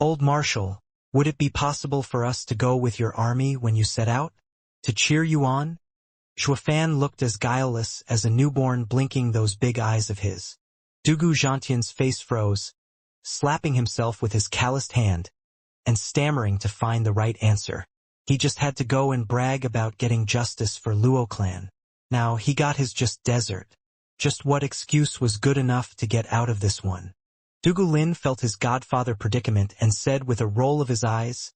Old Marshal, would it be possible for us to go with your army when you set out? To cheer you on? Xuefan looked as guileless as a newborn blinking those big eyes of his. Dugu Zhantian's face froze, slapping himself with his calloused hand, and stammering to find the right answer. He just had to go and brag about getting justice for Luo clan. Now he got his just desert. Just what excuse was good enough to get out of this one? Dugu Lin felt his godfather predicament and said with a roll of his eyes,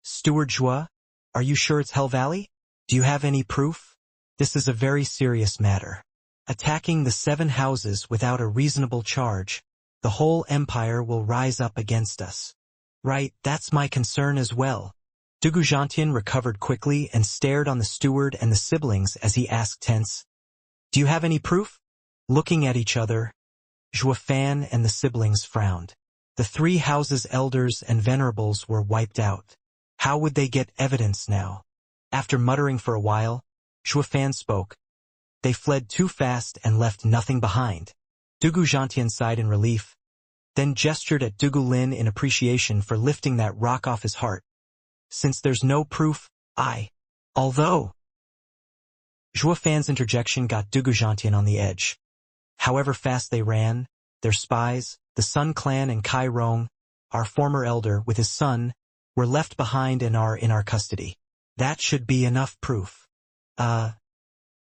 Steward Zhua, are you sure it's Hell Valley? Do you have any proof? This is a very serious matter. Attacking the 7 houses without a reasonable charge, the whole empire will rise up against us. Right, that's my concern as well. Dugu Zhantian recovered quickly and stared on the steward and the siblings as he asked tense, Do you have any proof? Looking at each other, Xuefan and the siblings frowned. The 3 houses' elders and venerables were wiped out. How would they get evidence now? After muttering for a while, Xuefan spoke. They fled too fast and left nothing behind. Dugu Zhantian sighed in relief, then gestured at Dugu Lin in appreciation for lifting that rock off his heart. Since there's no proof, although... Xuefan's interjection got Dugu Zhantian on the edge. However fast they ran, their spies, the Sun Clan and Kai Rong, our former elder with his son, were left behind and are in our custody. That should be enough proof. Dugu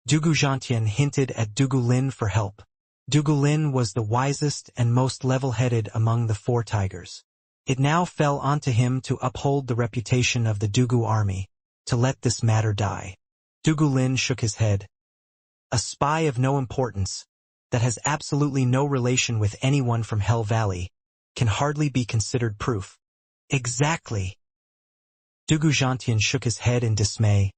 Zhantian hinted at Dugu Lin for help. Dugu Lin was the wisest and most level-headed among the 4 tigers. It now fell onto him to uphold the reputation of the Dugu army, to let this matter die. Dugu Lin shook his head. A spy of no importance, that has absolutely no relation with anyone from Hell Valley, can hardly be considered proof. Exactly. Dugu Zhantian shook his head in dismay.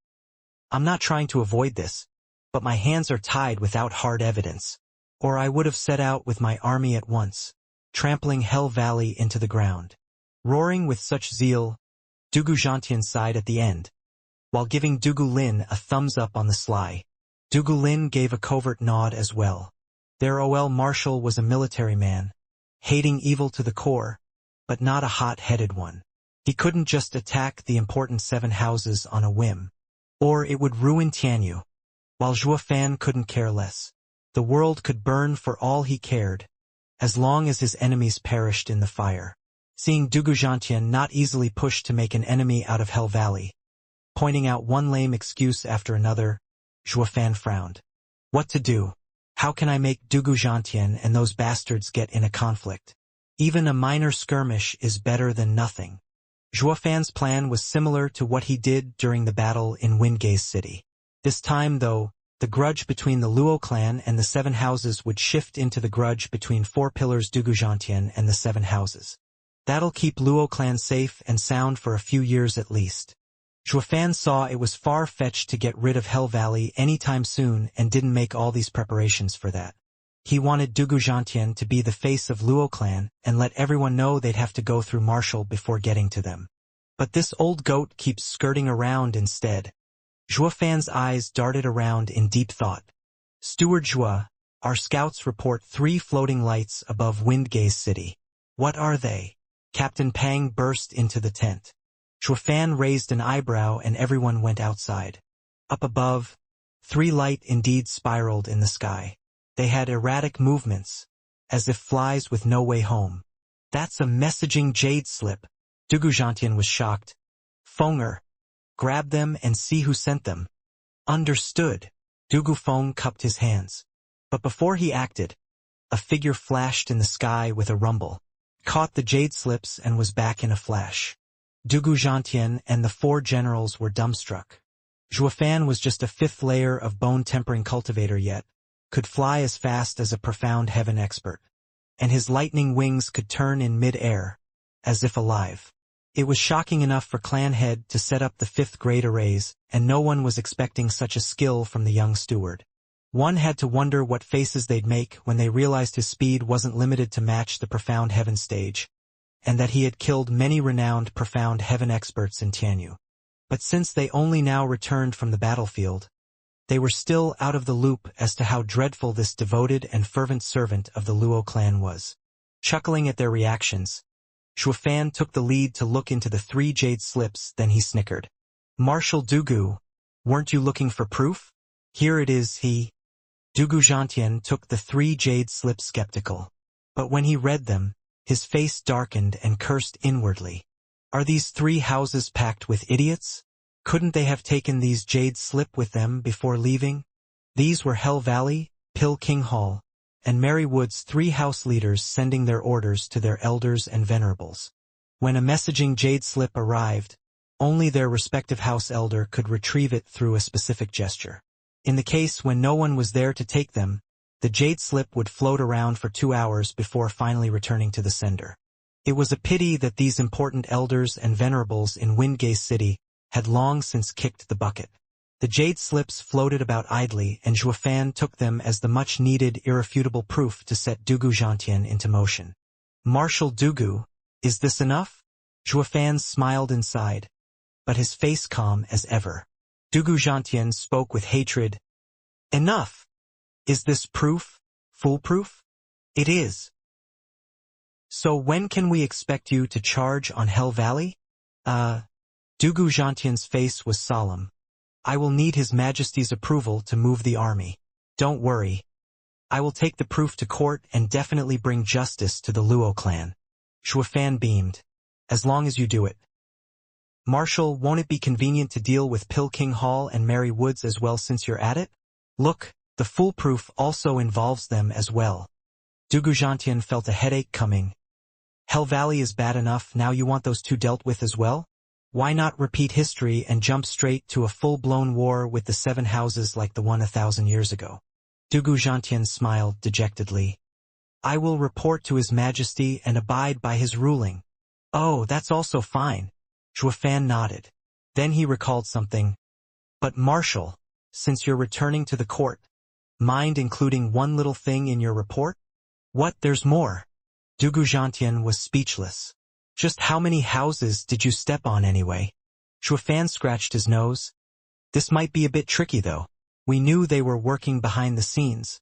I'm not trying to avoid this, but my hands are tied without hard evidence, or I would have set out with my army at once, trampling Hell Valley into the ground. Roaring with such zeal, Dugu Zhantian sighed at the end, while giving Dugu Lin a thumbs up on the sly. Dugu Lin gave a covert nod as well. Their OL Marshal was a military man, hating evil to the core, but not a hot-headed one. He couldn't just attack the important 7 houses on a whim, or it would ruin Tianyu. While Xuefan couldn't care less. The world could burn for all he cared, as long as his enemies perished in the fire. Seeing Dugu Zhantian not easily pushed to make an enemy out of Hell Valley, pointing out one lame excuse after another, Xuefan frowned. What to do? How can I make Dugu Zhantian and those bastards get in a conflict? Even a minor skirmish is better than nothing. Xuefan's plan was similar to what he did during the battle in Windgaze City. This time, though, the grudge between the Luo clan and the 7 houses would shift into the grudge between 4 pillars Dugu Zhantian and the 7 houses. That'll keep Luo clan safe and sound for a few years at least. Xuefan saw it was far-fetched to get rid of Hell Valley anytime soon and didn't make all these preparations for that. He wanted Dugu Zhantian to be the face of Luo clan and let everyone know they'd have to go through Marshal before getting to them. But this old goat keeps skirting around instead. Xuefan's eyes darted around in deep thought. Steward Zhua, our scouts report 3 floating lights above Windgaze City. What are they? Captain Pang burst into the tent. Xuefan raised an eyebrow and everyone went outside. Up above, 3 light indeed spiraled in the sky. They had erratic movements, as if flies with no way home. That's a messaging jade slip. Dugu Zhantian was shocked. Fonger, grab them and see who sent them. Understood. Dugu Feng cupped his hands. But before he acted, a figure flashed in the sky with a rumble, caught the jade slips and was back in a flash. Dugu Zhantian and the 4 generals were dumbstruck. Xuefan was just a 5th layer of bone-tempering cultivator yet, could fly as fast as a profound heaven expert. And his lightning wings could turn in mid-air, as if alive. It was shocking enough for Clan Head to set up the 5th grade arrays, and no one was expecting such a skill from the young steward. One had to wonder what faces they'd make when they realized his speed wasn't limited to match the profound heaven stage, and that he had killed many renowned profound heaven experts in Tianyu. But since they only now returned from the battlefield, they were still out of the loop as to how dreadful this devoted and fervent servant of the Luo clan was. Chuckling at their reactions, Shuafan took the lead to look into the 3 jade slips, then he snickered. Marshal Dugu, weren't you looking for proof? Here it is, Dugu Zhantian took the 3 jade slips skeptical. But when he read them, his face darkened and cursed inwardly. Are these 3 houses packed with idiots? Couldn't they have taken these jade slip with them before leaving? These were Hell Valley, Pill King Hall, and Mary Wood's 3 house leaders sending their orders to their elders and venerables. When a messaging jade slip arrived, only their respective house elder could retrieve it through a specific gesture. In the case when no one was there to take them, the jade slip would float around for 2 hours before finally returning to the sender. It was a pity that these important elders and venerables in Windgate City had long since kicked the bucket. The jade slips floated about idly, and Shuafan took them as the much-needed irrefutable proof to set Dugu Zhantian into motion. Marshal Dugu, is this enough? Shuafan smiled inside, but his face calm as ever. Dugu Zhantian spoke with hatred. Enough! Is this proof? Foolproof? It is. So when can we expect you to charge on Hell Valley? Dugu Zhantian's face was solemn. I will need His Majesty's approval to move the army. Don't worry. I will take the proof to court and definitely bring justice to the Luo clan. Shuafan beamed. As long as you do it. Marshal, won't it be convenient to deal with Pill King Hall and Mary Woods as well since you're at it? Look, the foolproof also involves them as well. Dugu Zhantian felt a headache coming. Hell Valley is bad enough, now you want those 2 dealt with as well? Why not repeat history and jump straight to a full-blown war with the 7 houses like the one 1,000 years ago? Dugu Zhantian smiled dejectedly. I will report to His Majesty and abide by his ruling. Oh, that's also fine. Shuafan nodded. Then he recalled something. But Marshal, since you're returning to the court, mind including one little thing in your report? What, there's more? Dugu Zhantian was speechless. Just how many houses did you step on anyway? Shuafan scratched his nose. This might be a bit tricky though. We knew they were working behind the scenes,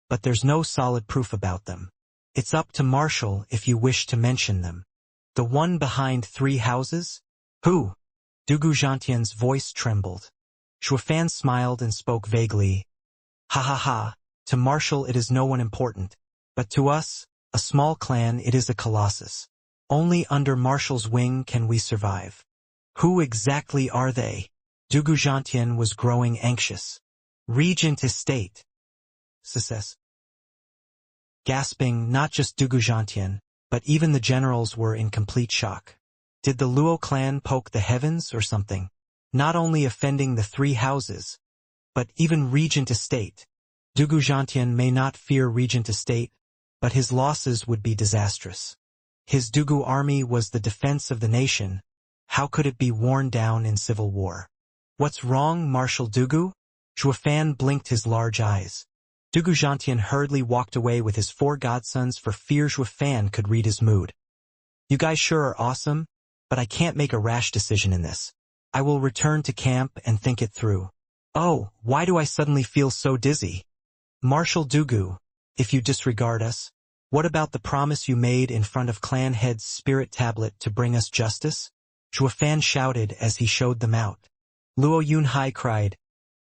but there's no solid proof about them. It's up to Marshal if you wish to mention them. The one behind 3 houses? Who? Dugu Zhantian's voice trembled. Shuafan smiled and spoke vaguely. Ha ha ha, to Marshal it is no one important, but to us, a small clan, it is a colossus. Only under Marshal's wing can we survive. Who exactly are they? Dugu Zhantian was growing anxious. Regent Estate. Success. Gasping, not just Dugu Zhantian, but even the generals were in complete shock. Did the Luo clan poke the heavens or something? Not only offending the 3 houses, but even Regent Estate. Dugu Zhantian may not fear Regent Estate, but his losses would be disastrous. His Dugu army was the defense of the nation. How could it be worn down in civil war? What's wrong, Marshal Dugu? Shuafan blinked his large eyes. Dugu Zhantian hurriedly walked away with his 4 godsons for fear Shuafan could read his mood. You guys sure are awesome, but I can't make a rash decision in this. I will return to camp and think it through. Oh, why do I suddenly feel so dizzy? Marshal Dugu, if you disregard us, what about the promise you made in front of clan head's spirit tablet to bring us justice? Shuafan shouted as he showed them out. Luo Yunhai cried,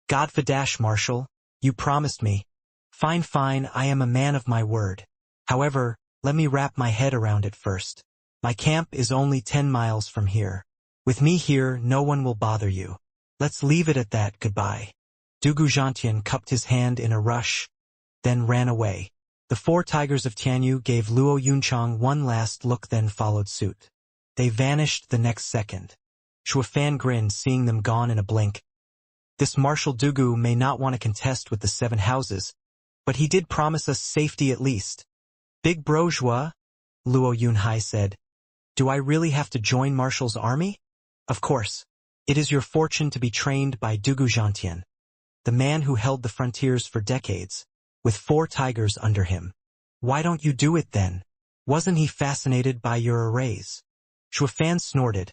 Godfadash, Marshal, you promised me. Fine, I am a man of my word. However, let me wrap my head around it first. My camp is only 10 miles from here. With me here, no one will bother you. Let's leave it at that, goodbye. Dugu Zhantian cupped his hand in a rush, then ran away. The 4 tigers of Tianyu gave Luo Yunchang one last look, then followed suit. They vanished the next second. Shuafan grinned, seeing them gone in a blink. This Marshal Dugu may not want to contest with the 7 houses, but he did promise us safety at least. Big bro Zhua, Luo Yunhai said. Do I really have to join Marshal's army? Of course. It is your fortune to be trained by Dugu Zhantian, the man who held the frontiers for decades, with 4 tigers under him. Why don't you do it then? Wasn't he fascinated by your arrays? Shuafan snorted.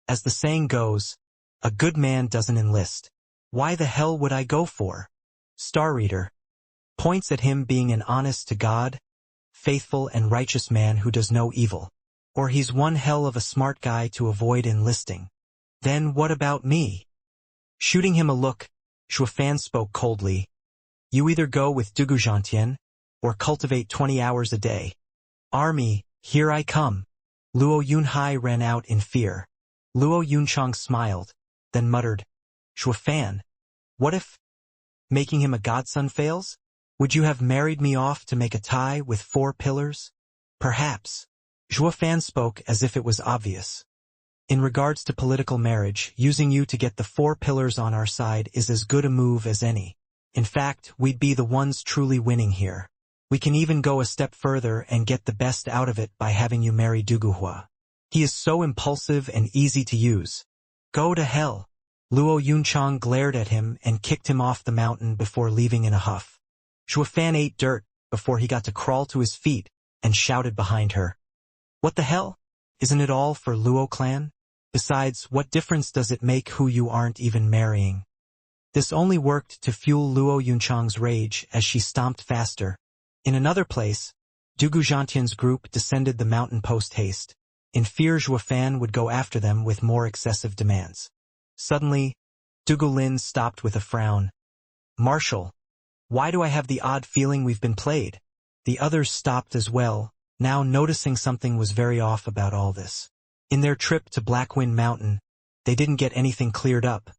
As the saying goes, a good man doesn't enlist. Why the hell would I go for? Star Reader points at him being an honest to God, faithful and righteous man who does no evil. or he's one hell of a smart guy to avoid enlisting. Then what about me? Shooting him a look, Shuofan spoke coldly. You either go with Dugu Zhantian, or cultivate 20 hours a day. Army, here I come. Luo Yunhai ran out in fear. Luo Yunchang smiled, then muttered, Shuofan, what if making him a godson fails? Would you have married me off to make a tie with 4 pillars? Perhaps. Shuofan spoke as if it was obvious. In regards to political marriage, using you to get the 4 pillars on our side is as good a move as any. In fact, we'd be the ones truly winning here. We can even go a step further and get the best out of it by having you marry Duguhua. He is so impulsive and easy to use. Go to hell. Luo Yunchang glared at him and kicked him off the mountain before leaving in a huff. Shuofan ate dirt before he got to crawl to his feet and shouted behind her. What the hell? Isn't it all for Luo clan? Besides, what difference does it make who you aren't even marrying? This only worked to fuel Luo Yunchang's rage as she stomped faster. In another place, Dugu Zhantian's group descended the mountain post-haste. In fear Shuofan would go after them with more excessive demands. Suddenly, Dugu Lin stopped with a frown. Marshal, why do I have the odd feeling we've been played? The others stopped as well, now noticing something was very off about all this. In their trip to Blackwind Mountain, they didn't get anything cleared up,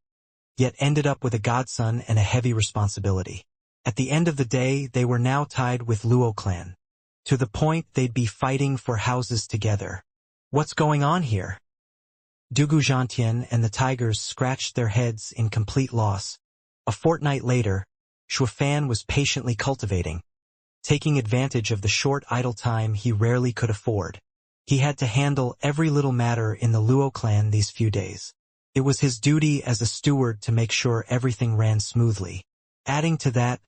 yet ended up with a godson and a heavy responsibility. At the end of the day, they were now tied with Luo clan. To the point they'd be fighting for houses together. What's going on here? Dugu Zhantian and the tigers scratched their heads in complete loss. A fortnight later, Shuofan was patiently cultivating, taking advantage of the short idle time he rarely could afford. He had to handle every little matter in the Luo clan these few days. It was his duty as a steward to make sure everything ran smoothly. Adding to that,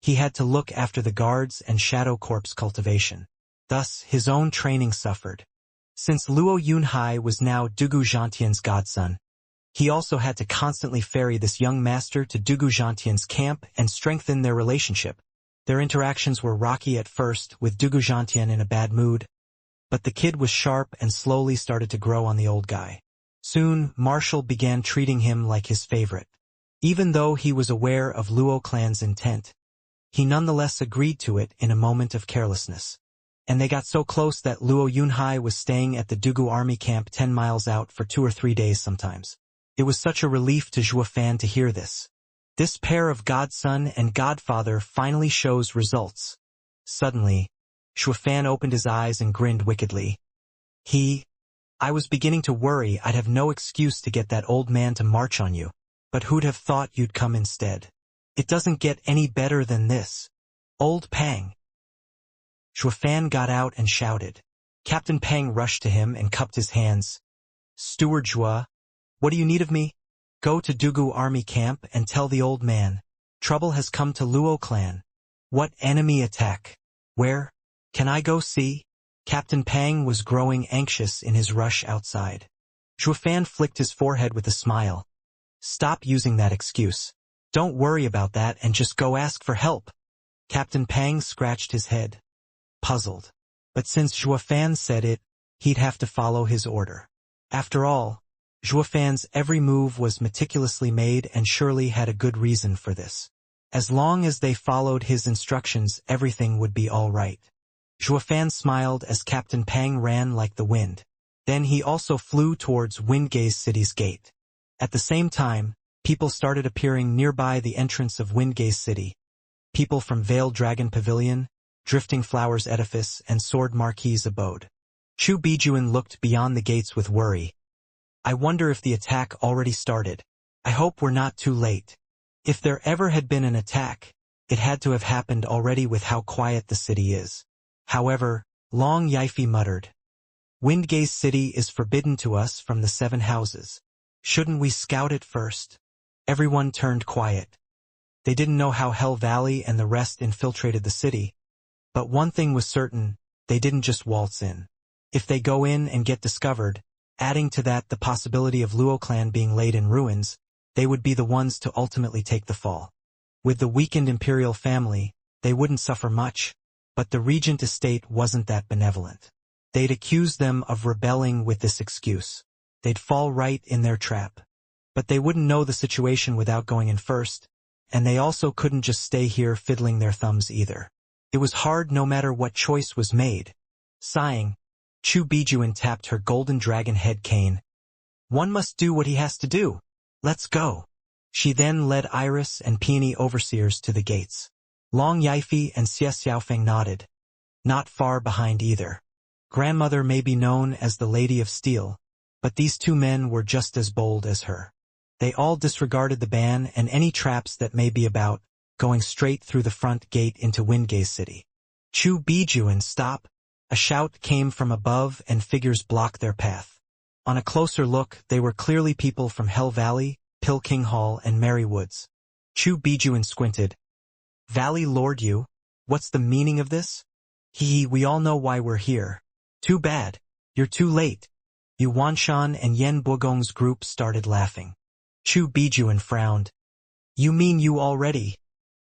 he had to look after the guards and Shadow Corp's cultivation. Thus, his own training suffered. Since Luo Yunhai was now Dugu Zhantian's godson, he also had to constantly ferry this young master to Dugu Zhantian's camp and strengthen their relationship. Their interactions were rocky at first, with Dugu Zhantian in a bad mood, but the kid was sharp and slowly started to grow on the old guy. Soon, Marshal began treating him like his favorite. Even though he was aware of Luo clan's intent, he nonetheless agreed to it in a moment of carelessness. And they got so close that Luo Yunhai was staying at the Dugu army camp 10 miles out for 2 or 3 days sometimes. It was such a relief to Shuofan to hear this. This pair of godson and godfather finally shows results. Suddenly, Shuofan opened his eyes and grinned wickedly. I was beginning to worry I'd have no excuse to get that old man to march on you, but who'd have thought you'd come instead? It doesn't get any better than this. Old Pang. Shuofan got out and shouted. Captain Pang rushed to him and cupped his hands. Steward Zhua, what do you need of me? Go to Dugu army camp and tell the old man. Trouble has come to Luo clan. What enemy attack? Where? Can I go see? Captain Pang was growing anxious in his rush outside. Shuofan flicked his forehead with a smile. Stop using that excuse. Don't worry about that and just go ask for help. Captain Pang scratched his head, puzzled. But since Shuofan said it, he'd have to follow his order. After all, Shuofan's every move was meticulously made and surely had a good reason for this. As long as they followed his instructions, everything would be all right. Shuofan smiled as Captain Pang ran like the wind. Then he also flew towards Windgaze City's gate. At the same time, people started appearing nearby the entrance of Windgaze City. People from Veiled Dragon Pavilion, Drifting Flowers Edifice, and Sword Marquis abode. Chu Bijuan looked beyond the gates with worry. I wonder if the attack already started. I hope we're not too late. If there ever had been an attack, it had to have happened already with how quiet the city is. However, Long Yifi muttered. Windgaze City is forbidden to us from the 7 houses. Shouldn't we scout it first? Everyone turned quiet. They didn't know how Hell Valley and the rest infiltrated the city. But one thing was certain, they didn't just waltz in. If they go in and get discovered, adding to that the possibility of Luo clan being laid in ruins, they would be the ones to ultimately take the fall. With the weakened imperial family, they wouldn't suffer much, but the regent estate wasn't that benevolent. They'd accuse them of rebelling with this excuse. They'd fall right in their trap. But they wouldn't know the situation without going in first, and they also couldn't just stay here fiddling their thumbs either. It was hard no matter what choice was made. Sighing, Chu Bijuan tapped her golden dragon head cane. One must do what he has to do. Let's go. She then led Iris and Peony overseers to the gates. Long Yifi and Xie Xiaofeng nodded. Not far behind either. Grandmother may be known as the Lady of Steel, but these two men were just as bold as her. They all disregarded the ban and any traps that may be about, going straight through the front gate into Windgaze City. Chu Bijuan, stop! A shout came from above and figures blocked their path. On a closer look, they were clearly people from Hell Valley, Pilking Hall, and Merry Woods. Chu Bijuan squinted. Valley Lord you? What's the meaning of this? We all know why we're here. Too bad. You're too late. Yu Wanshan and Yen Bogong's group started laughing. Chu Bijuan frowned. You mean you already?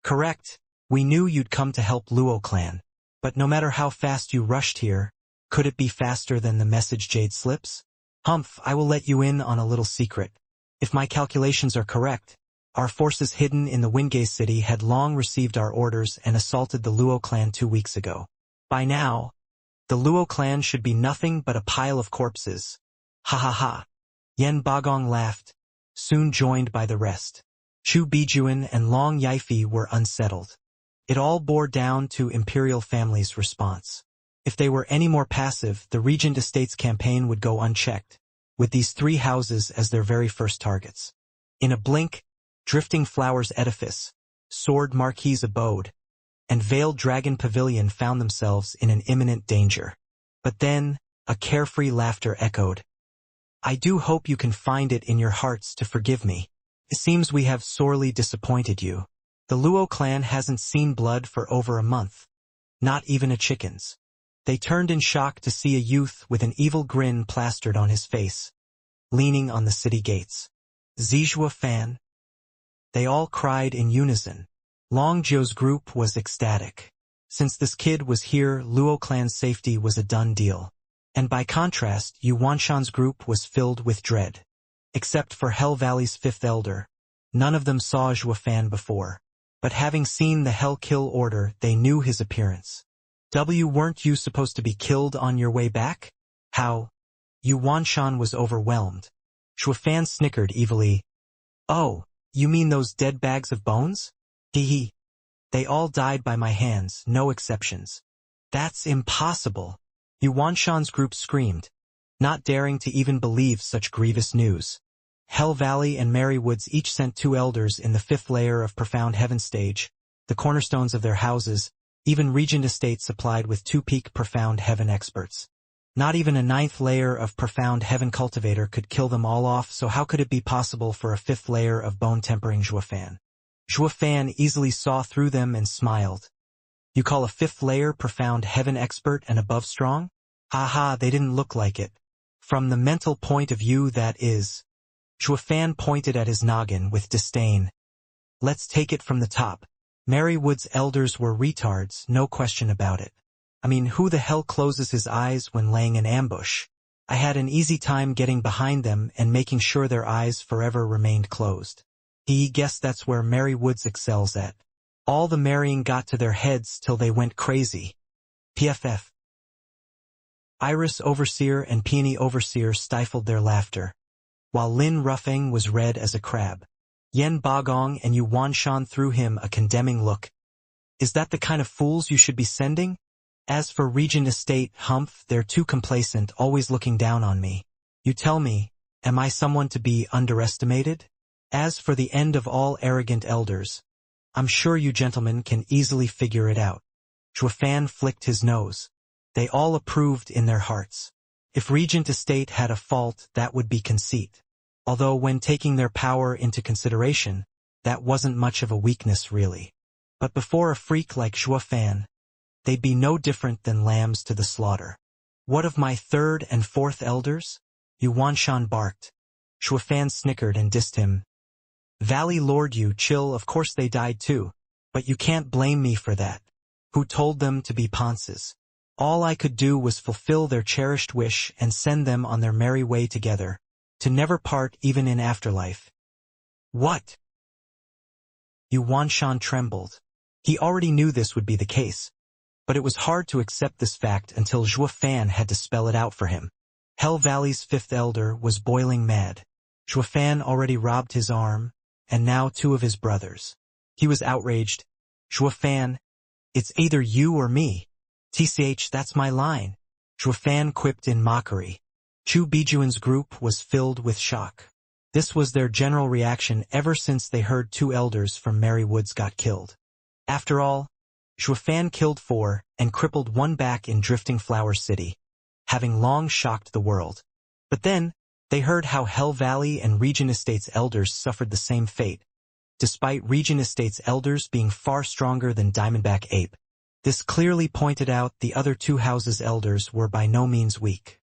Correct. We knew you'd come to help Luo clan. But no matter how fast you rushed here, could it be faster than the message Jade slips? Humph, I will let you in on a little secret. If my calculations are correct, our forces hidden in the Windgaze City had long received our orders and assaulted the Luo clan 2 weeks ago. By now, the Luo clan should be nothing but a pile of corpses. Ha ha ha. Yen Bagong laughed, soon joined by the rest. Chu Bijuan and Long Yifi were unsettled. It all bore down to Imperial family's response. If they were any more passive, the Regent Estates campaign would go unchecked, with these 3 houses as their very first targets. In a blink, Drifting Flowers Edifice, Sword Marquis Abode, and Veiled Dragon Pavilion found themselves in an imminent danger. But then, a carefree laughter echoed. I do hope you can find it in your hearts to forgive me. It seems we have sorely disappointed you. The Luo clan hasn't seen blood for over a month. Not even a chicken's. They turned in shock to see a youth with an evil grin plastered on his face, leaning on the city gates. Zijua Fan. They all cried in unison. Long Jiu's group was ecstatic. Since this kid was here, Luo clan's safety was a done deal. And by contrast, Yu Wanshan's group was filled with dread. Except for Hell Valley's 5th elder. None of them saw Zhua Fan before. But having seen the Hell Kill order, they knew his appearance. Weren't you supposed to be killed on your way back? How? Yu Wanshan was overwhelmed. Zhua Fan snickered evilly. Oh, you mean those dead bags of bones? Hee. They all died by my hands, no exceptions. That's impossible. Yu Wanshan's group screamed, not daring to even believe such grievous news. Hell Valley and Merry Woods each sent 2 elders in the 5th layer of Profound Heaven stage, the cornerstones of their houses. Even Regent Estate supplied with 2 peak Profound Heaven experts. Not even a 9th layer of Profound Heaven cultivator could kill them all off, so how could it be possible for a 5th layer of bone-tempering Zhua Fan? Zhua Fan easily saw through them and smiled. You call a 5th layer Profound Heaven expert and above strong? Ha, they didn't look like it. From the mental point of view, that is. Zhua Fan pointed at his noggin with disdain. Let's take it from the top. Merry Woods' elders were retards, no question about it. I mean, who the hell closes his eyes when laying an ambush? I had an easy time getting behind them and making sure their eyes forever remained closed. He guessed that's where Merry Woods excels at. All the marrying got to their heads till they went crazy. PFF. Iris Overseer and Peony Overseer stifled their laughter, while Lin Ruffing was red as a crab. Yen Bagong and Yu Wanshan threw him a condemning look. Is that the kind of fools you should be sending? As for Regent Estate, humph, they're too complacent, always looking down on me. You tell me, am I someone to be underestimated? As for the end of all arrogant elders, I'm sure you gentlemen can easily figure it out. Zhua Fan flicked his nose. They all approved in their hearts. If Regent Estate had a fault, that would be conceit. Although when taking their power into consideration, that wasn't much of a weakness really. But before a freak like Zhua Fan, they'd be no different than lambs to the slaughter. What of my 3rd and 4th elders? Yu Wanshan barked. Zhua Fan snickered and dissed him. Valley Lord, you chill, of course they died too. But you can't blame me for that. Who told them to be ponces? All I could do was fulfill their cherished wish and send them on their merry way together, to never part even in afterlife. What? Yuanshan trembled. He already knew this would be the case, but it was hard to accept this fact until Zhuo Fan had to spell it out for him. Hell Valley's fifth elder was boiling mad. Zhuo Fan already robbed his arm, and now 2 of his brothers. He was outraged. Zhuo Fan, it's either you or me. TCH, that's my line. Zhuo Fan quipped in mockery. Chu Bijuan's group was filled with shock. This was their general reaction ever since they heard 2 elders from Merry Woods got killed. After all, Zhuo Fan killed 4 and crippled 1 back in Drifting Flower City, having long shocked the world. But then, they heard how Hell Valley and Region Estate's elders suffered the same fate, despite Region Estate's elders being far stronger than Diamondback Ape. This clearly pointed out the other 2 houses' elders were by no means weak.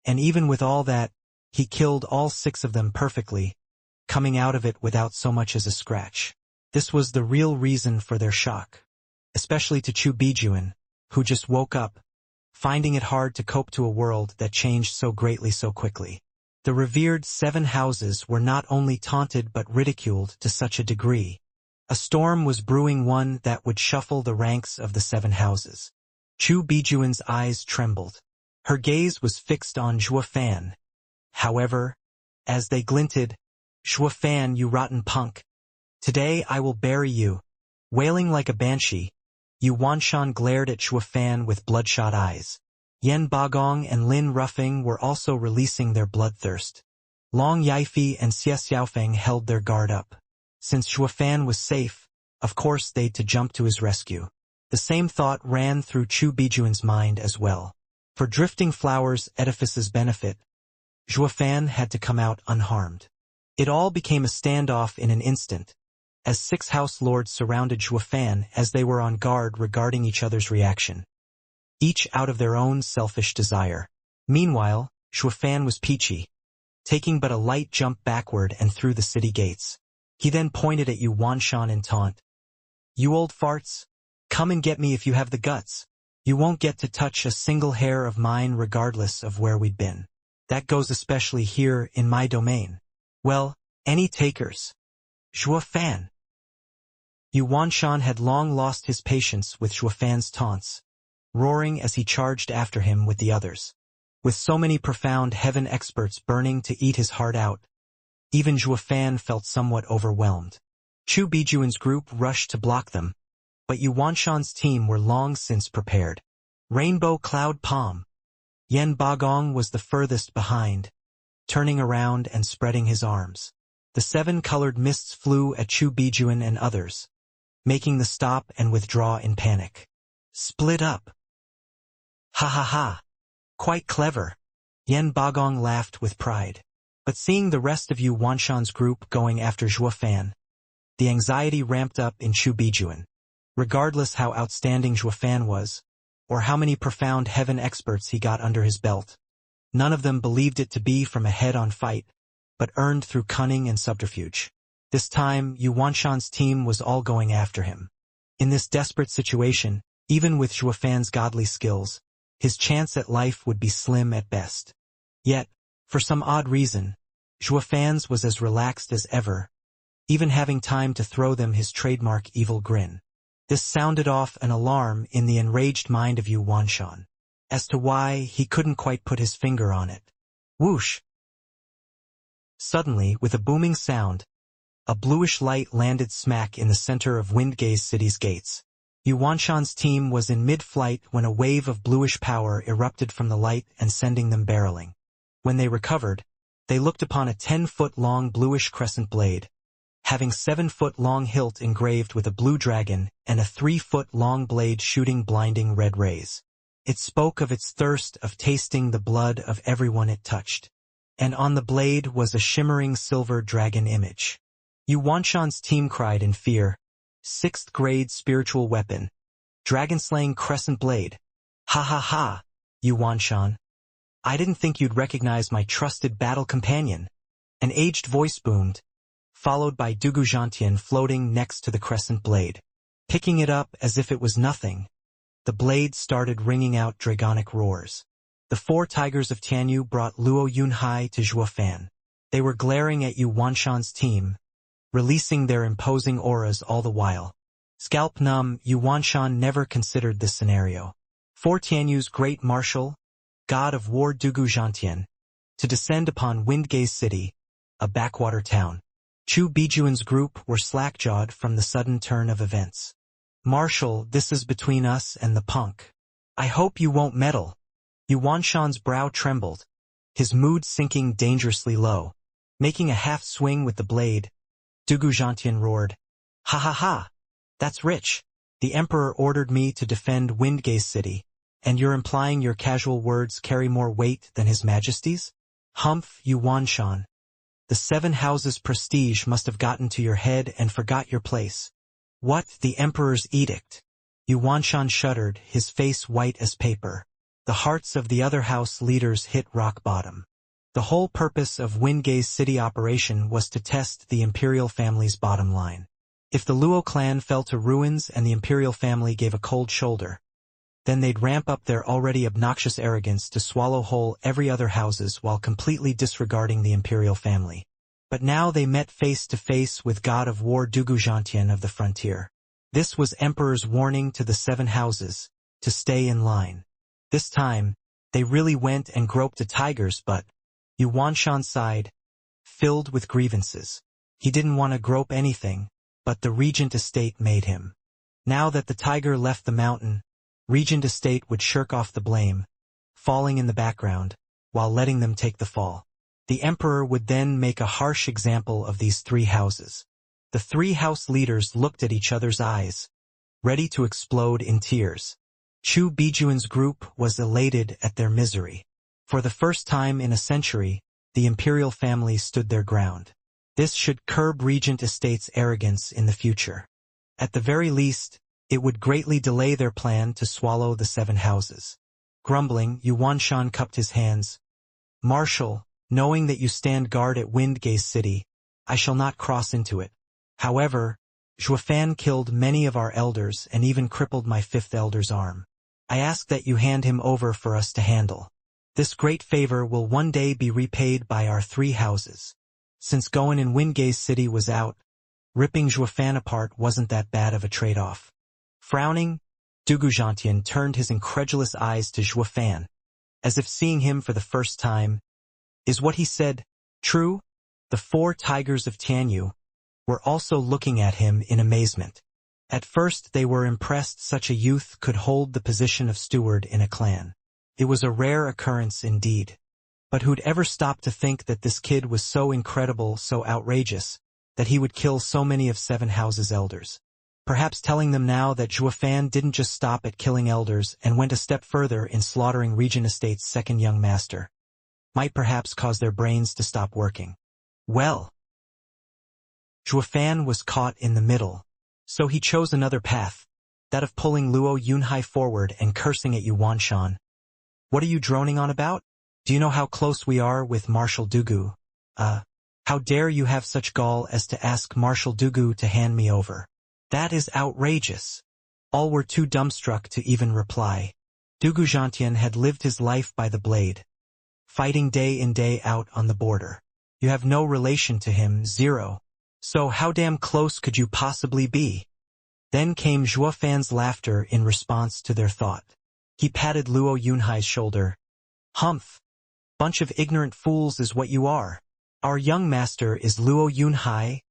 And even with all that, he killed all 6 of them perfectly, coming out of it without so much as a scratch. This was the real reason for their shock, especially to Chu Bijuan, who just woke up, finding it hard to cope to a world that changed so greatly so quickly. The revered 7 houses were not only taunted but ridiculed to such a degree. A storm was brewing, one that would shuffle the ranks of the 7 houses. Chu Bijuan's eyes trembled. Her gaze was fixed on Zhuo Fan. However, as they glinted, "Zhuo Fan, you rotten punk. Today I will bury you." Wailing like a banshee, Yuanshan glared at Zhuo Fan with bloodshot eyes. Yan Bagong and Lin Ruffing were also releasing their bloodthirst. Long Yifei and Xie Xiaofeng held their guard up. Since Zhuo Fan was safe, of course they'd to jump to his rescue. The same thought ran through Chu Bijuan's mind as well. For Drifting Flower's edifice's benefit, Zhuo Fan had to come out unharmed. It all became a standoff in an instant, as 6 house lords surrounded Zhuo Fan as they were on guard regarding each other's reaction, each out of their own selfish desire. Meanwhile, Zhuo Fan was peachy, taking but a light jump backward and through the city gates. He then pointed at Yuanshan in taunt. "You old farts, come and get me if you have the guts. You won't get to touch a single hair of mine regardless of where we'd been. That goes especially here in my domain. Well, any takers?" Zhuo Fan. Yuanshan had long lost his patience with Zhuo Fan's taunts, roaring as he charged after him with the others. With so many profound heaven experts burning to eat his heart out, even Zhuo Fan felt somewhat overwhelmed. Chu Bijuan's group rushed to block them, but Yuanshan's team were long since prepared. Rainbow Cloud Palm. Yan Bagong was the furthest behind, turning around and spreading his arms. The 7-colored mists flew at Chu Bijuan and others, making the stop and withdraw in panic. "Split up." "Ha ha ha. Quite clever." Yan Bagong laughed with pride. But seeing the rest of Yuanshan's group going after Zhuo Fan, the anxiety ramped up in Chu Bijuan. Regardless how outstanding Zhuo Fan was, or how many profound heaven experts he got under his belt, none of them believed it to be from a head-on fight, but earned through cunning and subterfuge. This time, Yuanshan's team was all going after him. In this desperate situation, even with Zhuo Fan's godly skills, his chance at life would be slim at best. Yet, for some odd reason, Zhuo Fan's was as relaxed as ever, even having time to throw them his trademark evil grin. This sounded off an alarm in the enraged mind of Yuanshan. As to why, he couldn't quite put his finger on it. Whoosh! Suddenly, with a booming sound, a bluish light landed smack in the center of Windgaze City's gates. Yuanshan's team was in mid-flight when a wave of bluish power erupted from the light and sending them barreling. When they recovered, they looked upon a 10-foot-long bluish crescent blade, having 7-foot-long hilt engraved with a blue dragon and a 3-foot-long blade shooting blinding red rays. It spoke of its thirst of tasting the blood of everyone it touched. And on the blade was a shimmering silver dragon image. Yuanshan's team cried in fear, "6th grade spiritual weapon. Dragon-slaying crescent blade. Ha ha ha, Yuanshan. I didn't think you'd recognize my trusted battle companion." An aged voice boomed, followed by Dugu Zhantian floating next to the crescent blade. Picking it up as if it was nothing, The blade started ringing out dragonic roars. The 4 tigers of Tianyu brought Luo Yunhai to Zhuofan. They were glaring at Yuanshan's team, releasing their imposing auras all the while. Scalp numb, Yuanshan never considered this scenario. For Tianyu's great marshal, god of war Dugu Zhantian, to descend upon Windgaze City, a backwater town. Chu Bijuan's group were slack-jawed from the sudden turn of events. Marshal, this is between us and the punk. I hope you won't meddle. Yuanshan's brow trembled, his mood sinking dangerously low. Making a half-swing with the blade, Dugu Zhantian roared, "Ha ha ha! That's rich. The Emperor ordered me to defend Windgaze City, and you're implying your casual words carry more weight than His Majesty's? Humph, Yuanshan. The 7 houses' prestige must have gotten to your head and forgot your place. What, the Emperor's edict?" Yuanshan shuddered, his face white as paper. The hearts of the other house leaders hit rock bottom. The whole purpose of Windgaze City operation was to test the imperial family's bottom line. If the Luo clan fell to ruins and the imperial family gave a cold shoulder, then they'd ramp up their already obnoxious arrogance to swallow whole every other houses while completely disregarding the imperial family. But now they met face to face with god of war Dugu Zhantian of the frontier. This was Emperor's warning to the 7 houses, to stay in line. This time, they really went and groped the tigers, but Yuanshan sighed, filled with grievances. He didn't want to grope anything, but the Regent Estate made him. Now that the tiger left the mountain, Regent Estate would shirk off the blame, falling in the background, while letting them take the fall. The Emperor would then make a harsh example of these 3 houses. The 3 house leaders looked at each other's eyes, ready to explode in tears. Chu Bijuan's group was elated at their misery. For the first time in a century, the imperial family stood their ground. This should curb Regent Estate's arrogance in the future. At the very least, it would greatly delay their plan to swallow the 7 houses. Grumbling, Yuanshan cupped his hands. Marshal, knowing that you stand guard at Windgaze City, I shall not cross into it. However, Zhuofan killed many of our elders and even crippled my 5th elder's arm. I ask that you hand him over for us to handle. This great favor will one day be repaid by our 3 houses. Since going in Windgaze City was out, ripping Zhuofan apart wasn't that bad of a trade-off. Frowning, Dugu Zhantian turned his incredulous eyes to Zhuofan, as if seeing him for the first time. Is what he said true? The 4 tigers of Tianyu were also looking at him in amazement. At first they were impressed such a youth could hold the position of steward in a clan. It was a rare occurrence indeed. But who'd ever stop to think that this kid was so incredible, so outrageous, that he would kill so many of 7 houses' elders? Perhaps telling them now that Zhuofan didn't just stop at killing elders and went a step further in slaughtering Regent Estate's 2nd young master might perhaps cause their brains to stop working. Well, Zhuofan was caught in the middle, so he chose another path, that of pulling Luo Yunhai forward and cursing at Yuanshan. What are you droning on about? Do you know how close we are with Marshal Dugu? How dare you have such gall as to ask Marshal Dugu to hand me over? That is outrageous. All were too dumbstruck to even reply. Dugu Zhantian had lived his life by the blade, fighting day in day out on the border. You have no relation to him, 0. So how damn close could you possibly be? Then came Zhuofan's laughter in response to their thought. He patted Luo Yunhai's shoulder. Humph! Bunch of ignorant fools is what you are. Our young master is Luo Yunhai,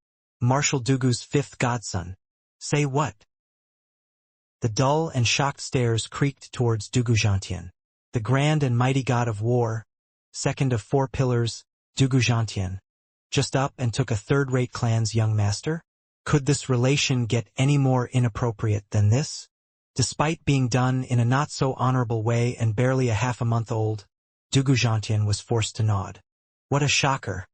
Marshal Dugu's 5th godson. Say what? The dull and shocked stares creaked towards Dugu Zhantian. The grand and mighty god of war, 2nd of 4 pillars, Dugu Zhantian, just up and took a 3rd-rate clan's young master? Could this relation get any more inappropriate than this? Despite being done in a not-so-honorable way and barely a half a month old, Dugu Zhantian was forced to nod. What a shocker!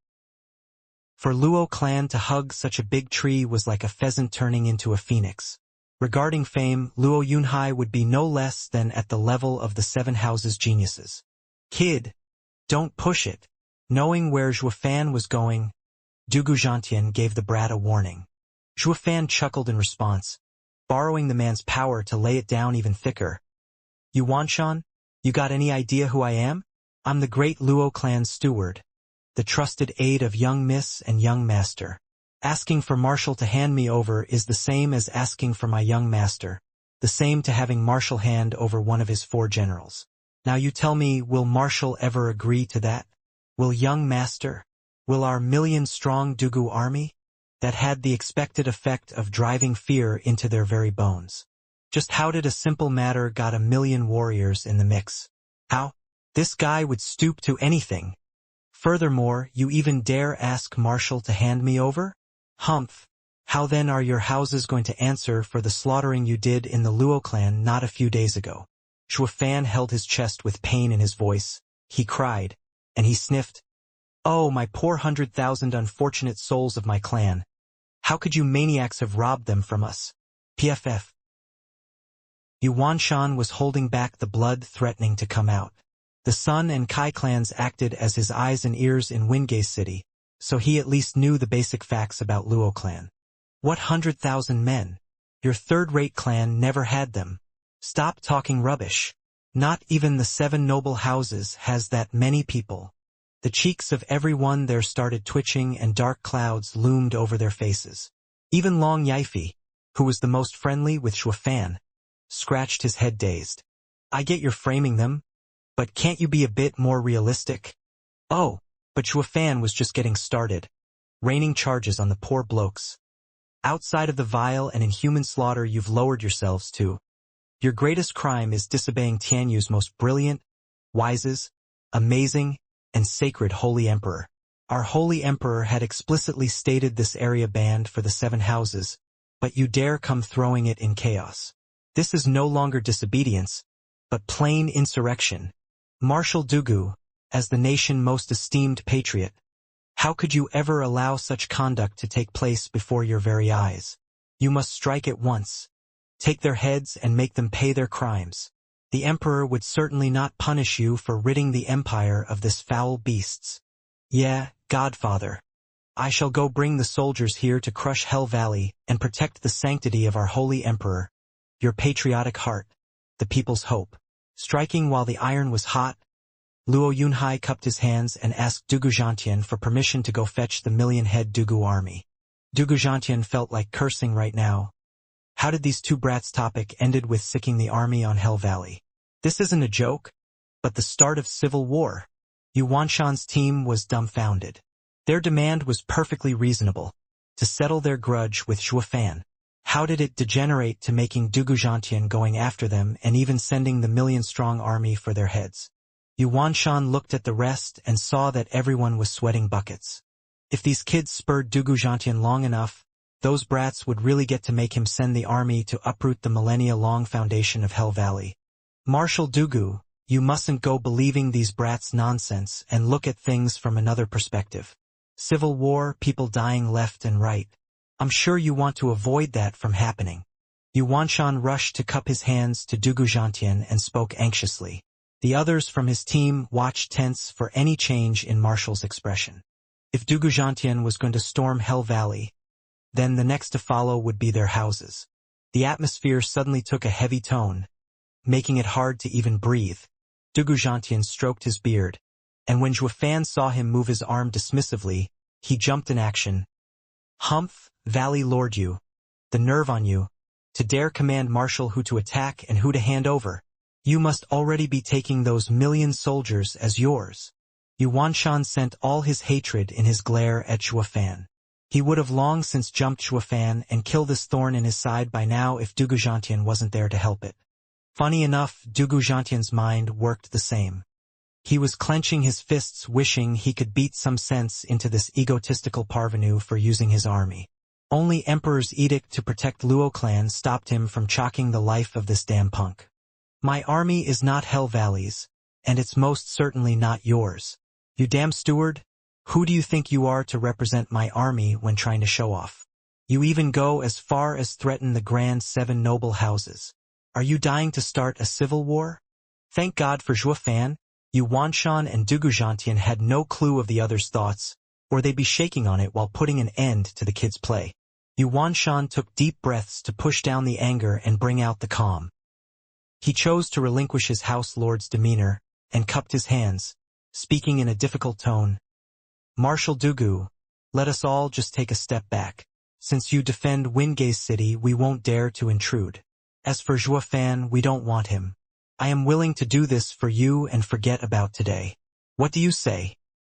For Luo clan to hug such a big tree was like a pheasant turning into a phoenix. Regarding fame, Luo Yunhai would be no less than at the level of the 7 houses' geniuses. Kid, don't push it. Knowing where Zhuofan was going, Dugu Zhantian gave the brat a warning. Zhuofan chuckled in response, borrowing the man's power to lay it down even thicker. You Wanshan? You got any idea who I am? I'm the great Luo clan's steward, the trusted aide of young miss and young master. Asking for Marshall to hand me over is the same as asking for my young master, the same to having Marshall hand over one of his 4 generals. Now you tell me, will Marshall ever agree to that? Will young master? Will our million-strong Dugu army? That had the expected effect of driving fear into their very bones. Just how did a simple matter got a million warriors in the mix? How? This guy would stoop to anything. Furthermore, you even dare ask Marshall to hand me over? Humph. How then are your houses going to answer for the slaughtering you did in the Luo clan not a few days ago? Shuafan held his chest with pain in his voice. He cried, and he sniffed. Oh, my poor 100,000 unfortunate souls of my clan. How could you maniacs have robbed them from us? PFF. Yuanshan was holding back the blood threatening to come out. The Sun and Kai clans acted as his eyes and ears in Wingate City, so he at least knew the basic facts about Luo clan. What 100,000 men? Your third-rate clan never had them. Stop talking rubbish. Not even the 7 noble houses has that many people. The cheeks of everyone there started twitching and dark clouds loomed over their faces. Even Long Yaifi, who was the most friendly with Shuafan, scratched his head dazed. I get you're framing them, but can't you be a bit more realistic? Oh, but Shuafan was just getting started, raining charges on the poor blokes. Outside of the vile and inhuman slaughter you've lowered yourselves to, your greatest crime is disobeying Tianyu's most brilliant, wisest, amazing, and sacred Holy Emperor. Our Holy Emperor had explicitly stated this area banned for the 7 houses, but you dare come throwing it in chaos. This is no longer disobedience, but plain insurrection. Marshal Dugu, as the nation's most esteemed patriot, how could you ever allow such conduct to take place before your very eyes? You must strike at once. Take their heads and make them pay their crimes. The Emperor would certainly not punish you for ridding the empire of this foul beasts. Yeah, Godfather. I shall go bring the soldiers here to crush Hell Valley and protect the sanctity of our Holy Emperor, your patriotic heart, the people's hope. Striking while the iron was hot, Luo Yunhai cupped his hands and asked Dugu Zhantian for permission to go fetch the million-head Dugu army. Dugu Zhantian felt like cursing right now. How did these 2 brats topic ended with sicking the army on Hell Valley? This isn't a joke, but the start of civil war. Yuanshan's team was dumbfounded. Their demand was perfectly reasonable, to settle their grudge with Shuafan. How did it degenerate to making Dugu Zhantian going after them and even sending the million-strong army for their heads? Yuanshan looked at the rest and saw that everyone was sweating buckets. If these kids spurred Dugu Zhantian long enough, those brats would really get to make him send the army to uproot the millennia-long foundation of Hell Valley. Marshal Dugu, you mustn't go believing these brats' nonsense and look at things from another perspective. Civil war, people dying left and right. I'm sure you want to avoid that from happening. Yuanshan rushed to cup his hands to Dugu Zhantian and spoke anxiously. The others from his team watched tense for any change in Marshall's expression. If Dugu Zhantian was going to storm Hell Valley, then the next to follow would be their houses. The atmosphere suddenly took a heavy tone, making it hard to even breathe. Dugu Zhantian stroked his beard, and when Shuafan saw him move his arm dismissively, he jumped in action. Humph, Valley Lord you, the nerve on you, to dare command Marshal who to attack and who to hand over. You must already be taking those million soldiers as yours. Yuanshan sent all his hatred in his glare at Shuafan. He would have long since jumped Shuafan and killed this thorn in his side by now if Dugu Zhantian wasn't there to help it. Funny enough, Dugu Zhantian's mind worked the same. He was clenching his fists wishing he could beat some sense into this egotistical parvenu for using his army. Only Emperor's edict to protect Luo clan stopped him from chalking the life of this damn punk. My army is not Hell Valley's, and it's most certainly not yours. You damn steward, who do you think you are to represent my army when trying to show off? You even go as far as threaten the grand 7 noble houses. Are you dying to start a civil war? Thank God for Shuafan, Yuanshan and Dugu Zhantian had no clue of the other's thoughts, or they'd be shaking on it while putting an end to the kids' play. Yuanshan took deep breaths to push down the anger and bring out the calm. He chose to relinquish his house lord's demeanor, and cupped his hands, speaking in a difficult tone. Marshal Dugu, let us all just take a step back. Since you defend Wingay's city, we won't dare to intrude. As for Zhuofan, we don't want him. I am willing to do this for you and forget about today. What do you say?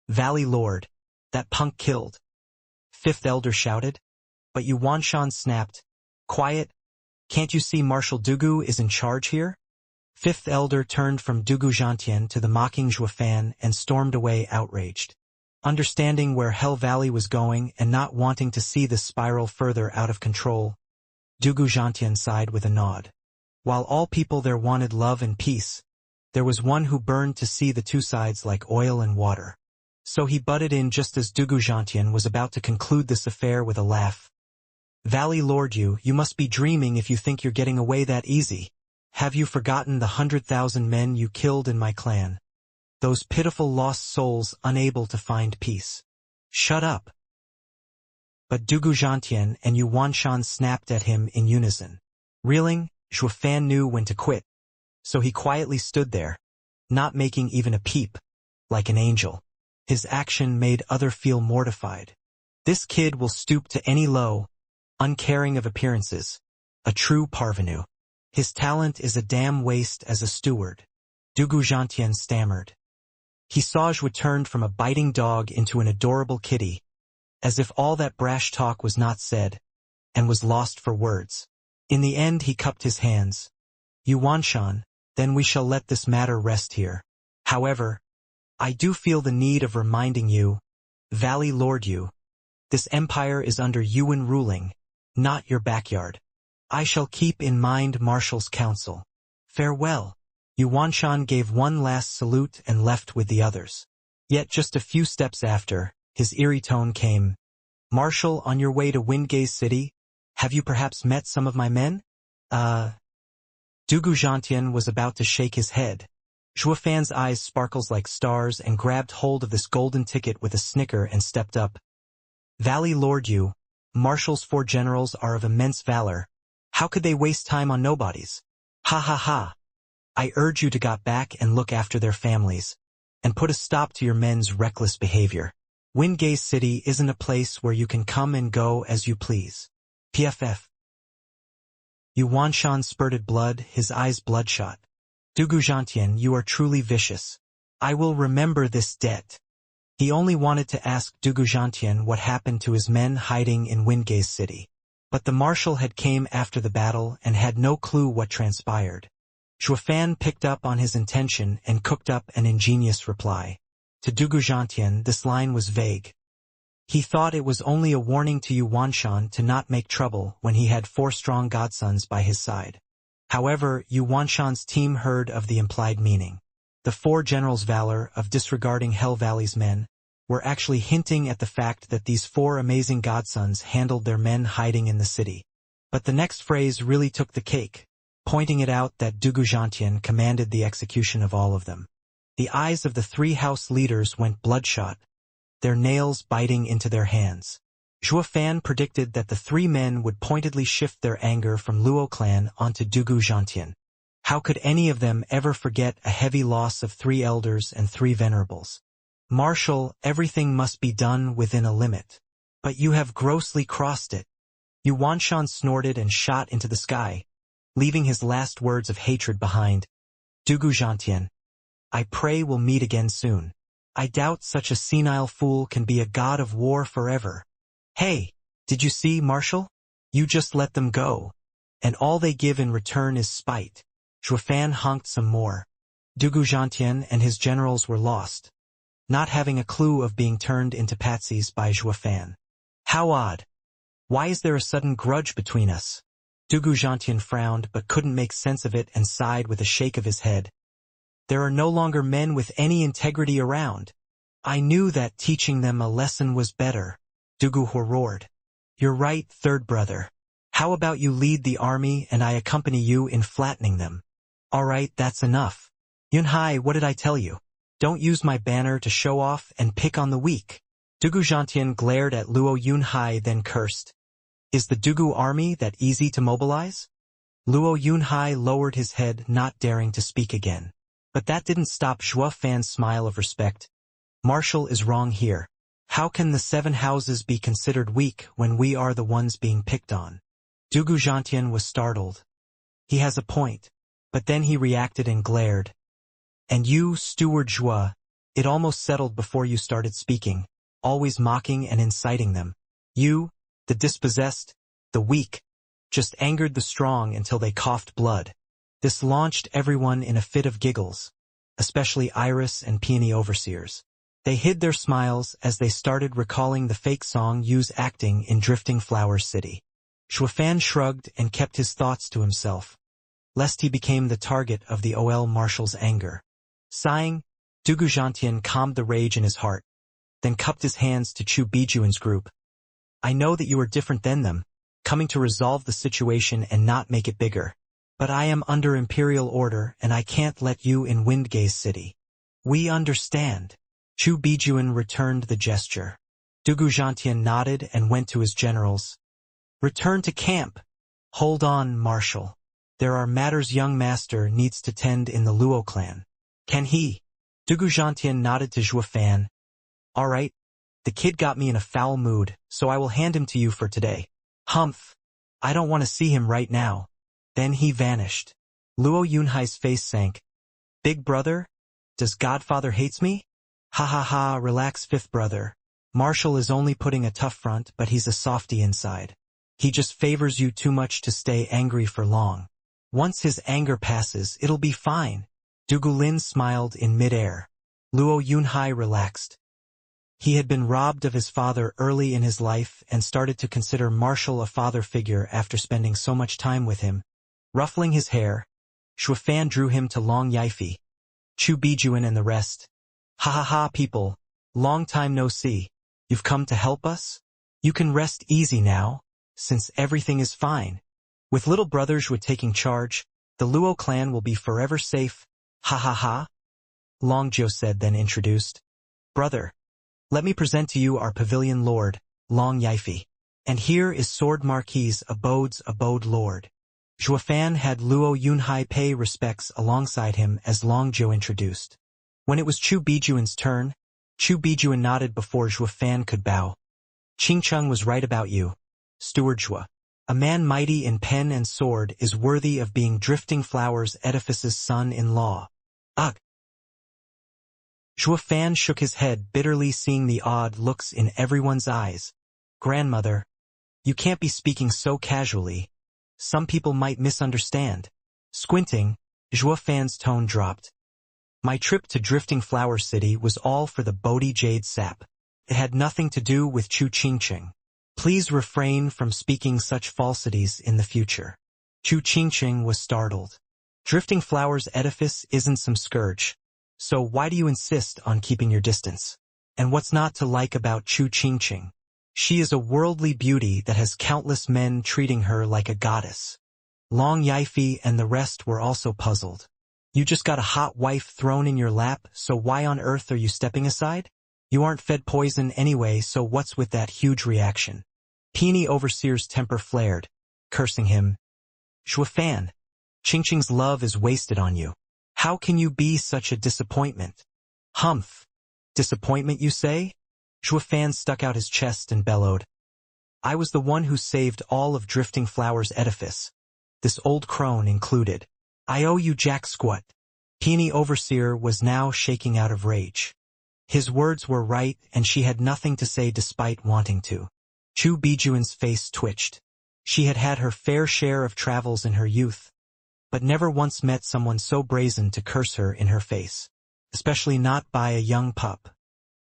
Valley Lord, that punk killed. Fifth Elder shouted. But Yuanshan snapped. Quiet. Can't you see Marshal Dugu is in charge here? Fifth Elder turned from Dugu Zhantian to the mocking Zhuofan and stormed away outraged. Understanding where Hell Valley was going and not wanting to see the spiral further out of control, Dugu Zhantian sighed with a nod. While all people there wanted love and peace, there was one who burned to see the two sides like oil and water. So he butted in just as Dugu Zhantian was about to conclude this affair with a laugh. Valley Lord, you must be dreaming if you think you're getting away that easy. Have you forgotten the 100,000 men you killed in my clan? Those pitiful lost souls unable to find peace. Shut up. But Dugu Zhantian and Yuanshan snapped at him in unison. Reeling, Zhuofan knew when to quit. So he quietly stood there, not making even a peep, like an angel. His action made others feel mortified. This kid will stoop to any low, uncaring of appearances, a true parvenu. His talent is a damn waste as a steward. Dugu Zhantian stammered. He saw Zhua turned from a biting dog into an adorable kitty, as if all that brash talk was not said, and was lost for words. In the end he cupped his hands. Yuanshan, then we shall let this matter rest here. However, I do feel the need of reminding you, Valley Lord, this empire is under Yuan ruling, not your backyard. I shall keep in mind Marshal's counsel. Farewell. Yuanshan gave one last salute and left with the others. Yet just a few steps after, his eerie tone came. Marshal, on your way to Wingay's city, have you perhaps met some of my men? Dugu Zhantian was about to shake his head. Zhuofan's eyes sparkles like stars and grabbed hold of this golden ticket with a snicker and stepped up. Valley Lord, Marshal's 4 generals are of immense valor. How could they waste time on nobodies? Ha ha ha. I urge you to get back and look after their families, and put a stop to your men's reckless behavior. Wingay City isn't a place where you can come and go as you please. PFF. Yuanshan spurted blood, his eyes bloodshot. Dugu Zhantian, you are truly vicious. I will remember this debt. He only wanted to ask Dugu Zhantian what happened to his men hiding in Wingay City. But the marshal had came after the battle and had no clue what transpired. Zhuofan picked up on his intention and cooked up an ingenious reply. To Dugu Zhantian, this line was vague. He thought it was only a warning to Yuanshan to not make trouble when he had 4 strong godsons by his side. However, Yuanshan's team heard of the implied meaning. The 4 generals' valor of disregarding Hell Valley's men were actually hinting at the fact that these 4 amazing godsons handled their men hiding in the city. But the next phrase really took the cake, pointing it out that Dugu Zhantian commanded the execution of all of them. The eyes of the 3 house leaders went bloodshot, their nails biting into their hands. Zhuofan predicted that the 3 men would pointedly shift their anger from Luo clan onto Dugu Zhantian. How could any of them ever forget a heavy loss of 3 elders and 3 venerables? Marshal, everything must be done within a limit. But you have grossly crossed it. Yuanshan snorted and shot into the sky, leaving his last words of hatred behind. Dugu Zhantian, I pray we'll meet again soon. I doubt such a senile fool can be a god of war forever. Hey, did you see, Marshal? You just let them go. And all they give in return is spite. Zhuofan honked some more. Dugu Zhantian and his generals were lost, not having a clue of being turned into patsies by Zhuofan. How odd. Why is there a sudden grudge between us? Dugu Zhantian frowned but couldn't make sense of it and sighed with a shake of his head. There are no longer men with any integrity around. I knew that teaching them a lesson was better. Dugu roared. You're right, third brother. How about you lead the army and I accompany you in flattening them? All right, that's enough. Yunhai, what did I tell you? Don't use my banner to show off and pick on the weak. Dugu Zhantian glared at Luo Yunhai, then cursed. Is the Dugu army that easy to mobilize? Luo Yunhai lowered his head, not daring to speak again. But that didn't stop Zhuo Fan's smile of respect. Marshal is wrong here. How can the 7 houses be considered weak when we are the ones being picked on? Dugu Zhantian was startled. He has a point. But then he reacted and glared. And you, Steward Zhuo, it almost settled before you started speaking, always mocking and inciting them. You, the dispossessed, the weak, just angered the strong until they coughed blood. This launched everyone in a fit of giggles, especially Iris and Peony overseers. They hid their smiles as they started recalling the fake song Yu's acting in Drifting Flowers City. Zhuo Fan shrugged and kept his thoughts to himself, lest he became the target of the OL Marshal's anger. Sighing, Dugu Zhantian calmed the rage in his heart, then cupped his hands to Chu Bijuan's group. I know that you are different than them, coming to resolve the situation and not make it bigger. But I am under imperial order and I can't let you in Windgaze City. We understand. Chu Bijuan returned the gesture. Dugu Zhantian nodded and went to his generals. Return to camp. Hold on, Marshal. There are matters young master needs to tend in the Luo clan. Can he? Dugu Zhantian nodded to Zhuo Fan. All right. The kid got me in a foul mood, so I will hand him to you for today. Humph. I don't want to see him right now. Then he vanished. Luo Yunhai's face sank. Big brother? Does Godfather hates me? Ha ha ha, relax, fifth brother. Marshal is only putting a tough front, but he's a softy inside. He just favors you too much to stay angry for long. Once his anger passes, it'll be fine. Dugulin smiled in midair. Luo Yunhai relaxed. He had been robbed of his father early in his life and started to consider Marshal a father figure after spending so much time with him. Ruffling his hair, Zhuo Fan drew him to Long Yifi, Chu Bijuan and the rest. Ha ha ha, people, long time no see. You've come to help us? You can rest easy now, since everything is fine. With little brother Zhuo taking charge, the Luo clan will be forever safe. Ha ha ha. Long Zhuo said, then introduced. Brother, let me present to you our pavilion lord, Long Yifi. And here is Sword Marquis Abode's abode lord. Zhuo Fan had Luo Yunhai pay respects alongside him as Long Zhuo introduced. When it was Chu Bijuan's turn, Chu Bijuan nodded before Zhuo Fan could bow. Qingcheng was right about you, Steward Zhuo. A man mighty in pen and sword is worthy of being Drifting Flowers Edifice's son-in-law. Ugh. Zhuo Fan shook his head, bitterly seeing the odd looks in everyone's eyes. Grandmother, you can't be speaking so casually. Some people might misunderstand. Squinting, Zhuo Fan's tone dropped. My trip to Drifting Flower City was all for the Bodhi Jade Sap. It had nothing to do with Chu Qingqing. Please refrain from speaking such falsities in the future. Chu Qingqing was startled. Drifting Flowers Edifice isn't some scourge. So why do you insist on keeping your distance? And what's not to like about Chu Qingqing? She is a worldly beauty that has countless men treating her like a goddess. Long Yifi and the rest were also puzzled. You just got a hot wife thrown in your lap, so why on earth are you stepping aside? You aren't fed poison anyway, so what's with that huge reaction? Peony Overseer's temper flared, cursing him. Zhuo Fan, Qingqing's love is wasted on you. How can you be such a disappointment? Humph. Disappointment, you say? Zhuo Fan stuck out his chest and bellowed. I was the one who saved all of Drifting Flowers Edifice. This old crone included. I owe you jack squat. Peony Overseer was now shaking out of rage. His words were right, and she had nothing to say despite wanting to. Chu Bijuan's face twitched. She had had her fair share of travels in her youth, but never once met someone so brazen to curse her in her face, especially not by a young pup.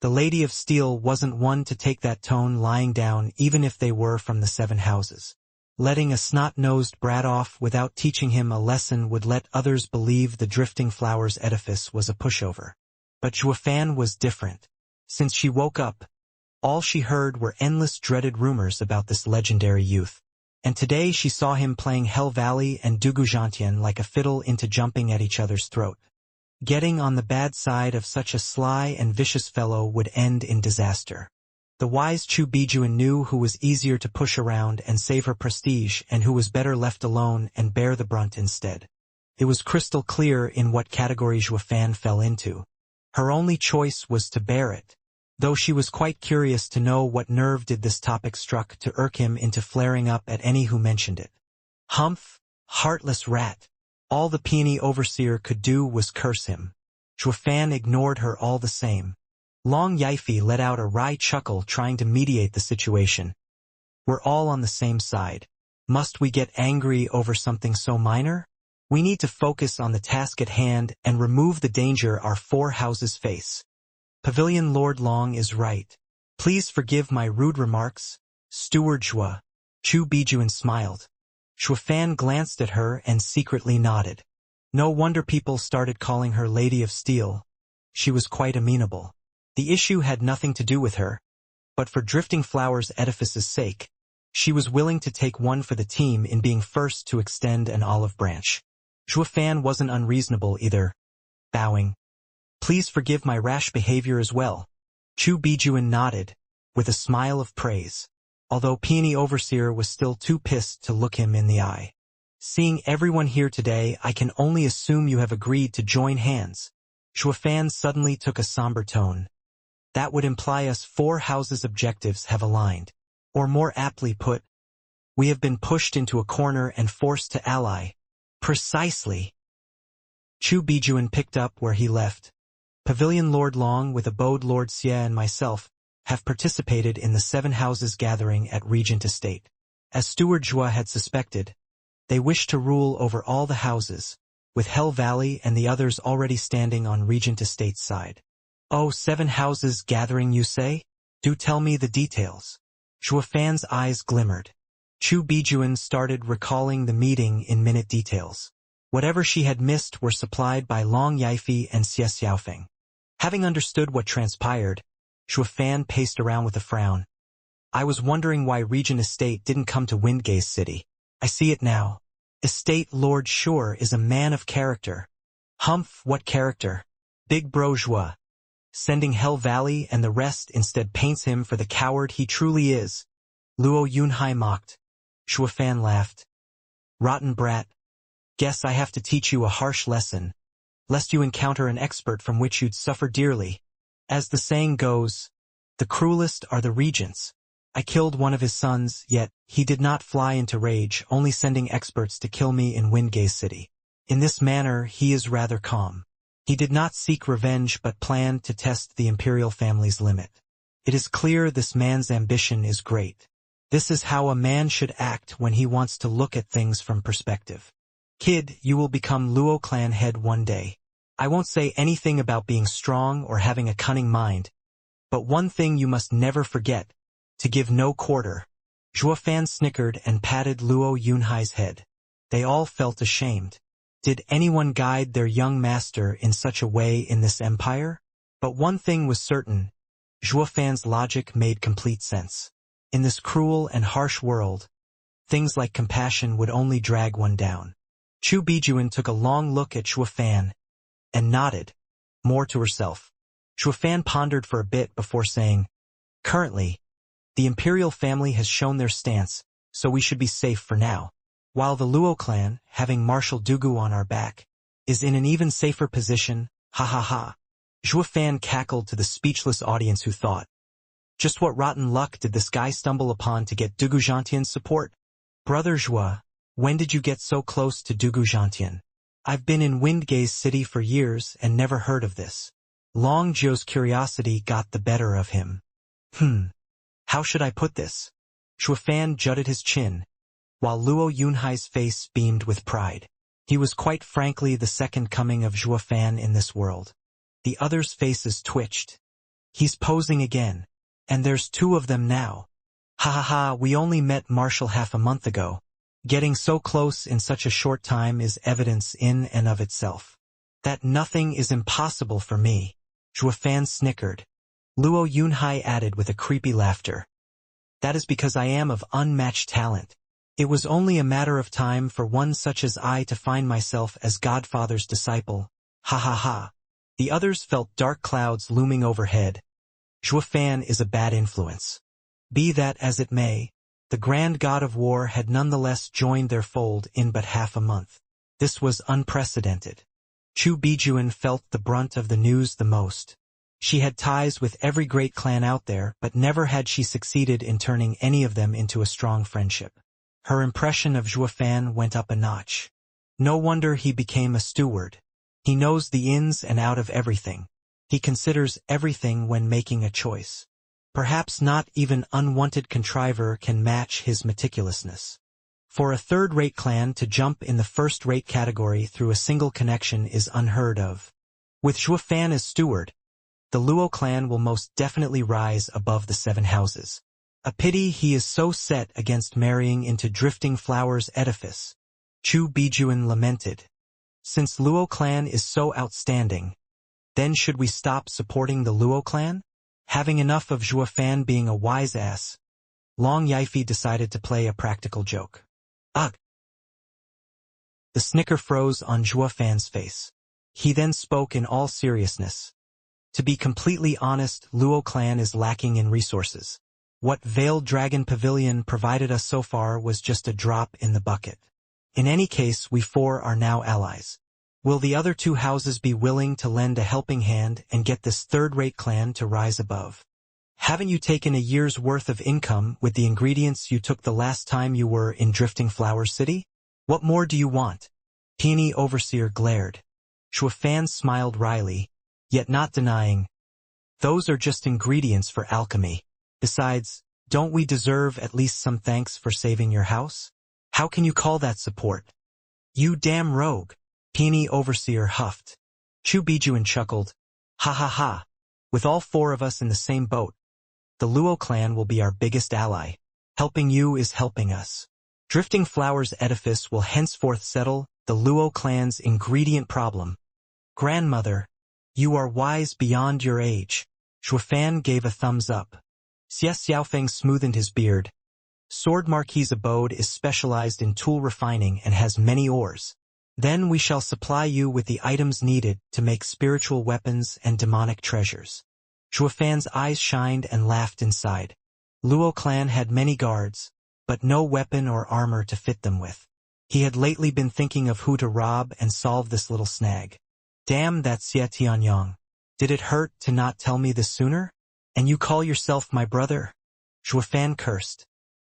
The Lady of Steel wasn't one to take that tone lying down, even if they were from the 7 houses. Letting a snot-nosed brat off without teaching him a lesson would let others believe the Drifting Flowers Edifice was a pushover. But Zhuo Fan was different. Since she woke up, all she heard were endless dreaded rumors about this legendary youth. And today she saw him playing Hell Valley and Dugu Zhantian like a fiddle into jumping at each other's throat. Getting on the bad side of such a sly and vicious fellow would end in disaster. The wise Chu Bijuan knew who was easier to push around and save her prestige and who was better left alone and bear the brunt instead. It was crystal clear in what category Xuefan fell into. Her only choice was to bear it, though she was quite curious to know what nerve did this topic struck to irk him into flaring up at any who mentioned it. Humph, heartless rat. All the peony overseer could do was curse him. Xuefan ignored her all the same. Long Yifi let out a wry chuckle trying to mediate the situation. We're all on the same side. Must we get angry over something so minor? We need to focus on the task at hand and remove the danger our four houses face. Pavilion Lord Long is right. Please forgive my rude remarks, Steward Xue. Chu Bijuan smiled. Xuefan glanced at her and secretly nodded. No wonder people started calling her Lady of Steel. She was quite amenable. The issue had nothing to do with her, but for Drifting Flowers Edifice's sake, she was willing to take one for the team in being first to extend an olive branch. Xuefan wasn't unreasonable either, bowing. Please forgive my rash behavior as well. Chu Bijuan nodded, with a smile of praise, although Peony Overseer was still too pissed to look him in the eye. Seeing everyone here today, I can only assume you have agreed to join hands. Xuefan suddenly took a somber tone. That would imply us four houses' objectives have aligned. Or more aptly put, we have been pushed into a corner and forced to ally. Precisely. Chu Bijuan picked up where he left. Pavilion Lord Long with Abode Lord Xie and myself have participated in the Seven Houses gathering at Regent Estate. As Steward Xue had suspected, they wish to rule over all the houses, with Hell Valley and the others already standing on Regent Estate's side. Oh, Seven Houses gathering, you say? Do tell me the details. Xuefan's eyes glimmered. Chu Bijuan started recalling the meeting in minute details. Whatever she had missed were supplied by Long Yifi and Xie Xiaofeng. Having understood what transpired, Xuefan paced around with a frown. I was wondering why Regent Estate didn't come to Windgaze City. I see it now. Estate Lord Sure is a man of character. Humph, what character? Big Bro Xue. Sending Hell Valley and the rest instead paints him for the coward he truly is. Luo Yunhai mocked. Xuefan laughed. Rotten brat. Guess I have to teach you a harsh lesson, lest you encounter an expert from which you'd suffer dearly. As the saying goes, the cruelest are the regents. I killed one of his sons, yet he did not fly into rage, only sending experts to kill me in Windgaze City. In this manner, he is rather calm. He did not seek revenge but planned to test the imperial family's limit. It is clear this man's ambition is great. This is how a man should act when he wants to look at things from perspective. Kid, you will become Luo clan head one day. I won't say anything about being strong or having a cunning mind, but one thing you must never forget, to give no quarter. Xuefan snickered and patted Luo Yunhai's head. They all felt ashamed. Did anyone guide their young master in such a way in this empire? But one thing was certain. Xuefan's logic made complete sense. In this cruel and harsh world, things like compassion would only drag one down. Chu Bijuan took a long look at Xuefan and nodded, more to herself. Xuefan pondered for a bit before saying, currently, the imperial family has shown their stance, so we should be safe for now. While the Luo clan, having Marshal Dugu on our back, is in an even safer position, ha ha ha. Xuefan cackled to the speechless audience who thought, just what rotten luck did this guy stumble upon to get Dugu Zhantian's support? Brother Xue, when did you get so close to Dugu Zhantian? I've been in Windgaze City for years and never heard of this. Long Zhou's curiosity got the better of him. How should I put this? Xuefan jutted his chin, while Luo Yunhai's face beamed with pride. He was quite frankly the second coming of Xuefan in this world. The others' faces twitched. He's posing again. And there's two of them now. Ha ha ha, we only met Marshal half a month ago. Getting so close in such a short time is evidence in and of itself. That nothing is impossible for me. Xuefan snickered. Luo Yunhai added with a creepy laughter. That is because I am of unmatched talent. It was only a matter of time for one such as I to find myself as Godfather's disciple. Ha ha ha. The others felt dark clouds looming overhead, Fan is a bad influence. Be that as it may, the grand god of war had nonetheless joined their fold in but half a month. This was unprecedented. Chu Bijuan felt the brunt of the news the most. She had ties with every great clan out there, but never had she succeeded in turning any of them into a strong friendship. Her impression of Fan went up a notch. No wonder he became a steward. He knows the ins and out of everything. He considers everything when making a choice. Perhaps not even unwanted contriver can match his meticulousness. For a third-rate clan to jump in the first-rate category through a single connection is unheard of. With Fan as steward, the Luo clan will most definitely rise above the 7 houses. A pity he is so set against marrying into Drifting Flower's edifice. Chu Bijuan lamented. Since Luo clan is so outstanding, then should we stop supporting the Luo clan? Having enough of Fan being a wise ass, Long Yifi decided to play a practical joke. Ugh! The snicker froze on Fan's face. He then spoke in all seriousness. To be completely honest, Luo clan is lacking in resources. What Veiled Dragon Pavilion provided us so far was just a drop in the bucket. In any case, we 4 are now allies. Will the other 2 houses be willing to lend a helping hand and get this third-rate clan to rise above? Haven't you taken a year's worth of income with the ingredients you took the last time you were in Drifting Flower City? What more do you want? Peony Overseer glared. Fan smiled wryly, yet not denying. Those are just ingredients for alchemy. Besides, don't we deserve at least some thanks for saving your house? How can you call that support? You damn rogue, Peony Overseer huffed. Chu Bijuan chuckled. Ha ha ha. With all 4 of us in the same boat, the Luo clan will be our biggest ally. Helping you is helping us. Drifting Flower's edifice will henceforth settle the Luo clan's ingredient problem. Grandmother, you are wise beyond your age. Fan gave a thumbs up. Xiaofeng smoothened his beard. Sword Marquis's abode is specialized in tool refining and has many ores. Then we shall supply you with the items needed to make spiritual weapons and demonic treasures. Fan's eyes shined and laughed inside. Luo clan had many guards, but no weapon or armor to fit them with. He had lately been thinking of who to rob and solve this little snag. Damn that Xie Tianyang. Did it hurt to not tell me this sooner? And you call yourself my brother? Fan cursed.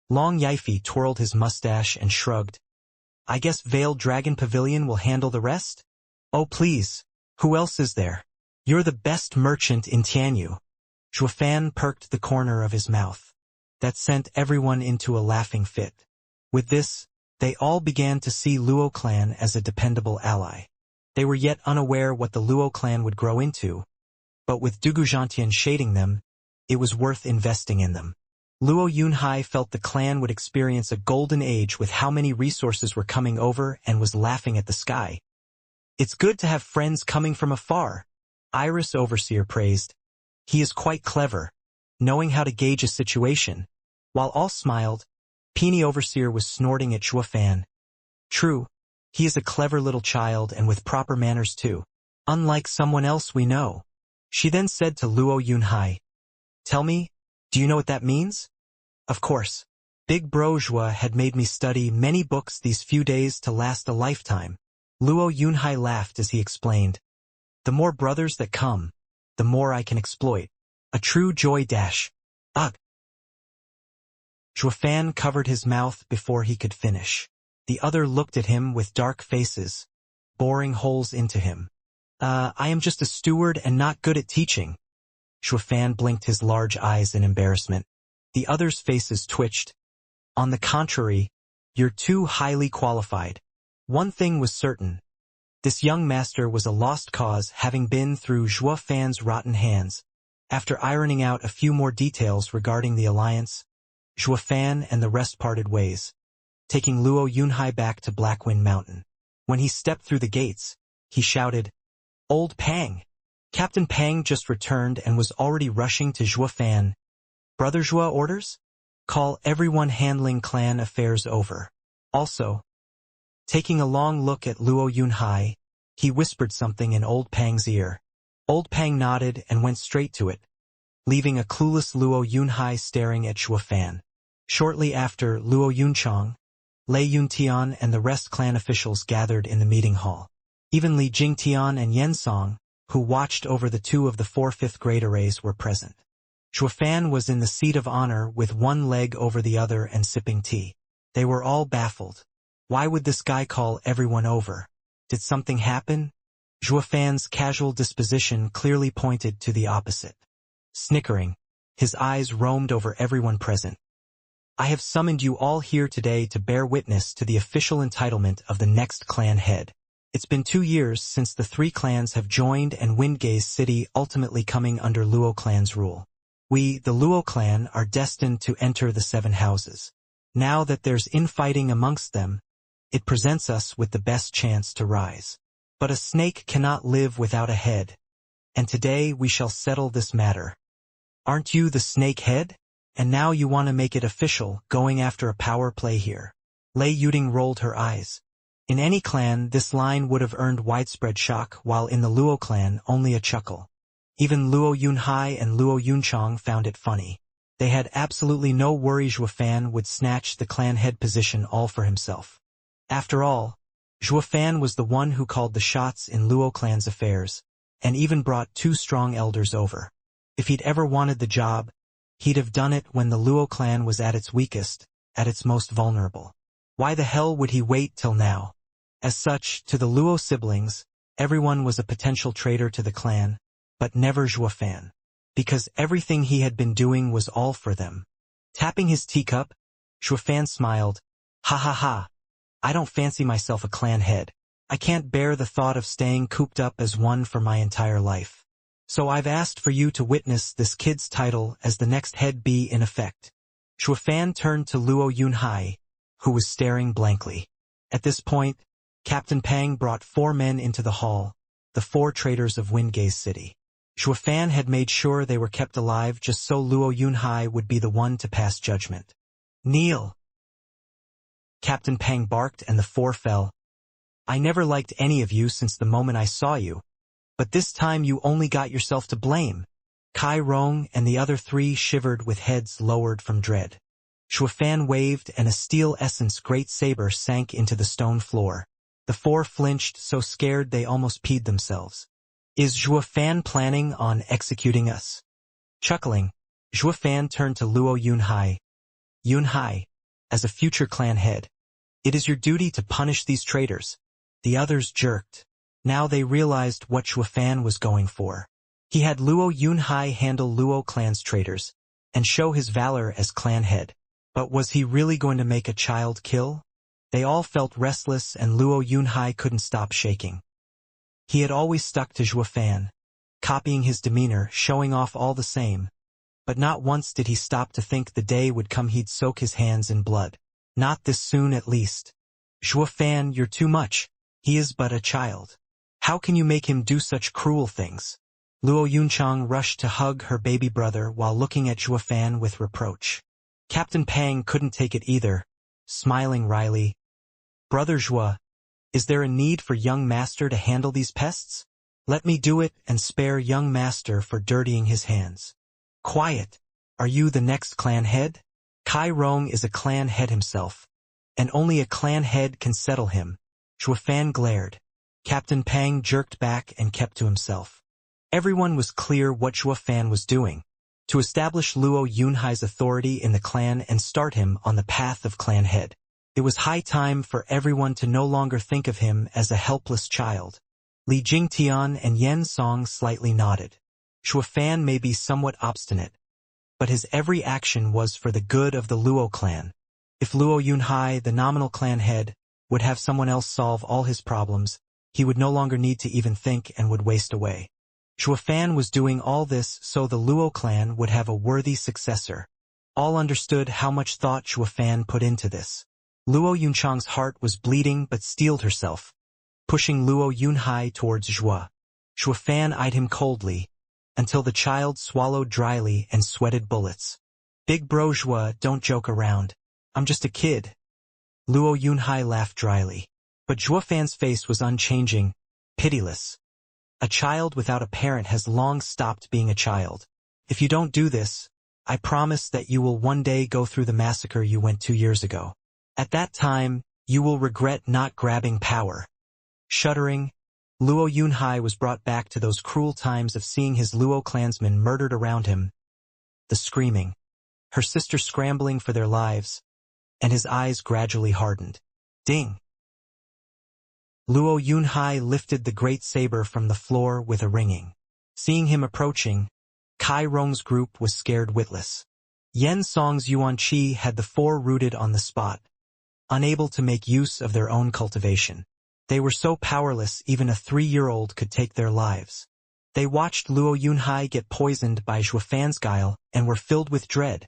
Long Yifi twirled his mustache and shrugged. I guess Veiled Dragon Pavilion will handle the rest? Oh please, who else is there? You're the best merchant in Tianyu. Fan perked the corner of his mouth. That sent everyone into a laughing fit. With this, they all began to see Luo clan as a dependable ally. They were yet unaware what the Luo clan would grow into, but with Duguzhantian shading them, it was worth investing in them. Luo Yunhai felt the clan would experience a golden age with how many resources were coming over and was laughing at the sky. It's good to have friends coming from afar, Iris Overseer praised. He is quite clever, knowing how to gauge a situation. While all smiled, Peony Overseer was snorting at Fan. True, he is a clever little child and with proper manners too, unlike someone else we know. She then said to Luo Yunhai, Tell me, do you know what that means? Of course. Big Bro Zhua had made me study many books these few days to last a lifetime. Luo Yunhai laughed as he explained. The more brothers that come, the more I can exploit. A true joy dash. Ugh. Fan covered his mouth before he could finish. The other looked at him with dark faces, boring holes into him. I am just a steward and not good at teaching. Fan blinked his large eyes in embarrassment. The others' faces twitched. On the contrary, you're too highly qualified. One thing was certain. This young master was a lost cause, having been through Fan's rotten hands. After ironing out a few more details regarding the alliance, Fan and the rest parted ways, taking Luo Yunhai back to Blackwind Mountain. When he stepped through the gates, he shouted, Old Pang! Captain Pang just returned and was already rushing to Fan. Brother Zhua orders? Call everyone handling clan affairs over. Also, taking a long look at Luo Yunhai, he whispered something in Old Pang's ear. Old Pang nodded and went straight to it. leaving a clueless Luo Yunhai staring at Shuofan. Shortly after, Luo Yunchang, Lei Yuntian and the rest clan officials gathered in the meeting hall. Even Li Jingtian and Yen Song, who watched over the two of the 4 fifth grade arrays, were present. Shuofan was in the seat of honor with one leg over the other and sipping tea. They were all baffled. Why would this guy call everyone over? Did something happen? Shuofan's casual disposition clearly pointed to the opposite. Snickering, his eyes roamed over everyone present. I have summoned you all here today to bear witness to the official entitlement of the next clan head. It's been 2 years since the 3 clans have joined and Windgaze City ultimately coming under Luo clan's rule. We, the Luo clan, are destined to enter the 7 houses. Now that there's infighting amongst them, it presents us with the best chance to rise. But a snake cannot live without a head, and today we shall settle this matter. Aren't you the snake head? And now you want to make it official, going after a power play here. Lei Yuding rolled her eyes. In any clan, this line would have earned widespread shock, while in the Luo clan, only a chuckle. Even Luo Yunhai and Luo Yunchang found it funny. They had absolutely no worry Shuofan would snatch the clan head position all for himself. After all, Shuofan was the one who called the shots in Luo clan's affairs, and even brought 2 strong elders over. If he'd ever wanted the job, he'd have done it when the Luo clan was at its weakest, at its most vulnerable. Why the hell would he wait till now? As such, to the Luo siblings, everyone was a potential traitor to the clan, but never Shuofan. Because everything he had been doing was all for them. Tapping his teacup, Shuofan smiled. Ha ha ha. I don't fancy myself a clan head. I can't bear the thought of staying cooped up as one for my entire life. So I've asked for you to witness this kid's title as the next head be in effect. Shuofan turned to Luo Yunhai, who was staring blankly. At this point, Captain Pang brought 4 men into the hall, the 4 traitors of Windgaze City. Shuofan had made sure they were kept alive just so Luo Yunhai would be the one to pass judgment. Kneel! Captain Pang barked and the 4 fell. I never liked any of you since the moment I saw you, but this time you only got yourself to blame. Kai Rong and the other 3 shivered with heads lowered from dread. Shuofan waved and a steel essence great saber sank into the stone floor. The 4 flinched so scared they almost peed themselves. Is Shuofan planning on executing us? Chuckling, Shuofan turned to Luo Yunhai. Yunhai, as a future clan head, it is your duty to punish these traitors. The others jerked. Now they realized what Shuofan was going for. He had Luo Yunhai handle Luo clan's traitors, and show his valor as clan head. But was he really going to make a child kill? They all felt restless and Luo Yunhai couldn't stop shaking. He had always stuck to Shuofan, copying his demeanor, showing off all the same. But not once did he stop to think the day would come he'd soak his hands in blood. Not this soon at least. Shuofan, you're too much. He is but a child. How can you make him do such cruel things? Luo Yunchang rushed to hug her baby brother while looking at Shuofan with reproach. Captain Pang couldn't take it either, smiling wryly. Brother Zhua, is there a need for young master to handle these pests? Let me do it and spare young master for dirtying his hands. Quiet. Are you the next clan head? Kai Rong is a clan head himself, and only a clan head can settle him. Shuofan glared. Captain Pang jerked back and kept to himself. Everyone was clear what Shuofan was doing, to establish Luo Yunhai's authority in the clan and start him on the path of clan head. It was high time for everyone to no longer think of him as a helpless child. Li Jingtian and Yen Song slightly nodded. Shuofan may be somewhat obstinate, but his every action was for the good of the Luo clan. If Luo Yunhai, the nominal clan head, would have someone else solve all his problems, he would no longer need to even think and would waste away. Shuofan was doing all this so the Luo clan would have a worthy successor. All understood how much thought Shuofan put into this. Luo Yunchang's heart was bleeding but steeled herself, pushing Luo Yunhai towards Zhua. Shuofan eyed him coldly, until the child swallowed dryly and sweated bullets. Big bro Zhua, don't joke around. I'm just a kid. Luo Yunhai laughed dryly. But Shuofan's face was unchanging, pitiless. A child without a parent has long stopped being a child. If you don't do this, I promise that you will one day go through the massacre you went 2 years ago. At that time, you will regret not grabbing power. Shuddering, Luo Yunhai was brought back to those cruel times of seeing his Luo clansmen murdered around him, the screaming, her sister scrambling for their lives, and his eyes gradually hardened. Ding! Luo Yunhai lifted the great saber from the floor with a ringing. Seeing him approaching, Kai Rong's group was scared witless. Yen Song's Yuanqi had the four rooted on the spot, unable to make use of their own cultivation. They were so powerless even a 3-year-old could take their lives. They watched Luo Yunhai get poisoned by Zhuofan's guile and were filled with dread.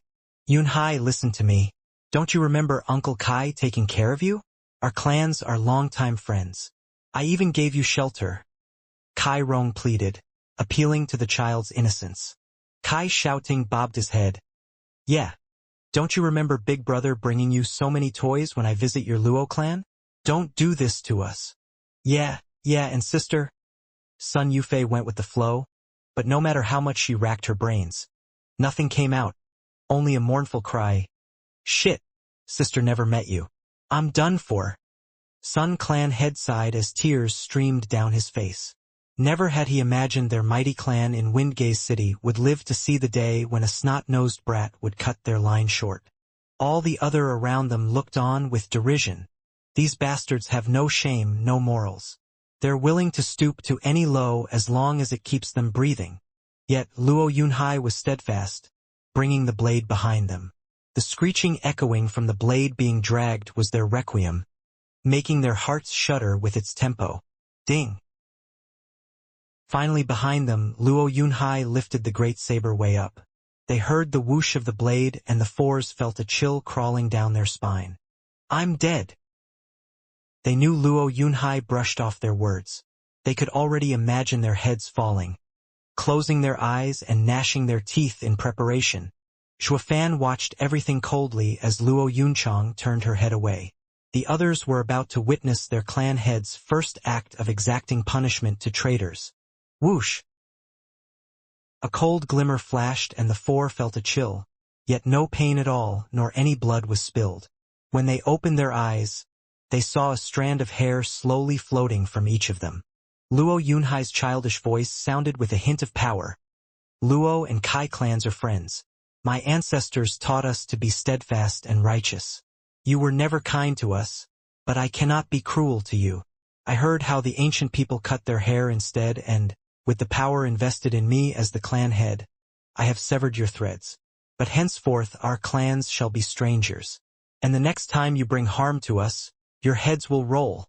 Yunhai, listen to me. Don't you remember Uncle Kai taking care of you? Our clans are longtime friends. I even gave you shelter. Kai Rong pleaded, appealing to the child's innocence. Kai shouting bobbed his head. Yeah. Don't you remember Big Brother bringing you so many toys when I visit your Luo clan? Don't do this to us. Yeah, and sister? Sun Yufei went with the flow, but no matter how much she racked her brains, nothing came out, only a mournful cry. Shit, sister never met you. I'm done for. Sun clan head sighed as tears streamed down his face. Never had he imagined their mighty clan in Windgaze City would live to see the day when a snot-nosed brat would cut their line short. All the other around them looked on with derision. These bastards have no shame, no morals. They're willing to stoop to any low as long as it keeps them breathing. Yet Luo Yunhai was steadfast, bringing the blade behind them. The screeching echoing from the blade being dragged was their requiem, making their hearts shudder with its tempo. Ding! Finally behind them, Luo Yunhai lifted the great saber way up. They heard the whoosh of the blade and the fours felt a chill crawling down their spine. I'm dead! They knew Luo Yunhai brushed off their words. They could already imagine their heads falling, closing their eyes and gnashing their teeth in preparation. Zhuofan watched everything coldly as Luo Yunchang turned her head away. The others were about to witness their clan head's first act of exacting punishment to traitors. Whoosh! A cold glimmer flashed and the four felt a chill, yet no pain at all, nor any blood was spilled. When they opened their eyes, they saw a strand of hair slowly floating from each of them. Luo Yunhai's childish voice sounded with a hint of power. Luo and Kai clans are friends. My ancestors taught us to be steadfast and righteous. You were never kind to us, but I cannot be cruel to you. I heard how the ancient people cut their hair instead and, with the power invested in me as the clan head, I have severed your threads. But henceforth our clans shall be strangers. And the next time you bring harm to us, your heads will roll.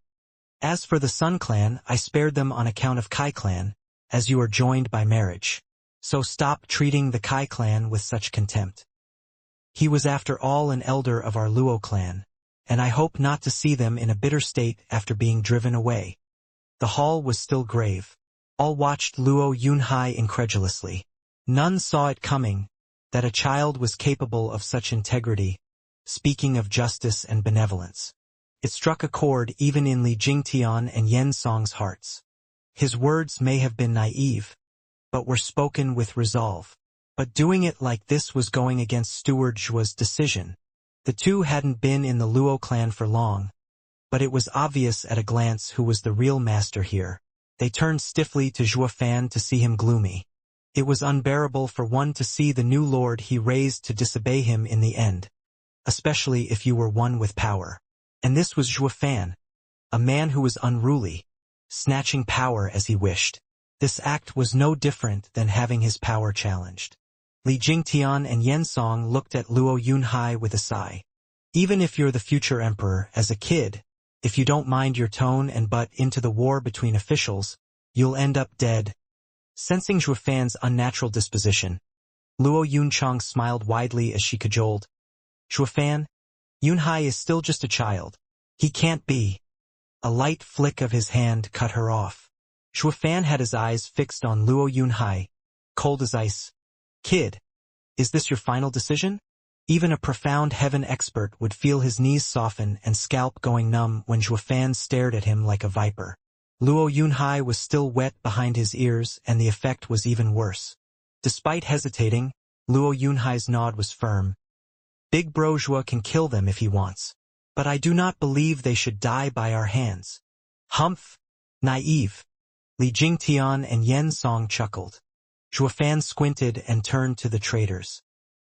As for the Sun clan, I spared them on account of Kai clan, as you are joined by marriage. So stop treating the Kai clan with such contempt. He was after all an elder of our Luo clan, and I hope not to see them in a bitter state after being driven away. The hall was still grave. All watched Luo Yunhai incredulously. None saw it coming, that a child was capable of such integrity, speaking of justice and benevolence. It struck a chord even in Li Jingtian and Yen Song's hearts. His words may have been naive, but were spoken with resolve. But doing it like this was going against Steward Zhuo's decision. The two hadn't been in the Luo clan for long, but it was obvious at a glance who was the real master here. They turned stiffly to Zhuofan to see him gloomy. It was unbearable for one to see the new lord he raised to disobey him in the end, especially if you were one with power. And this was Zhuofan, a man who was unruly, snatching power as he wished. This act was no different than having his power challenged. Li Jingtian and Yen Song looked at Luo Yunhai with a sigh. Even if you're the future emperor, as a kid, if you don't mind your tone and butt into the war between officials, you'll end up dead. Sensing Zhuofan's unnatural disposition, Luo Yunchang smiled widely as she cajoled. Zhuofan, Yunhai is still just a child. He can't be. A light flick of his hand cut her off. Zhuofan had his eyes fixed on Luo Yunhai, cold as ice. Kid, is this your final decision? Even a profound heaven expert would feel his knees soften and scalp going numb when Zhuofan stared at him like a viper. Luo Yunhai was still wet behind his ears and the effect was even worse. Despite hesitating, Luo Yunhai's nod was firm. Big Bro Zhuo can kill them if he wants. But I do not believe they should die by our hands. Humph! Naive! Li Jingtian and Yen Song chuckled. Zhuofan squinted and turned to the traders.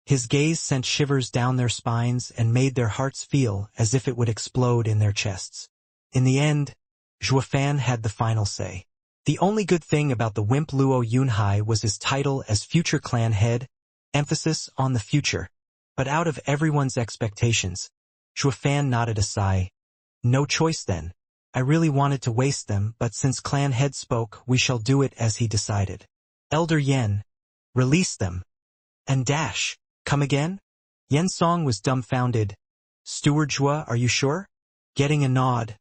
His gaze sent shivers down their spines and made their hearts feel as if it would explode in their chests. In the end, Zhuofan had the final say. The only good thing about the wimp Luo Yunhai was his title as future clan head, emphasis on the future. But out of everyone's expectations, Zhuofan nodded a sigh. No choice then. I really wanted to waste them, but since clan head spoke, we shall do it as he decided. Elder Yen, release them. And dash, come again? Yen Song was dumbfounded. Steward Zhuo, are you sure? Getting a nod.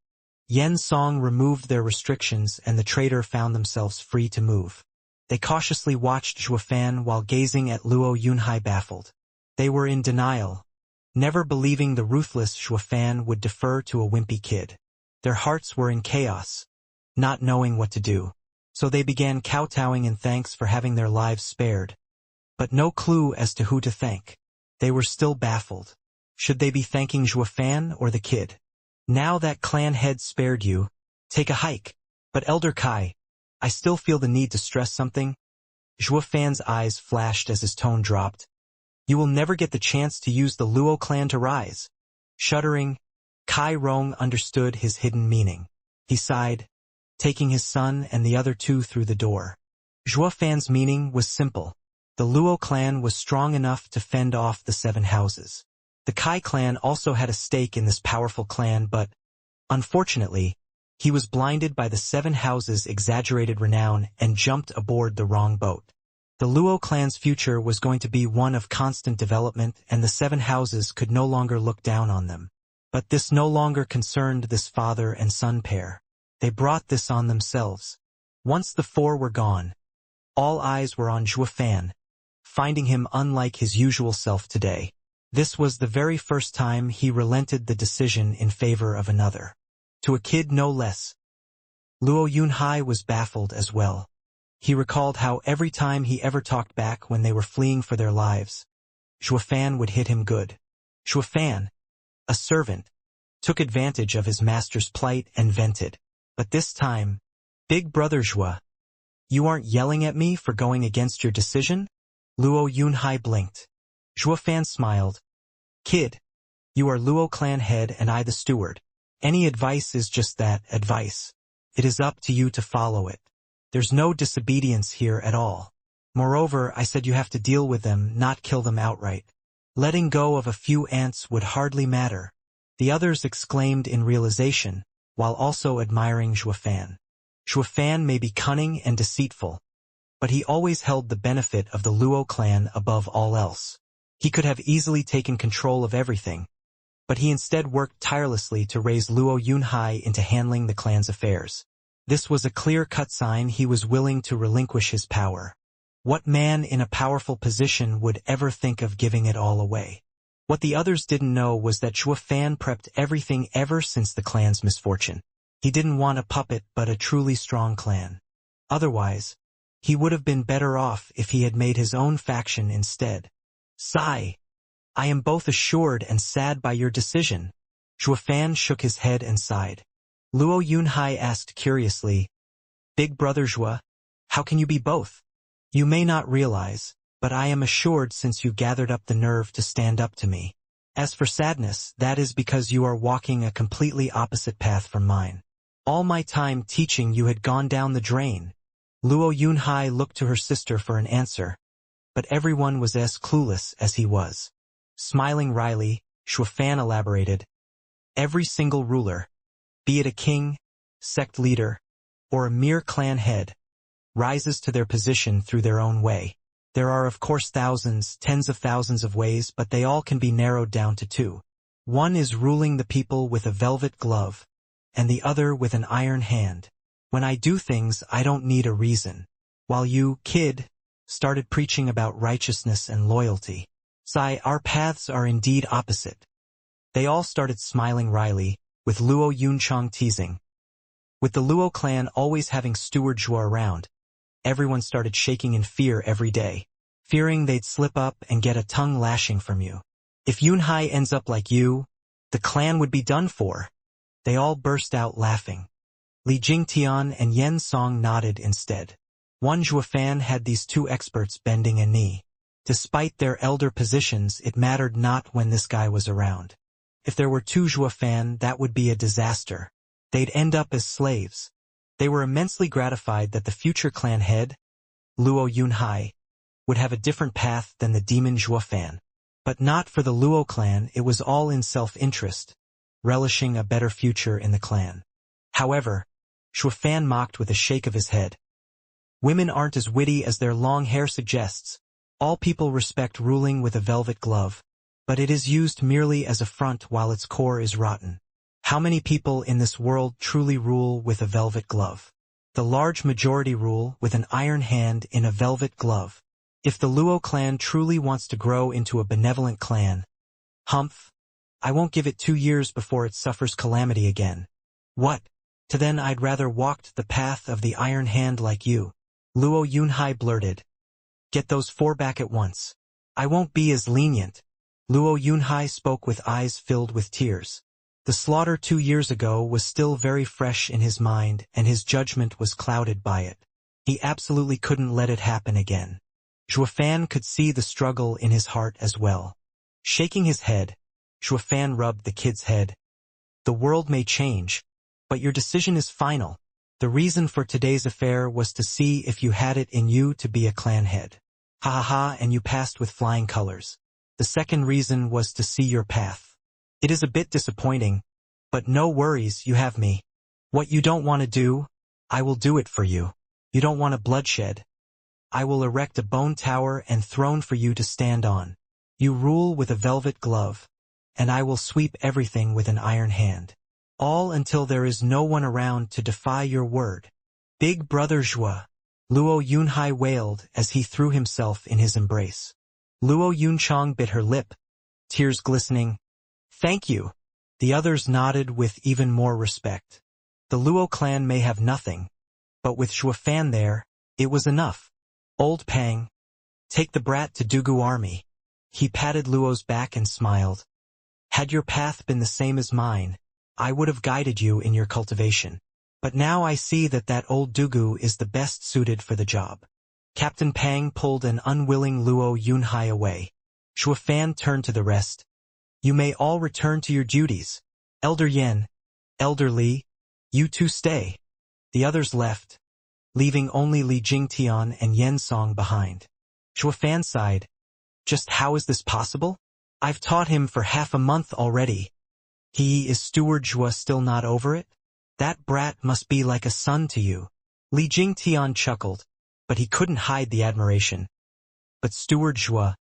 Yen Song removed their restrictions and the trader found themselves free to move. They cautiously watched Zhuofan while gazing at Luo Yunhai baffled. They were in denial, never believing the ruthless Zhuofan would defer to a wimpy kid. Their hearts were in chaos, not knowing what to do. So they began kowtowing in thanks for having their lives spared. But no clue as to who to thank. They were still baffled. Should they be thanking Zhuofan or the kid? Now that clan head spared you, take a hike. But Elder Kai, I still feel the need to stress something. Zhuofan's eyes flashed as his tone dropped. You will never get the chance to use the Luo clan to rise. Shuddering, Kai Rong understood his hidden meaning. He sighed, taking his son and the other two through the door. Zhuofan's meaning was simple. The Luo clan was strong enough to fend off the 7 houses. The Kai clan also had a stake in this powerful clan, but, unfortunately, he was blinded by the 7 houses' exaggerated renown and jumped aboard the wrong boat. The Luo clan's future was going to be one of constant development, and the 7 houses could no longer look down on them. But this no longer concerned this father and son pair. They brought this on themselves. Once the 4 were gone, all eyes were on Zhuofan, finding him unlike his usual self today. This was the very first time he relented the decision in favor of another. To a kid no less. Luo Yunhai was baffled as well. He recalled how every time he ever talked back when they were fleeing for their lives, Zhuofan would hit him good. Zhuofan, a servant, took advantage of his master's plight and vented. But this time, Big Brother Zhuo, you aren't yelling at me for going against your decision? Luo Yunhai blinked. Zhuofan smiled. Kid, you are Luo clan head and I the steward. Any advice is just that, advice. It is up to you to follow it. There's no disobedience here at all. Moreover, I said you have to deal with them, not kill them outright. Letting go of a few ants would hardly matter. The others exclaimed in realization, while also admiring Zhuofan. Zhuofan may be cunning and deceitful, but he always held the benefit of the Luo clan above all else. He could have easily taken control of everything, but he instead worked tirelessly to raise Luo Yunhai into handling the clan's affairs. This was a clear-cut sign he was willing to relinquish his power. What man in a powerful position would ever think of giving it all away? What the others didn't know was that Zhuofan prepped everything ever since the clan's misfortune. He didn't want a puppet but a truly strong clan. Otherwise, he would have been better off if he had made his own faction instead. Sigh. I am both assured and sad by your decision. Zhuofan shook his head and sighed. Luo Yunhai asked curiously, Big Brother Zhuo, how can you be both? You may not realize, but I am assured since you gathered up the nerve to stand up to me. As for sadness, that is because you are walking a completely opposite path from mine. All my time teaching you had gone down the drain. Luo Yunhai looked to her sister for an answer, but everyone was as clueless as he was. Smiling wryly, Zhuofan elaborated, every single ruler, be it a king, sect leader, or a mere clan head, rises to their position through their own way. There are of course thousands, tens of thousands of ways, but they all can be narrowed down to 2. One is ruling the people with a velvet glove, and the other with an iron hand. When I do things, I don't need a reason. While you, kid, started preaching about righteousness and loyalty. Sai, our paths are indeed opposite. They all started smiling wryly, with Luo Yunchang teasing. With the Luo clan always having Steward Zhuo around, everyone started shaking in fear every day. fearing they'd slip up and get a tongue lashing from you. If Yunhai ends up like you, the clan would be done for. They all burst out laughing. Li Jingtian and Yen Song nodded instead. One Zhuofan had these two experts bending a knee. Despite their elder positions, it mattered not when this guy was around. If there were two Zhuofan, that would be a disaster. They'd end up as slaves. They were immensely gratified that the future clan head, Luo Yunhai, would have a different path than the demon Zhuofan. But not for the Luo clan, it was all in self-interest, relishing a better future in the clan. However, Zhuofan mocked with a shake of his head. Women aren't as witty as their long hair suggests. All people respect ruling with a velvet glove, but it is used merely as a front while its core is rotten. How many people in this world truly rule with a velvet glove? The large majority rule with an iron hand in a velvet glove. If the Luo clan truly wants to grow into a benevolent clan, humph, I won't give it 2 years before it suffers calamity again. What? To then I'd rather walked the path of the iron hand like you. Luo Yunhai blurted. Get those 4 back at once. I won't be as lenient. Luo Yunhai spoke with eyes filled with tears. The slaughter 2 years ago was still very fresh in his mind, and his judgment was clouded by it. He absolutely couldn't let it happen again. Zhuofan could see the struggle in his heart as well. Shaking his head, Zhuofan rubbed the kid's head. The world may change, but your decision is final. The reason for today's affair was to see if you had it in you to be a clan head. Ha ha ha, and you passed with flying colors. The second reason was to see your path. It is a bit disappointing, but no worries, you have me. What you don't want to do, I will do it for you. You don't want a bloodshed. I will erect a bone tower and throne for you to stand on. You rule with a velvet glove, and I will sweep everything with an iron hand. All until there is no one around to defy your word. Big brother Zhua, Luo Yunhai wailed as he threw himself in his embrace. Luo Yunchang bit her lip, tears glistening. Thank you. The others nodded with even more respect. The Luo clan may have nothing, but with Zhuofan there, it was enough. Old Pang, take the brat to Dugu army. He patted Luo's back and smiled. Had your path been the same as mine, I would have guided you in your cultivation. But now I see that old Dugu is the best suited for the job. Captain Pang pulled an unwilling Luo Yunhai away. Zhuofan turned to the rest. You may all return to your duties. Elder Yen, Elder Li, you two stay. The others left, leaving only Li Jingtian and Yen Song behind. Zhuofan sighed. Just how is this possible? I've taught him for half a month already. Is Steward Zhua still not over it? That brat must be like a son to you. Li Jingtian chuckled, but he couldn't hide the admiration. But Steward Zhua,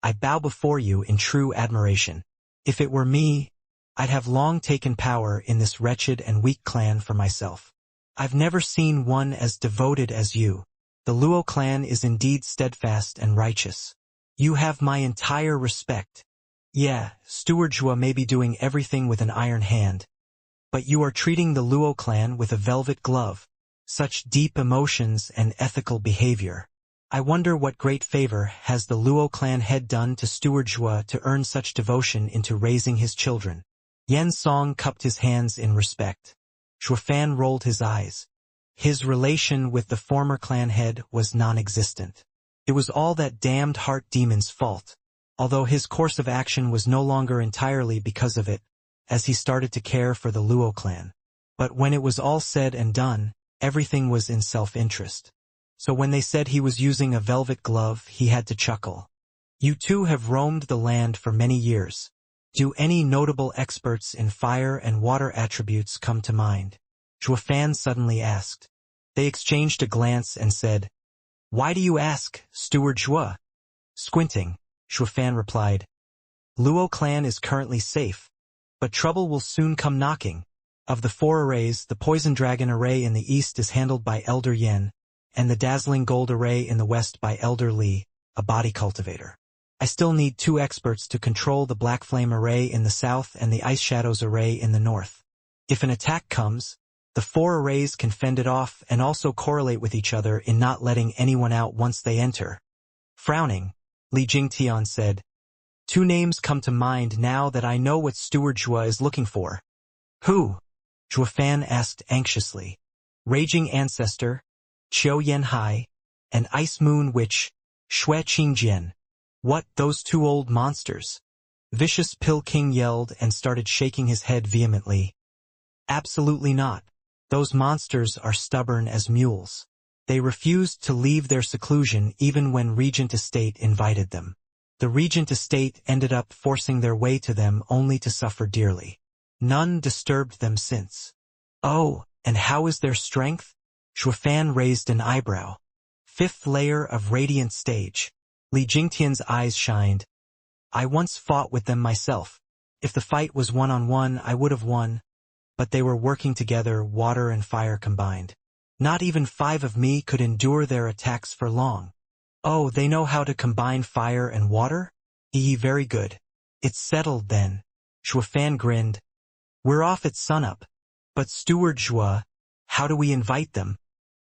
I bow before you in true admiration. If it were me, I'd have long taken power in this wretched and weak clan for myself. I've never seen one as devoted as you. The Luo clan is indeed steadfast and righteous. You have my entire respect. Yeah, Steward Zhua may be doing everything with an iron hand, but you are treating the Luo clan with a velvet glove. Such deep emotions and ethical behavior. I wonder what great favor has the Luo clan head done to Steward Zhua to earn such devotion into raising his children. Yen Song cupped his hands in respect. Zhuofan rolled his eyes. His relation with the former clan head was non-existent. It was all that damned heart demon's fault, although his course of action was no longer entirely because of it, as he started to care for the Luo clan. But when it was all said and done, everything was in self-interest. So when they said he was using a velvet glove, he had to chuckle. You two have roamed the land for many years. Do any notable experts in fire and water attributes come to mind? Zhuofan suddenly asked. They exchanged a glance and said, Why do you ask, Steward Zhua? Squinting, Zhuofan replied. Luo clan is currently safe, but trouble will soon come knocking. Of the 4 arrays, the Poison Dragon array in the east is handled by Elder Yen, and the Dazzling Gold array in the west by Elder Li, a body cultivator. I still need 2 experts to control the Black Flame array in the south and the Ice Shadows array in the north. If an attack comes, the 4 arrays can fend it off and also correlate with each other in not letting anyone out once they enter. Frowning, Li Jingtian said, "Two names come to mind now that I know what Steward Zhua is looking for." "Who?" Zhua Fan asked anxiously. "Raging Ancestor, Qiu Yanhai, and Ice Moon Witch, Xue Qingjian." "What, those two old monsters?" Vicious Pill King yelled and started shaking his head vehemently. "Absolutely not. Those monsters are stubborn as mules. They refused to leave their seclusion even when Regent Estate invited them. The Regent Estate ended up forcing their way to them only to suffer dearly. None disturbed them since." "Oh, and how is their strength?" Shuafan raised an eyebrow. "Fifth layer of radiant stage." Li Jingtian's eyes shined. "I once fought with them myself. If the fight was one-on-one, I would have won. But they were working together, water and fire combined. Not even 5 of me could endure their attacks for long." "Oh, they know how to combine fire and water?" Very good. It's settled then." Shuafan grinned. "We're off at sunup. But Steward Zhua, how do we invite them?"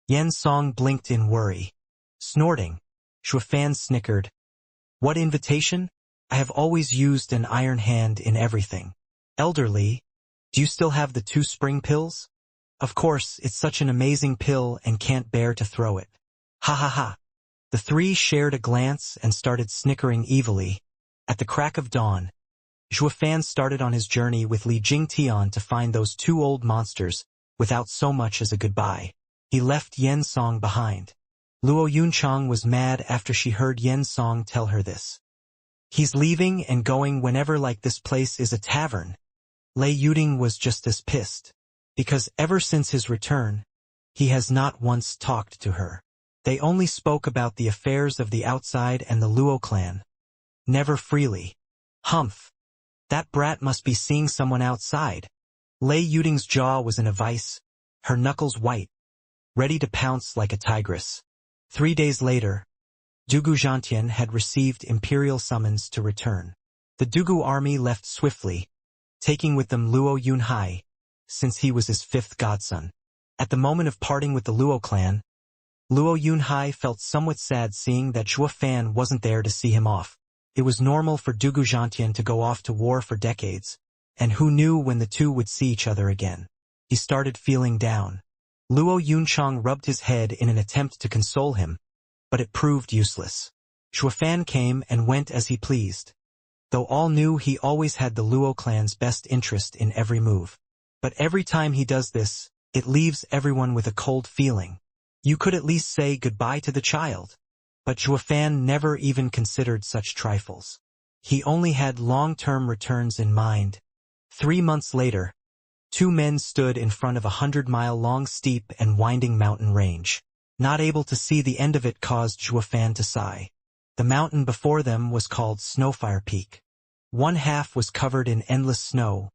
Yen Song blinked in worry. Snorting, Shuafan snickered. "What invitation? I have always used an iron hand in everything." "Elderly, do you still have the 2 spring pills?" "Of course, it's such an amazing pill and can't bear to throw it." "Ha ha ha." The 3 shared a glance and started snickering evilly. At the crack of dawn, Zhuafan started on his journey with Li Jingtian to find those 2 old monsters without so much as a goodbye. He left Yen Song behind. Luo Yunchang was mad after she heard Yen Song tell her this. "He's leaving and going whenever like this place is a tavern." Lei Yuding was just as pissed, because ever since his return, he has not once talked to her. They only spoke about the affairs of the outside and the Luo clan. Never freely. Humph. That brat must be seeing someone outside. Lei Yuding's jaw was in a vice, her knuckles white, ready to pounce like a tigress. 3 days later, Dugu Zhantian had received imperial summons to return. The Dugu army left swiftly, taking with them Luo Yunhai, since he was his 5th godson. At the moment of parting with the Luo clan, Luo Yunhai felt somewhat sad seeing that Zhua Fan wasn't there to see him off. It was normal for Dugu Zhantian to go off to war for decades, and who knew when the 2 would see each other again. He started feeling down. Luo Yunchang rubbed his head in an attempt to console him, but it proved useless. Shuafan came and went as he pleased. Though all knew he always had the Luo clan's best interest in every move. But every time he does this, it leaves everyone with a cold feeling. You could at least say goodbye to the child. But Shuafan never even considered such trifles. He only had long-term returns in mind. 3 months later, 2 men stood in front of a 100-mile-long steep and winding mountain range. Not able to see the end of it caused Shuafan to sigh. The mountain before them was called Snowfire Peak. One half was covered in endless snow,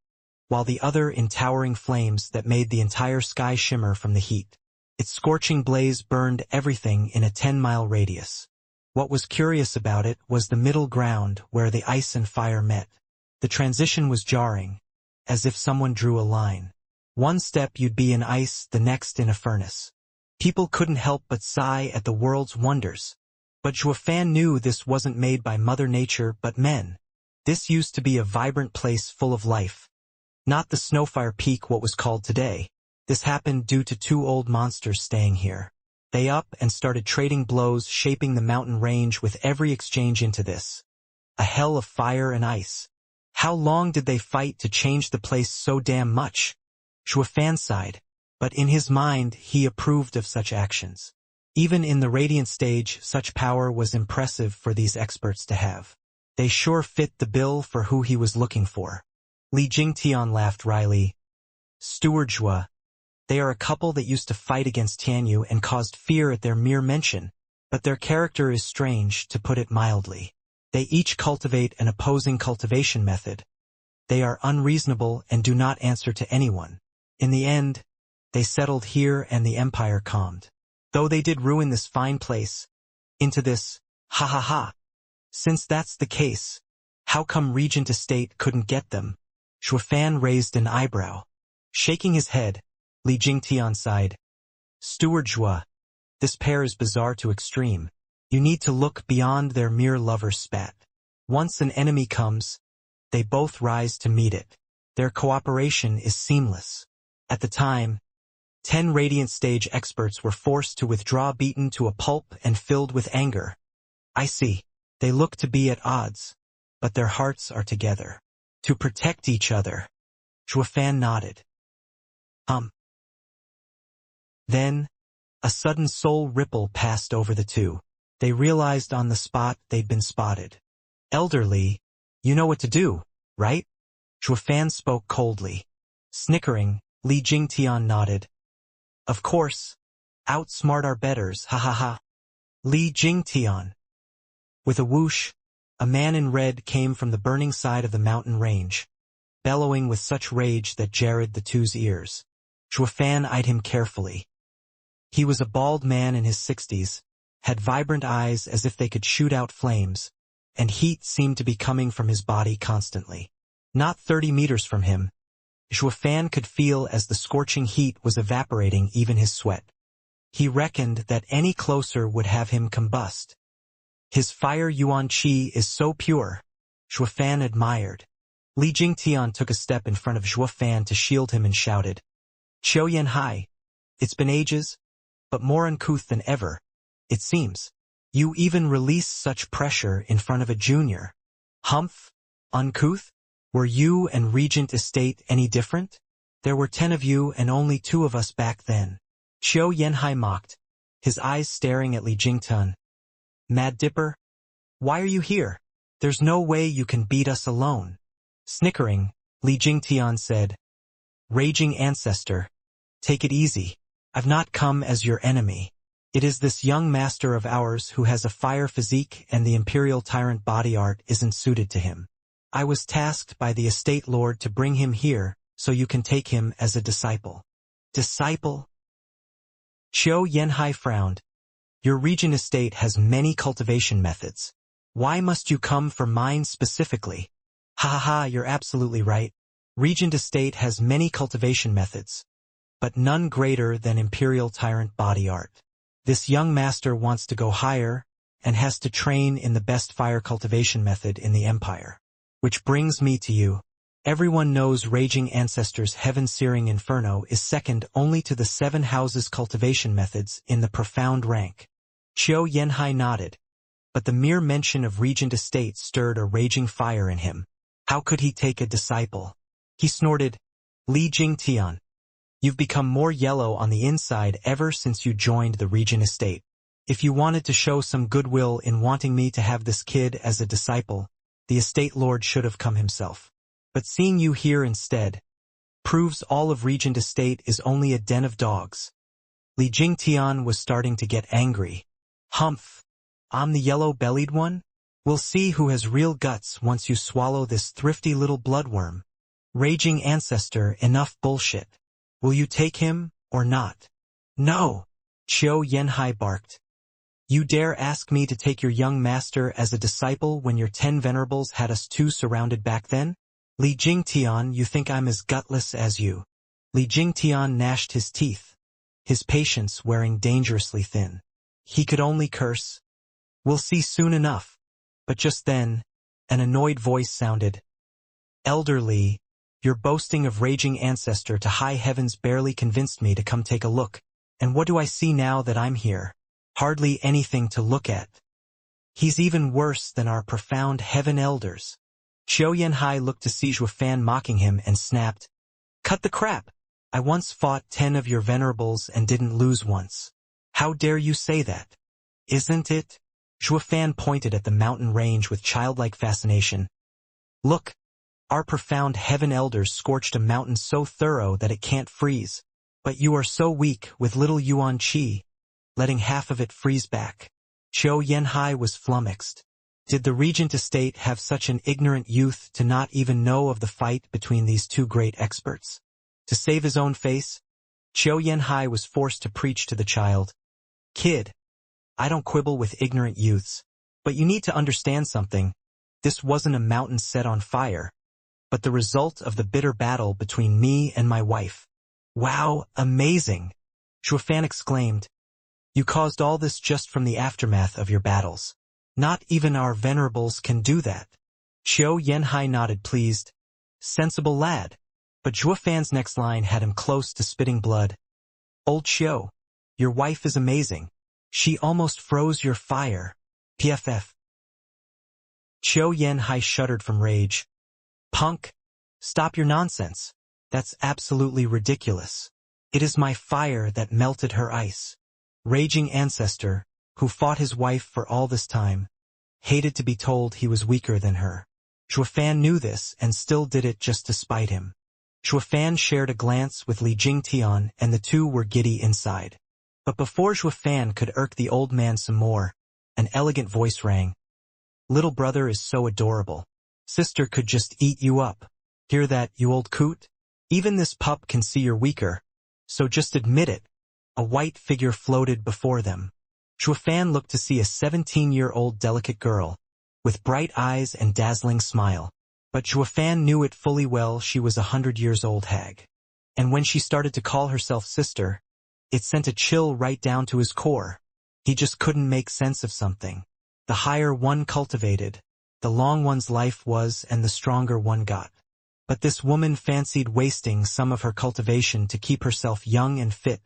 while the other in towering flames that made the entire sky shimmer from the heat. Its scorching blaze burned everything in a 10-mile radius. What was curious about it was the middle ground where the ice and fire met. The transition was jarring, as if someone drew a line. One step you'd be in ice, the next in a furnace. People couldn't help but sigh at the world's wonders. But Zhuafan knew this wasn't made by Mother Nature but men. This used to be a vibrant place full of life. Not the Snowfire Peak what was called today. This happened due to 2 old monsters staying here. They up and started trading blows, shaping the mountain range with every exchange into this. A hell of fire and ice. How long did they fight to change the place so damn much? Shuafan sighed, but in his mind he approved of such actions. Even in the radiant stage, such power was impressive for these experts to have. They sure fit the bill for who he was looking for. Li Jingtian laughed wryly. "Steward Zhua. They are a couple that used to fight against Tianyu and caused fear at their mere mention, but their character is strange, to put it mildly. They each cultivate an opposing cultivation method. They are unreasonable and do not answer to anyone. In the end, they settled here and the empire calmed. Though they did ruin this fine place. Into this, ha ha ha. Since that's the case, how come Regent Estate couldn't get them?" Shuafan raised an eyebrow. Shaking his head, Li Jingtian sighed. "Steward Zhua, this pair is bizarre to extreme. You need to look beyond their mere lover's spat. Once an enemy comes, they both rise to meet it. Their cooperation is seamless. At the time, 10 Radiant Stage experts were forced to withdraw, beaten to a pulp and filled with anger. I see. They look to be at odds, but their hearts are together. To protect each other. Xuefan nodded. Then, a sudden soul ripple passed over the two. They realized on the spot they'd been spotted. Elderly, you know what to do, right? Xuefan spoke coldly. Snickering, Li Jingtian nodded. Of course. Outsmart our betters, ha ha ha. Li Jingtian. With a whoosh, a man in red came from the burning side of the mountain range, bellowing with such rage that jarred the two's ears. Xuefan eyed him carefully. He was a bald man in his 60s, had vibrant eyes as if they could shoot out flames, and heat seemed to be coming from his body constantly. Not 30 meters from him, Xuefan could feel as the scorching heat was evaporating even his sweat. He reckoned that any closer would have him combust. His fire yuan qi is so pure, Xuefan admired. Li Jingtian took a step in front of Xuefan to shield him and shouted, Qiu Yanhai, it's been ages, but more uncouth than ever, it seems. You even release such pressure in front of a junior. Humph? Uncouth? Were you and Regent Estate any different? There were 10 of you and only 2 of us back then. Qiu Yanhai mocked, his eyes staring at Li Jingtian. Mad Dipper? Why are you here? There's no way you can beat us alone. Snickering, Li Jingtian said, Raging Ancestor, take it easy. I've not come as your enemy. It is this young master of ours who has a fire physique and the Imperial Tyrant body art isn't suited to him. I was tasked by the estate lord to bring him here so you can take him as a disciple. Disciple? Qiu Yanhai frowned. Your Regent estate has many cultivation methods. Why must you come for mine specifically? Ha ha ha, you're absolutely right. Regent estate has many cultivation methods, but none greater than Imperial Tyrant body art. This young master wants to go higher and has to train in the best fire cultivation method in the Empire. Which brings me to you. Everyone knows Raging Ancestor's Heaven-Searing Inferno is second only to the 7 houses cultivation methods in the profound rank. Qiu Yanhai nodded, but the mere mention of Regent Estate stirred a raging fire in him. How could he take a disciple? He snorted, Li Jingtian, you've become more yellow on the inside ever since you joined the Regent Estate. If you wanted to show some goodwill in wanting me to have this kid as a disciple, the estate lord should have come himself. But seeing you here instead proves all of Regent Estate is only a den of dogs. Li Jingtian was starting to get angry. Humph! I'm the yellow-bellied one? We'll see who has real guts once you swallow this thrifty little bloodworm. Raging Ancestor, enough bullshit. Will you take him, or not? No! Qiu Yanhai barked. You dare ask me to take your young master as a disciple when your 10 venerables had us 2 surrounded back then? Li Jingtian, you think I'm as gutless as you? Li Jingtian gnashed his teeth, his patience wearing dangerously thin. He could only curse. We'll see soon enough. But just then, an annoyed voice sounded. Elder Li, your boasting of Raging Ancestor to high heavens barely convinced me to come take a look. And what do I see now that I'm here? Hardly anything to look at. He's even worse than our profound heaven elders. Qiu Yanhai looked to see Xuefan mocking him and snapped. Cut the crap! I once fought 10 of your venerables and didn't lose once. How dare you say that? Isn't it? Xuefan pointed at the mountain range with childlike fascination. Look, our profound heaven elders scorched a mountain so thorough that it can't freeze. But you are so weak with little yuan qi, letting half of it freeze back. Qiu Yanhai was flummoxed. Did the Regent Estate have such an ignorant youth to not even know of the fight between these 2 great experts? To save his own face, Qiu Yanhai was forced to preach to the child. Kid, I don't quibble with ignorant youths, but you need to understand something. This wasn't a mountain set on fire, but the result of the bitter battle between me and my wife. Wow, amazing! Xuefan exclaimed. You caused all this just from the aftermath of your battles. Not even our venerables can do that. Qiu Yanhai nodded pleased. Sensible lad. But Zhuo Fan's next line had him close to spitting blood. Old Qiu, your wife is amazing. She almost froze your fire. PFF. Qiu Yanhai shuddered from rage. Punk! Stop your nonsense. That's absolutely ridiculous. It is my fire that melted her ice. Raging ancestor, who fought his wife for all this time, hated to be told he was weaker than her. Zhuo Fan knew this and still did it just to spite him. Zhuo Fan shared a glance with Li Jingtian and the two were giddy inside. But before Zhuo Fan could irk the old man some more, an elegant voice rang. Little brother is so adorable. Sister could just eat you up. Hear that, you old coot? Even this pup can see you're weaker. So just admit it. A white figure floated before them. Zhuo Fan looked to see a 17-year-old delicate girl, with bright eyes and dazzling smile. But Zhuo Fan knew it fully well she was 100-years-old hag. And when she started to call herself sister, it sent a chill right down to his core. He just couldn't make sense of something. The higher one cultivated, the long one's life was and the stronger one got. But this woman fancied wasting some of her cultivation to keep herself young and fit,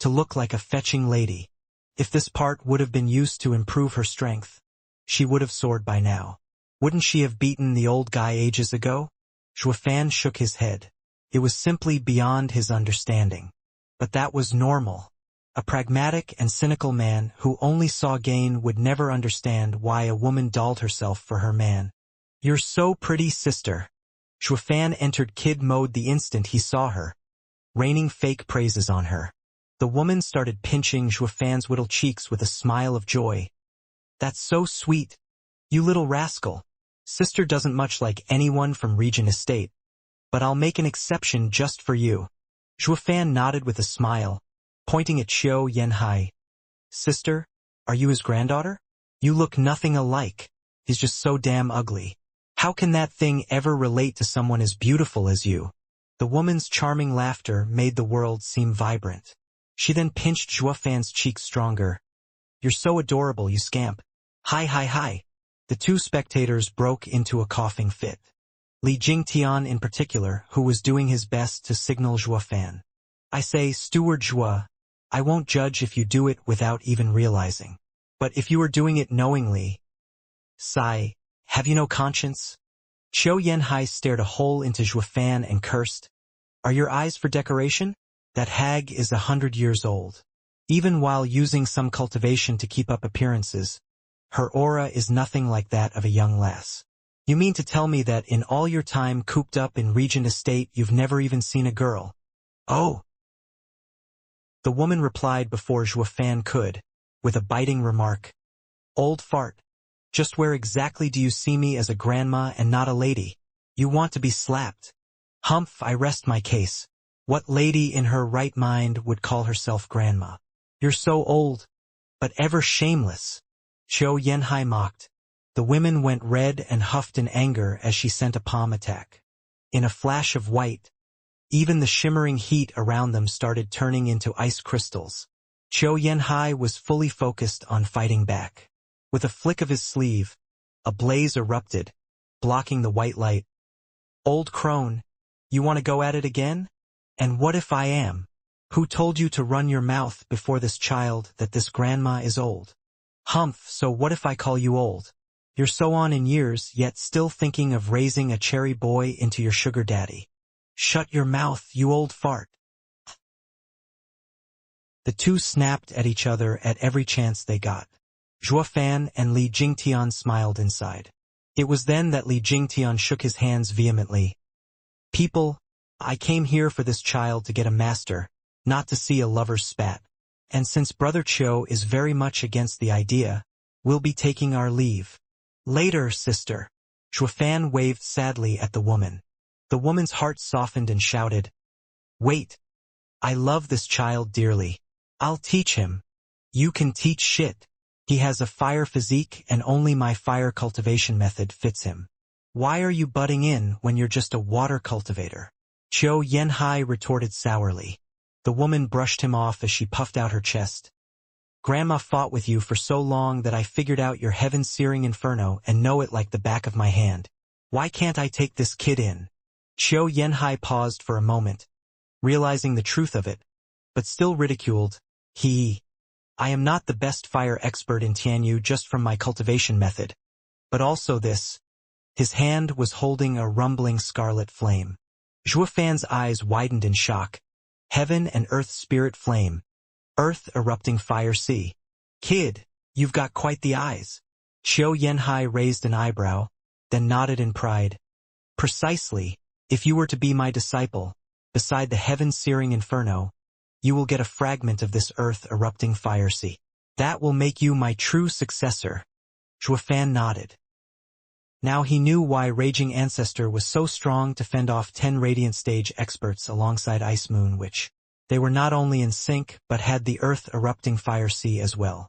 to look like a fetching lady. If this part would have been used to improve her strength, she would have soared by now. Wouldn't she have beaten the old guy ages ago? Zhuo Fan shook his head. It was simply beyond his understanding. But that was normal. A pragmatic and cynical man who only saw gain would never understand why a woman dolled herself for her man. You're so pretty, sister. Zhuo Fan entered kid mode the instant he saw her, raining fake praises on her. The woman started pinching Zhuo Fan's little cheeks with a smile of joy. That's so sweet. You little rascal. Sister doesn't much like anyone from Regent Estate, but I'll make an exception just for you. Zhuo Fan nodded with a smile, pointing at Qiu Yanhai. Sister, are you his granddaughter? You look nothing alike. He's just so damn ugly. How can that thing ever relate to someone as beautiful as you? The woman's charming laughter made the world seem vibrant. She then pinched Zhuo Fan's cheeks stronger. You're so adorable, you scamp. Hi hi hi. The two spectators broke into a coughing fit. Li Jingtian in particular, who was doing his best to signal Zhuo Fan. I say, Steward Zhuo, I won't judge if you do it without even realizing. But if you are doing it knowingly, sigh, have you no conscience? Qiu Yanhai stared a hole into Zhuo Fan and cursed. Are your eyes for decoration? That hag is 100 years old. Even while using some cultivation to keep up appearances, her aura is nothing like that of a young lass. You mean to tell me that in all your time cooped up in Regent Estate you've never even seen a girl? Oh! The woman replied before Zhuo Fan could, with a biting remark. Old fart. Just where exactly do you see me as a grandma and not a lady? You want to be slapped. Humph, I rest my case. What lady in her right mind would call herself grandma? You're so old, but ever shameless. Qiu Yanhai mocked. The women went red and huffed in anger as she sent a palm attack. In a flash of white, even the shimmering heat around them started turning into ice crystals. Qiu Yanhai was fully focused on fighting back. With a flick of his sleeve, a blaze erupted, blocking the white light. Old crone, you want to go at it again? And what if I am? Who told you to run your mouth before this child that this grandma is old? Humph, so what if I call you old? You're so on in years, yet still thinking of raising a cherry boy into your sugar daddy. Shut your mouth, you old fart. The two snapped at each other at every chance they got. Zhuo Fan and Li Jingtian smiled inside. It was then that Li Jingtian shook his hands vehemently. People, I came here for this child to get a master, not to see a lover's spat. And since Brother Qiu is very much against the idea, we'll be taking our leave. Later, sister. Zhuo Fan waved sadly at the woman. The woman's heart softened and shouted, Wait. I love this child dearly. I'll teach him. You can teach shit. He has a fire physique and only my fire cultivation method fits him. Why are you butting in when you're just a water cultivator? Qiu Yanhai retorted sourly. The woman brushed him off as she puffed out her chest. Grandma fought with you for so long that I figured out your heaven-searing inferno and know it like the back of my hand. Why can't I take this kid in? Qiu Yanhai paused for a moment, realizing the truth of it, but still ridiculed. I am not the best fire expert in Tianyu just from my cultivation method, but also this. His hand was holding a rumbling scarlet flame. Zhuo Fan's eyes widened in shock. Heaven and earth spirit flame. Earth erupting fire sea. Kid, you've got quite the eyes. Qiu Yanhai raised an eyebrow, then nodded in pride. Precisely, if you were to be my disciple, beside the heaven-searing inferno, you will get a fragment of this earth-erupting fire sea. That will make you my true successor. Zhuo Fan nodded. Now he knew why Raging Ancestor was so strong to fend off 10 Radiant Stage experts alongside Ice Moon, which they were not only in sync but had the earth-erupting fire sea as well.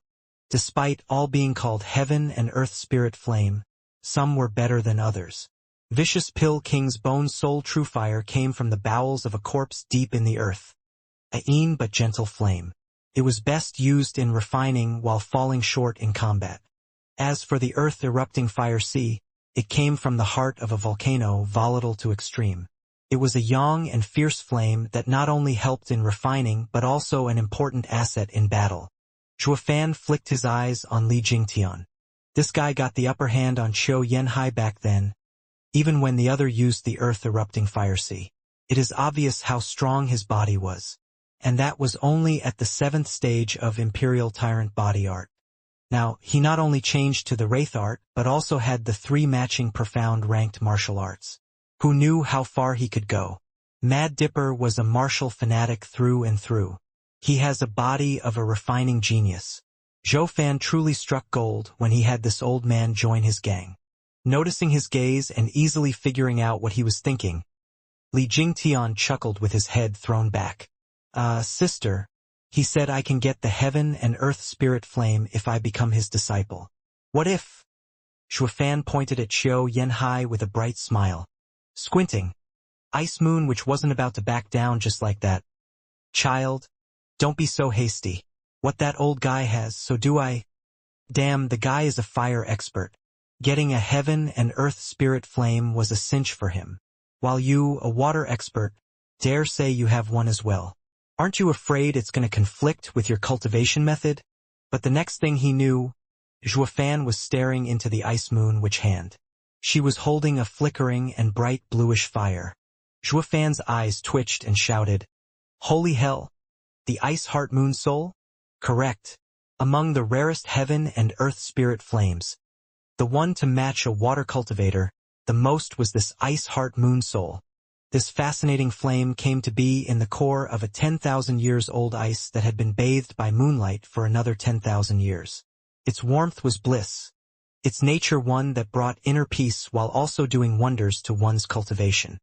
Despite all being called Heaven and Earth Spirit Flame, some were better than others. Vicious Pill King's Bone Soul True Fire came from the bowels of a corpse deep in the earth. A keen but gentle flame. It was best used in refining while falling short in combat. As for the earth-erupting fire sea, it came from the heart of a volcano volatile to extreme. It was a young and fierce flame that not only helped in refining but also an important asset in battle. Zhuo Fan flicked his eyes on Li Jingtian. This guy got the upper hand on Qiu Yanhai back then, even when the other used the earth-erupting fire sea. It is obvious how strong his body was. And that was only at the 7th stage of Imperial Tyrant Body Art. Now, he not only changed to the Wraith Art, but also had the 3 matching profound ranked martial arts. Who knew how far he could go? Mad Dipper was a martial fanatic through and through. He has a body of a refining genius. Zhou Fan truly struck gold when he had this old man join his gang. Noticing his gaze and easily figuring out what he was thinking, Li Jingtian chuckled with his head thrown back. Sister, he said I can get the heaven and earth spirit flame if I become his disciple. What if? Zhuo Fan pointed at Qiu Yanhai with a bright smile. Squinting. Ice Moon which wasn't about to back down just like that. Child, don't be so hasty. What that old guy has, so do I. Damn, the guy is a fire expert. Getting a heaven and earth spirit flame was a cinch for him. While you, a water expert, dare say you have one as well. Aren't you afraid it's going to conflict with your cultivation method? But the next thing he knew, Zhuo Fan was staring into the Ice Moon Witch hand. She was holding a flickering and bright bluish fire. Zhuo Fan's eyes twitched and shouted, Holy hell! The Ice Heart Moon Soul? Correct. Among the rarest heaven and earth spirit flames. The one to match a water cultivator, the most was this Ice Heart Moon Soul. This fascinating flame came to be in the core of a 10,000 years old ice that had been bathed by moonlight for another 10,000 years. Its warmth was bliss. Its nature one that brought inner peace while also doing wonders to one's cultivation.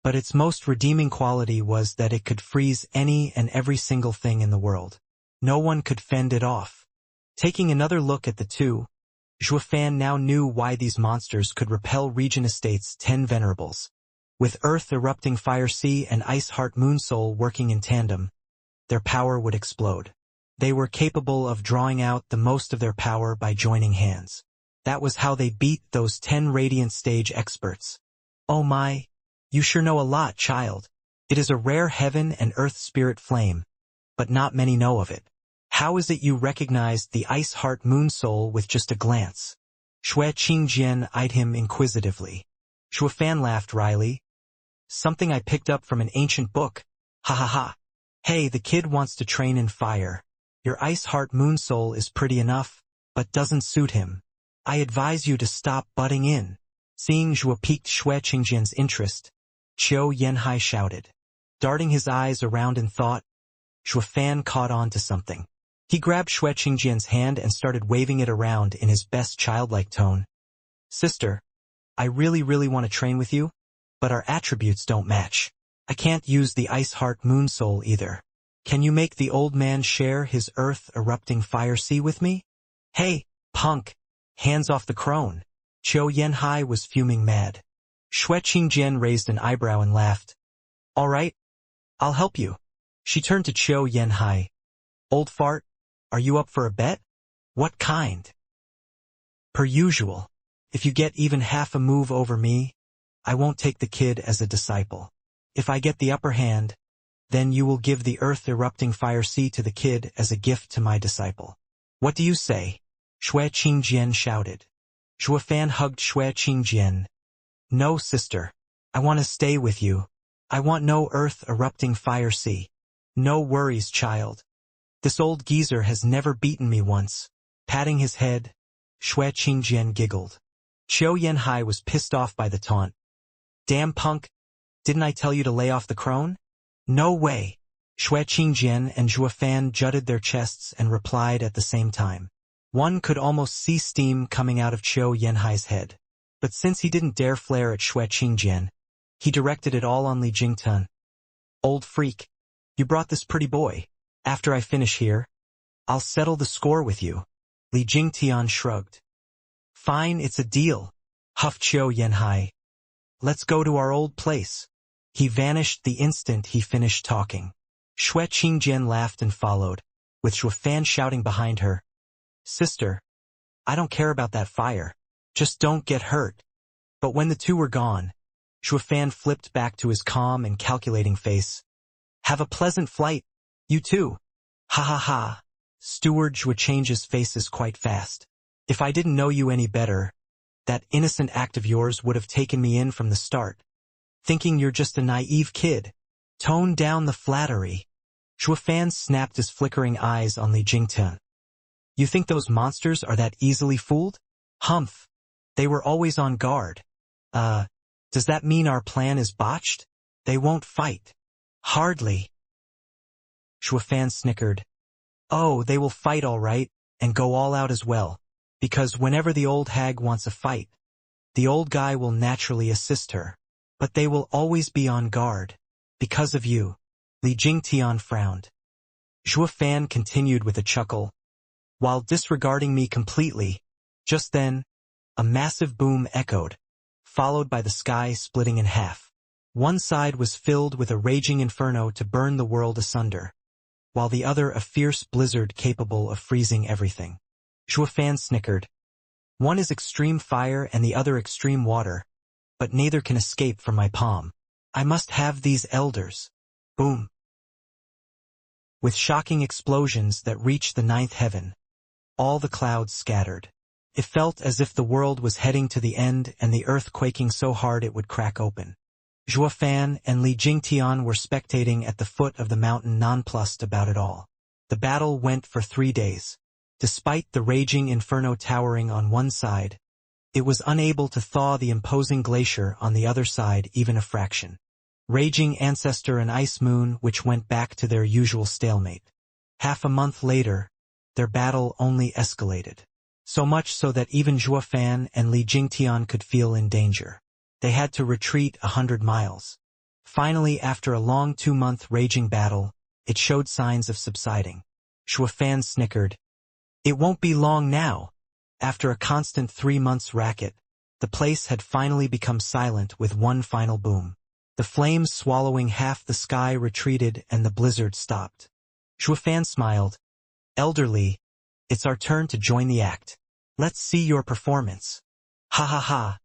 But its most redeeming quality was that it could freeze any and every single thing in the world. No one could fend it off. Taking another look at the two, Zhuo Fan now knew why these monsters could repel Region Estate's 10 venerables. With Earth erupting Fire Sea and Ice Heart Moon Soul working in tandem, their power would explode. They were capable of drawing out the most of their power by joining hands. That was how they beat those 10 Radiant Stage experts. Oh my, you sure know a lot, child. It is a rare heaven and earth spirit flame, but not many know of it. How is it you recognized the Ice Heart Moon Soul with just a glance? Xue Qingjian eyed him inquisitively. Zhuo Fan laughed wryly. Something I picked up from an ancient book. Ha ha ha. Hey, the kid wants to train in fire. Your Ice Heart Moon Soul is pretty enough, but doesn't suit him. I advise you to stop butting in. Seeing Zhuo piqued Xue Qingjian's interest, Qiu Yanhai shouted. Darting his eyes around in thought, Zhuo Fan caught on to something. He grabbed Xue Qingjian's hand and started waving it around in his best childlike tone. Sister, I really want to train with you, but our attributes don't match. I can't use the Ice Heart Moon Soul either. Can you make the old man share his earth erupting fire sea with me? Hey, punk, hands off the crone. Qiu Yanhai was fuming mad. Xue Qingjian raised an eyebrow and laughed. All right, I'll help you. She turned to Qiu Yanhai. Old fart, Are you up for a bet? What kind? Per usual. If you get even half a move over me, I won't take the kid as a disciple. If I get the upper hand, then you will give the earth-erupting fire sea to the kid as a gift to my disciple. What do you say? Xue Qingjian shouted. Zhuofan hugged Xue Qingjian. No, sister. I want to stay with you. I want no earth-erupting fire sea. No worries, child. This old geezer has never beaten me once. Patting his head, Xue Qingjian giggled. Qiu Yanhai was pissed off by the taunt. Damn punk, didn't I tell you to lay off the crone? No way. Xue Qingjian and Zhuofan jutted their chests and replied at the same time. One could almost see steam coming out of Qiu Yanhai's head. But since he didn't dare flare at Xue Qingjian, he directed it all on Li Jingtian. Old freak, you brought this pretty boy. After I finish here, I'll settle the score with you. Li Jingtian shrugged. Fine, it's a deal, huffed Qiu Yanhai. Let's go to our old place. He vanished the instant he finished talking. Xue Qingjian laughed and followed, with Zhuofan shouting behind her. Sister, I don't care about that fire. Just don't get hurt. But when the two were gone, Zhuofan flipped back to his calm and calculating face. Have a pleasant flight, you too. Ha ha ha. Steward Zhua changes faces quite fast. If I didn't know you any better, that innocent act of yours would have taken me in from the start. Thinking you're just a naive kid. Tone down the flattery. Zhuofan snapped his flickering eyes on Li Jingtian. You think those monsters are that easily fooled? Humph. They were always on guard. Does that mean our plan is botched? They won't fight. Hardly. Zhuofan snickered. Oh, they will fight all right, and go all out as well. Because whenever the old hag wants a fight, the old guy will naturally assist her. But they will always be on guard. Because of you. Li Jingtian frowned. Zhuofan continued with a chuckle. While disregarding me completely, just then, a massive boom echoed, followed by the sky splitting in half. One side was filled with a raging inferno to burn the world asunder, while the other a fierce blizzard capable of freezing everything. Zhuofan snickered. One is extreme fire and the other extreme water, but neither can escape from my palm. I must have these elders. Boom. With shocking explosions that reached the ninth heaven, all the clouds scattered. It felt as if the world was heading to the end and the earth quaking so hard it would crack open. Zhuofan and Li Jingtian were spectating at the foot of the mountain nonplussed about it all. The battle went for 3 days. Despite the raging inferno towering on one side, it was unable to thaw the imposing glacier on the other side even a fraction. Raging Ancestor and Ice Moon which went back to their usual stalemate. Half a month later, their battle only escalated. So much so that even Zhuofan and Li Jingtian could feel in danger. They had to retreat 100 miles. Finally, after a long 2-month raging battle, it showed signs of subsiding. Zhuofan snickered. It won't be long now. After a constant 3 months racket, the place had finally become silent with one final boom. The flames swallowing half the sky retreated and the blizzard stopped. Zhuofan smiled. Elderly, it's our turn to join the act. Let's see your performance. Ha ha ha.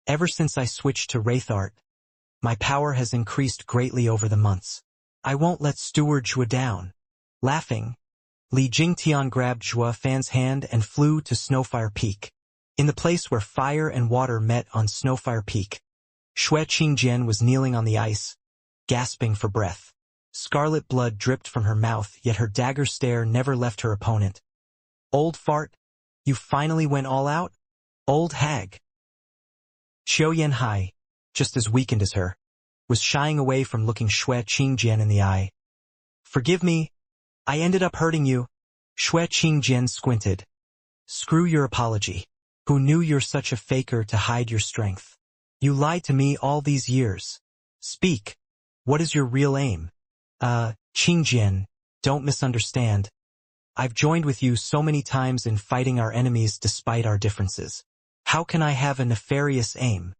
Ever since I switched to Wraith Art, my power has increased greatly over the months. I won't let Steward Zhua down. Laughing, Li Jingtian grabbed Zhuofan's hand and flew to Snowfire Peak. In the place where fire and water met on Snowfire Peak, Xue Qingjian was kneeling on the ice, gasping for breath. Scarlet blood dripped from her mouth, yet her dagger stare never left her opponent. Old fart, you finally went all out? Old hag. Qiu Yanhai, just as weakened as her, was shying away from looking Xue Qingjian in the eye. Forgive me, I ended up hurting you. Xue Qingjian squinted. Screw your apology. Who knew you're such a faker to hide your strength? You lied to me all these years. Speak. What is your real aim? Qingjian, don't misunderstand. I've joined with you so many times in fighting our enemies despite our differences. How can I have a nefarious aim?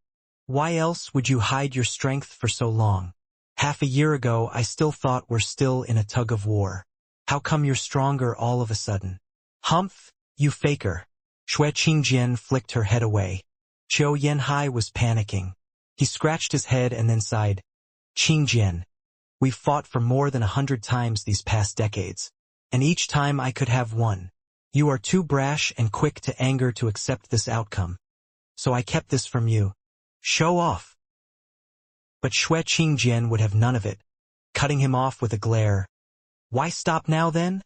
Why else would you hide your strength for so long? Half a year ago I still thought we're still in a tug of war. How come you're stronger all of a sudden? Humph, you faker. Shui Qingjian flicked her head away. Zhou Yanhai was panicking. He scratched his head and then sighed. Qingjian, we've fought for more than 100 times these past decades, and each time I could have won. You are too brash and quick to anger to accept this outcome. So I kept this from you. Show off. But Shui Qingjian would have none of it, cutting him off with a glare. Why stop now then?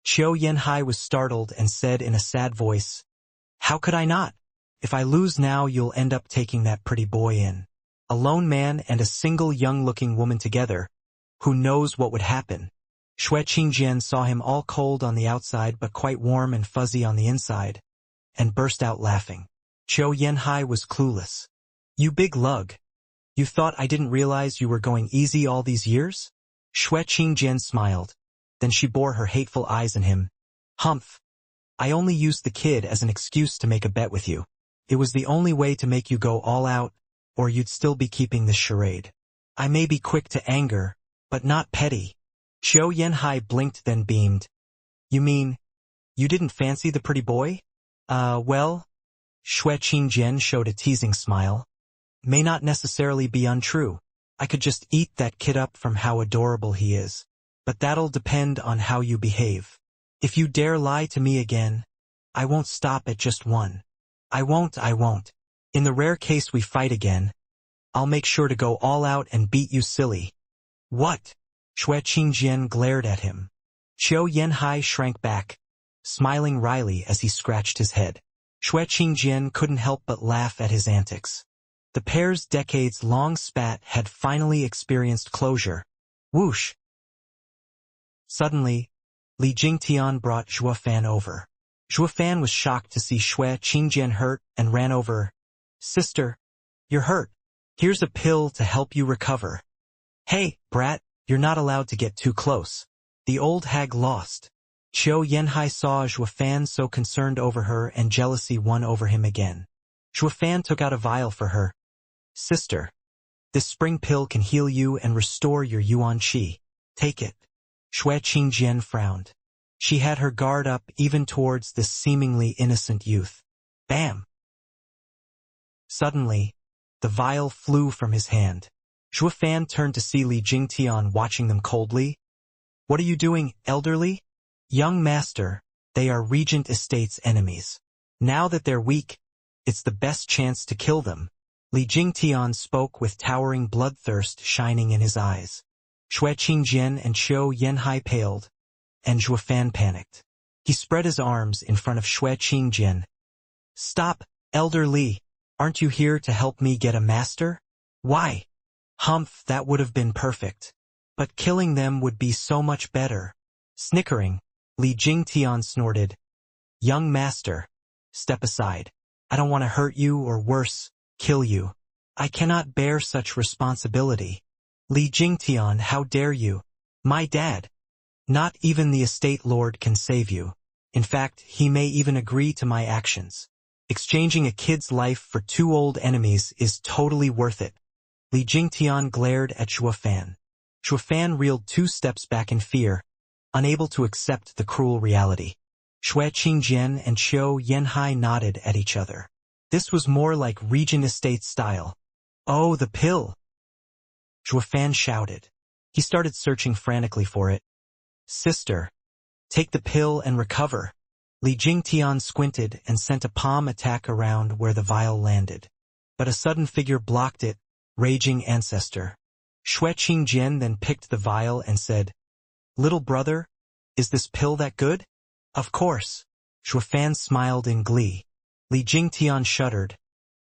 Zhou Yanhai was startled and said in a sad voice, How could I not? If I lose now, you'll end up taking that pretty boy in. A lone man and a single young-looking woman together. Who knows what would happen? Shui Qingjian saw him all cold on the outside but quite warm and fuzzy on the inside, and burst out laughing. Zhou Yanhai was clueless. You big lug. You thought I didn't realize you were going easy all these years? Shui Qingjian smiled. Then she bore her hateful eyes on him. Humph. I only used the kid as an excuse to make a bet with you. It was the only way to make you go all out, or you'd still be keeping this charade. I may be quick to anger, but not petty. Zhou Yanhai blinked then beamed. You mean, you didn't fancy the pretty boy? Well, Shui Qingjian showed a teasing smile. May not necessarily be untrue. I could just eat that kid up from how adorable he is. But that'll depend on how you behave. If you dare lie to me again, I won't stop at just one. I won't. In the rare case we fight again, I'll make sure to go all out and beat you silly. What? Shui Qingjian glared at him. Zhou Yanhai shrank back, smiling wryly as he scratched his head. Shui Qingjian couldn't help but laugh at his antics. The pair's decades-long spat had finally experienced closure. Whoosh! Suddenly, Li Jingtian brought Zhuofan over. Zhuofan was shocked to see Shui Qingjian hurt and ran over. Sister, you're hurt. Here's a pill to help you recover. Hey, brat, you're not allowed to get too close. The old hag lost. Zhou Yanhai saw Zhuofan so concerned over her and jealousy won over him again. Zhuofan took out a vial for her. Sister, this spring pill can heal you and restore your yuan qi. Take it. Shui Qingjian frowned. She had her guard up even towards this seemingly innocent youth. Bam! Suddenly, the vial flew from his hand. Zhuofan turned to see Li Jingtian watching them coldly. What are you doing, elderly? Young master, they are Regent Estate's enemies. Now that they're weak, it's the best chance to kill them. Li Jingtian spoke with towering bloodthirst shining in his eyes. Shui Qingjian and Zhou Yanhai paled, and Zhuofan panicked. He spread his arms in front of Shui Qingjian. Stop, Elder Li. Aren't you here to help me get a master? Why? Humph, that would have been perfect. But killing them would be so much better. Snickering, Li Jingtian snorted. Young master, step aside. I don't want to hurt you or worse, kill you. I cannot bear such responsibility. Li Jingtian, how dare you? My dad. Not even the estate lord can save you. In fact, he may even agree to my actions. Exchanging a kid's life for 2 old enemies is totally worth it. Li Jingtian glared at Zhuofan. Zhuofan reeled 2 steps back in fear, unable to accept the cruel reality. Shui Qingjian and Zhou Yanhai nodded at each other. This was more like Regent Estate style. Oh, the pill! Zhuofan shouted. He started searching frantically for it. Sister, take the pill and recover. Li Jingtian squinted and sent a palm attack around where the vial landed. But a sudden figure blocked it, raging ancestor. Shui Qingjian then picked the vial and said, Little brother, is this pill that good? Of course. Zhuofan smiled in glee. Li Jingtian shuddered,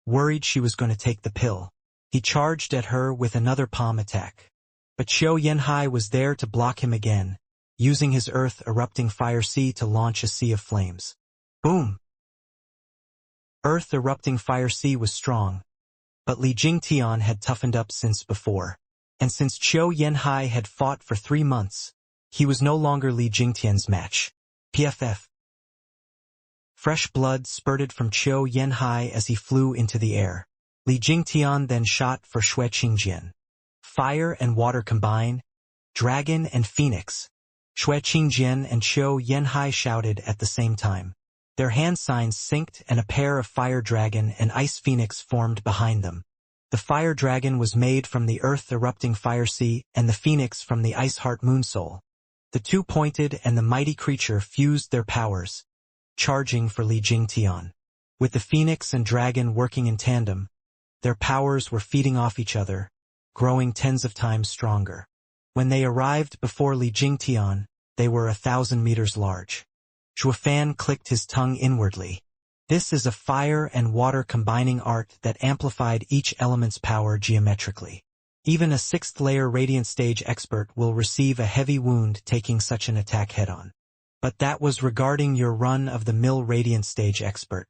worried she was going to take the pill. He charged at her with another palm attack. But Zhou Yanhai was there to block him again, using his earth-erupting fire sea to launch a sea of flames. Boom! Earth-erupting fire sea was strong, but Li Jingtian had toughened up since before. And since Zhou Yanhai had fought for 3 months, he was no longer Li Jingtian's match. PFF. Fresh blood spurted from Zhou Yanhai as he flew into the air. Li Jingtian then shot for Shui Qingjian. Fire and water combine, dragon and phoenix. Shui Qingjian and Qiu Yanhai shouted at the same time. Their hand signs synced and a pair of fire dragon and ice phoenix formed behind them. The fire dragon was made from the earth-erupting fire sea and the phoenix from the ice heart moon soul. The two pointed and the mighty creature fused their powers, charging for Li Jingtian. With the phoenix and dragon working in tandem, their powers were feeding off each other, growing tens of times stronger. When they arrived before Li Jingtian, they were 1,000 meters large. Zhuofan clicked his tongue inwardly. This is a fire and water combining art that amplified each element's power geometrically. Even a 6th-layer radiant stage expert will receive a heavy wound taking such an attack head-on. But that was regarding your run-of-the-mill radiant stage expert.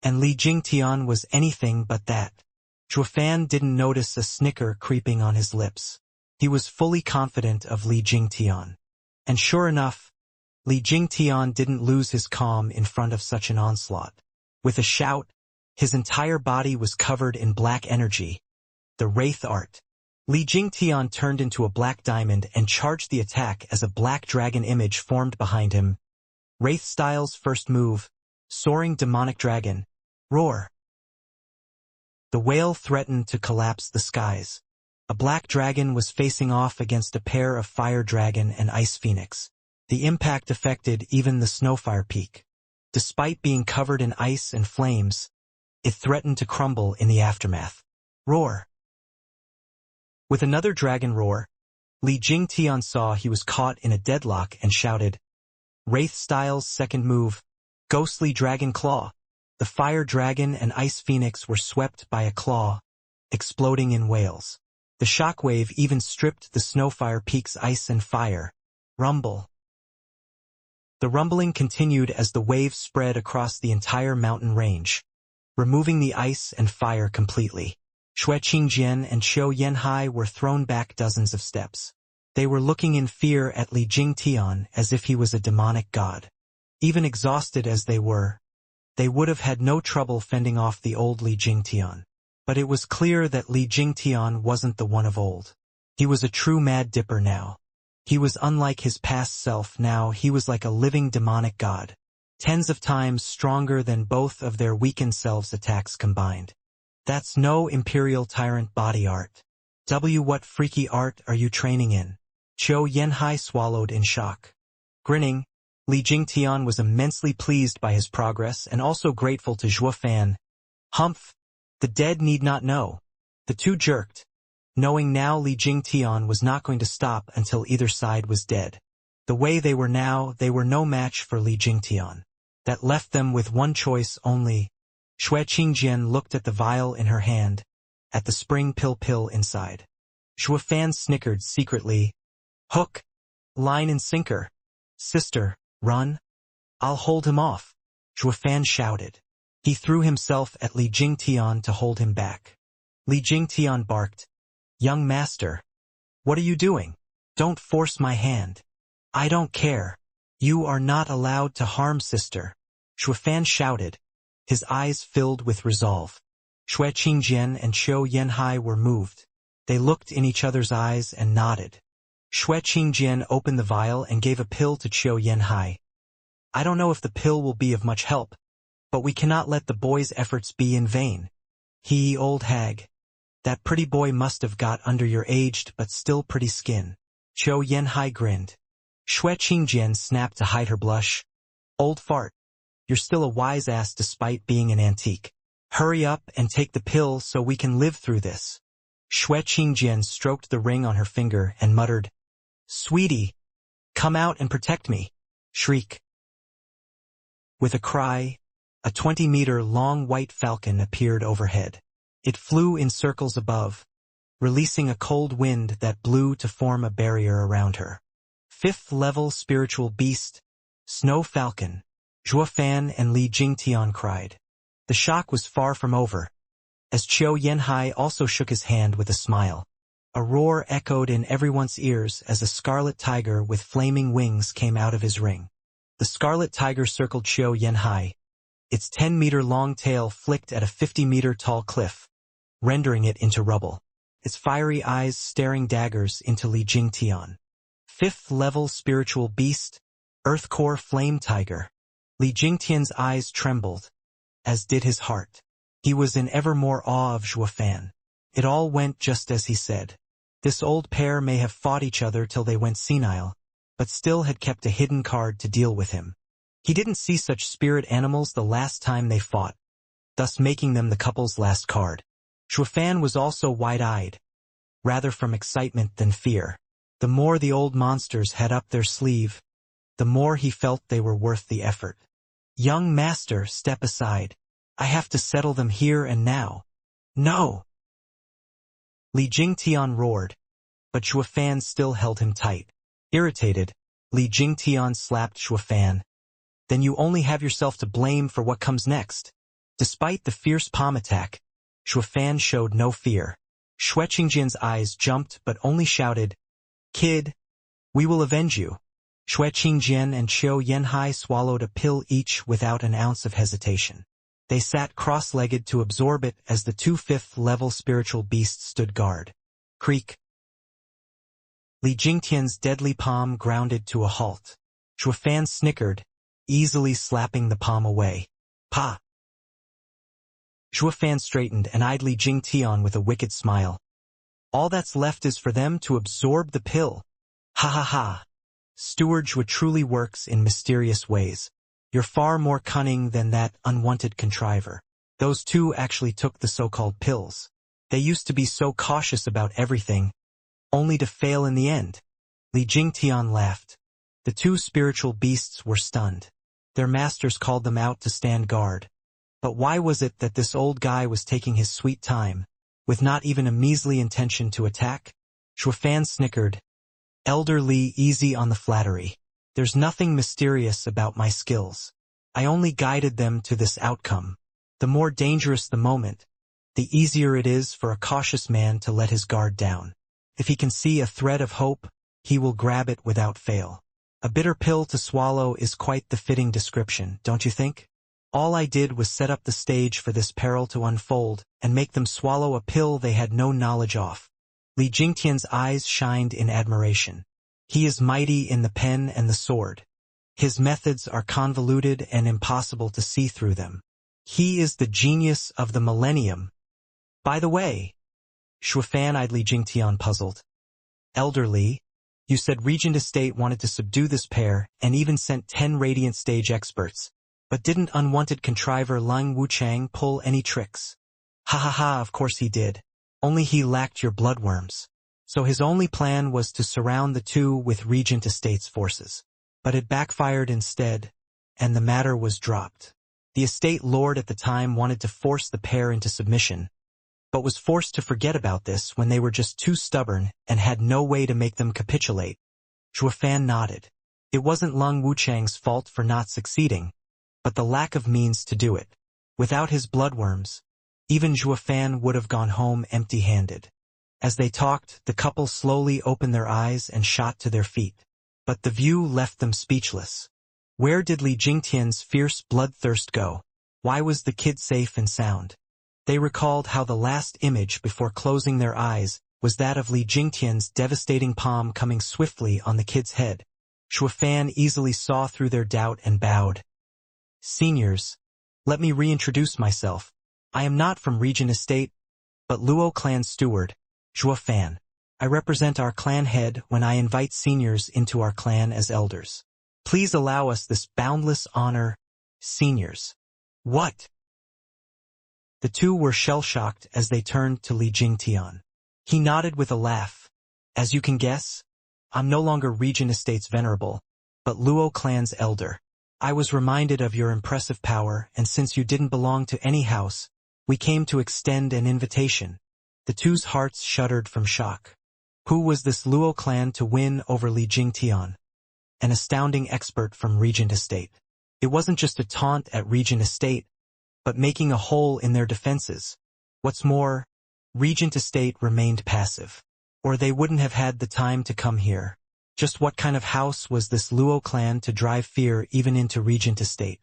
And Li Jingtian was anything but that. Zhuofan didn't notice a snicker creeping on his lips. He was fully confident of Li Jingtian. And sure enough, Li Jingtian didn't lose his calm in front of such an onslaught. With a shout, his entire body was covered in black energy, the Wraith art. Li Jingtian turned into a black diamond and charged the attack as a black dragon image formed behind him. Wraith Style's first move, Soaring Demonic Dragon, Roar. The whale threatened to collapse the skies. A black dragon was facing off against a pair of fire dragon and ice phoenix. The impact affected even the Snowfire Peak. Despite being covered in ice and flames, it threatened to crumble in the aftermath. Roar. With another dragon roar, Li Jingtian saw he was caught in a deadlock and shouted, Wraith Style's second move, Ghostly Dragon Claw. The fire dragon and ice phoenix were swept by a claw, exploding in wails. The shockwave even stripped the Snowfire Peak's ice and fire. Rumble. The rumbling continued as the wave spread across the entire mountain range, removing the ice and fire completely. Shui Qingjian and Qiu Yanhai were thrown back dozens of steps. They were looking in fear at Li Jingtian as if he was a demonic god. Even exhausted as they were, they would have had no trouble fending off the old Li Jingtian. But it was clear that Li Jingtian wasn't the one of old. He was a true Mad Dipper now. He was unlike his past self now, he was like a living demonic god, tens of times stronger than both of their weakened selves' attacks combined. That's no Imperial Tyrant body art. What freaky art are you training in? Qiu Yanhai swallowed in shock. Grinning, Li Jingtian was immensely pleased by his progress and also grateful to Zhuofan. Humph! The dead need not know. The two jerked, knowing now Li Jingtian was not going to stop until either side was dead. The way they were now, they were no match for Li Jingtian. That left them with one choice only. Shui Qingjian looked at the vial in her hand, at the spring pill inside. Zhuofan snickered secretly. Hook! Line and sinker! Sister, run! I'll hold him off! Zhuofan shouted. He threw himself at Li Jingtian to hold him back. Li Jingtian barked. Young master, what are you doing? Don't force my hand. I don't care. You are not allowed to harm sister. Zhuofan shouted, his eyes filled with resolve. Shui Qingjian and Qiu Yanhai were moved. They looked in each other's eyes and nodded. Shui Qingjian opened the vial and gave a pill to Qiu Yanhai. I don't know if the pill will be of much help, but we cannot let the boy's efforts be in vain. He, old hag. That pretty boy must have got under your aged but still pretty skin. Qiu Yanhai grinned. Shui Qingjian snapped to hide her blush. Old fart. You're still a wise ass despite being an antique. Hurry up and take the pill so we can live through this. Shui Qingjian stroked the ring on her finger and muttered, Sweetie, come out and protect me. Shriek. With a cry, a 20-meter-long white falcon appeared overhead. It flew in circles above, releasing a cold wind that blew to form a barrier around her. 5th-level spiritual beast, Snow Falcon. Zhuofan and Li Jingtian cried. The shock was far from over, as Qiu Yanhai also shook his hand with a smile. A roar echoed in everyone's ears as a scarlet tiger with flaming wings came out of his ring. The scarlet tiger circled Qiu Yanhai. Its 10-meter-long tail flicked at a 50-meter-tall cliff, rendering it into rubble. Its fiery eyes staring daggers into Li Jingtian. 5th-level spiritual beast, Earth Core Flame Tiger. Li Jingtian's eyes trembled, as did his heart. He was in ever more awe of Xuefan. It all went just as he said. This old pair may have fought each other till they went senile, but still had kept a hidden card to deal with him. He didn't see such spirit animals the last time they fought, thus making them the couple's last card. Xuefan was also wide-eyed, rather from excitement than fear. The more the old monsters had up their sleeve, the more he felt they were worth the effort. Young master, step aside. I have to settle them here and now. No! Li Jingtian roared, but Xuefan still held him tight. Irritated, Li Jingtian slapped Xuefan. Then you only have yourself to blame for what comes next. Despite the fierce palm attack, Xuefan showed no fear. Xue Qingjian's eyes jumped but only shouted, "Kid, we will avenge you." Xue Qingjian and Qiu Yanhai swallowed a pill each without an ounce of hesitation. They sat cross-legged to absorb it as the two 5th-level spiritual beasts stood guard. Creak. Li Jingtian's deadly palm grounded to a halt. Xuefan snickered, easily slapping the palm away. Pa! Xuefan straightened and eyed Li Jingtian with a wicked smile. All that's left is for them to absorb the pill. Ha ha ha. Steward Xue truly works in mysterious ways. You're far more cunning than that unwanted contriver. Those two actually took the so-called pills. They used to be so cautious about everything, only to fail in the end. Li Jingtian laughed. The two spiritual beasts were stunned. Their masters called them out to stand guard. But why was it that this old guy was taking his sweet time, with not even a measly intention to attack? Xuefan snickered. Elder Li, easy on the flattery. There's nothing mysterious about my skills. I only guided them to this outcome. The more dangerous the moment, the easier it is for a cautious man to let his guard down. If he can see a thread of hope, he will grab it without fail. A bitter pill to swallow is quite the fitting description, don't you think? All I did was set up the stage for this peril to unfold and make them swallow a pill they had no knowledge of. Li Jingtian's eyes shined in admiration. He is mighty in the pen and the sword. His methods are convoluted and impossible to see through them. He is the genius of the millennium. By the way, Xuefan eyed Li Jingtian puzzled. Elder Li, you said Regent Estate wanted to subdue this pair and even sent 10 Radiant Stage experts, but didn't unwanted contriver Lang Wuchang pull any tricks? Ha ha ha, of course he did. Only he lacked your bloodworms. So his only plan was to surround the two with Regent Estate's forces. But it backfired instead, and the matter was dropped. The estate lord at the time wanted to force the pair into submission, but was forced to forget about this when they were just too stubborn and had no way to make them capitulate. Xuefan nodded. It wasn't Lang Wuchang's fault for not succeeding, but the lack of means to do it. Without his bloodworms, even Xuefan would have gone home empty-handed. As they talked, the couple slowly opened their eyes and shot to their feet. But the view left them speechless. Where did Li Jingtian's fierce bloodthirst go? Why was the kid safe and sound? They recalled how the last image before closing their eyes was that of Li Jingtian's devastating palm coming swiftly on the kid's head. Xuefan easily saw through their doubt and bowed. Seniors, let me reintroduce myself. I am not from Regent Estate, but Luo clan steward, Xuefan. I represent our clan head when I invite seniors into our clan as elders. Please allow us this boundless honor, seniors. What? The two were shell-shocked as they turned to Li Jingtian. He nodded with a laugh. As you can guess, I'm no longer Regent Estate's venerable, but Luo clan's elder. I was reminded of your impressive power, and since you didn't belong to any house, we came to extend an invitation. The two's hearts shuddered from shock. Who was this Luo clan to win over Li Jingtian? An astounding expert from Regent Estate. It wasn't just a taunt at Regent Estate, but making a hole in their defenses. What's more, Regent Estate remained passive, or they wouldn't have had the time to come here. Just what kind of house was this Luo clan to drive fear even into Regent Estate?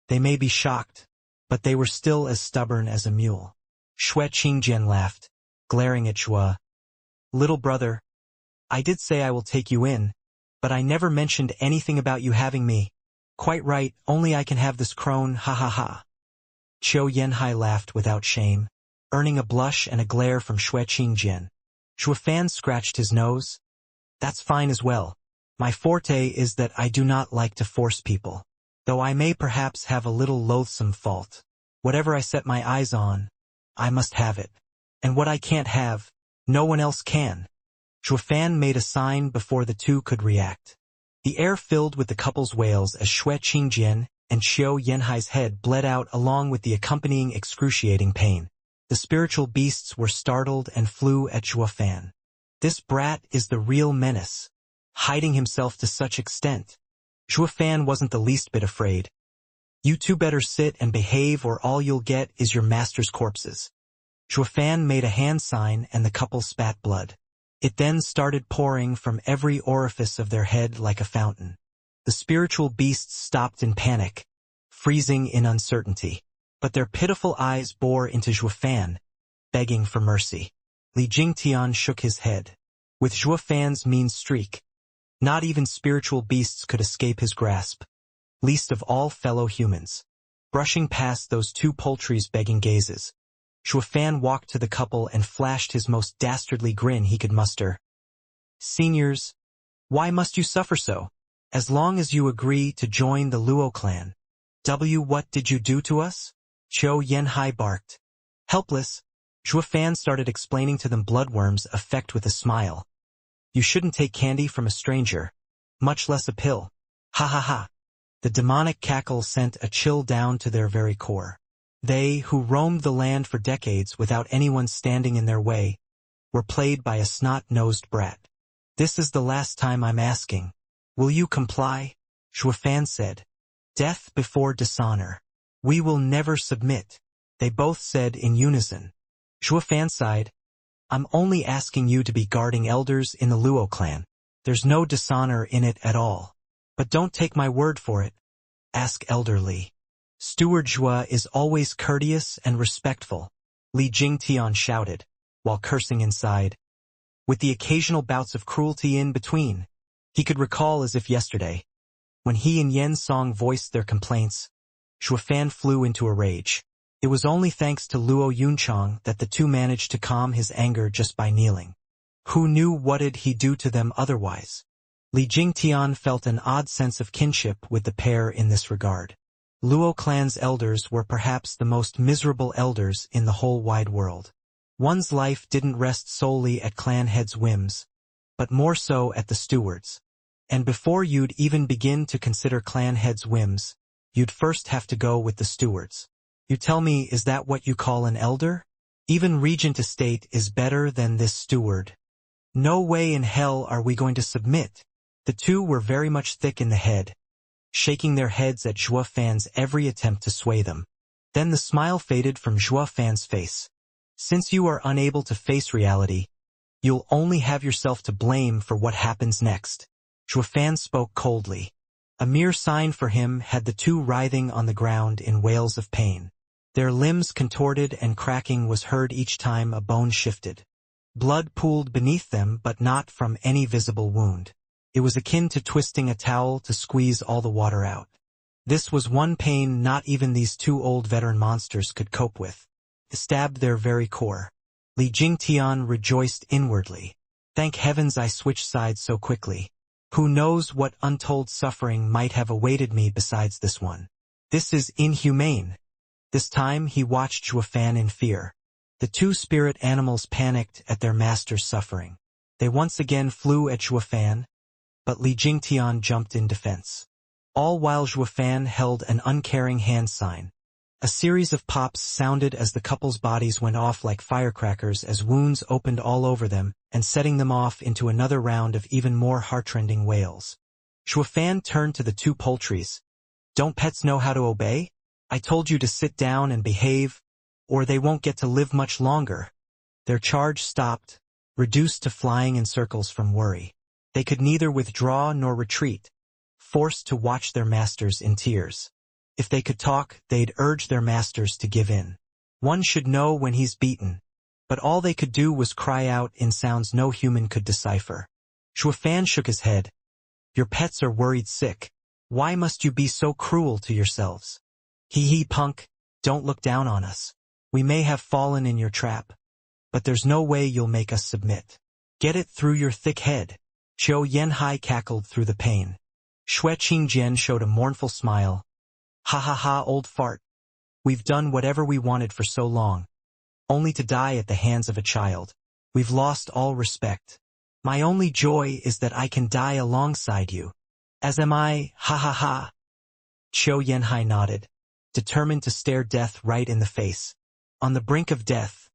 They may be shocked, but they were still as stubborn as a mule. Xue Qingjian laughed, glaring at Xue. Little brother, I did say I will take you in, But I never mentioned anything about you having me. Quite right, only I can have this crone, ha ha ha. Qiu Yanhai laughed without shame, earning a blush and a glare from Xue Qingjian. Shuofan scratched his nose. That's fine as well. My forte is that I do not like to force people. Though I may perhaps have a little loathsome fault. Whatever I set my eyes on, I must have it. And what I can't have, no one else can. Shuofan made a sign before the two could react. The air filled with the couple's wails as Xue Qingjian and Qiu Yanhai's head bled out along with the accompanying excruciating pain. The spiritual beasts were startled and flew at Shuofan. This brat is the real menace, hiding himself to such extent. Shuofan wasn't the least bit afraid. You two better sit and behave or all you'll get is your master's corpses. Shuofan made a hand sign and the couple spat blood. It then started pouring from every orifice of their head like a fountain. The spiritual beasts stopped in panic, freezing in uncertainty. But their pitiful eyes bore into Shuofan, begging for mercy. Li Jingtian shook his head. With Shuofan's mean streak, not even spiritual beasts could escape his grasp, least of all fellow humans. Brushing past those two poultry's begging gazes, Shuofan walked to the couple and flashed his most dastardly grin he could muster. Seniors, why must you suffer so? As long as you agree to join the Luo clan. What did you do to us? Qiu Yanhai barked. Helpless, Shuofan started explaining to them bloodworms affect with a smile. You shouldn't take candy from a stranger, much less a pill. Ha ha ha. The demonic cackle sent a chill down to their very core. They, who roamed the land for decades without anyone standing in their way, were played by a snot-nosed brat. This is the last time I'm asking. Will you comply? Shuofan said. Death before dishonor. We will never submit, they both said in unison. Shuofan sighed. I'm only asking you to be guarding elders in the Luo clan. There's no dishonor in it at all. But don't take my word for it. Ask Elder Li. Steward Zhua is always courteous and respectful, Li Jingtian shouted, while cursing inside. With the occasional bouts of cruelty in between, he could recall as if yesterday. When he and Yen Song voiced their complaints, Shuofan flew into a rage. It was only thanks to Luo Yunchang that the two managed to calm his anger just by kneeling. Who knew what'd he do to them otherwise? Li Jingtian felt an odd sense of kinship with the pair in this regard. Luo clan's elders were perhaps the most miserable elders in the whole wide world. One's life didn't rest solely at clan heads' whims, but more so at the steward's. And before you'd even begin to consider clan heads' whims, you'd first have to go with the stewards. You tell me, is that what you call an elder? Even regent estate is better than this steward. No way in hell are we going to submit. The two were very much thick in the head, shaking their heads at Shuofan's every attempt to sway them. Then the smile faded from Shuofan's face. Since you are unable to face reality, you'll only have yourself to blame for what happens next. Shuofan spoke coldly. A mere sign for him had the two writhing on the ground in wails of pain. Their limbs contorted and cracking was heard each time a bone shifted. Blood pooled beneath them but not from any visible wound. It was akin to twisting a towel to squeeze all the water out. This was one pain not even these two old veteran monsters could cope with. It stabbed their very core. Li Jingtian rejoiced inwardly. Thank heavens I switched sides so quickly. Who knows what untold suffering might have awaited me besides this one. This is inhumane. This time he watched Shuofan in fear. The two spirit animals panicked at their master's suffering. They once again flew at Shuofan, but Li Jingtian jumped in defense. All while Shuofan held an uncaring hand sign. A series of pops sounded as the couple's bodies went off like firecrackers as wounds opened all over them and setting them off into another round of even more heartrending wails. Shuofan turned to the two poultries. Don't pets know how to obey? I told you to sit down and behave, or they won't get to live much longer. Their charge stopped, reduced to flying in circles from worry. They could neither withdraw nor retreat, forced to watch their masters in tears. If they could talk, they'd urge their masters to give in. One should know when he's beaten, but all they could do was cry out in sounds no human could decipher. Shuofan shook his head. Your pets are worried sick. Why must you be so cruel to yourselves? Hee hee, punk, don't look down on us. We may have fallen in your trap, but there's no way you'll make us submit. Get it through your thick head. Qiu Yanhai cackled through the pain. Xue Qingjian showed a mournful smile. Ha ha ha, old fart. We've done whatever we wanted for so long, only to die at the hands of a child. We've lost all respect. My only joy is that I can die alongside you. As am I, ha ha ha. Qiu Yanhai nodded, determined to stare death right in the face. On the brink of death,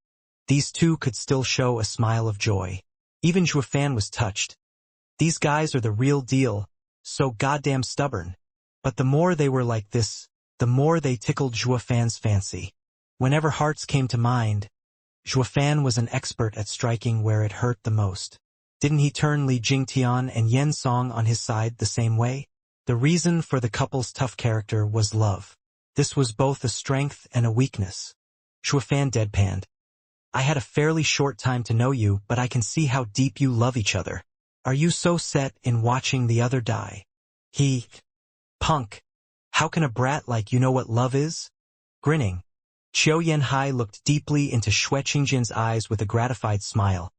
these two could still show a smile of joy. Even Zhuofan was touched. These guys are the real deal, so goddamn stubborn. But the more they were like this, the more they tickled Zhuofan's fancy. Whenever hearts came to mind, Zhuofan was an expert at striking where it hurt the most. Didn't he turn Li Jingtian and Yen Song on his side the same way? The reason for the couple's tough character was love. This was both a strength and a weakness. Zhuofan deadpanned. I had a fairly short time to know you, but I can see how deep you love each other. Are you so set in watching the other die? Punk. How can a brat like you know what love is? Grinning, Qiu Yanhai looked deeply into Xue Qingjian's eyes with a gratified smile.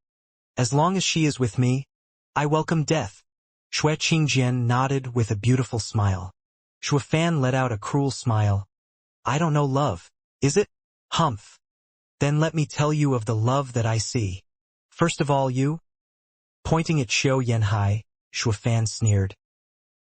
As long as she is with me, I welcome death. Xue Qingjian nodded with a beautiful smile. Zhuofan let out a cruel smile. I don't know love, is it? Humph. Then let me tell you of the love that I see. First of all you. Pointing at Qiu Yanhai, Zhuofan sneered.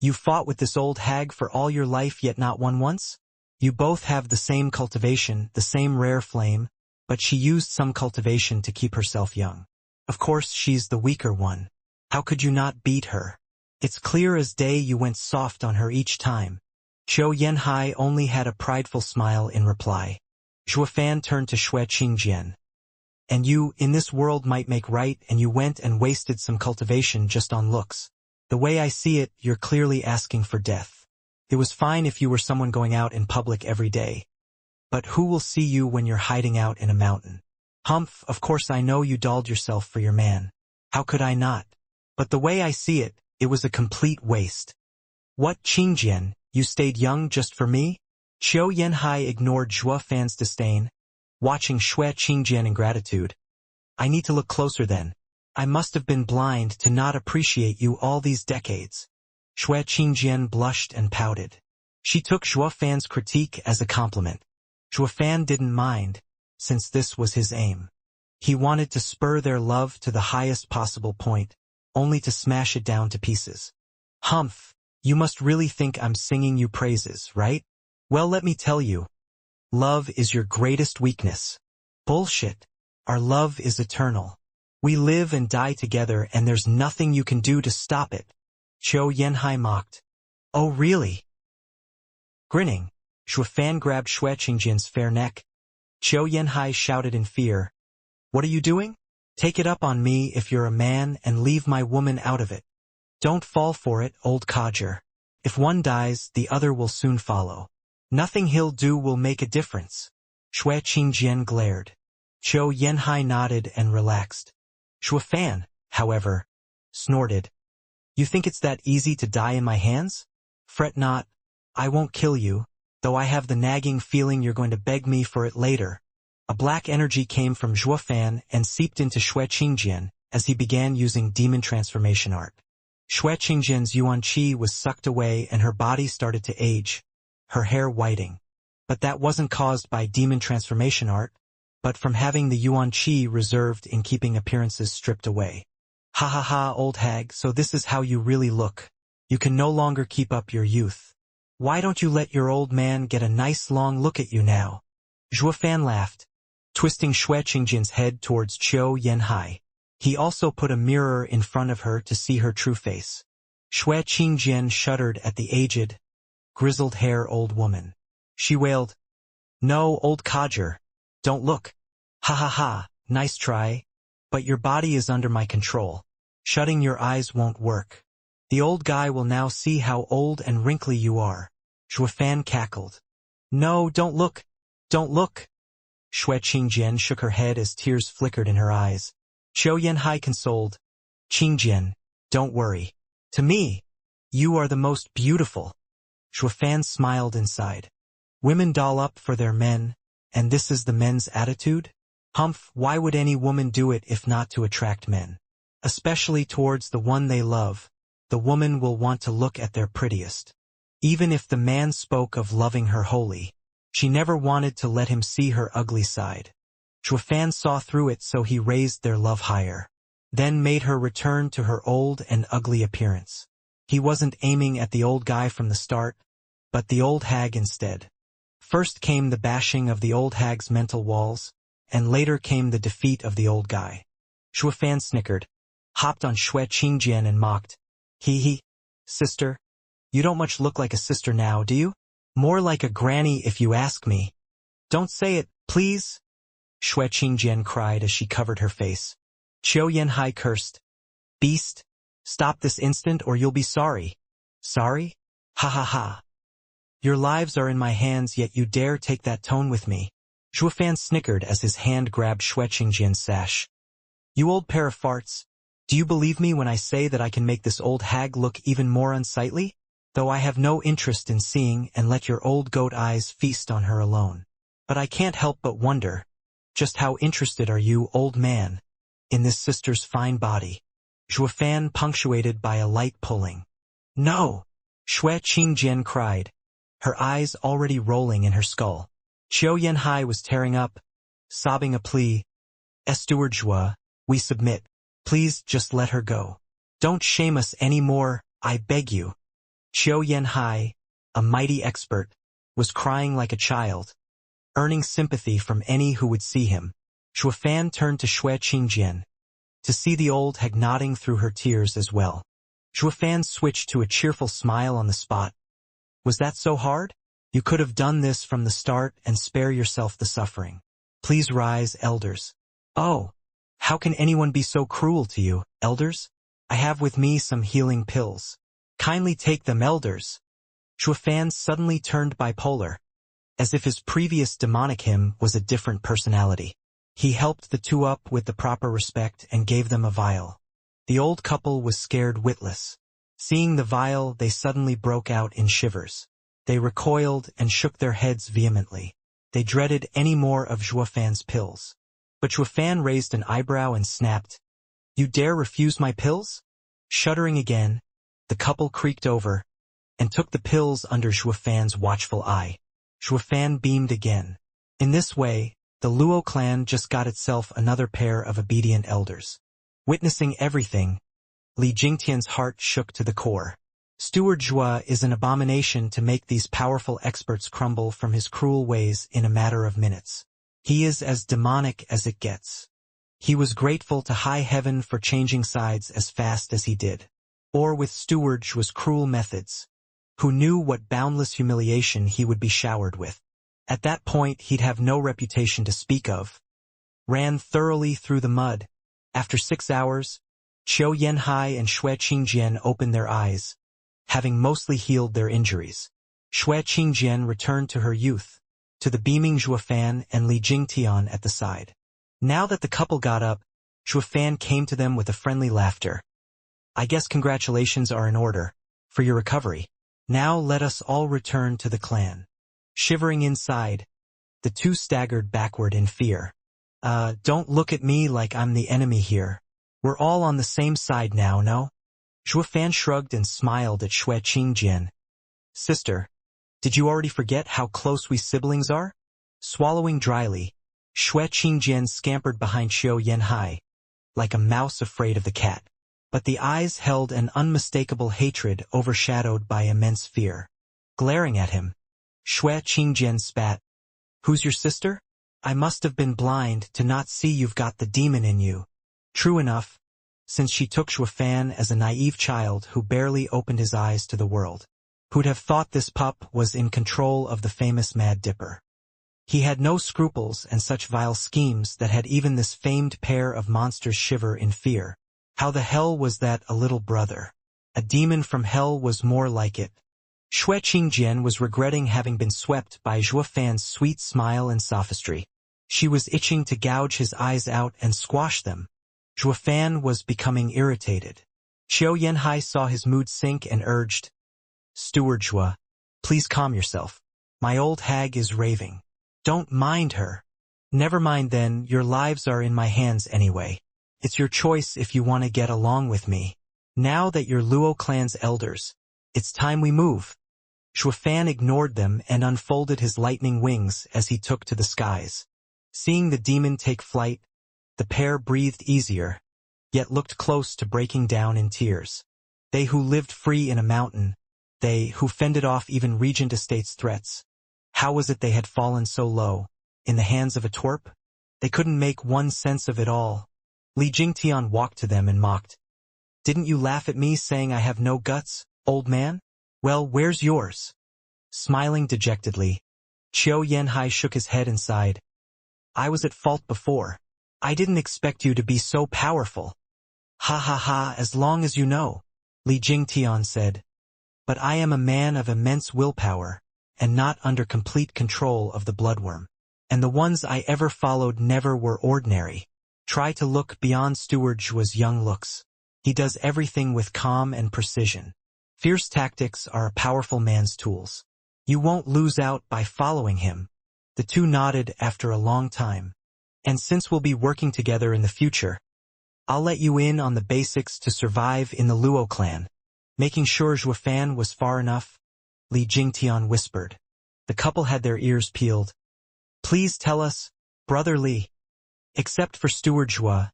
You fought with this old hag for all your life yet not won once? You both have the same cultivation, the same rare flame, but she used some cultivation to keep herself young. Of course she's the weaker one. How could you not beat her? It's clear as day you went soft on her each time. Qiu Yanhai only had a prideful smile in reply. Zhuofan turned to Xue Qingjian. And you, in this world might make right, and you went and wasted some cultivation just on looks. The way I see it, you're clearly asking for death. It was fine if you were someone going out in public every day. But who will see you when you're hiding out in a mountain? Humph, of course I know you dolled yourself for your man. How could I not? But the way I see it, it was a complete waste. What, Qingjian, you stayed young just for me? Qiu Yanhai ignored Zhuofan's disdain, watching Xue Qingjian in gratitude. I need to look closer then. I must have been blind to not appreciate you all these decades. Xue Qingjian blushed and pouted. She took Zhuofan's critique as a compliment. Zhuofan didn't mind, since this was his aim. He wanted to spur their love to the highest possible point, only to smash it down to pieces. Humph, you must really think I'm singing you praises, right? Well, let me tell you. Love is your greatest weakness. Bullshit. Our love is eternal. We live and die together and there's nothing you can do to stop it. Qiu Yanhai mocked. Oh really? Grinning, Zhuofan grabbed Xue Qingjian's fair neck. Qiu Yanhai shouted in fear. What are you doing? Take it up on me if you're a man and leave my woman out of it. Don't fall for it, old codger. If one dies, the other will soon follow. Nothing he'll do will make a difference. Xue Qingjian glared. Qiu Yanhai nodded and relaxed. Zhuofan, however, snorted. You think it's that easy to die in my hands? Fret not. I won't kill you, though I have the nagging feeling you're going to beg me for it later. A black energy came from Zhuofan and seeped into Xue Qingjian as he began using demon transformation art. Xue Qingjian's yuan qi was sucked away and her body started to age, her hair whiting. But that wasn't caused by demon transformation art, but from having the yuan qi reserved in keeping appearances stripped away. Ha ha ha, old hag, so this is how you really look. You can no longer keep up your youth. Why don't you let your old man get a nice long look at you now? Zhuofan laughed, twisting Xue Qingjian's head towards Qiu Yanhai. He also put a mirror in front of her to see her true face. Xue Qingjian shuddered at the aged, grizzled-hair old woman. She wailed, No, old codger, don't look. Ha ha ha, nice try. But your body is under my control. Shutting your eyes won't work. The old guy will now see how old and wrinkly you are. Zhuofan cackled. No, don't look. Don't look. Xue Qingjian shook her head as tears flickered in her eyes. Qiu Yanhai consoled. Qingjian, don't worry. To me, You are the most beautiful. Shuafan smiled inside. Women doll up for their men, and this is the men's attitude? Humph, why would any woman do it if not to attract men? Especially towards the one they love, the woman will want to look at their prettiest. Even if the man spoke of loving her wholly, she never wanted to let him see her ugly side. Shuafan saw through it, so he raised their love higher, then made her return to her old and ugly appearance. He wasn't aiming at the old guy from the start, but the old hag instead. First came the bashing of the old hag's mental walls, and later came the defeat of the old guy. Shuafan snickered, hopped on Xue Qingjian and mocked. He, sister, you don't much look like a sister now, do you? More like a granny if you ask me. Don't say it, please, Xue Qingjian cried as she covered her face. Qiu Yanhai cursed. Beast, stop this instant or you'll be sorry. Sorry? Ha ha ha. Your lives are in my hands, yet you dare take that tone with me. Shuafan snickered as his hand grabbed Xue Qingjian's sash. You old pair of farts. Do you believe me when I say that I can make this old hag look even more unsightly? Though I have no interest in seeing and let your old goat eyes feast on her alone. But I can't help but wonder, just how interested are you, old man, in this sister's fine body? Shuafan punctuated by a light pulling. No! Xue Qingjian cried, her eyes already rolling in her skull. Qiu Yanhai was tearing up, sobbing a plea. Steward Zhua, we submit. Please just let her go. Don't shame us any more, I beg you. Qiu Yanhai, a mighty expert, was crying like a child, earning sympathy from any who would see him. Shuafan turned to Xue Qingjian, to see the old hag nodding through her tears as well. Shuafan switched to a cheerful smile on the spot. Was that so hard? You could have done this from the start and spare yourself the suffering. Please rise, elders. Oh, how can anyone be so cruel to you, elders? I have with me some healing pills. Kindly take them, elders. Shuafan suddenly turned bipolar, as if his previous demonic him was a different personality. He helped the two up with the proper respect and gave them a vial. The old couple was scared witless. Seeing the vial, they suddenly broke out in shivers. They recoiled and shook their heads vehemently. They dreaded any more of Shuafan's pills. But Shuafan raised an eyebrow and snapped, You dare refuse my pills? Shuddering again, the couple creaked over and took the pills under Shuafan's watchful eye. Shuafan beamed again. In this way, the Luo clan just got itself another pair of obedient elders. Witnessing everything, Li Jingtian's heart shook to the core. Steward Zhua is an abomination to make these powerful experts crumble from his cruel ways in a matter of minutes. He is as demonic as it gets. He was grateful to high heaven for changing sides as fast as he did. Or with Steward Zhua's cruel methods, who knew what boundless humiliation he would be showered with. At that point he'd have no reputation to speak of. Ran thoroughly through the mud. After 6 hours, Qiu Yanhai and Xue Qingjian opened their eyes, having mostly healed their injuries. Xue Qingjian returned to her youth, to the beaming Shuafan and Li Jingtian at the side. Now that the couple got up, Shuafan came to them with a friendly laughter. I guess congratulations are in order, for your recovery. Now let us all return to the clan. Shivering inside, the two staggered backward in fear. Don't look at me like I'm the enemy here. We're all on the same side now, no? Shuafan shrugged and smiled at Xue Qingjian. Sister, did you already forget how close we siblings are? Swallowing dryly, Xue Qingjian scampered behind Qiu Yanhai, like a mouse afraid of the cat. But the eyes held an unmistakable hatred overshadowed by immense fear. Glaring at him, Xue Qingjian spat. Who's your sister? I must have been blind to not see you've got the demon in you. True enough, since she took Shuafan as a naive child who barely opened his eyes to the world. Who'd have thought this pup was in control of the famous Mad Dipper? He had no scruples and such vile schemes that had even this famed pair of monsters shiver in fear. How the hell was that a little brother? A demon from hell was more like it. Xue Qingjian was regretting having been swept by Shuafan's sweet smile and sophistry. She was itching to gouge his eyes out and squash them. Shuafan was becoming irritated. Xiao Yanhai saw his mood sink and urged, Steward Zhua, please calm yourself. My old hag is raving. Don't mind her. Never mind then, your lives are in my hands anyway. It's your choice if you want to get along with me. Now that you're Luo clan's elders, it's time we move. Shuafan ignored them and unfolded his lightning wings as he took to the skies. Seeing the demon take flight, the pair breathed easier, yet looked close to breaking down in tears. They who lived free in a mountain, they who fended off even Regent Estate's threats. How was it they had fallen so low, in the hands of a twerp? They couldn't make one sense of it all. Li Jingtian walked to them and mocked. Didn't you laugh at me saying I have no guts, old man? Well, where's yours? Smiling dejectedly, Qiao Yanhai shook his head and sighed. I was at fault before. I didn't expect you to be so powerful. Ha ha ha, as long as you know, Li Jingtian said. But I am a man of immense willpower, and not under complete control of the bloodworm. And the ones I ever followed never were ordinary. Try to look beyond Steward Zhua's young looks. He does everything with calm and precision. Fierce tactics are a powerful man's tools. You won't lose out by following him. The two nodded after a long time. And since we'll be working together in the future, I'll let you in on the basics to survive in the Luo clan. Making sure Zhuafan was far enough, Li Jingtian whispered. The couple had their ears peeled. Please tell us, Brother Li. Except for Steward Zhua,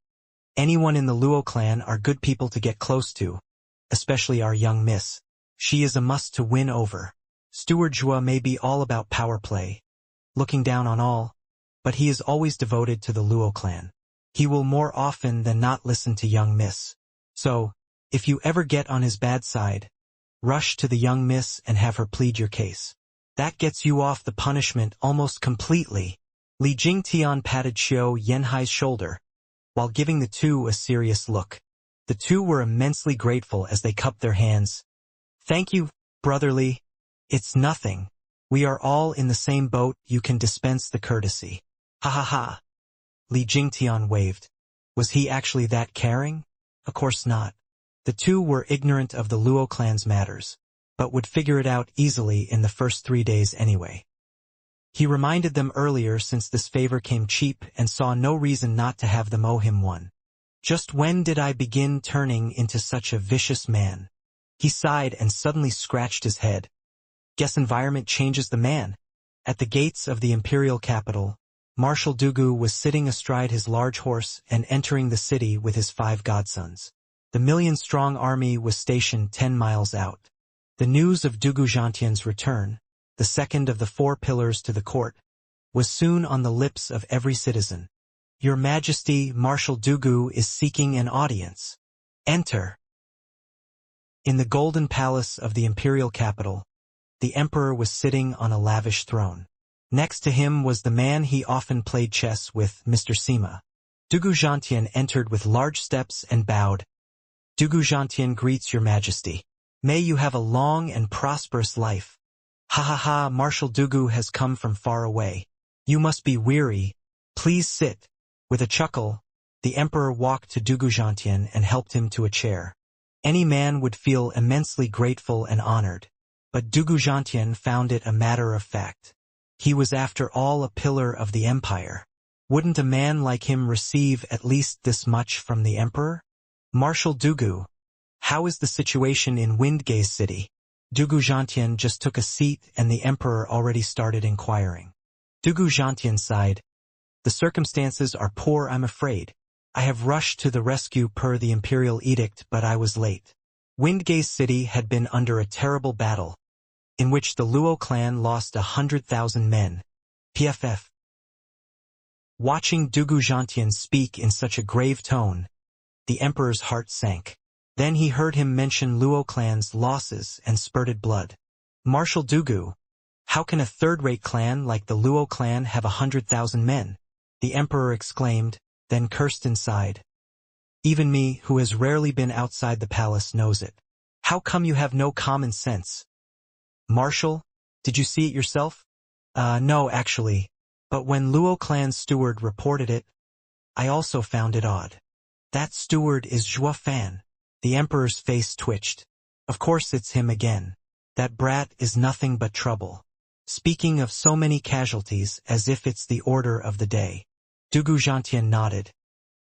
anyone in the Luo clan are good people to get close to, especially our young miss. She is a must to win over. Steward Zhua may be all about power play, looking down on all, but he is always devoted to the Luo clan. He will more often than not listen to young miss. So, if you ever get on his bad side, rush to the young miss and have her plead your case. That gets you off the punishment almost completely. Li Jingtian patted Xiao Yanhai's shoulder, while giving the two a serious look. The two were immensely grateful as they cupped their hands. Thank you, Brother Li. It's nothing. We are all in the same boat, you can dispense the courtesy. Ha ha ha. Li Jingtian waved. Was he actually that caring? Of course not. The two were ignorant of the Luo clan's matters, but would figure it out easily in the first 3 days anyway. He reminded them earlier since this favor came cheap and saw no reason not to have them owe him one. Just when did I begin turning into such a vicious man? He sighed and suddenly scratched his head. Guess environment changes the man. At the gates of the imperial capital, Marshal Dugu was sitting astride his large horse and entering the city with his 5 godsons. The million-strong army was stationed 10 miles out. The news of Dugu Zhantian's return, the second of the 4 pillars to the court, was soon on the lips of every citizen. Your Majesty, Marshal Dugu is seeking an audience. Enter. In the golden palace of the imperial capital, the emperor was sitting on a lavish throne. Next to him was the man he often played chess with, Mr. Sima. Dugu Zhantian entered with large steps and bowed. Dugu Zhantian greets your Majesty. May you have a long and prosperous life. Ha ha ha, Marshal Dugu has come from far away. You must be weary. Please sit. With a chuckle, the emperor walked to Dugu Zhantian and helped him to a chair. Any man would feel immensely grateful and honored, but Dugu Zhantian found it a matter of fact. He was after all a pillar of the empire. Wouldn't a man like him receive at least this much from the emperor? Marshal Dugu, how is the situation in Windgaze City? Dugu Zhantian just took a seat and the emperor already started inquiring. Dugu Zhantian sighed. The circumstances are poor, I'm afraid. I have rushed to the rescue per the imperial edict, but I was late. Windgaze City had been under a terrible battle, in which the Luo clan lost 100,000 men. PFF. Watching Dugu Zhantian speak in such a grave tone, the emperor's heart sank. Then he heard him mention Luo clan's losses and spurted blood. Marshal Dugu, how can a third-rate clan like the Luo clan have 100,000 men? The emperor exclaimed, then cursed inside. Even me, who has rarely been outside the palace, knows it. How come you have no common sense? Marshal, did you see it yourself? No, actually. But when Luo clan's steward reported it, I also found it odd. That steward is Zhuafan. The emperor's face twitched. Of course it's him again. That brat is nothing but trouble. Speaking of so many casualties as if it's the order of the day. Dugu Xianxia nodded.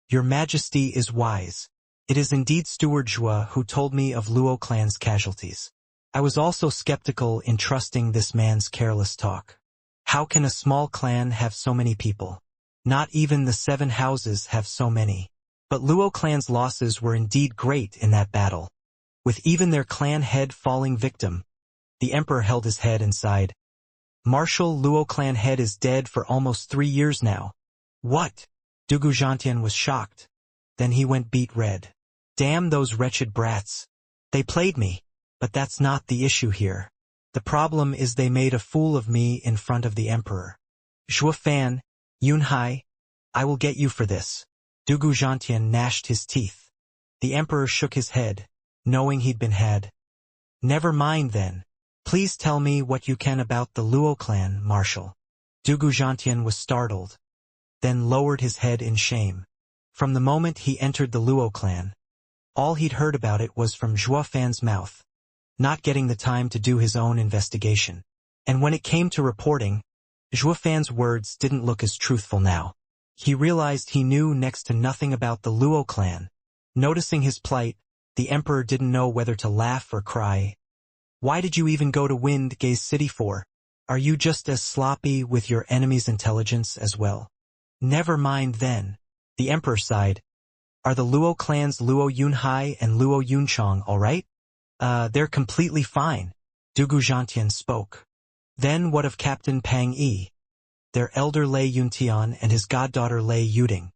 Your Majesty is wise. It is indeed Steward Zhua who told me of Luo clan's casualties. I was also skeptical in trusting this man's careless talk. How can a small clan have so many people? Not even the 7 houses have so many. But Luo clan's losses were indeed great in that battle. With even their clan head falling victim. The emperor held his head and sighed. Marshal Luo clan head is dead for almost 3 years now. What? Dugu Xianxia was shocked. Then he went beet red. Damn those wretched brats. They played me. But that's not the issue here. The problem is they made a fool of me in front of the emperor. Zhua Fan, Yunhai, I will get you for this. Dugu Xianxia gnashed his teeth. The emperor shook his head, knowing he'd been had. Never mind then. Please tell me what you can about the Luo clan, Marshal. Dugu Xianxia was startled, then lowered his head in shame. From the moment he entered the Luo clan, all he'd heard about it was from Zhua Fan's mouth, not getting the time to do his own investigation. And when it came to reporting, Zhua Fan's words didn't look as truthful now. He realized he knew next to nothing about the Luo clan. Noticing his plight, the emperor didn't know whether to laugh or cry. Why did you even go to Wind Gaze City for? Are you just as sloppy with your enemy's intelligence as well? Never mind then. The emperor sighed. Are the Luo clans Luo Yunhai and Luo Yunchong all right? They're completely fine. Dugu Xianxia spoke. Then what of Captain Pang Yi? Their elder Lei Yuntian and his goddaughter Lei Yuding.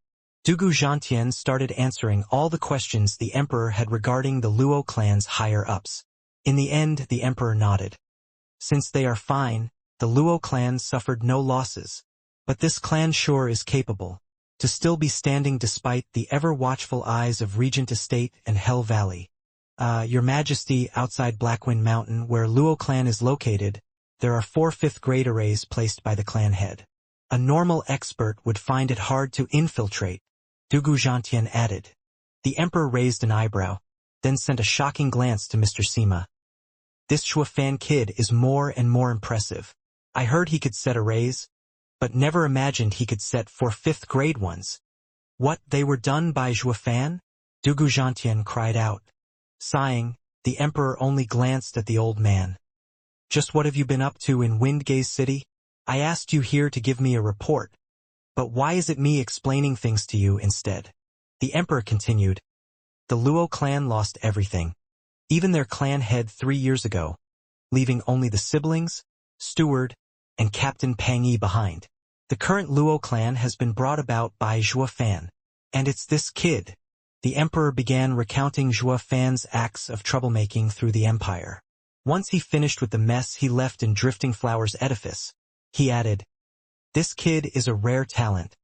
Dugu Xianxia started answering all the questions the emperor had regarding the Luo clan's higher-ups. In the end, the emperor nodded. Since they are fine, the Luo clan suffered no losses. But this clan sure is capable to still be standing despite the ever-watchful eyes of Regent Estate and Hell Valley. Your Majesty, outside Blackwind Mountain, where Luo clan is located, there are 4 5th-grade arrays placed by the clan head. A normal expert would find it hard to infiltrate, Dugu Xianxia added. The emperor raised an eyebrow, then sent a shocking glance to Mr. Sima. This Zhua Fan kid is more and more impressive. I heard he could set arrays, but never imagined he could set 4 5th-grade ones. What, they were done by Zhua Fan? Dugu Xianxia cried out. Sighing, the emperor only glanced at the old man. Just what have you been up to in Windgaze City? I asked you here to give me a report. But why is it me explaining things to you instead? The emperor continued. The Luo clan lost everything. Even their clan head 3 years ago, leaving only the siblings, steward, and Captain Pang Yi behind. The current Luo clan has been brought about by Zhua Fan. And it's this kid. The emperor began recounting Zhua Fan's acts of troublemaking through the empire. Once he finished with the mess he left in Drifting Flowers edifice, he added, This kid is a rare talent,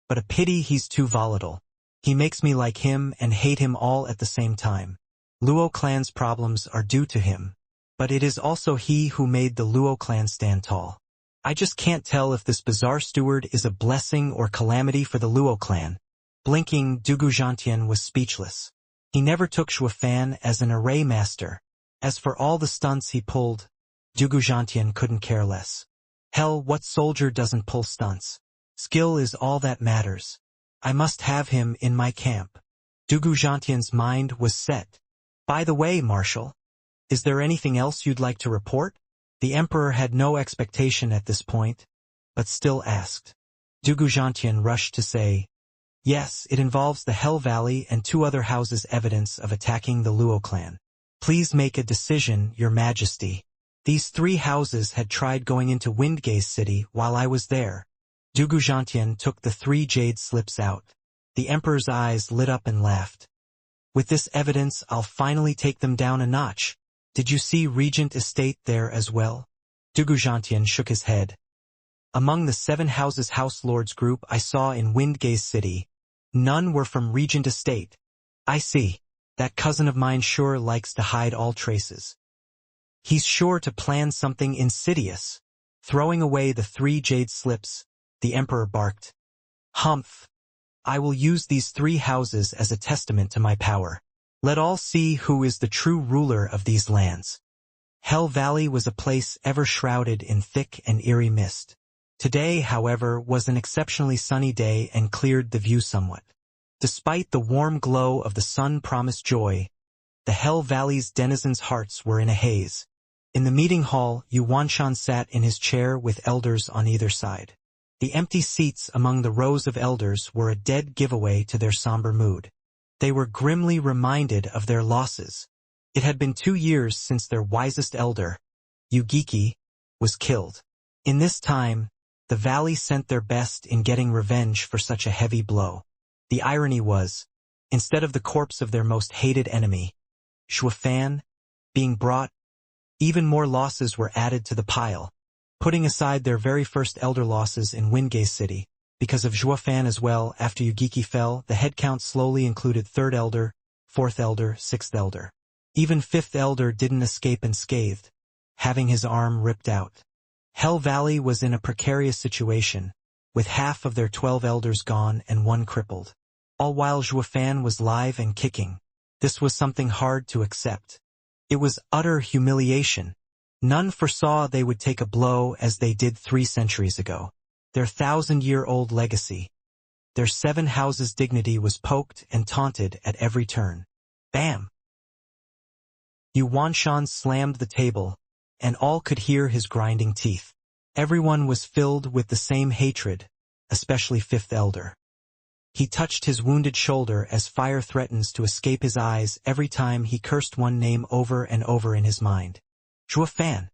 but a pity he's too volatile. He makes me like him and hate him all at the same time. Luo clan's problems are due to him, but it is also he who made the Luo clan stand tall. I just can't tell if this bizarre steward is a blessing or calamity for the Luo clan. Blinking, Dugu Xianxia was speechless. He never took Zhua Fan as an array master. As for all the stunts he pulled, Dugu Xianxia couldn't care less. Hell, what soldier doesn't pull stunts? Skill is all that matters. I must have him in my camp. Dugu Xianxia's mind was set. By the way, Marshal, is there anything else you'd like to report? The emperor had no expectation at this point, but still asked. Dugu Xianxia rushed to say, Yes, it involves the Hell Valley and 2 other houses' evidence of attacking the Luo clan. Please make a decision, Your Majesty. These 3 houses had tried going into Windgaze City while I was there. Dugu Xianxia took the 3 jade slips out. The emperor's eyes lit up and laughed. With this evidence, I'll finally take them down a notch. Did you see Regent Estate there as well? Dugu Xianxia shook his head. Among the 7 houses House Lords group I saw in Windgaze City, none were from Regent Estate. I see. That cousin of mine sure likes to hide all traces. He's sure to plan something insidious. Throwing away the 3 jade slips, the emperor barked. Humph. I will use these 3 houses as a testament to my power. Let all see who is the true ruler of these lands. Hell Valley was a place ever shrouded in thick and eerie mist. Today, however, was an exceptionally sunny day and cleared the view somewhat. Despite the warm glow of the sun promised joy, the Hell Valley's denizens' hearts were in a haze. In the meeting hall, Yuanshan sat in his chair with elders on either side. The empty seats among the rows of elders were a dead giveaway to their somber mood. They were grimly reminded of their losses. It had been 2 years since their wisest elder, Yugiki, was killed. In this time, the valley sent their best in getting revenge for such a heavy blow. The irony was, instead of the corpse of their most hated enemy, Shuafan, being brought, even more losses were added to the pile. Putting aside their very first elder losses in Wingate City, because of Shuafan as well, after Yugiki fell, the headcount slowly included 3rd elder, 4th elder, 6th elder. Even 5th elder didn't escape unscathed, having his arm ripped out. Hell Valley was in a precarious situation, with half of their 12 elders gone and 1 crippled. All while Shuafan was live and kicking. This was something hard to accept. It was utter humiliation. None foresaw they would take a blow as they did 3 centuries ago. Their 1,000-year-old legacy. Their 7 houses' dignity was poked and taunted at every turn. Bam! Yuanshan slammed the table, and all could hear his grinding teeth. Everyone was filled with the same hatred, especially 5th elder. He touched his wounded shoulder as fire threatens to escape his eyes every time he cursed one name over and over in his mind. Shuafan.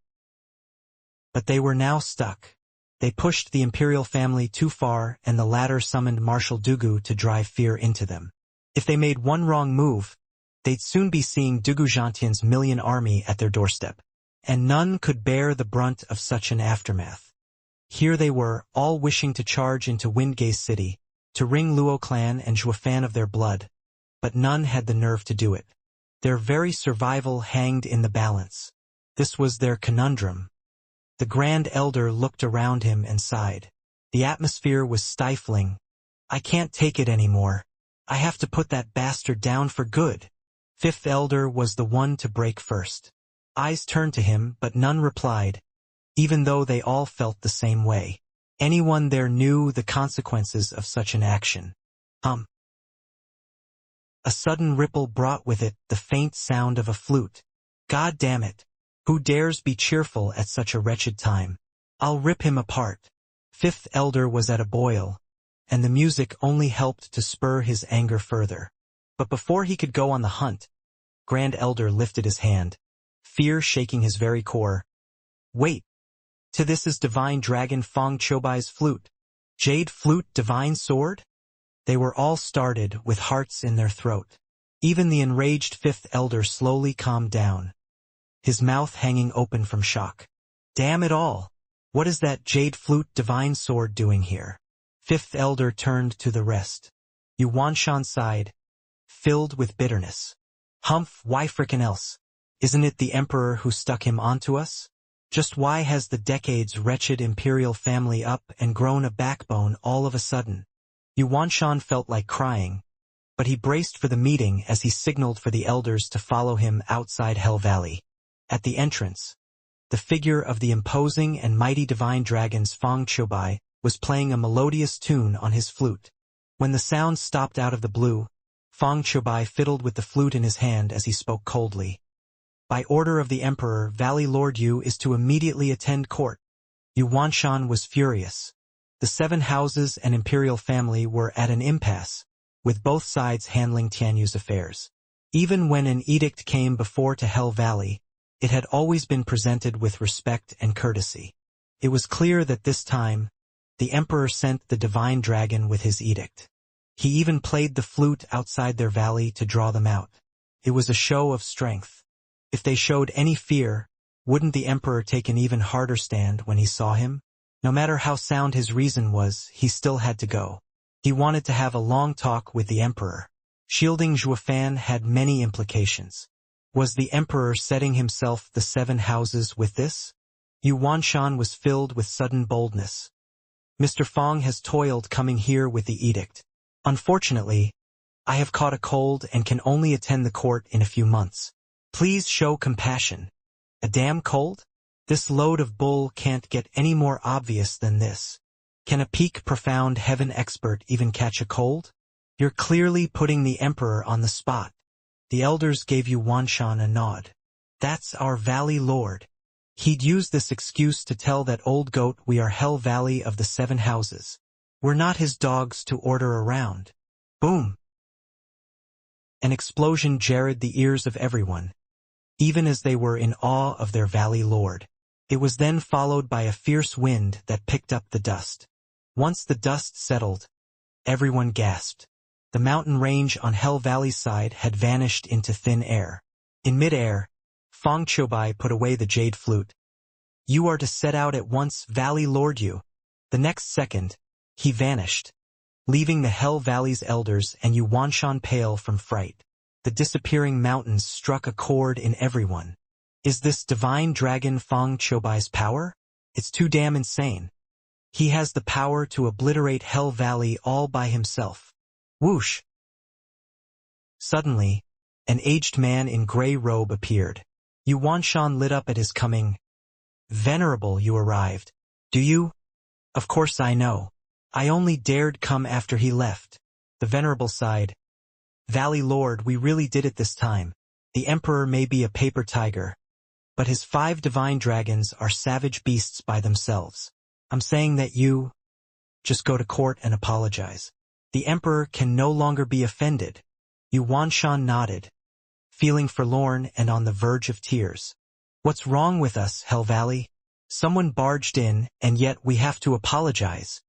But they were now stuck. They pushed the imperial family too far, and the latter summoned Marshal Dugu to drive fear into them. If they made one wrong move, they'd soon be seeing Dugu Zhantian's million army at their doorstep. And none could bear the brunt of such an aftermath. Here they were, all wishing to charge into Wingate City, to wring Luo clan and Shuafan of their blood, but none had the nerve to do it. Their very survival hanged in the balance. This was their conundrum. The Grand Elder looked around him and sighed. The atmosphere was stifling. I can't take it anymore. I have to put that bastard down for good. 5th Elder was the one to break first. Eyes turned to him, but none replied, even though they all felt the same way. Anyone there knew the consequences of such an action. A sudden ripple brought with it the faint sound of a flute. God damn it! Who dares be cheerful at such a wretched time? I'll rip him apart. 5th Elder was at a boil, and the music only helped to spur his anger further. But before he could go on the hunt, Grand Elder lifted his hand, fear shaking his very core. Wait! To this is Divine Dragon Fong Chobai's flute. Jade Flute Divine Sword? They were all started with hearts in their throat. Even the enraged 5th Elder slowly calmed down, his mouth hanging open from shock. Damn it all! What is that Jade Flute Divine Sword doing here? 5th Elder turned to the rest. Yuanshan sighed, filled with bitterness. Humph, why frickin' else? Isn't it the Emperor who stuck him onto us? Just why has the decades wretched imperial family up and grown a backbone all of a sudden? Yuanshan felt like crying, but he braced for the meeting as he signaled for the elders to follow him outside Hell Valley. At the entrance, the figure of the imposing and mighty divine dragons Fong Chobai was playing a melodious tune on his flute. When the sound stopped out of the blue, Fong Chobai fiddled with the flute in his hand as he spoke coldly. By order of the Emperor, Valley Lord Yu is to immediately attend court. Yuanshan was furious. The 7 houses and imperial family were at an impasse, with both sides handling Tianyu's affairs. Even when an edict came before to Hell Valley, it had always been presented with respect and courtesy. It was clear that this time, the Emperor sent the divine dragon with his edict. He even played the flute outside their valley to draw them out. It was a show of strength. If they showed any fear, wouldn't the Emperor take an even harder stand when he saw him? No matter how sound his reason was, he still had to go. He wanted to have a long talk with the Emperor. Shielding Shuafan had many implications. Was the Emperor setting himself the 7 houses with this? Yuanshan was filled with sudden boldness. Mr. Fong has toiled coming here with the edict. Unfortunately, I have caught a cold and can only attend the court in a few months. Please show compassion. A damn cold? This load of bull can't get any more obvious than this. Can a peak profound heaven expert even catch a cold? You're clearly putting the emperor on the spot. The elders gave you Wanshan a nod. That's our valley lord. He'd use this excuse to tell that old goat we are Hell Valley of the 7 houses. We're not his dogs to order around. Boom! An explosion jarred the ears of everyone, even as they were in awe of their valley lord. It was then followed by a fierce wind that picked up the dust. Once the dust settled, everyone gasped. The mountain range on Hell Valley's side had vanished into thin air. In mid-air, Fong Chobai put away the jade flute. You are to set out at once, Valley Lord you. The next second, he vanished, leaving the Hell Valley's elders and Yuanshan pale from fright. The disappearing mountains struck a chord in everyone. Is this divine dragon Fong Chobai's power? It's too damn insane. He has the power to obliterate Hell Valley all by himself. Whoosh! Suddenly, an aged man in gray robe appeared. Yuanshan lit up at his coming. Venerable, you arrived. Do you? Of course I know. I only dared come after he left. The Venerable sighed. Valley Lord, we really did it this time. The Emperor may be a paper tiger, but his 5 divine dragons are savage beasts by themselves. I'm saying that you just go to court and apologize. The Emperor can no longer be offended. Yuanshan nodded, feeling forlorn and on the verge of tears. What's wrong with us, Hell Valley? Someone barged in, and yet we have to apologize.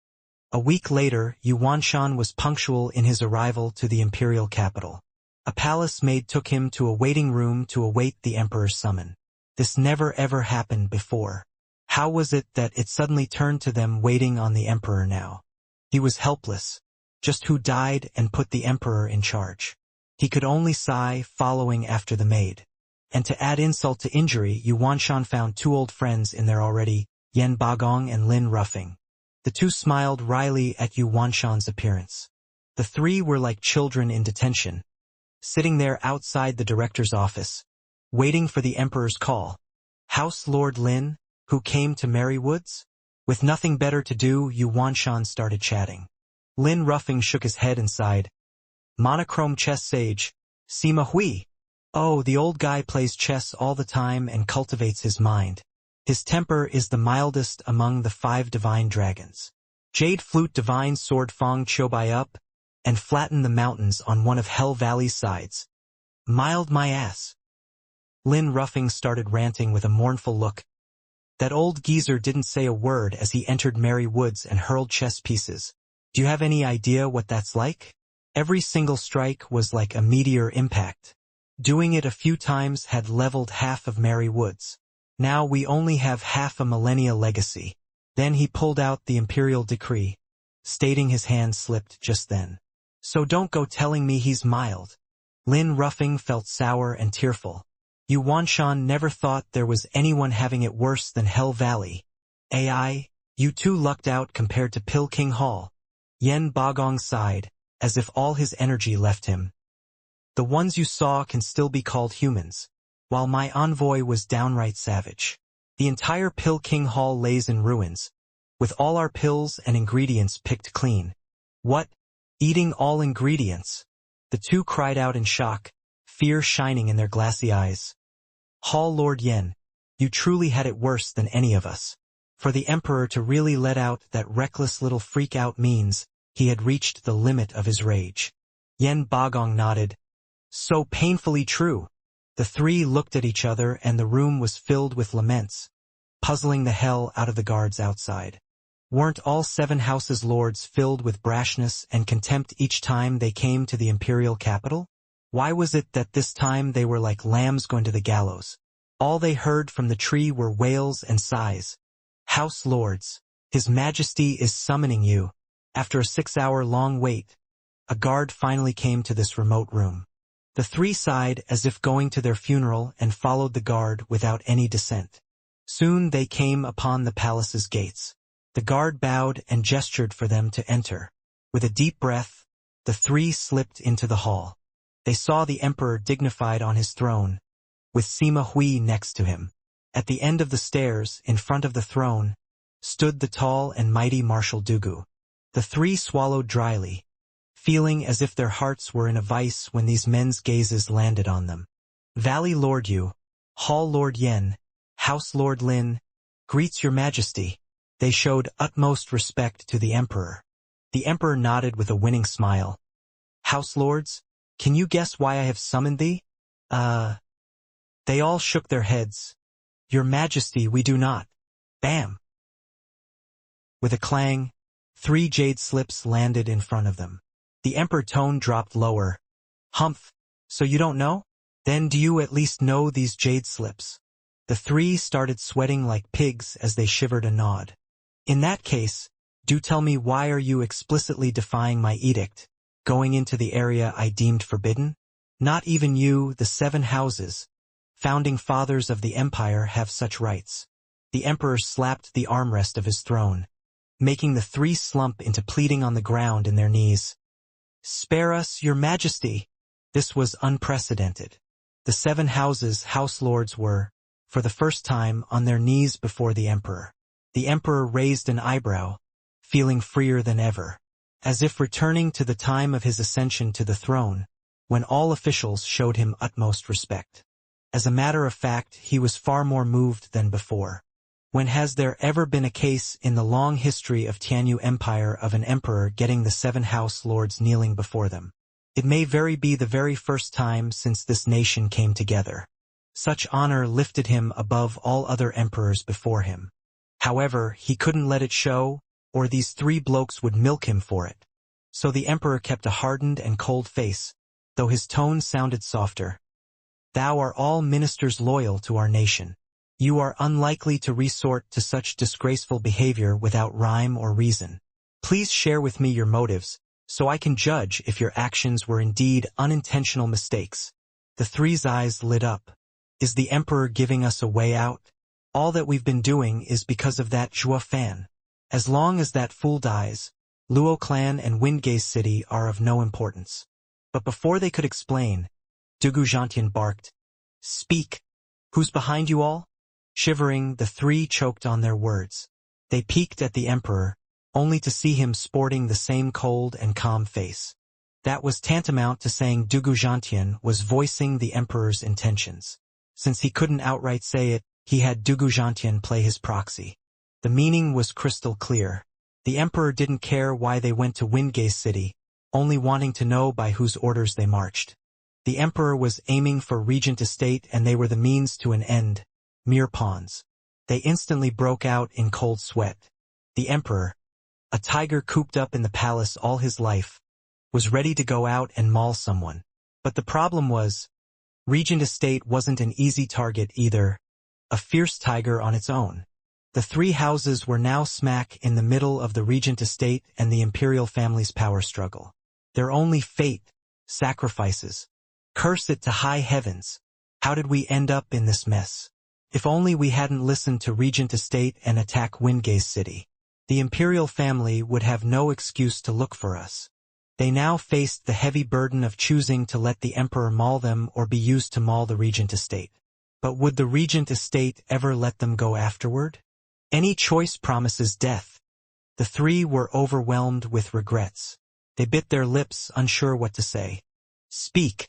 A week later, Yuanshan was punctual in his arrival to the imperial capital. A palace maid took him to a waiting room to await the emperor's summon. This never ever happened before. How was it that it suddenly turned to them waiting on the emperor now? He was helpless. Just who died and put the emperor in charge? He could only sigh, following after the maid. And to add insult to injury, Yuanshan found 2 old friends in there already, Yen Bagong and Lin Ruffing. The 2 smiled wryly at Yuanshan's appearance. The 3 were like children in detention, sitting there outside the director's office, waiting for the emperor's call. House Lord Lin, who came to Merry Woods? With nothing better to do, Yuanshan started chatting. Lin Ruffing shook his head and sighed. Monochrome chess sage, Sima Hui. Oh, the old guy plays chess all the time and cultivates his mind. His temper is the mildest among the 5 divine dragons. Jade flute divine sword Fong Chobai up, and flatten the mountains on one of Hell Valley's sides. Mild my ass. Lin Ruffing started ranting with a mournful look. That old geezer didn't say a word as he entered Merry Woods and hurled chess pieces. Do you have any idea what that's like? Every single strike was like a meteor impact. Doing it a few times had leveled half of Merry Woods. Now we only have half a millennia legacy. Then he pulled out the imperial decree, stating his hand slipped just then. So don't go telling me he's mild. Lin Ruffing felt sour and tearful. Yuanshan never thought there was anyone having it worse than Hell Valley. AI, you 2 lucked out compared to Pill King Hall. Yen Bagong sighed, as if all his energy left him. The ones you saw can still be called humans, while my envoy was downright savage. The entire Pill King Hall lays in ruins, with all our pills and ingredients picked clean. What? Eating all ingredients? The 2 cried out in shock, fear shining in their glassy eyes. Hall Lord Yen, you truly had it worse than any of us. For the emperor to really let out that reckless little freak-out means he had reached the limit of his rage. Yen Bagong nodded. So painfully true. The 3 looked at each other and the room was filled with laments, puzzling the hell out of the guards outside. Weren't all 7 houses' lords filled with brashness and contempt each time they came to the imperial capital? Why was it that this time they were like lambs going to the gallows? All they heard from the tree were wails and sighs. House lords, His Majesty is summoning you. After a 6-hour-long wait, a guard finally came to this remote room. The 3 sighed as if going to their funeral and followed the guard without any dissent. Soon they came upon the palace's gates. The guard bowed and gestured for them to enter. With a deep breath, The three slipped into the hall. They saw the emperor dignified on his throne, with Sima Hui next to him. At the end of the stairs, in front of the throne, stood the tall and mighty Marshal Dugu. The three swallowed dryly, feeling as if their hearts were in a vice when these men's gazes landed on them. Valley Lord Yu, Hall Lord Yen, House Lord Lin, greets your majesty. They showed utmost respect to the emperor. The emperor nodded with a winning smile. House Lords, can you guess why I have summoned thee? They all shook their heads. Your majesty, we do not. Bam! With a clang, 3 jade slips landed in front of them. The emperor tone dropped lower. Humph, so you don't know? Then do you at least know these jade slips? The 3 started sweating like pigs as they shivered a nod. In that case, do tell me, why are you explicitly defying my edict, going into the area I deemed forbidden? Not even you, the 7 houses, founding fathers of the empire, have such rights. The emperor slapped the armrest of his throne, making the 3 slump into pleading on the ground in their knees. Spare us, your majesty! This was unprecedented. The 7 houses' house lords were, for the first time, on their knees before the emperor. The emperor raised an eyebrow, feeling freer than ever, as if returning to the time of his ascension to the throne, when all officials showed him utmost respect. As a matter of fact, he was far more moved than before. When has there ever been a case in the long history of Tianyu Empire of an emperor getting the 7 house lords kneeling before them? It may be the very first time since this nation came together. Such honor lifted him above all other emperors before him. However, he couldn't let it show, or these 3 blokes would milk him for it. So the emperor kept a hardened and cold face, though his tone sounded softer. Thou are all ministers loyal to our nation. You are unlikely to resort to such disgraceful behavior without rhyme or reason. Please share with me your motives, so I can judge if your actions were indeed unintentional mistakes. The 3's eyes lit up. Is the emperor giving us a way out? All that we've been doing is because of that Zhuo Fan. As long as that fool dies, Luo clan and Windgaze city are of no importance. But before they could explain, Dugu Zhantian barked, Speak! Who's behind you all? Shivering, the 3 choked on their words. They peeked at the emperor, only to see him sporting the same cold and calm face. That was tantamount to saying Dugu Zhantian was voicing the emperor's intentions. Since he couldn't outright say it, he had Dugu Zhantian play his proxy. The meaning was crystal clear. The emperor didn't care why they went to Windgaze city, only wanting to know by whose orders they marched. The emperor was aiming for Regent Estate, and they were the means to an end, mere pawns. They instantly broke out in cold sweat. The emperor, a tiger cooped up in the palace all his life, was ready to go out and maul someone. But the problem was, Regent Estate wasn't an easy target either, a fierce tiger on its own. The 3 houses were now smack in the middle of the Regent Estate and the imperial family's power struggle. Their only fate, sacrifices. Curse it to high heavens. How did we end up in this mess? If only we hadn't listened to Regent Estate and attack Windgaze city. The imperial family would have no excuse to look for us. They now faced the heavy burden of choosing to let the emperor maul them or be used to maul the Regent Estate. But would the Regent Estate ever let them go afterward? Any choice promises death. The 3 were overwhelmed with regrets. They bit their lips, unsure what to say. Speak!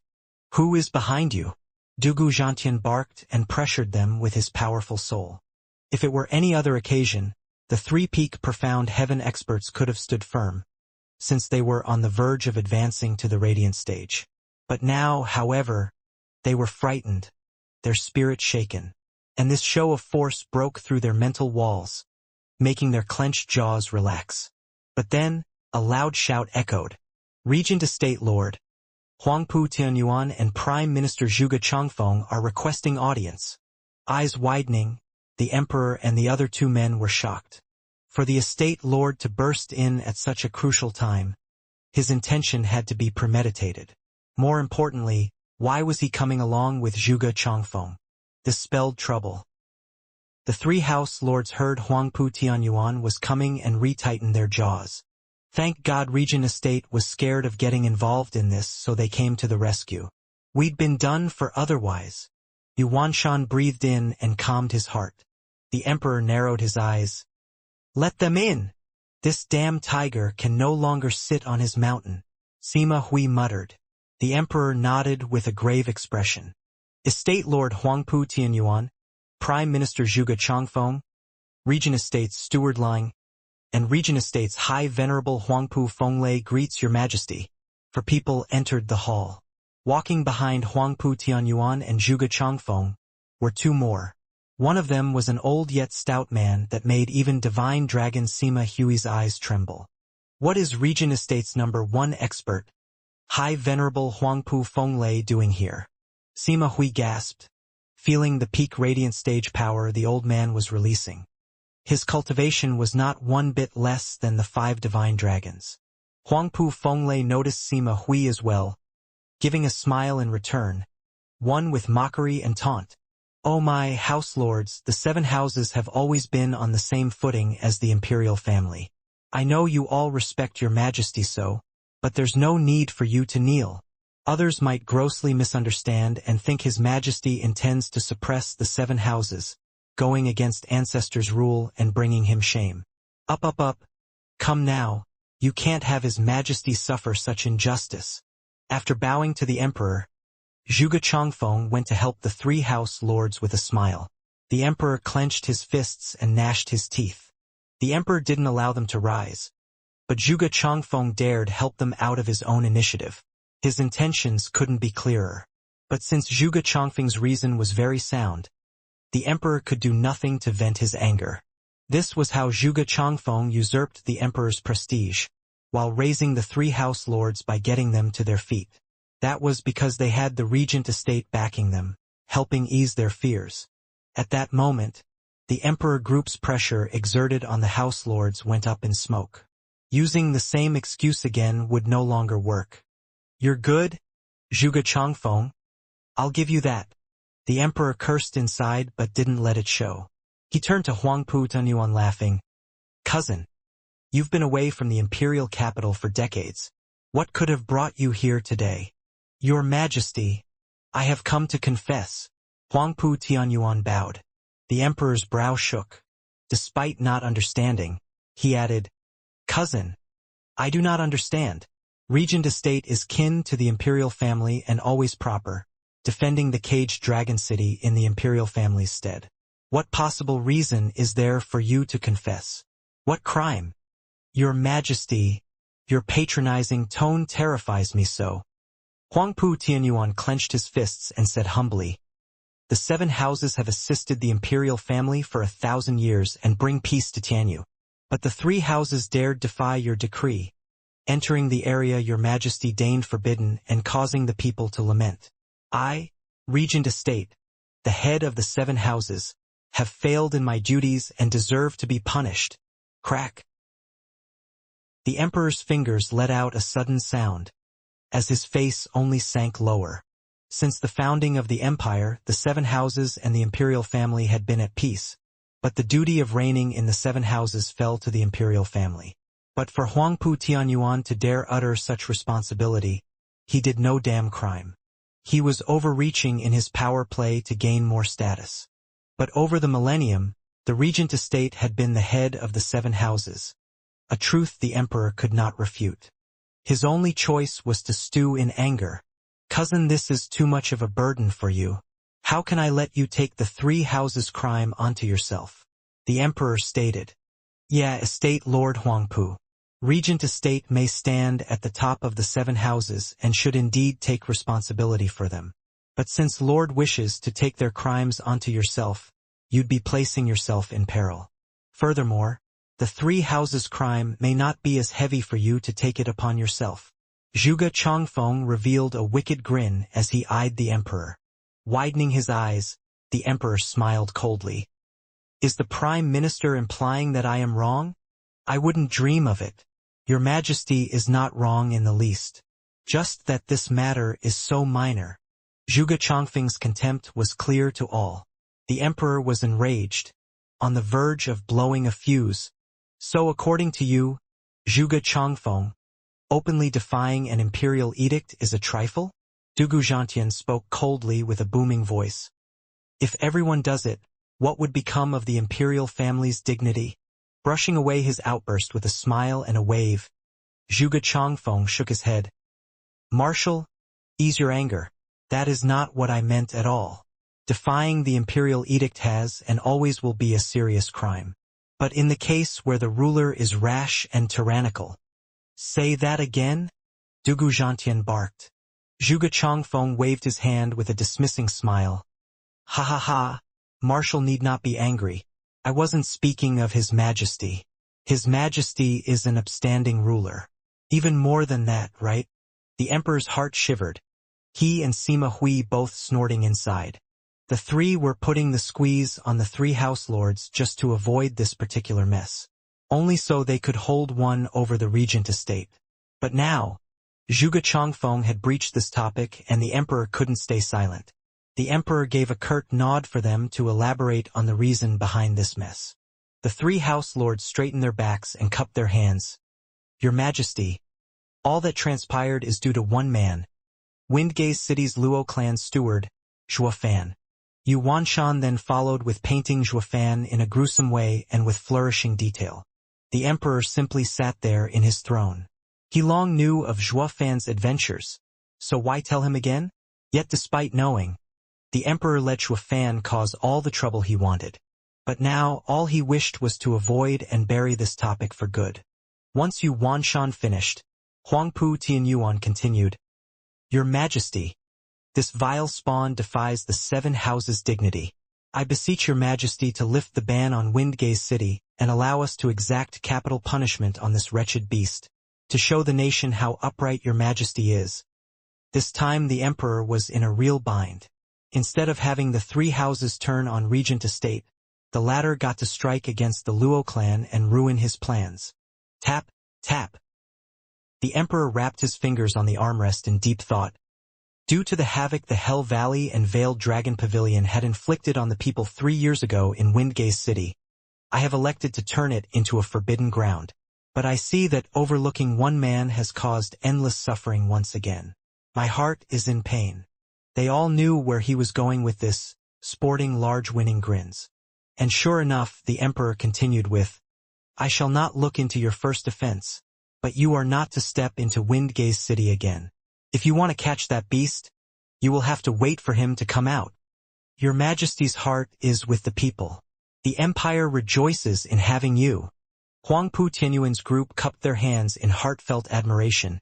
Who is behind you? Dugu Zhantian barked and pressured them with his powerful soul. If it were any other occasion, the 3-peak profound heaven experts could have stood firm, since they were on the verge of advancing to the radiant stage. But now, however, they were frightened, their spirit shaken, and this show of force broke through their mental walls, making their clenched jaws relax. But then, a loud shout echoed. Regent Estate Lord Huangpu Tianyuan and Prime Minister Zhuge Changfeng are requesting audience. Eyes widening, the emperor and the other 2 men were shocked. For the estate lord to burst in at such a crucial time, his intention had to be premeditated. More importantly, why was he coming along with Zhuge Changfeng? This spelled trouble. The 3 house lords heard Huangpu Tianyuan was coming and retightened their jaws. Thank God Regent Estate was scared of getting involved in this, so they came to the rescue. We'd been done for otherwise. Yuanshan breathed in and calmed his heart. The emperor narrowed his eyes. Let them in! This damn tiger can no longer sit on his mountain, Sima Hui muttered. The emperor nodded with a grave expression. Estate Lord Huangpu Tianyuan, Prime Minister Zhuge Changfeng, Regent Estate's Steward Ling, and Regent Estate's High Venerable Huangpu Fenglei greets your majesty. For people entered the hall. Walking behind Huangpu Tianyuan and Zhuge Changfeng were two more. One of them was an old yet stout man that made even divine dragon Sima Hui's eyes tremble. What is Regent Estate's #1 expert, High Venerable Huangpu Fenglei, doing here? Sima Hui gasped, feeling the peak radiant stage power the old man was releasing. His cultivation was not one bit less than the 5 divine dragons. Huangpu Fenglei noticed Sima Hui as well, giving a smile in return, one with mockery and taunt. Oh my house lords, the 7 houses have always been on the same footing as the imperial family. I know you all respect your majesty so, but there's no need for you to kneel. Others might grossly misunderstand and think his majesty intends to suppress the 7 houses, going against ancestors' rule and bringing him shame. Up. Come now, you can't have his majesty suffer such injustice. After bowing to the emperor, Zhuge Changfeng went to help the 3 house lords with a smile. The emperor clenched his fists and gnashed his teeth. The emperor didn't allow them to rise, but Zhuge Changfeng dared help them out of his own initiative. His intentions couldn't be clearer. But since Zhuge Changfeng's reason was very sound, the emperor could do nothing to vent his anger. This was how Zhuge Changfeng usurped the emperor's prestige, while raising the 3 house lords by getting them to their feet. That was because they had the regent estate backing them, helping ease their fears. At that moment, the emperor group's pressure exerted on the house lords went up in smoke. Using the same excuse again would no longer work. You're good, Zhuge Changfeng? I'll give you that. The emperor cursed inside but didn't let it show. He turned to Huangpu Tianyuan laughing. Cousin, you've been away from the imperial capital for decades. What could have brought you here today? Your Majesty, I have come to confess. Huangpu Tianyuan bowed. The emperor's brow shook. Despite not understanding, he added, Cousin, I do not understand. Regent Estate is kin to the imperial family and always proper, defending the caged dragon city in the imperial family's stead. What possible reason is there for you to confess? What crime? Your Majesty, your patronizing tone terrifies me so. Huangpu Tianyuan clenched his fists and said humbly, The 7 houses have assisted the imperial family for 1,000 years and bring peace to Tianyu. But the 3 houses dared defy your decree, entering the area your majesty deigned forbidden and causing the people to lament. I, Regent Estate, the head of the 7 houses, have failed in my duties and deserve to be punished. Crack. The emperor's fingers let out a sudden sound, as his face only sank lower. Since the founding of the empire, the 7 houses and the imperial family had been at peace, but the duty of reigning in the 7 houses fell to the imperial family. But for Huangpu Tianyuan to dare utter such responsibility, he did no damn crime. He was overreaching in his power play to gain more status. But over the millennium, the regent estate had been the head of the 7 houses, a truth the emperor could not refute. His only choice was to stew in anger. Cousin, this is too much of a burden for you. How can I let you take the 3 houses' crime onto yourself? The emperor stated. Yeah, Estate Lord Huangpu. Regent Estate may stand at the top of the 7 houses and should indeed take responsibility for them. But since Lord wishes to take their crimes onto yourself, you'd be placing yourself in peril. Furthermore, the 3 houses' crime may not be as heavy for you to take it upon yourself. Zhuge Changfeng revealed a wicked grin as he eyed the emperor. Widening his eyes, the emperor smiled coldly. Is the prime minister implying that I am wrong? I wouldn't dream of it. Your majesty is not wrong in the least. Just that this matter is so minor. Zhuge Changfeng's contempt was clear to all. The emperor was enraged, on the verge of blowing a fuse. So according to you, Zhuge Changfeng, openly defying an imperial edict is a trifle? Dugu Zhantian spoke coldly with a booming voice. If everyone does it, what would become of the imperial family's dignity? Brushing away his outburst with a smile and a wave, Zhuge Changfeng shook his head. Marshal, ease your anger. That is not what I meant at all. Defying the imperial edict has and always will be a serious crime. But in the case where the ruler is rash and tyrannical. Say that again? Dugu Zhantian barked. Zhuge Changfeng waved his hand with a dismissing smile. Ha ha ha, Marshal need not be angry. I wasn't speaking of His Majesty. His Majesty is an upstanding ruler. Even more than that, right? The Emperor's heart shivered. He and Sima Hui both snorting inside. The three were putting the squeeze on the three house lords just to avoid this particular mess. Only so they could hold one over the regent estate. But now, Zhuge Changfeng had breached this topic and the Emperor couldn't stay silent. The Emperor gave a curt nod for them to elaborate on the reason behind this mess. The three house lords straightened their backs and cupped their hands. Your Majesty, all that transpired is due to one man, Windgaze City's Luo clan steward, Zhuofan. Yu Wanshan then followed with painting Zhuofan in a gruesome way and with flourishing detail. The Emperor simply sat there in his throne. He long knew of Zhuofan's adventures, so why tell him again? Yet despite knowing, the Emperor let Zhuofan cause all the trouble he wanted. But now all he wished was to avoid and bury this topic for good. Once Yu Wanshan finished, Huangpu Tianyuan continued, Your Majesty, this vile spawn defies the 7 houses' dignity. I beseech your Majesty to lift the ban on Windgaze City and allow us to exact capital punishment on this wretched beast, to show the nation how upright your Majesty is. This time the Emperor was in a real bind. Instead of having the 3 houses turn on Regent Estate, the latter got to strike against the Luo clan and ruin his plans. Tap, tap. The Emperor wrapped his fingers on the armrest in deep thought. Due to the havoc the Hell Valley and Veiled Dragon Pavilion had inflicted on the people 3 years ago in Windgaze City, I have elected to turn it into a forbidden ground. But I see that overlooking one man has caused endless suffering once again. My heart is in pain. They all knew where he was going with this, sporting large winning grins. And sure enough, the Emperor continued with, I shall not look into your first offense, but you are not to step into Windgaze City again. If you want to catch that beast, you will have to wait for him to come out. Your Majesty's heart is with the people. The Empire rejoices in having you. Huangpu Tianyuan's group cupped their hands in heartfelt admiration,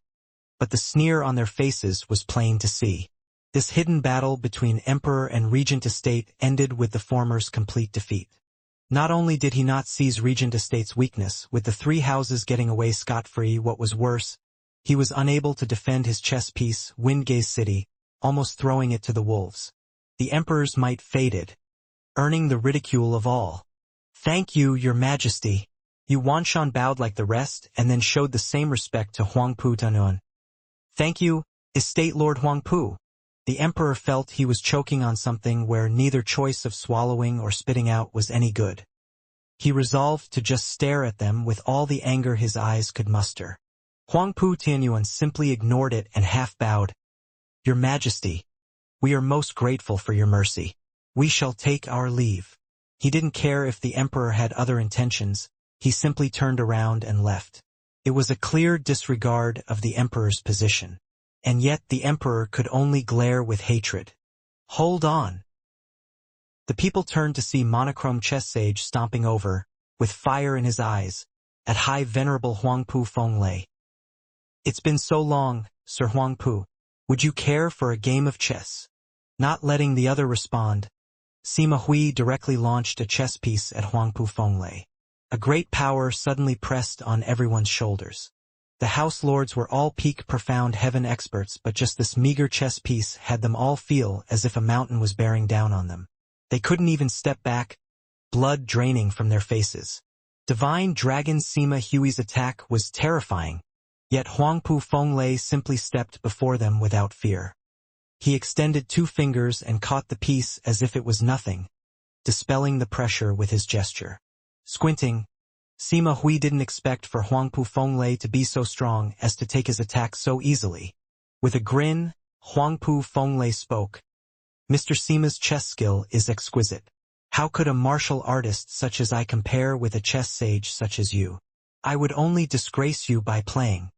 but the sneer on their faces was plain to see. This hidden battle between Emperor and Regent Estate ended with the former's complete defeat. Not only did he not seize Regent Estate's weakness, with the 3 houses getting away scot-free, what was worse, he was unable to defend his chess piece, Windgaze City, almost throwing it to the wolves. The Emperor's might faded, earning the ridicule of all. Thank you, Your Majesty. Yu Wanshan bowed like the rest and then showed the same respect to Huangpu Tianyuan. Thank you, Estate Lord Huangpu. The Emperor felt he was choking on something where neither choice of swallowing or spitting out was any good. He resolved to just stare at them with all the anger his eyes could muster. Huangpu Tianyuan simply ignored it and half bowed. Your Majesty, we are most grateful for your mercy. We shall take our leave. He didn't care if the Emperor had other intentions. He simply turned around and left. It was a clear disregard of the Emperor's position. And yet the Emperor could only glare with hatred. Hold on. The people turned to see monochrome chess sage stomping over, with fire in his eyes, at High Venerable Huangpu Fenglei. It's been so long, Sir Huangpu. Would you care for a game of chess? Not letting the other respond, Sima Hui directly launched a chess piece at Huangpu Fenglei. A great power suddenly pressed on everyone's shoulders. The house lords were all peak profound heaven experts, but just this meager chess piece had them all feel as if a mountain was bearing down on them. They couldn't even step back, blood draining from their faces. Divine Dragon Sima Hui's attack was terrifying, yet Huangpu Fenglei simply stepped before them without fear. He extended 2 fingers and caught the piece as if it was nothing, dispelling the pressure with his gesture. Squinting, Sima Hui didn't expect for Huangpu Fenglai to be so strong as to take his attack so easily. With a grin, Huangpu Fenglai spoke. Mr. Sima's chess skill is exquisite. How could a martial artist such as I compare with a chess sage such as you? I would only disgrace you by playing.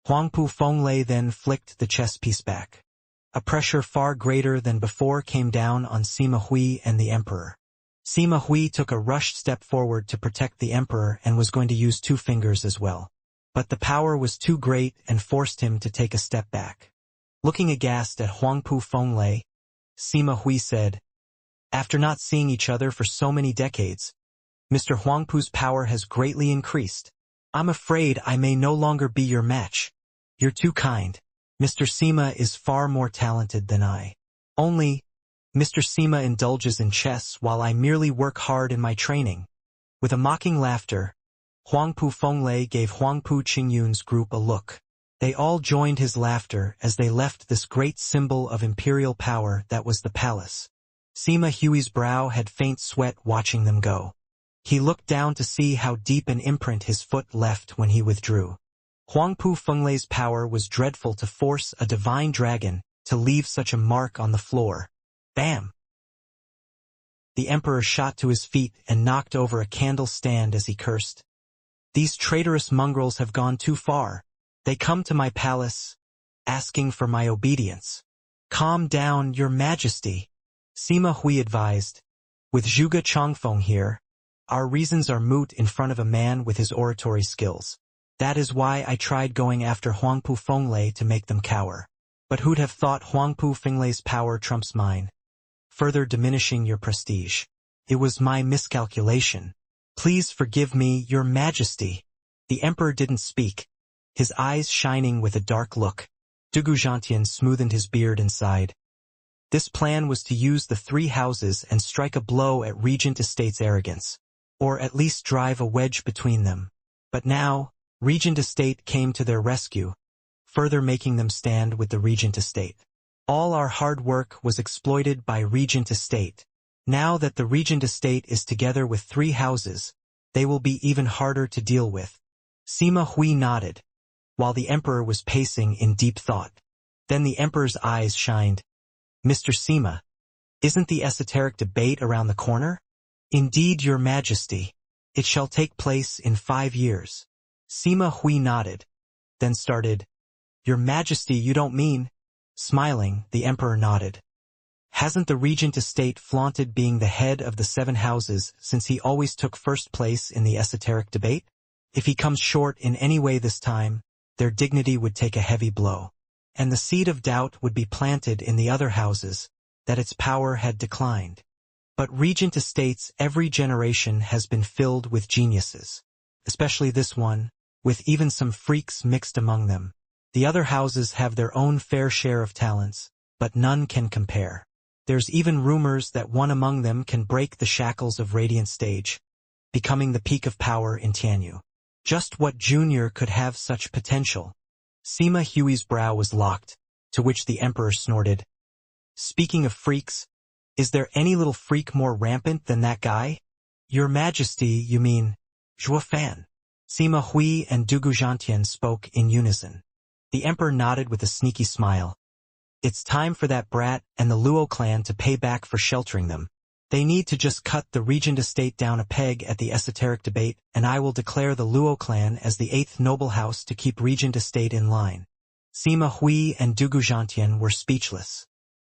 Huangpu Fenglai then flicked the chess piece back. A pressure far greater than before came down on Sima Hui and the emperor. Sima Hui took a rushed step forward to protect the emperor and was going to use 2 fingers as well. But the power was too great and forced him to take a step back. Looking aghast at Huangpu Fenglai, Sima Hui said, "After not seeing each other for so many decades, Mr. Huangpu's power has greatly increased. I'm afraid I may no longer be your match. You're too kind. Mr. Sima is far more talented than I. Only, Mr. Sima indulges in chess while I merely work hard in my training." With a mocking laughter, Huangpu Fenglai gave Huangpu Qingyun's group a look. They all joined his laughter as they left this great symbol of imperial power that was the palace. Sima Hui's brow had faint sweat watching them go. He looked down to see how deep an imprint his foot left when he withdrew. Huangpu Fenglai's power was dreadful to force a divine dragon to leave such a mark on the floor. Bam! The emperor shot to his feet and knocked over a candle stand as he cursed. These traitorous mongrels have gone too far. They come to my palace, asking for my obedience. Calm down, your majesty, Sima Hui advised. With Zhuge Changfeng here, our reasons are moot in front of a man with his oratory skills. That is why I tried going after Huangpu Fenglai to make them cower. But who'd have thought Huangpu Fenglai's power trumps mine, further diminishing your prestige. It was my miscalculation. Please forgive me, your majesty. The emperor didn't speak, his eyes shining with a dark look. Dugu Zhantian smoothened his beard and sighed. This plan was to use the 3 houses and strike a blow at Regent Estate's arrogance, or at least drive a wedge between them. But now, Regent Estate came to their rescue, further making them stand with the Regent Estate. All our hard work was exploited by Regent Estate. Now that the Regent Estate is together with 3 houses, they will be even harder to deal with. Sima Hui nodded, while the emperor was pacing in deep thought. Then the emperor's eyes shined. Mr. Sima, isn't the esoteric debate around the corner? Indeed, your majesty. It shall take place in 5 years. Sima Hui nodded, then started. Your majesty, you don't mean? Smiling, the emperor nodded. Hasn't the Regent Estate flaunted being the head of the 7 houses since he always took first place in the esoteric debate? If he comes short in any way this time, their dignity would take a heavy blow, and the seed of doubt would be planted in the other houses, that its power had declined. But Regent Estates every generation has been filled with geniuses, especially this one, with even some freaks mixed among them. The other houses have their own fair share of talents, but none can compare. There's even rumors that one among them can break the shackles of Radiant Stage, becoming the peak of power in Tianyu. Just what junior could have such potential? Sima Hui's brow was locked, to which the emperor snorted. Speaking of freaks, is there any little freak more rampant than that guy? Your majesty, you mean, Zhuo Fan? Sima Hui and Dugu Zhantian spoke in unison. The emperor nodded with a sneaky smile. It's time for that brat and the Luo clan to pay back for sheltering them. They need to just cut the Regent Estate down a peg at the esoteric debate, and I will declare the Luo clan as the 8th noble house to keep Regent Estate in line. Sima Hui and Dugu Zhantian were speechless.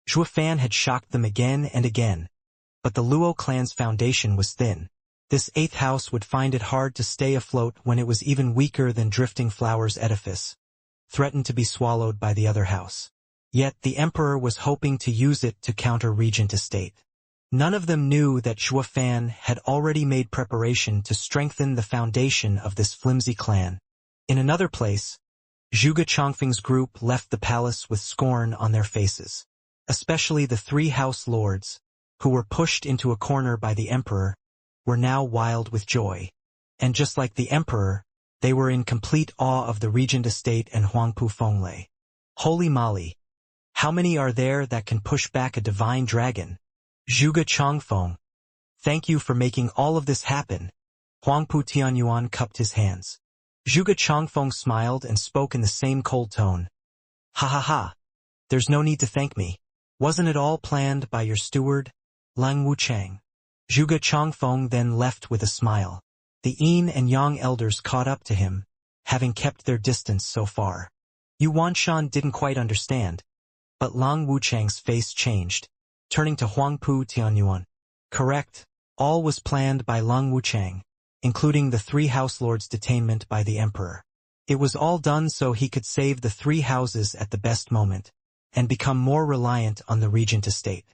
Zhuo Fan had shocked them again and again, but the Luo clan's foundation was thin. This 8th house would find it hard to stay afloat when it was even weaker than Drifting Flowers' edifice, threatened to be swallowed by the other house. Yet the emperor was hoping to use it to counter Regent Estate. None of them knew that Zhuo Fan had already made preparation to strengthen the foundation of this flimsy clan. In another place, Zhuge Changfeng's group left the palace with scorn on their faces. Especially the 3 house lords, who were pushed into a corner by the emperor, were now wild with joy. And just like the emperor, they were in complete awe of the Regent Estate and Huangpu Fenglai. Holy moly! How many are there that can push back a divine dragon? Zhuge Changfeng, thank you for making all of this happen. Huangpu Tianyuan cupped his hands. Zhuge Changfeng smiled and spoke in the same cold tone. Ha ha ha. There's no need to thank me. Wasn't it all planned by your steward, Lang Wuchang? Zhuge Changfeng then left with a smile. The Yin and Yang elders caught up to him, having kept their distance so far. Yuan Shan didn't quite understand, but Lang Wuchang's face changed, turning to Huangpu Tianyuan. Correct, all was planned by Lang Wuchang, including the three house lords' detainment by the emperor. It was all done so he could save the three houses at the best moment, and become more reliant on the regent estate.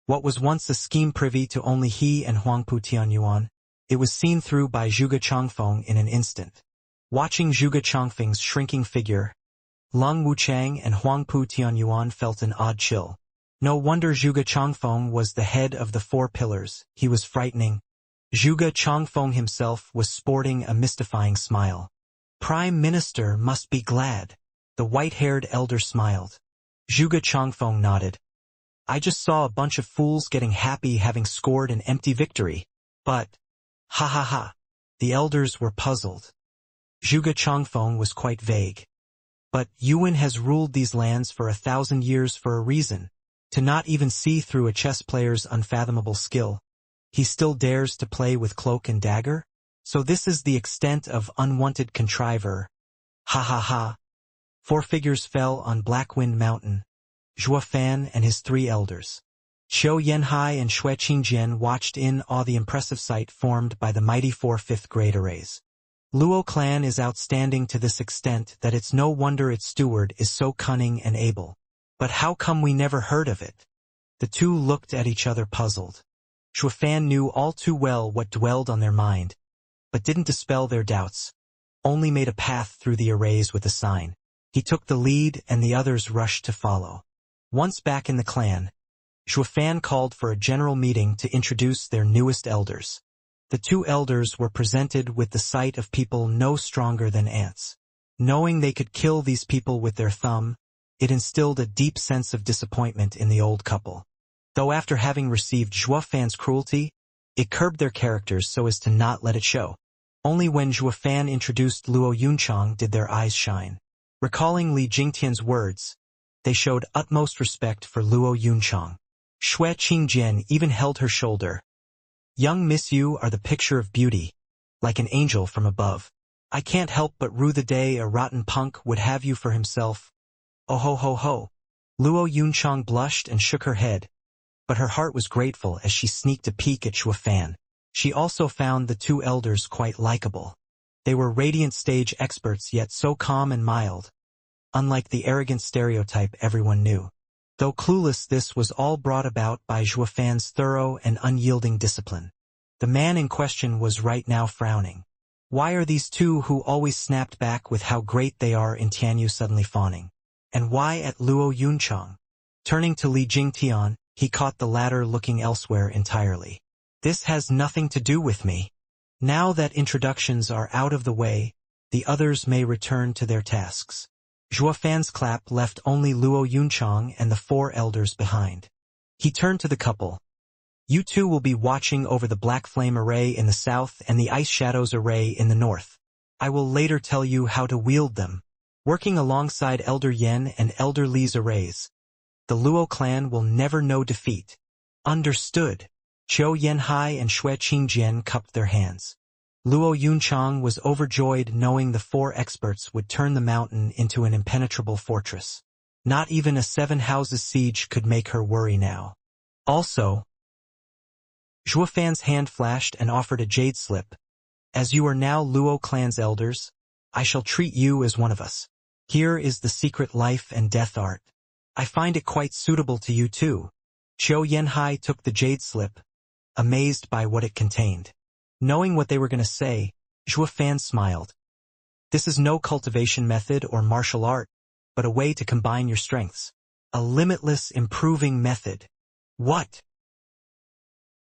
What was once a scheme privy to only he and Huangpu Tianyuan, it was seen through by Zhuge Changfeng in an instant. Watching Zhuge Changfeng's shrinking figure, Lang Wuchang and Huangpu Tianyuan felt an odd chill. No wonder Zhuge Changfeng was the head of the four pillars, he was frightening. Zhuge Changfeng himself was sporting a mystifying smile. Prime Minister must be glad. The white-haired elder smiled. Zhuge Changfeng nodded. I just saw a bunch of fools getting happy having scored an empty victory. But, ha ha ha. The elders were puzzled. Zhuge Changfeng was quite vague. But Yuan has ruled these lands for 1,000 years for a reason. To not even see through a chess player's unfathomable skill. He still dares to play with cloak and dagger? So this is the extent of unwanted contriver. Ha ha ha. Four figures fell on Blackwind Mountain. Zhuo Fan and his three elders. Qiu Yanhai and Xue Qingjian watched in awe the impressive sight formed by the mighty four fifth-grade arrays. Luo clan is outstanding to this extent that it's no wonder its steward is so cunning and able. But how come we never heard of it? The two looked at each other puzzled. Zhuo Fan knew all too well what dwelled on their mind, but didn't dispel their doubts, only made a path through the arrays with a sign. He took the lead and the others rushed to follow. Once back in the clan, Zhuo Fan called for a general meeting to introduce their newest elders. The two elders were presented with the sight of people no stronger than ants. Knowing they could kill these people with their thumb, it instilled a deep sense of disappointment in the old couple. Though after having received Zhuo Fan's cruelty, it curbed their characters so as to not let it show. Only when Zhuo Fan introduced Luo Yunchang did their eyes shine. Recalling Li Jingtian's words, they showed utmost respect for Luo Yunchang. Xue Qingjian even held her shoulder. Young Miss you are the picture of beauty, like an angel from above. I can't help but rue the day a rotten punk would have you for himself. Oh ho ho ho. Luo Yunchang blushed and shook her head, but her heart was grateful as she sneaked a peek at Zhuo Fan. She also found the two elders quite likable. They were radiant stage experts yet so calm and mild, unlike the arrogant stereotype everyone knew. Though clueless, this was all brought about by Zhuo Fan's thorough and unyielding discipline. The man in question was right now frowning. Why are these two who always snapped back with how great they are in Tianyu suddenly fawning? And why at Luo Yunchang? Turning to Li Jingtian, he caught the latter looking elsewhere entirely. This has nothing to do with me. Now that introductions are out of the way, the others may return to their tasks. Zhuo Fan's clap left only Luo Yunchang and the four elders behind. He turned to the couple. You two will be watching over the Black Flame Array in the south and the Ice Shadows Array in the north. I will later tell you how to wield them. Working alongside Elder Yen and Elder Li's arrays, the Luo clan will never know defeat. Understood. Qiu Yanhai and Xue Qingjian cupped their hands. Luo Yunchang was overjoyed knowing the four experts would turn the mountain into an impenetrable fortress. Not even a 7 houses siege could make her worry now. Also, Zhuo Fan's hand flashed and offered a jade slip. As you are now Luo clan's elders, I shall treat you as one of us. Here is the secret life and death art. I find it quite suitable to you too. Qiu Yanhai took the jade slip, amazed by what it contained. Knowing what they were going to say, Zhuo Fan smiled. This is no cultivation method or martial art, but a way to combine your strengths. A limitless improving method. What?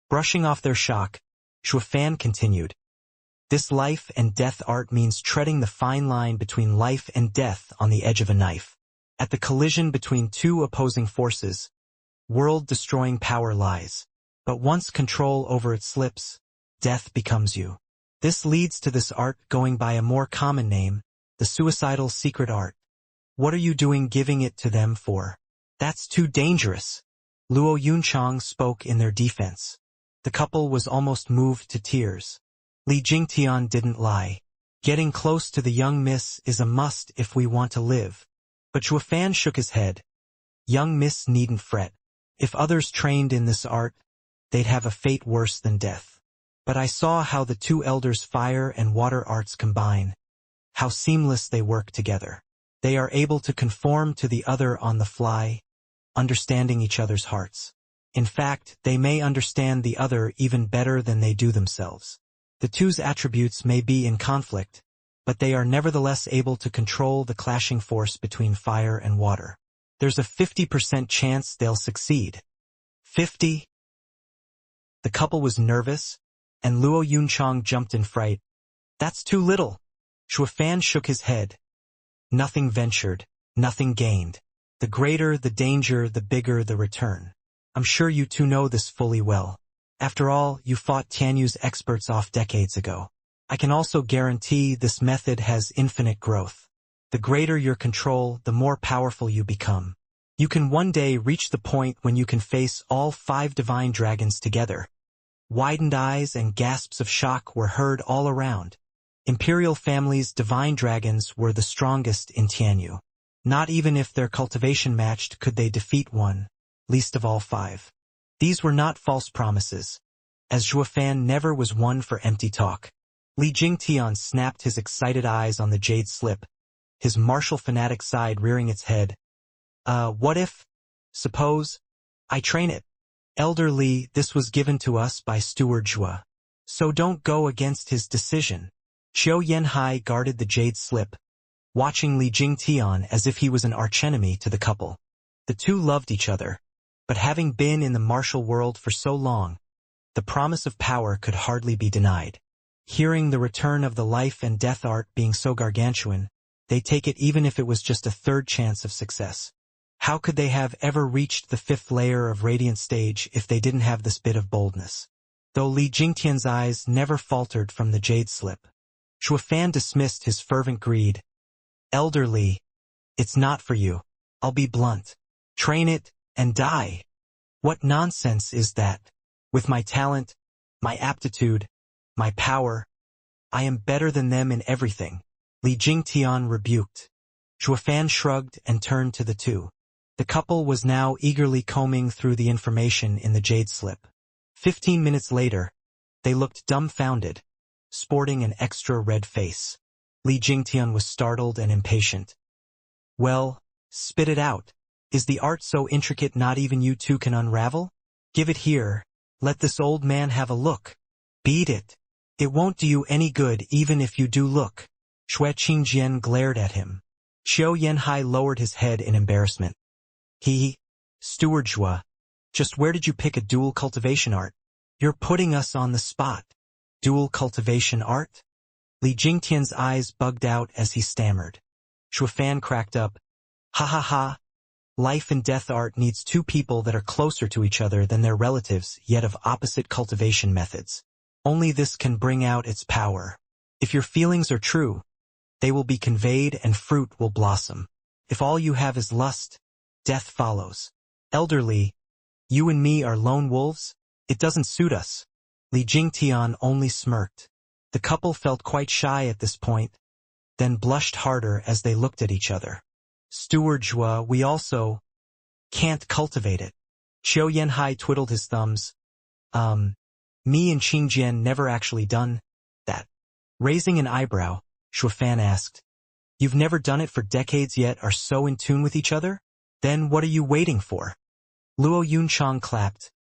Brushing off their shock, Zhuo Fan continued. This life and death art means treading the fine line between life and death on the edge of a knife. At the collision between two opposing forces, world-destroying power lies. But once control over it slips, death becomes you. This leads to this art going by a more common name, the suicidal secret art. What are you doing giving it to them for? That's too dangerous. Luo Yunchang spoke in their defense. The couple was almost moved to tears. Li Jingtian didn't lie. Getting close to the young miss is a must if we want to live. But Shuofan shook his head. Young miss needn't fret. If others trained in this art, they'd have a fate worse than death. But I saw how the two elders' fire and water arts combine. How seamless they work together. They are able to conform to the other on the fly, understanding each other's hearts. In fact, they may understand the other even better than they do themselves. The two's attributes may be in conflict, but they are nevertheless able to control the clashing force between fire and water. There's a 50% chance they'll succeed. 50? The couple was nervous, and Luo Yunchang jumped in fright. That's too little. Shuofan shook his head. Nothing ventured, nothing gained. The greater the danger, the bigger the return. I'm sure you two know this fully well. After all, you fought Tianyu's experts off decades ago. I can also guarantee this method has infinite growth. The greater your control, the more powerful you become. You can one day reach the point when you can face all 5 divine dragons together. Widened eyes and gasps of shock were heard all around. Imperial family's divine dragons were the strongest in Tianyu. Not even if their cultivation matched could they defeat one, least of all 5. These were not false promises, as Shuofan never was one for empty talk. Li Jingtian snapped his excited eyes on the jade slip, his martial fanatic side rearing its head. What if? Suppose? I train it. Elder Li, this was given to us by Steward Zhua. So don't go against his decision. Qiu Yanhai guarded the jade slip, watching Li Jingtian as if he was an archenemy to the couple. The two loved each other, but having been in the martial world for so long, the promise of power could hardly be denied. Hearing the return of the life and death art being so gargantuan, they take it even if it was just a third chance of success. How could they have ever reached the 5th layer of radiant stage if they didn't have this bit of boldness? Though Li Jingtian's eyes never faltered from the jade slip. Shuofan dismissed his fervent greed. Elder Li, it's not for you. I'll be blunt. Train it and die. What nonsense is that? With my talent, my aptitude, my power, I am better than them in everything. Li Jingtian rebuked. Shuofan shrugged and turned to the two. The couple was now eagerly combing through the information in the jade slip. 15 minutes later, they looked dumbfounded, sporting an extra red face. Li Jingtian was startled and impatient. Well, spit it out. Is the art so intricate not even you two can unravel? Give it here. Let this old man have a look. Beat it. It won't do you any good even if you do look. Shui Qingjian glared at him. Qiu Yanhai lowered his head in embarrassment. Steward Zhua, just where did you pick a dual cultivation art? You're putting us on the spot. Dual cultivation art? Li Jingtian's eyes bugged out as he stammered. Shuofan cracked up. Ha ha ha. Life and death art needs 2 people that are closer to each other than their relatives, yet of opposite cultivation methods. Only this can bring out its power. If your feelings are true, they will be conveyed and fruit will blossom. If all you have is lust, death follows. Elder Li, you and me are lone wolves? It doesn't suit us. Li Jingtian only smirked. The couple felt quite shy at this point, then blushed harder as they looked at each other. Steward Zhua, we also can't cultivate it. Qiu Yanhai twiddled his thumbs. Me and Qingjian never actually done that. Raising an eyebrow, Shuofan asked, you've never done it for decades yet are so in tune with each other? Then what are you waiting for? Luo Yunchang clapped.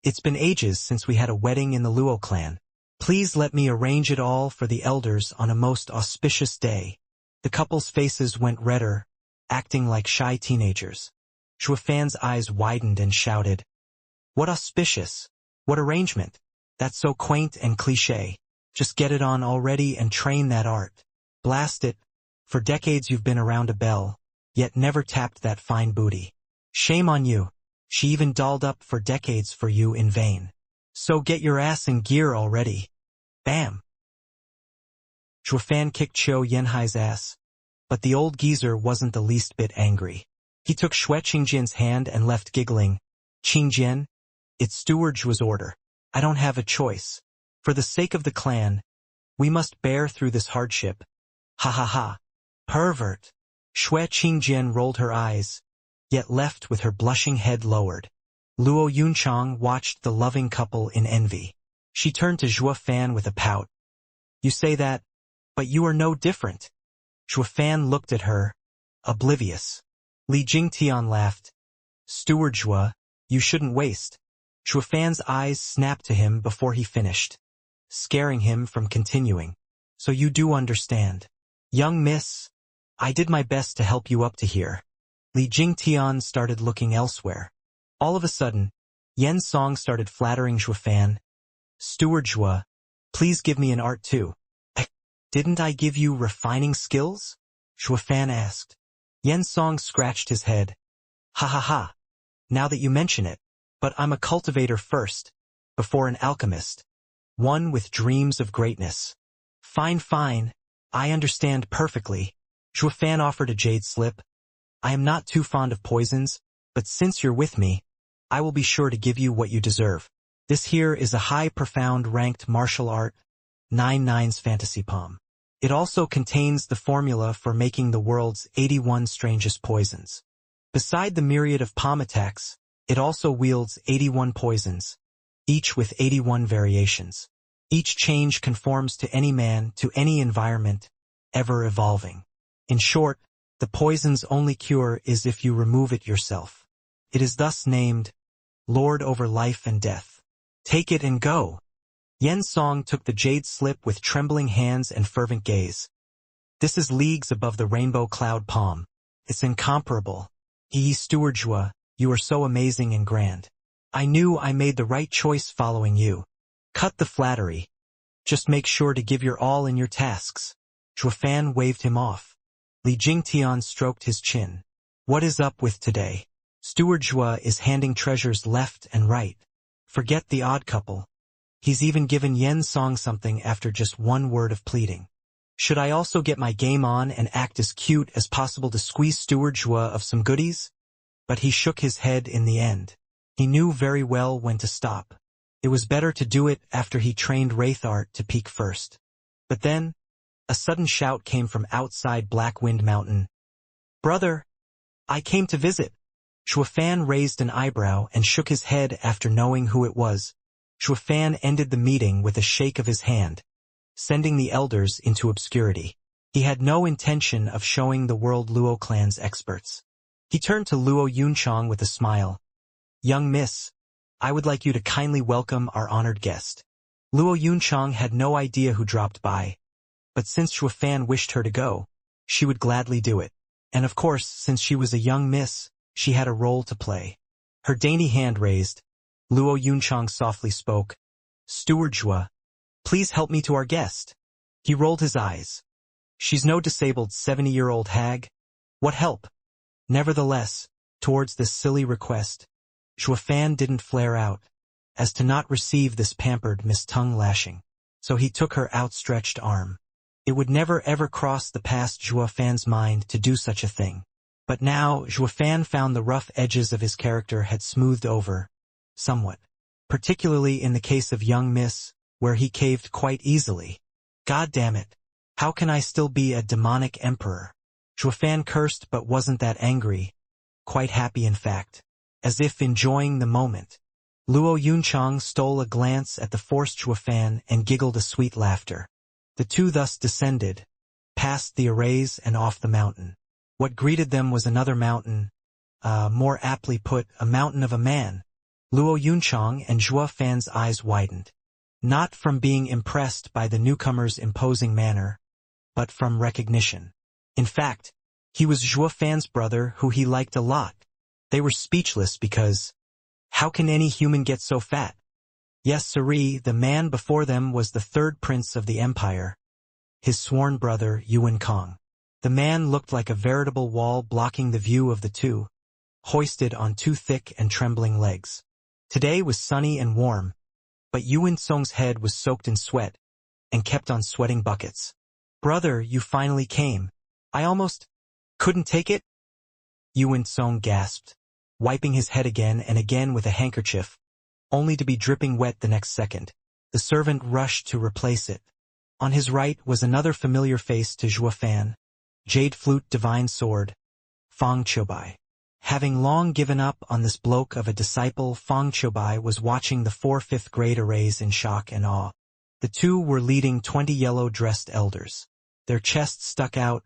It's been ages since we had a wedding in the Luo clan. Please let me arrange it all for the elders on a most auspicious day. The couple's faces went redder, acting like shy teenagers. Shuofan's eyes widened and shouted, what auspicious? What arrangement? That's so quaint and cliché. Just get it on already and train that art. Blast it. For decades you've been around a belle, yet never tapped that fine booty. Shame on you. She even dolled up for decades for you in vain. So get your ass in gear already. Bam. Fan kicked Qiu Yanhai's ass, but the old geezer wasn't the least bit angry. He took Xue Qingjian's hand and left giggling. Qingjian, it's Steward Zhua's order. I don't have a choice. For the sake of the clan, we must bear through this hardship. Ha ha ha. Pervert. Xue Qingjian rolled her eyes, yet left with her blushing head lowered. Luo Yunchang watched the loving couple in envy. She turned to Zhua Fan with a pout. You say that, but you are no different. Zhua Fan looked at her, oblivious. Li Jingtian laughed. Steward Zhua, you shouldn't waste. Zhua Fan's eyes snapped to him before he finished, scaring him from continuing. So you do understand. Young miss, I did my best to help you up to here. Li Jingtian started looking elsewhere. All of a sudden, Yen Song started flattering Zhua Fan. Steward Zhua, please give me an art too. Didn't I give you refining skills? Zhua Fan asked. Yen Song scratched his head. Ha ha ha. Now that you mention it, but I'm a cultivator first, before an alchemist. One with dreams of greatness. Fine, fine. I understand perfectly. Zhua Fan offered a jade slip. I am not too fond of poisons, but since you're with me, I will be sure to give you what you deserve. This here is a high profound ranked martial art, 9/9's fantasy palm. It also contains the formula for making the world's 81 strangest poisons. Beside the myriad of palm attacks, it also wields 81 poisons, each with 81 variations. Each change conforms to any man, to any environment, ever evolving. In short, the poison's only cure is if you remove it yourself. It is thus named, Lord over life and death. Take it and go. Yen Song took the jade slip with trembling hands and fervent gaze. This is leagues above the rainbow cloud palm. It's incomparable. Steward Zhua, you are so amazing and grand. I knew I made the right choice following you. Cut the flattery. Just make sure to give your all in your tasks. Zhua Fan waved him off. Li Jingtian stroked his chin. What is up with today? Steward Zhua is handing treasures left and right. Forget the odd couple. He's even given Yen Song something after just one word of pleading. Should I also get my game on and act as cute as possible to squeeze Steward Zhua of some goodies? But he shook his head in the end. He knew very well when to stop. It was better to do it after he trained Wraithart to peak first. But then, a sudden shout came from outside Blackwind Mountain. Brother, I came to visit. Zhua Fan raised an eyebrow and shook his head after knowing who it was. Zhua Fan ended the meeting with a shake of his hand, sending the elders into obscurity. He had no intention of showing the world Luo clan's experts. He turned to Luo Yunchang with a smile. Young miss, I would like you to kindly welcome our honored guest. Luo Yunchang had no idea who dropped by, but since Zhua Fan wished her to go, she would gladly do it. And of course, since she was a young miss, she had a role to play. Her dainty hand raised, Luo Yunchang softly spoke. Steward Zhua, please help me to our guest. He rolled his eyes. She's no disabled 70-year-old hag. What help? Nevertheless, towards this silly request, Zhua Fan didn't flare out, as to not receive this pampered mis-tongue lashing. So he took her outstretched arm. It would never ever cross the past Zhua Fan's mind to do such a thing. But now Zhua Fan found the rough edges of his character had smoothed over, somewhat. Particularly in the case of young miss, where he caved quite easily. God damn it. How can I still be a demonic emperor? Zhua Fan cursed but wasn't that angry. Quite happy in fact. As if enjoying the moment. Luo Yunchang stole a glance at the forced Zhua Fan and giggled a sweet laughter. The two thus descended, past the arrays and off the mountain. What greeted them was another mountain, more aptly put, a mountain of a man. Luo Yunchang and Zhua Fan's eyes widened. Not from being impressed by the newcomer's imposing manner, but from recognition. In fact, he was Zhua Fan's brother who he liked a lot. They were speechless because, how can any human get so fat? Yes, siree, the man before them was the third prince of the empire, his sworn brother Yuan Kong. The man looked like a veritable wall blocking the view of the two, hoisted on two thick and trembling legs. Today was sunny and warm, but Yuan Song's head was soaked in sweat, and kept on sweating buckets. Brother, you finally came. I almost couldn't take it? Song gasped, wiping his head again and again with a handkerchief, only to be dripping wet the next second. The servant rushed to replace it. On his right was another familiar face to Zhuofan, Jade Flute Divine Sword, Fang Qiubai. Having long given up on this bloke of a disciple, Fang Qiubai was watching the 4 5th-grade arrays in shock and awe. The two were leading 20 yellow-dressed elders. Their chests stuck out,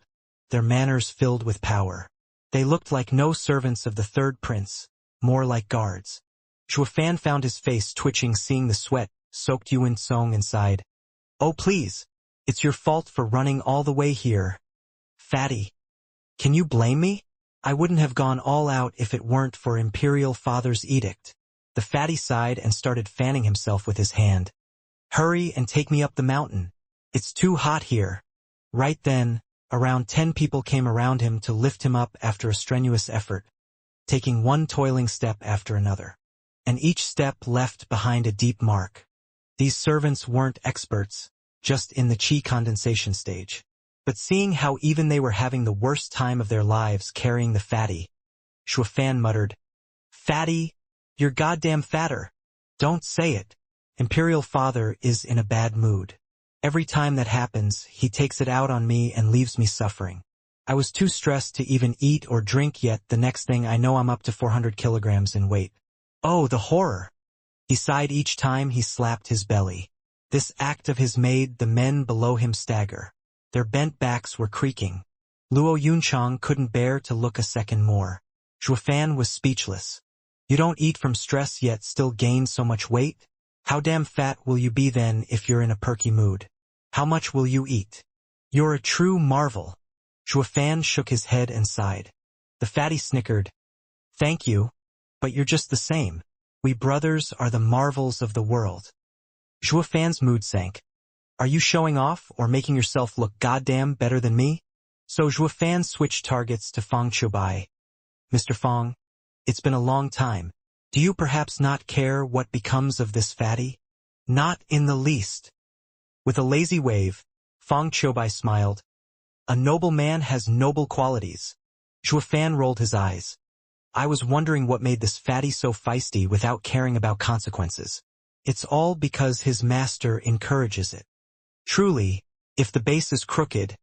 their manners filled with power. They looked like no servants of the third prince, more like guards. Zhuofan found his face twitching seeing the sweat-soaked Song inside. Oh please, it's your fault for running all the way here. Fatty. Can you blame me? I wouldn't have gone all out if it weren't for Imperial Father's edict. The fatty sighed and started fanning himself with his hand. Hurry and take me up the mountain. It's too hot here. Right then, around 10 people came around him to lift him up after a strenuous effort, taking one toiling step after another. And each step left behind a deep mark. These servants weren't experts, just in the chi condensation stage. But seeing how even they were having the worst time of their lives carrying the fatty, Zhuofan muttered, Fatty, you're goddamn fatter. Don't say it. Imperial Father is in a bad mood. Every time that happens, he takes it out on me and leaves me suffering. I was too stressed to even eat or drink yet the next thing I know I'm up to 400 kilograms in weight. Oh, the horror! He sighed each time he slapped his belly. This act of his made the men below him stagger. Their bent backs were creaking. Luo Yunchang couldn't bear to look a second more. Zhuofan was speechless. You don't eat from stress yet still gain so much weight? How damn fat will you be then if you're in a perky mood? How much will you eat? You're a true marvel. Zhuofan shook his head and sighed. The fatty snickered. Thank you, but you're just the same. We brothers are the marvels of the world. Zhuofan's mood sank. Are you showing off or making yourself look goddamn better than me? So Zhuofan switched targets to Fang Qiubai. Mr. Fang, it's been a long time. Do you perhaps not care what becomes of this fatty? Not in the least. With a lazy wave, Fang Qiubai smiled. A noble man has noble qualities. Zhuofan rolled his eyes. I was wondering what made this fatty so feisty without caring about consequences. It's all because his master encourages it. Truly, if the base is crooked,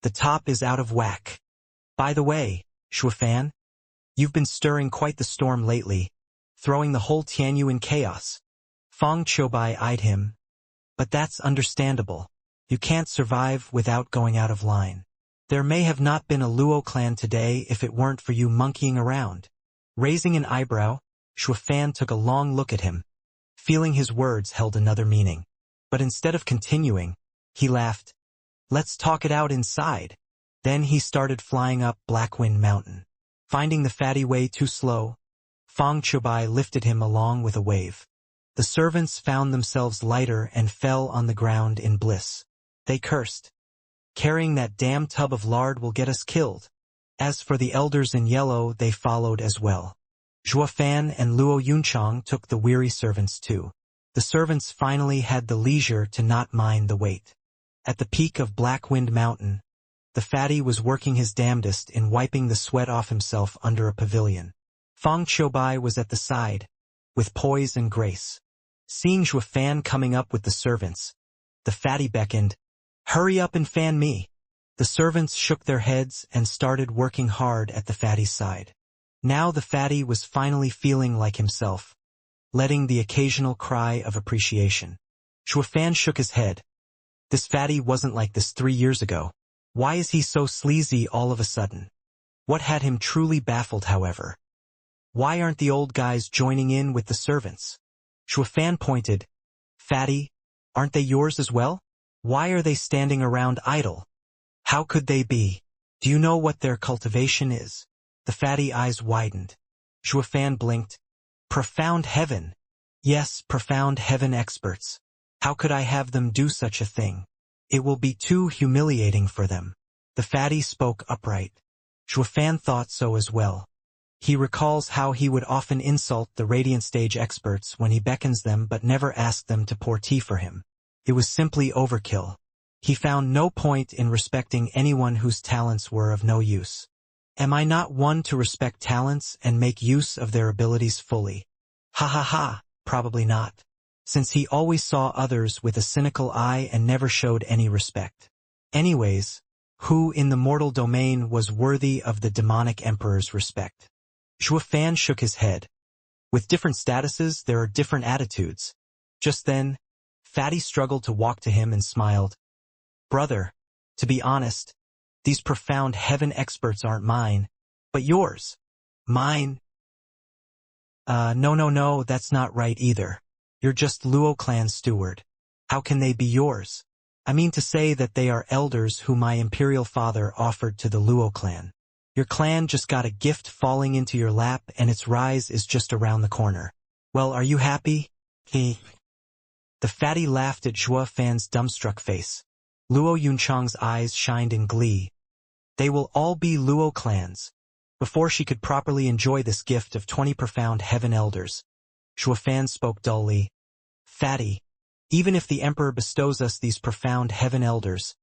the top is out of whack. By the way, Zhuofan, you've been stirring quite the storm lately, throwing the whole Tianyu in chaos. Fang Qiubai eyed him. But that's understandable. You can't survive without going out of line. There may have not been a Luo clan today if it weren't for you monkeying around. Raising an eyebrow, Zhuofan took a long look at him, feeling his words held another meaning. But instead of continuing, he laughed. Let's talk it out inside. Then he started flying up Blackwind Mountain. Finding the fatty way too slow, Fang Qiubai lifted him along with a wave. The servants found themselves lighter and fell on the ground in bliss. They cursed. Carrying that damn tub of lard will get us killed. As for the elders in yellow, they followed as well. Zhuofan and Luo Yunchang took the weary servants too. The servants finally had the leisure to not mind the weight. At the peak of Blackwind Mountain, the fatty was working his damnedest in wiping the sweat off himself under a pavilion. Fang Qiubai was at the side, with poise and grace. Seeing Zhuofan coming up with the servants, the fatty beckoned, Hurry up and fan me. The servants shook their heads and started working hard at the fatty's side. Now the fatty was finally feeling like himself, letting the occasional cry of appreciation. Zhuofan shook his head. This fatty wasn't like this 3 years ago. Why is he so sleazy all of a sudden? What had him truly baffled, however? Why aren't the old guys joining in with the servants? Zhuofan pointed. Fatty, aren't they yours as well? Why are they standing around idle? How could they be? Do you know what their cultivation is? The fatty eyes widened. Zhuofan blinked. Profound heaven. Yes, profound heaven experts. How could I have them do such a thing? It will be too humiliating for them. The fatty spoke upright. Zhuofan thought so as well. He recalls how he would often insult the Radiant Stage experts when he beckons them but never ask them to pour tea for him. It was simply overkill. He found no point in respecting anyone whose talents were of no use. Am I not one to respect talents and make use of their abilities fully? Ha ha ha, probably not. Since he always saw others with a cynical eye and never showed any respect. Anyways, who in the mortal domain was worthy of the demonic emperor's respect? Xuefan shook his head. With different statuses, there are different attitudes. Just then, Fatty struggled to walk to him and smiled. Brother, to be honest, these profound heaven experts aren't mine, but yours. Mine? No, that's not right either. You're just Luo clan's steward. How can they be yours? I mean to say that they are elders who my imperial father offered to the Luo clan. Your clan just got a gift falling into your lap and its rise is just around the corner. Well, are you happy? The fatty laughed at Xuefan's dumbstruck face. Luo Yunchang's eyes shined in glee. They will all be Luo clans. Before she could properly enjoy this gift of 20 profound heaven elders, Xuefan spoke dully. Fatty, even if the emperor bestows us these profound heaven elders,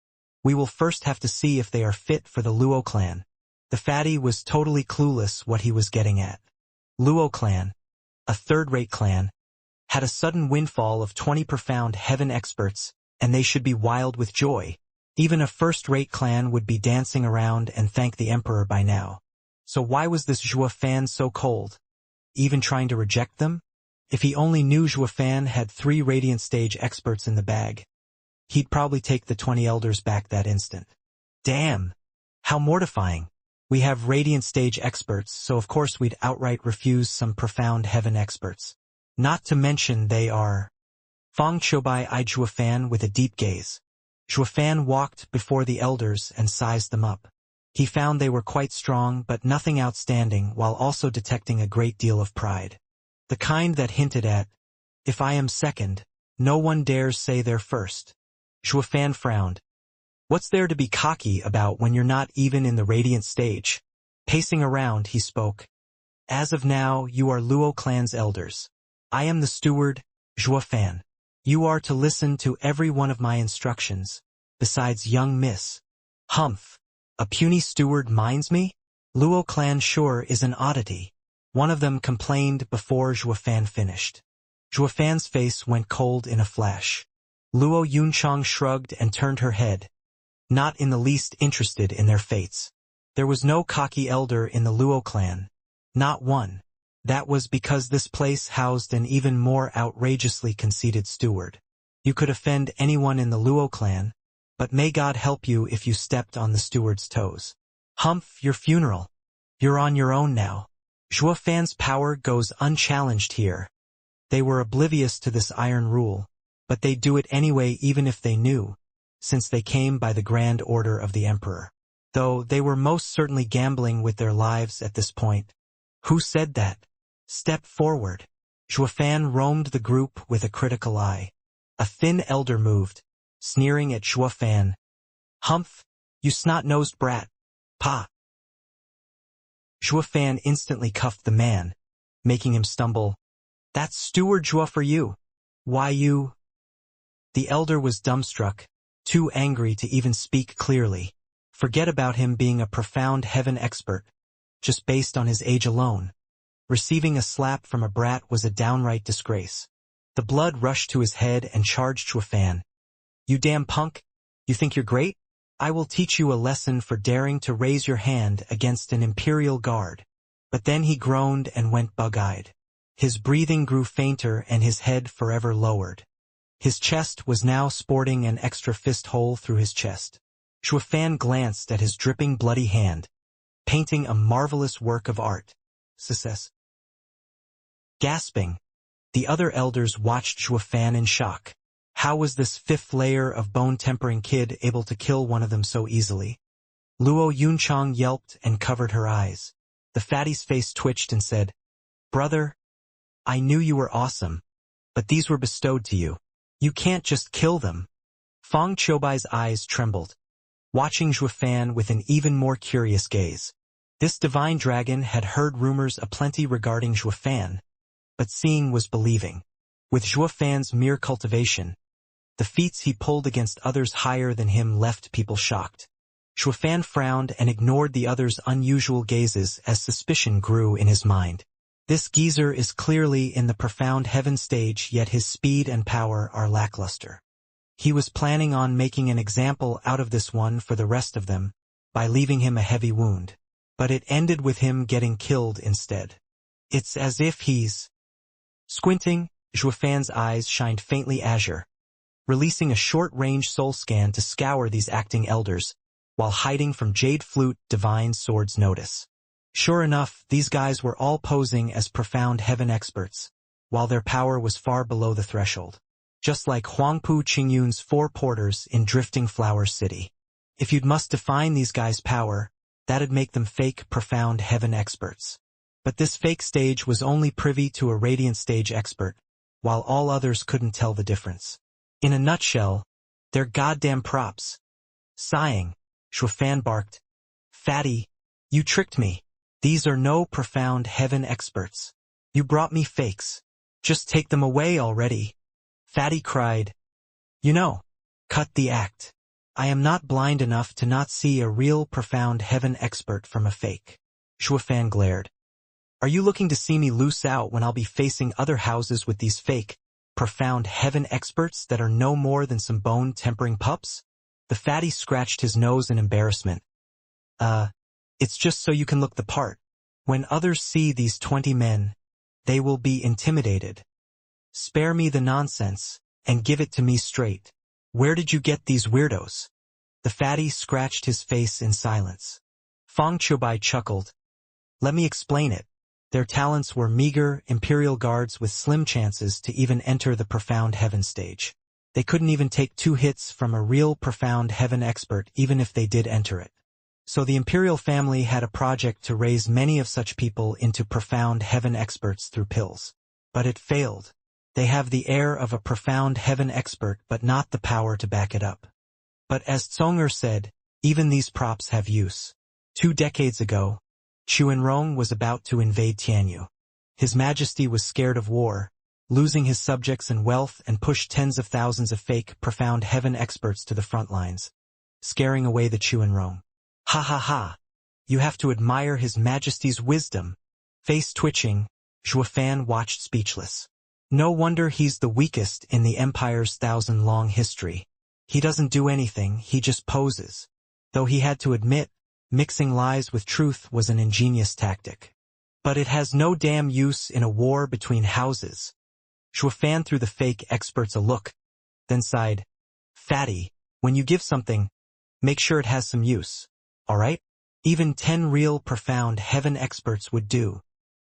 we will first have to see if they are fit for the Luo clan. The fatty was totally clueless what he was getting at. Luo clan, a third-rate clan, had a sudden windfall of 20 profound heaven experts, and they should be wild with joy. Even a first-rate clan would be dancing around and thank the emperor by now. So why was this Xuefan so cold? Even trying to reject them? If he only knew Xuefan had 3 radiant stage experts in the bag, he'd probably take the 20 elders back that instant. Damn! How mortifying! We have radiant stage experts, so of course we'd outright refuse some profound heaven experts. Not to mention they are. Fang Qiubai eyed Xuefan with a deep gaze. Xuefan walked before the elders and sized them up. He found they were quite strong but nothing outstanding, while also detecting a great deal of pride. The kind that hinted at, if I am second, no one dares say they're first. Xuefan frowned. What's there to be cocky about when you're not even in the radiant stage? Pacing around, he spoke. As of now, you are Luo clan's elders. I am the steward, Xuefan. You are to listen to every one of my instructions, besides young miss. Humph. A puny steward minds me? Luo clan sure is an oddity. One of them complained before Xuefan finished. Xuefan's face went cold in a flash. Luo Yunchang shrugged and turned her head, not in the least interested in their fates. There was no cocky elder in the Luo clan. Not one. That was because this place housed an even more outrageously conceited steward. You could offend anyone in the Luo clan, but may God help you if you stepped on the steward's toes. Humph, your funeral. You're on your own now. Xuefan's power goes unchallenged here. They were oblivious to this iron rule, but they'd do it anyway even if they knew, since they came by the grand order of the emperor. Though they were most certainly gambling with their lives at this point. Who said that? Step forward. Xuefan roamed the group with a critical eye. A thin elder moved, sneering at Xuefan. Humph, you snot-nosed brat. Pa. Xuefan instantly cuffed the man, making him stumble. That's Steward Zhuo for you. Why you? The elder was dumbstruck, too angry to even speak clearly. Forget about him being a profound heaven expert, just based on his age alone. Receiving a slap from a brat was a downright disgrace. The blood rushed to his head and charged Xuefan. You damn punk! You think you're great? I will teach you a lesson for daring to raise your hand against an imperial guard. But then he groaned and went bug-eyed. His breathing grew fainter and his head forever lowered. His chest was now sporting an extra fist hole through his chest. Xuefan glanced at his dripping bloody hand, painting a marvelous work of art. Success. Gasping, the other elders watched Xuefan in shock. How was this fifth layer of bone-tempering kid able to kill one of them so easily? Luo Yunchang yelped and covered her eyes. The fatty's face twitched and said, Brother, I knew you were awesome, but these were bestowed to you. You can't just kill them. Fang Qiubai's eyes trembled, watching Xuefan with an even more curious gaze. This divine dragon had heard rumors aplenty regarding Xuefan, but seeing was believing. With Xuefan's mere cultivation, The feats he pulled against others higher than him left people shocked. Shuafan frowned and ignored the others' unusual gazes as suspicion grew in his mind. This geezer is clearly in the profound heaven stage, yet his speed and power are lackluster. He was planning on making an example out of this one for the rest of them, by leaving him a heavy wound. But it ended with him getting killed instead. It's as if he's... Squinting, Shuafan's eyes shined faintly azure, releasing a short-range soul scan to scour these acting elders, while hiding from Jade Flute Divine Sword's notice. Sure enough, these guys were all posing as profound heaven experts, while their power was far below the threshold. Just like Huangpu Qingyun's 4 porters in Drifting Flower City. If you'd must define these guys' power, that'd make them fake profound heaven experts. But this fake stage was only privy to a radiant stage expert, while all others couldn't tell the difference. In a nutshell, they're goddamn props. Sighing, Shuafan barked, "Fatty, you tricked me. These are no profound heaven experts. You brought me fakes. Just take them away already." Fatty cried, "You know, cut the act. I am not blind enough to not see a real profound heaven expert from a fake." Shuafan glared. "Are you looking to see me loose out when I'll be facing other houses with these fake, profound heaven experts that are no more than some bone-tempering pups?" The fatty scratched his nose in embarrassment. It's just so you can look the part. When others see these 20 men, they will be intimidated. Spare me the nonsense, and give it to me straight. Where did you get these weirdos?" The fatty scratched his face in silence. Fang Qiubai chuckled. "Let me explain it. Their talents were meager imperial guards with slim chances to even enter the profound heaven stage. They couldn't even take 2 hits from a real profound heaven expert even if they did enter it. So the imperial family had a project to raise many of such people into profound heaven experts through pills. But it failed. They have the air of a profound heaven expert but not the power to back it up. But as Tsonger said, even these props have use. 2 decades ago, Chuanrong was about to invade Tianyu. His Majesty was scared of war, losing his subjects and wealth, and pushed tens of thousands of fake, profound heaven experts to the front lines, scaring away the Chuanrong. Ha ha ha! You have to admire His Majesty's wisdom. Face twitching, Shuafan watched speechless. No wonder he's the weakest in the Empire's 1,000-long history. He doesn't do anything, he just poses. Though he had to admit, mixing lies with truth was an ingenious tactic. But it has no damn use in a war between houses. Shuafan threw the fake experts a look, then sighed. "Fatty, when you give something, make sure it has some use, alright? Even 10 real profound heaven experts would do."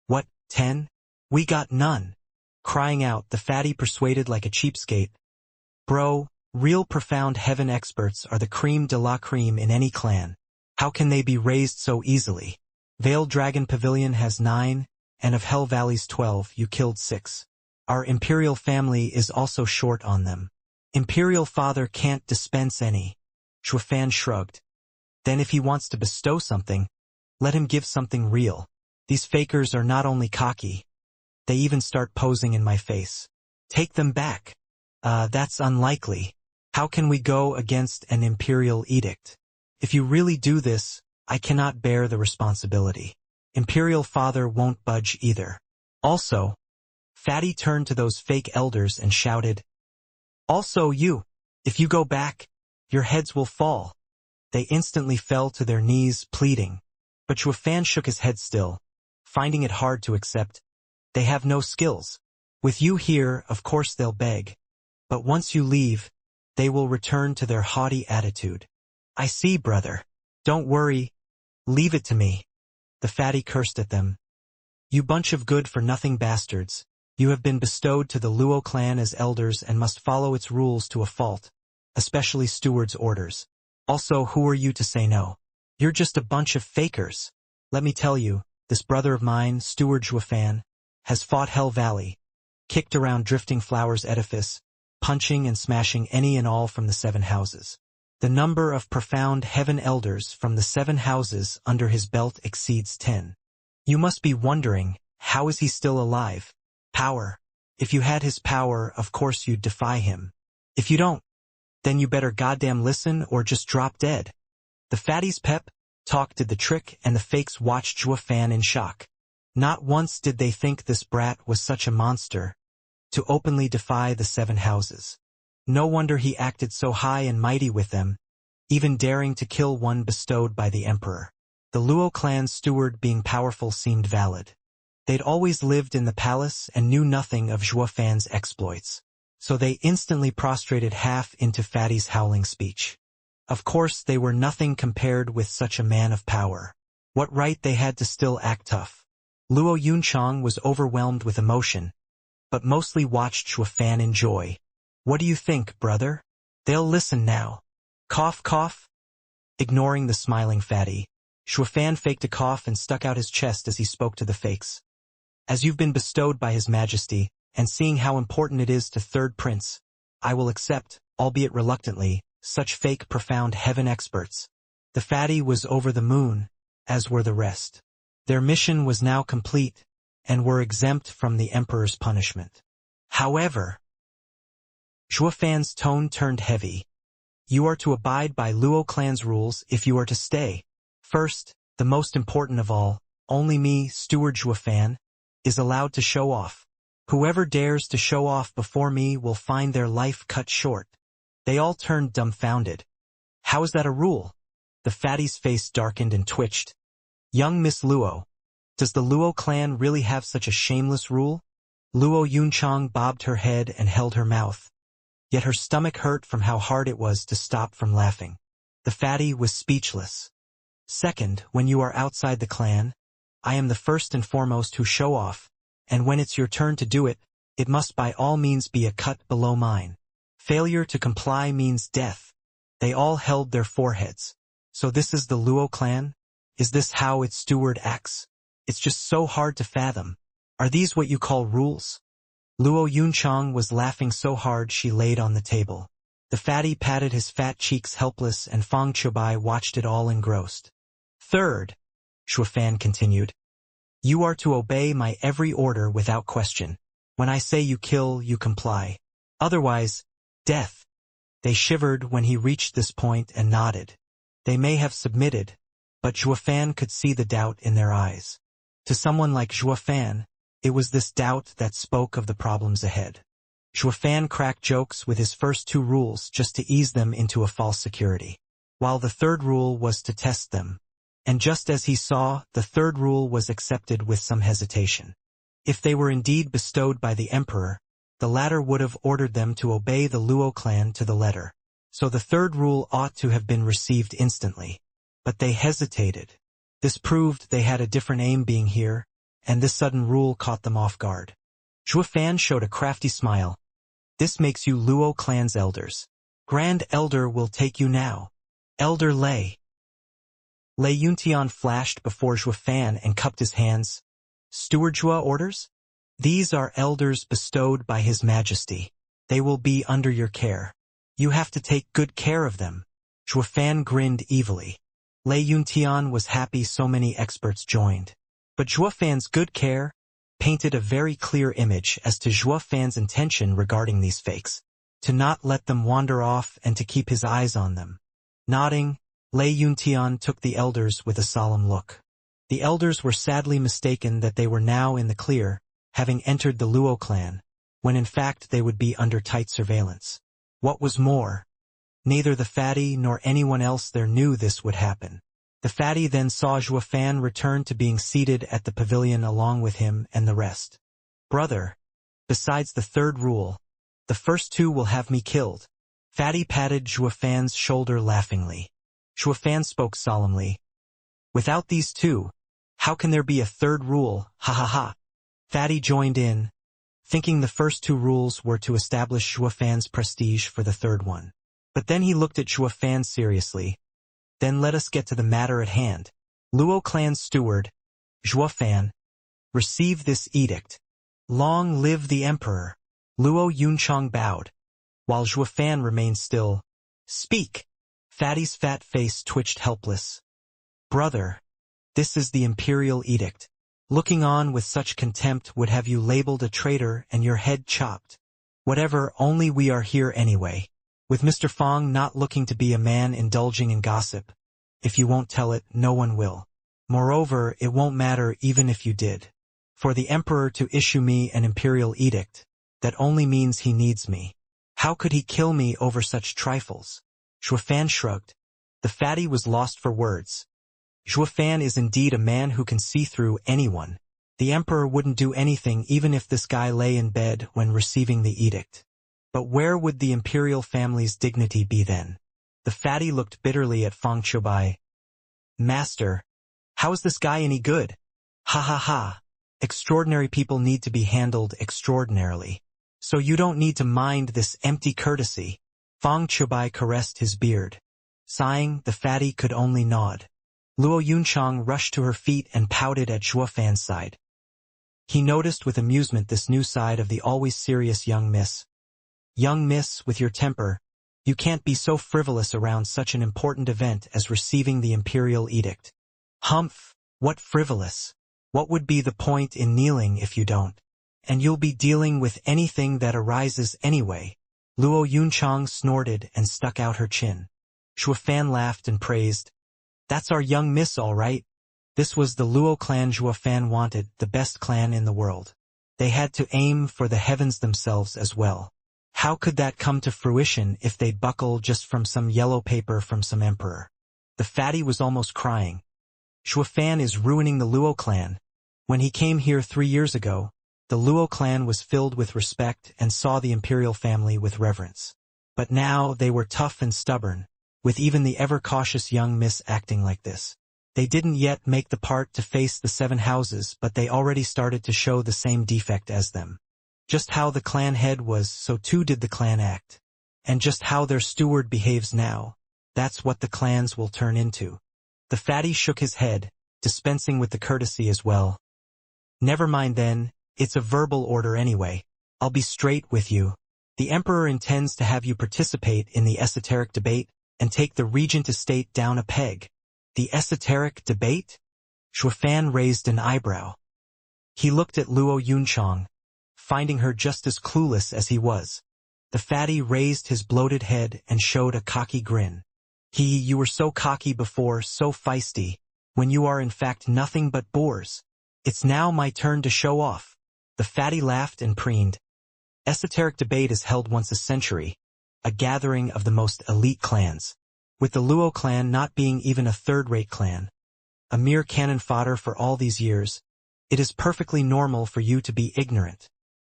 "What, 10? We got none." Crying out, the fatty persuaded like a cheapskate. "Bro, real profound heaven experts are the creme de la creme in any clan. How can they be raised so easily? Veiled Dragon Pavilion has 9, and of Hell Valley's 12 you killed 6. Our imperial family is also short on them. Imperial father can't dispense any." Shuafan shrugged. "Then if he wants to bestow something, let him give something real. These fakers are not only cocky, they even start posing in my face. Take them back." That's unlikely. How can we go against an imperial edict? If you really do this, I cannot bear the responsibility. Imperial father won't budge either. Also, Fatty turned to those fake elders and shouted, "Also you, if you go back, your heads will fall." They instantly fell to their knees, pleading. But Shuafan shook his head still, finding it hard to accept. They have no skills. With you here, of course they'll beg. But once you leave, they will return to their haughty attitude. "I see, brother. Don't worry. Leave it to me." The fatty cursed at them. "You bunch of good-for-nothing bastards. You have been bestowed to the Luo clan as elders and must follow its rules to a fault, especially steward's orders. Also, who are you to say no? You're just a bunch of fakers. Let me tell you, this brother of mine, Steward Shuafan, has fought Hell Valley, kicked around Drifting Flowers edifice, punching and smashing any and all from the 7 houses. The number of profound heaven elders from the 7 houses under his belt exceeds 10. You must be wondering, how is he still alive? Power. If you had his power, of course you'd defy him. If you don't, Then you better goddamn listen or just drop dead. The fatty's pep talk did the trick, and the fakes watched Zhuo Fan in shock. Not once did they think this brat was such a monster to openly defy the 7 houses. No wonder he acted so high and mighty with them, even daring to kill one bestowed by the emperor. The Luo clan's steward being powerful seemed valid. They'd always lived in the palace and knew nothing of Zhuo Fan's exploits, so they instantly prostrated half into Fatty's howling speech. Of course they were nothing compared with such a man of power. What right they had to still act tough? Luo Yunchang was overwhelmed with emotion, but mostly watched Zhuo Fan in joy. What do you think, brother? They'll listen now. Cough, cough. Ignoring the smiling fatty, Zhuo Fan faked a cough and stuck out his chest as he spoke to the fakes. As you've been bestowed by His Majesty, and seeing how important it is to Third Prince, I will accept, albeit reluctantly, such fake profound heaven experts. The fatty was over the moon, as were the rest. Their mission was now complete, and were exempt from the emperor's punishment. However, Zhuo Fan's tone turned heavy. You are to abide by Luo clan's rules if you are to stay. First, the most important of all, only me, Steward Zhuo Fan, is allowed to show off. Whoever dares to show off before me will find their life cut short. They all turned dumbfounded. How is that a rule? The fatty's face darkened and twitched. Young Miss Luo, does the Luo clan really have such a shameless rule? Luo Yunchang bobbed her head and held her mouth. Yet her stomach hurt from how hard it was to stop from laughing. The fatty was speechless. Second, when you are outside the clan, I am the first and foremost who show off, and when it's your turn to do it, it must by all means be a cut below mine. Failure to comply means death. They all held their foreheads. So this is the Luo clan? Is this how its steward acts? It's just so hard to fathom. Are these what you call rules? Luo Yunchang was laughing so hard she laid on the table. The fatty patted his fat cheeks helpless, and Fang Chubai watched it all engrossed. Third, Zhuo Fan continued, you are to obey my every order without question. When I say you kill, you comply. Otherwise, death. They shivered when he reached this point and nodded. They may have submitted, but Zhuo Fan could see the doubt in their eyes. To someone like Zhuo Fan, it was this doubt that spoke of the problems ahead. Zhuo Fan cracked jokes with his first 2 rules just to ease them into a false security, while the third rule was to test them. And just as he saw, the third rule was accepted with some hesitation. If they were indeed bestowed by the emperor, the latter would have ordered them to obey the Luo clan to the letter. So the third rule ought to have been received instantly. But they hesitated. This proved they had a different aim being here, and this sudden rule caught them off guard. Zhuo Fan showed a crafty smile. This makes you Luo clan's elders. Grand Elder will take you now. Elder Lei. Lei Yuntian flashed before Zhuo Fan and cupped his hands. Steward Zhuo orders? These are elders bestowed by His Majesty. They will be under your care. You have to take good care of them. Zhuo Fan grinned evilly. Lei Yuntian was happy so many experts joined. But Zhuo Fan's good care painted a very clear image as to Zhuo Fan's intention regarding these fakes, to not let them wander off and to keep his eyes on them. Nodding, Lei Yuntian took the elders with a solemn look. The elders were sadly mistaken that they were now in the clear, having entered the Luo clan, when in fact they would be under tight surveillance. What was more, neither the fatty nor anyone else there knew this would happen. The fatty then saw Zhuo Fan return to being seated at the pavilion along with him and the rest. Brother, besides the third rule, the first 2 will have me killed. Fatty patted Zhuo Fan's shoulder laughingly. Zhuo Fan spoke solemnly. Without these 2, how can there be a third rule, ha ha ha. Fatty joined in, thinking the first 2 rules were to establish Zhuo Fan's prestige for the third one. But then he looked at Zhuo Fan seriously. Then let us get to the matter at hand. Luo clan's steward, Zhuo Fan, receive this edict. Long live the emperor. Luo Yunchang bowed, while Zhuo Fan remained still. Speak. Fatty's fat face twitched helpless. Brother, this is the imperial edict. Looking on with such contempt would have you labeled a traitor and your head chopped. Whatever, only we are here anyway. with Mr. Fong not looking to be a man indulging in gossip. If you won't tell it, no one will. Moreover, it won't matter even if you did. For the emperor to issue me an imperial edict, that only means he needs me. How could he kill me over such trifles? Xuefan shrugged. The fatty was lost for words. Xuefan is indeed a man who can see through anyone. The emperor wouldn't do anything even if this guy lay in bed when receiving the edict. But where would the imperial family's dignity be then? The fatty looked bitterly at Fang Qiubai. Master, how is this guy any good? Ha ha ha. Extraordinary people need to be handled extraordinarily. So you don't need to mind this empty courtesy. Fang Qiubai caressed his beard. Sighing, the fatty could only nod. Luo Yunchang rushed to her feet and pouted at Xuefan's side. He noticed with amusement this new side of the always serious young miss. Young miss, with your temper, you can't be so frivolous around such an important event as receiving the imperial edict. Humph, what frivolous? What would be the point in kneeling if you don't? And you'll be dealing with anything that arises anyway. Luo Yunchang snorted and stuck out her chin. Xuefan laughed and praised. That's our young miss all right. This was the Luo clan Xuefan wanted, the best clan in the world. They had to aim for the heavens themselves as well. How could that come to fruition if they'd buckle just from some yellow paper from some emperor? The fatty was almost crying. Xuefan is ruining the Luo clan. When he came here 3 years ago, the Luo clan was filled with respect and saw the imperial family with reverence. But now they were tough and stubborn, with even the ever-cautious young miss acting like this. They didn't yet make the part to face the 7 houses, but they already started to show the same defect as them. Just how the clan head was, so too did the clan act. And just how their steward behaves now, that's what the clans will turn into. The fatty shook his head, dispensing with the courtesy as well. Never mind then, it's a verbal order anyway. I'll be straight with you. The emperor intends to have you participate in the esoteric debate and take the regent estate down a peg. The esoteric debate? Xuefan raised an eyebrow. He looked at Luo Yunchang, finding her just as clueless as he was. The fatty raised his bloated head and showed a cocky grin. You were so cocky before, so feisty, when you are in fact nothing but bores. It's now my turn to show off. The fatty laughed and preened. Esoteric debate is held once a century, a gathering of the most elite clans. With the Luo clan not being even a third-rate clan, a mere cannon fodder for all these years, it is perfectly normal for you to be ignorant.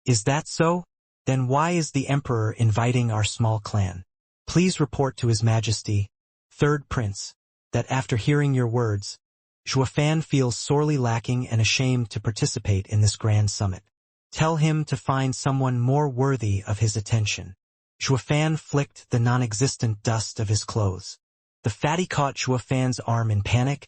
Is that so? Then why is the emperor inviting our small clan? Please report to His Majesty, Third Prince, that after hearing your words, Xuefan feels sorely lacking and ashamed to participate in this grand summit. Tell him to find someone more worthy of his attention. Xuefan flicked the non-existent dust of his clothes. The fatty caught Xuefan's arm in panic.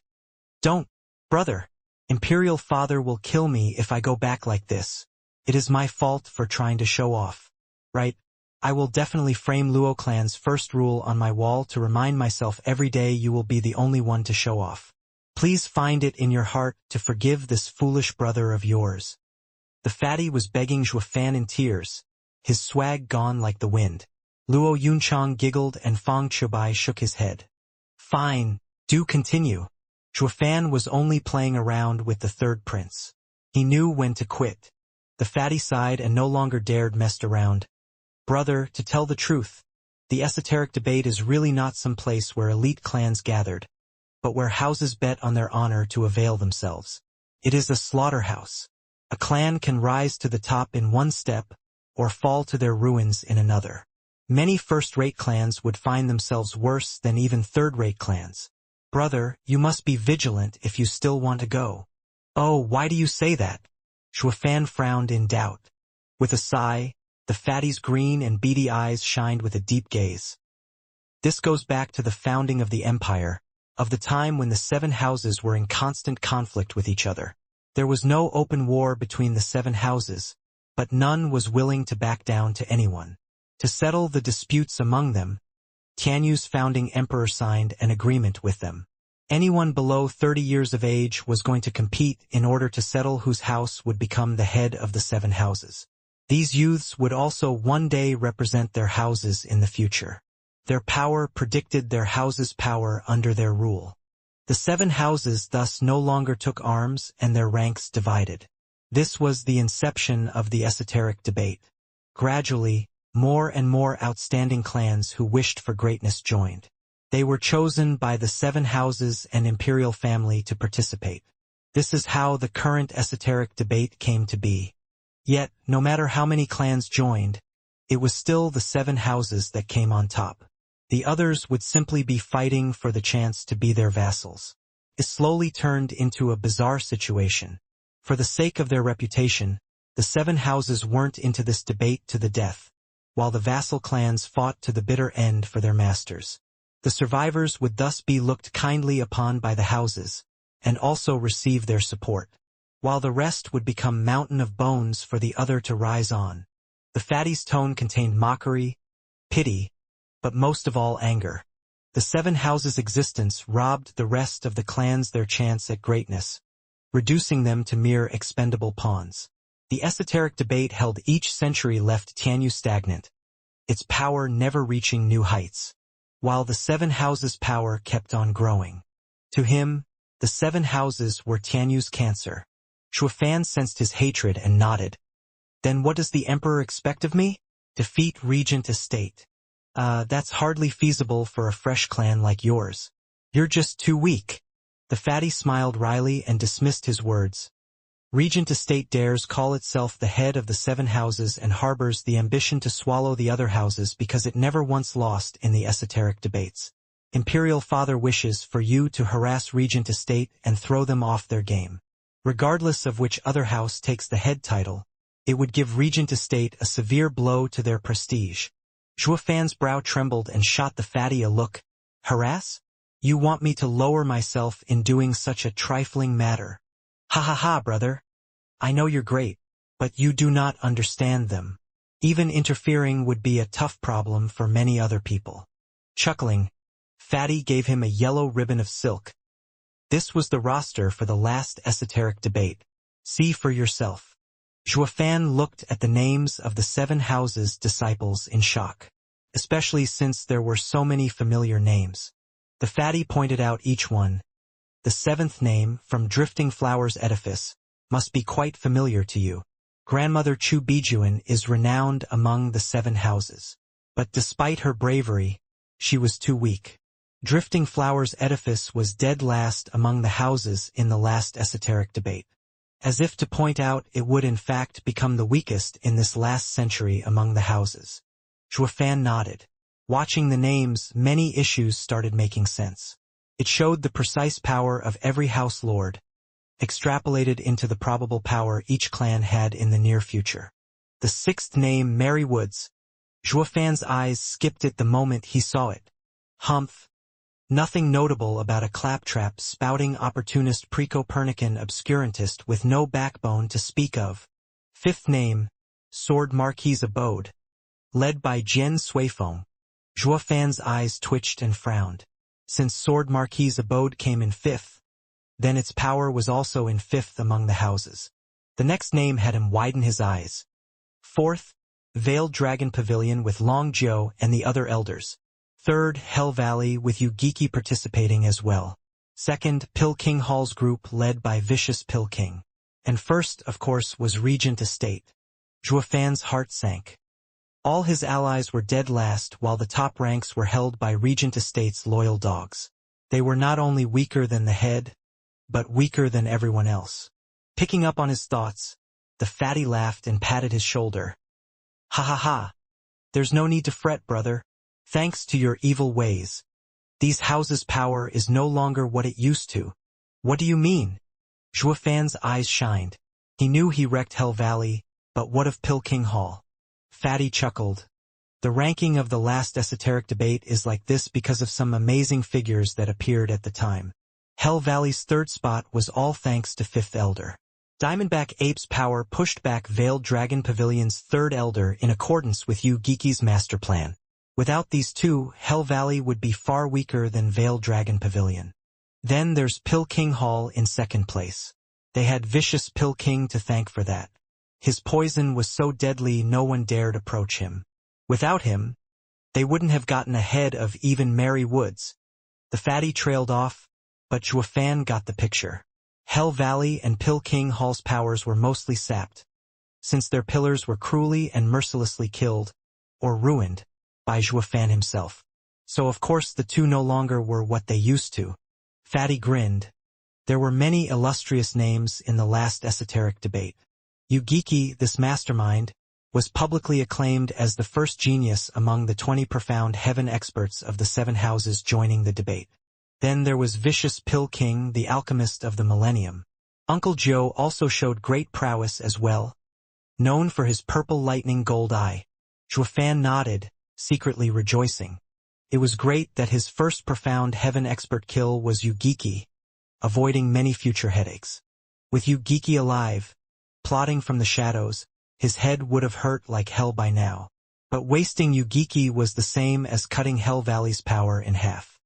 Don't, brother. Imperial father will kill me if I go back like this. It is my fault for trying to show off. Right, I will definitely frame Luo clan's first rule on my wall to remind myself every day you will be the only one to show off. Please find it in your heart to forgive this foolish brother of yours. The fatty was begging Xuefan in tears, his swag gone like the wind. Luo Yunchang giggled and Fang Qiubai shook his head. Fine, do continue. Xuefan was only playing around with the third prince. He knew when to quit. The fatty sighed and no longer dared mess around. Brother, to tell the truth, the esoteric debate is really not some place where elite clans gathered, but where houses bet on their honor to avail themselves. It is a slaughterhouse. A clan can rise to the top in one step, or fall to their ruins in another. Many first-rate clans would find themselves worse than even third-rate clans. Brother, you must be vigilant if you still want to go. Oh, why do you say that? Xuefan frowned in doubt. With a sigh, the fatty's green and beady eyes shined with a deep gaze. This goes back to the founding of the empire, of the time when the 7 houses were in constant conflict with each other. There was no open war between the 7 houses, but none was willing to back down to anyone. To settle the disputes among them, Tianyu's founding emperor signed an agreement with them. Anyone below 30 years of age was going to compete in order to settle whose house would become the head of the 7 houses. These youths would also one day represent their houses in the future. Their power predicted their house's power under their rule. The 7 houses thus no longer took arms and their ranks divided. This was the inception of the esoteric debate. Gradually, more and more outstanding clans who wished for greatness joined. They were chosen by the 7 houses and imperial family to participate. This is how the current esoteric debate came to be. Yet, no matter how many clans joined, it was still the 7 houses that came on top. The others would simply be fighting for the chance to be their vassals. It slowly turned into a bizarre situation. For the sake of their reputation, the 7 houses weren't into this debate to the death, while the vassal clans fought to the bitter end for their masters. The survivors would thus be looked kindly upon by the houses, and also receive their support, while the rest would become mountain of bones for the other to rise on. The fatty's tone contained mockery, pity, but most of all anger. The 7 houses' existence robbed the rest of the clans their chance at greatness, reducing them to mere expendable pawns. The esoteric debate held each century left Tianyu stagnant, its power never reaching new heights, while the 7 houses' power kept on growing. To him, the 7 houses were Tianyu's cancer. Shuafan sensed his hatred and nodded. Then what does the emperor expect of me? Defeat Regent Estate. That's hardly feasible for a fresh clan like yours. You're just too weak. The fatty smiled wryly and dismissed his words. Regent Estate dares call itself the head of the 7 houses and harbors the ambition to swallow the other houses because it never once lost in the esoteric debates. Imperial Father wishes for you to harass Regent Estate and throw them off their game. Regardless of which other house takes the head title, it would give Regent Estate a severe blow to their prestige. Shuafan's brow trembled and shot the fatty a look. Harass? You want me to lower myself in doing such a trifling matter? Ha ha ha, brother. I know you're great, but you do not understand them. Even interfering would be a tough problem for many other people. Chuckling, Fatty gave him a yellow ribbon of silk. This was the roster for the last esoteric debate. See for yourself. Shuafan looked at the names of the 7 houses' disciples in shock, especially since there were so many familiar names. The fatty pointed out each one. The 7th name, from Drifting Flowers Edifice, must be quite familiar to you. Grandmother Chu Bijuan is renowned among the 7 houses. But despite her bravery, she was too weak. Drifting Flowers Edifice was dead last among the houses in the last esoteric debate. As if to point out it would in fact become the weakest in this last century among the houses. Shuafan nodded. Watching the names, many issues started making sense. It showed the precise power of every house lord, extrapolated into the probable power each clan had in the near future. The 6th name, Mary Woods. Shuafan's eyes skipped it the moment he saw it. Humph. Nothing notable about a claptrap spouting opportunist pre-Copernican obscurantist with no backbone to speak of. 5th name, Sword Marquis Abode. Led by Jian Suifeng. Shuafan's eyes twitched and frowned. Since Sword Marquis Abode came in 5th, then its power was also in 5th among the houses. The next name had him widen his eyes. 4th, Veiled Dragon Pavilion with Long Jiu and the other elders. 3rd, Hell Valley with Yu Geeki participating as well. 2nd, Pill King Hall's group led by Vicious Pill King. And 1st, of course, was Regent Estate. Shuafan's heart sank. All his allies were dead last while the top ranks were held by Regent Estate's loyal dogs. They were not only weaker than the head, but weaker than everyone else. Picking up on his thoughts, the fatty laughed and patted his shoulder. Ha ha ha. There's no need to fret, brother. Thanks to your evil ways, these houses' power is no longer what it used to. What do you mean? Shuafan's eyes shined. He knew he wrecked Hell Valley, but what of Pill King Hall? Fatty chuckled. The ranking of the last esoteric debate is like this because of some amazing figures that appeared at the time. Hell Valley's 3rd spot was all thanks to 5th Elder. Diamondback Ape's power pushed back Veiled Dragon Pavilion's 3rd Elder in accordance with Yu Geeki's master plan. Without these two, Hell Valley would be far weaker than Veiled Dragon Pavilion. Then there's Pill King Hall in 2nd place. They had Vicious Pill King to thank for that. His poison was so deadly no one dared approach him. Without him, They wouldn't have gotten ahead of even Mary Woods. The fatty trailed off, but Zhuofan got the picture. Hell Valley and Pill King Hall's powers were mostly sapped, since their pillars were cruelly and mercilessly killed, or ruined, by Zhuofan himself. So of course the two no longer were what they used to. Fatty grinned. There were many illustrious names in the last esoteric debate. Yu-Giki, this mastermind, was publicly acclaimed as the first genius among the 20 profound heaven experts of the 7 houses joining the debate. Then there was Vicious Pill King, the alchemist of the millennium. Uncle Joe also showed great prowess as well, known for his purple lightning gold eye. Zhuofan nodded, secretly rejoicing. It was great that his first profound heaven expert kill was Yu-Giki, avoiding many future headaches. With Yu-Giki alive, plotting from the shadows, his head would have hurt like hell by now. But wasting Yu-Giki was the same as cutting Hell Valley's power in half.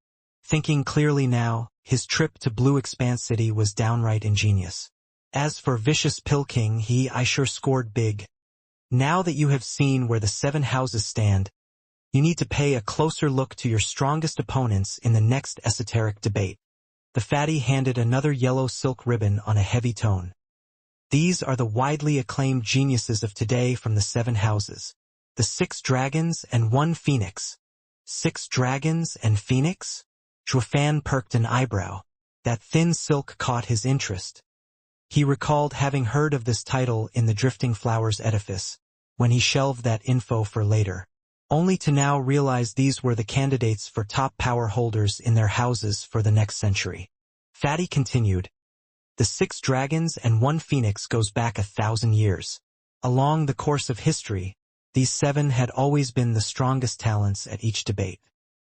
Thinking clearly now, his trip to Blue Expanse City was downright ingenious. As for Vicious Pill King, I sure scored big. Now that you have seen where the 7 houses stand, you need to pay a closer look to your strongest opponents in the next esoteric debate. The fatty handed another yellow silk ribbon on a heavy tone. These are the widely acclaimed geniuses of today from the 7 houses. The 6 dragons and 1 phoenix. 6 dragons and phoenix? Zhuofan perked an eyebrow. That thin silk caught his interest. He recalled having heard of this title in the Drifting Flowers edifice, when he shelved that info for later, only to now realize these were the candidates for top power holders in their houses for the next century. Fatty continued, the 6 dragons and 1 phoenix goes back 1,000 years. Along the course of history, these 7 had always been the strongest talents at each debate.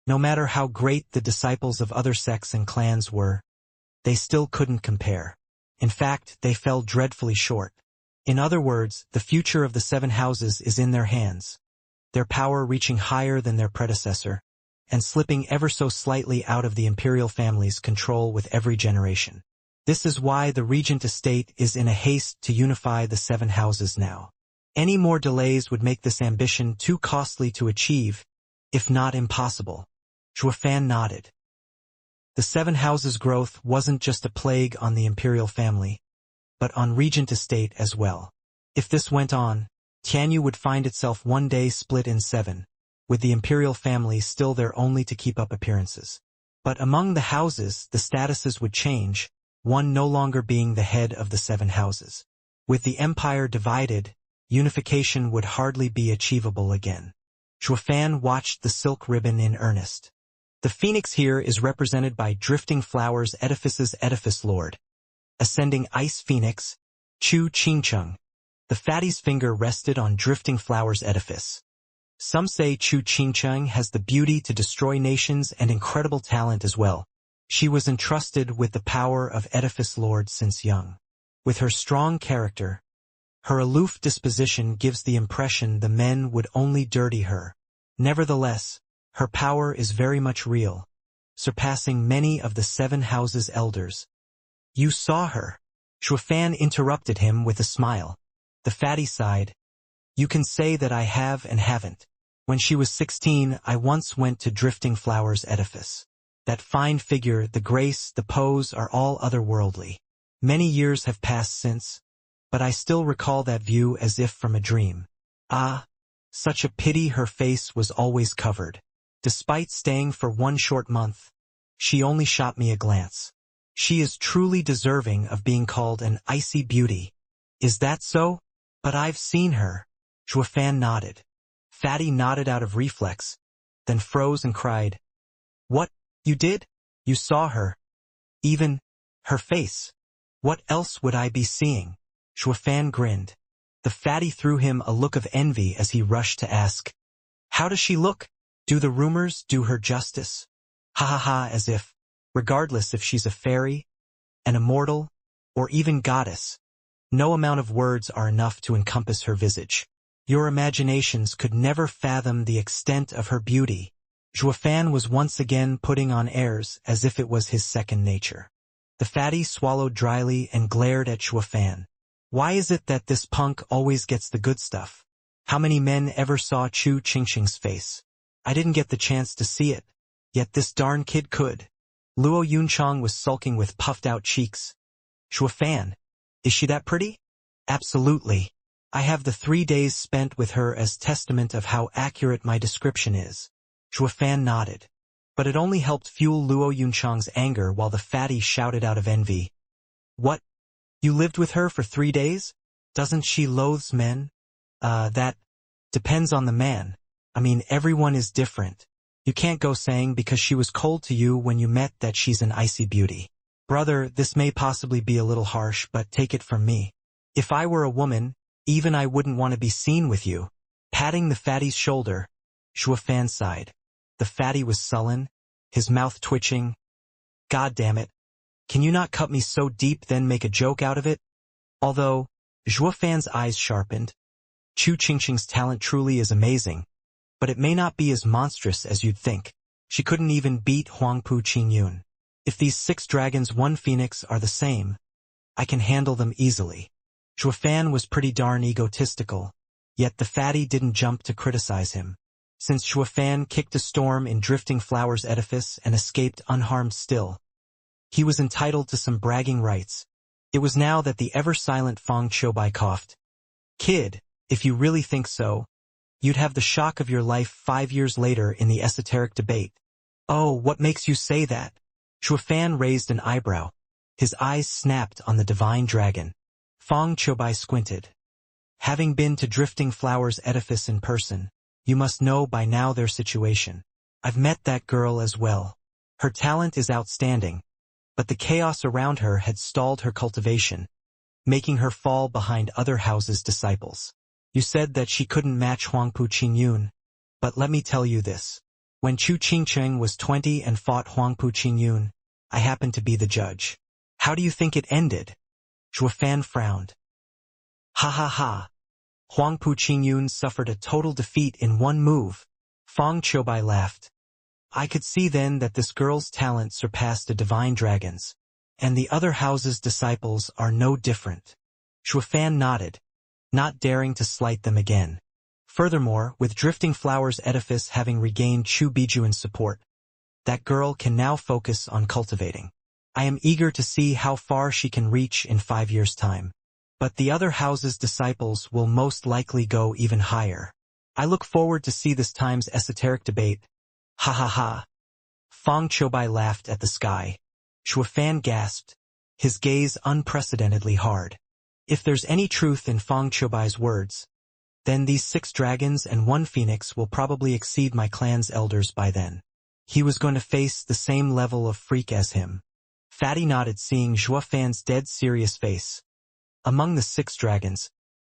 No matter how great the disciples of other sects and clans were, they still couldn't compare. In fact, they fell dreadfully short. In other words, the future of the 7 houses is in their hands, their power reaching higher than their predecessor, and slipping ever so slightly out of the imperial family's control with every generation. This is why the regent estate is in a haste to unify the 7 houses now. Any more delays would make this ambition too costly to achieve, if not impossible. Zhuofan nodded. The 7 houses' growth wasn't just a plague on the imperial family, but on regent estate as well. If this went on, Tianyu would find itself one day split in 7, with the imperial family still there only to keep up appearances. But among the houses, the statuses would change, one no longer being the head of the 7 houses. With the empire divided, unification would hardly be achievable again. Zhuofan watched the silk ribbon in earnest. The phoenix here is represented by Drifting Flowers Edifice's Edifice Lord. Ascending Ice Phoenix, Chu Qingcheng. The fatty's finger rested on Drifting Flowers Edifice. Some say Chu Qingcheng has the beauty to destroy nations and incredible talent as well. She was entrusted with the power of Edifice Lord since young. With her strong character, her aloof disposition gives the impression the men would only dirty her. Nevertheless, her power is very much real, surpassing many of the 7 houses' elders. You saw her. Zhuofan interrupted him with a smile. The fatty sighed. You can say that I have and haven't. When she was 16, I once went to Drifting Flowers Edifice. That fine figure, the grace, the pose are all otherworldly. Many years have passed since, but I still recall that view as if from a dream. Ah, such a pity her face was always covered. Despite staying for 1 short month, she only shot me a glance. She is truly deserving of being called an icy beauty. Is that so? But I've seen her. Zhuofan nodded. Fatty nodded out of reflex, then froze and cried. What, you did? You saw her? Even her face? What else would I be seeing? Zhuofan grinned. The fatty threw him a look of envy as he rushed to ask, how does she look? Do the rumors do her justice? Ha ha ha, as if, regardless if she's a fairy, an immortal, or even goddess, no amount of words are enough to encompass her visage. Your imaginations could never fathom the extent of her beauty. Zhuofan was once again putting on airs as if it was his second nature. The fatty swallowed dryly and glared at Zhuofan. Why is it that this punk always gets the good stuff? How many men ever saw Chu Qingcheng's face? I didn't get the chance to see it. Yet this darn kid could. Luo Yunchang was sulking with puffed-out cheeks. Shuafan, is she that pretty? Absolutely. I have the 3 days spent with her as testament of how accurate my description is. Shuafan nodded. But it only helped fuel Luo Yunchang's anger while the fatty shouted out of envy. What? You lived with her for 3 days? Doesn't she loathes men? That depends on the man. I mean, everyone is different. You can't go saying because she was cold to you when you met that she's an icy beauty. Brother, this may possibly be a little harsh, but take it from me. If I were a woman, even I wouldn't want to be seen with you. Patting the fatty's shoulder, Shuafan sighed. The fatty was sullen, his mouth twitching. God damn it. Can you not cut me so deep then make a joke out of it? Although, Shuafan's eyes sharpened. Chu Qingqing's talent truly is amazing, but it may not be as monstrous as you'd think. She couldn't even beat Huangpu Qingyun. If these 6 dragons 1 phoenix are the same, I can handle them easily. Shuafan was pretty darn egotistical, yet the fatty didn't jump to criticize him. Since Shuafan kicked a storm in Drifting Flowers edifice and escaped unharmed still, he was entitled to some bragging rights. It was now that the ever-silent Feng Qiubai coughed. Kid, if you really think so, you'd have the shock of your life 5 years later in the esoteric debate. Oh, what makes you say that? Shuafan raised an eyebrow. His eyes snapped on the divine dragon. Feng Qiubai squinted. Having been to Drifting Flowers edifice in person, you must know by now their situation. I've met that girl as well. Her talent is outstanding, but the chaos around her had stalled her cultivation, making her fall behind other houses' disciples. You said that she couldn't match Huangpu Qingyun, but let me tell you this. When Chu Qingqing was 20 and fought Huangpu Qingyun, I happened to be the judge. How do you think it ended? Shuafan frowned. Ha ha ha. Huangpu Qingyun suffered a total defeat in 1 move. Feng Qiubai laughed. I could see then that this girl's talent surpassed a divine dragon's, and the other house's disciples are no different. Shuafan nodded, not daring to slight them again. Furthermore, with Drifting Flowers edifice having regained Chu Bijuan's support, that girl can now focus on cultivating. I am eager to see how far she can reach in 5 years' time. But the other house's disciples will most likely go even higher. I look forward to see this time's esoteric debate. Ha ha ha. Feng Qiubai laughed at the sky. Shuafan gasped, his gaze unprecedentedly hard. If there's any truth in Feng Qiubai's words, then these 6 dragons and 1 phoenix will probably exceed my clan's elders by then. He was going to face the same level of freak as him. Fatty nodded, seeing Shuafan's dead serious face. Among the 6 dragons,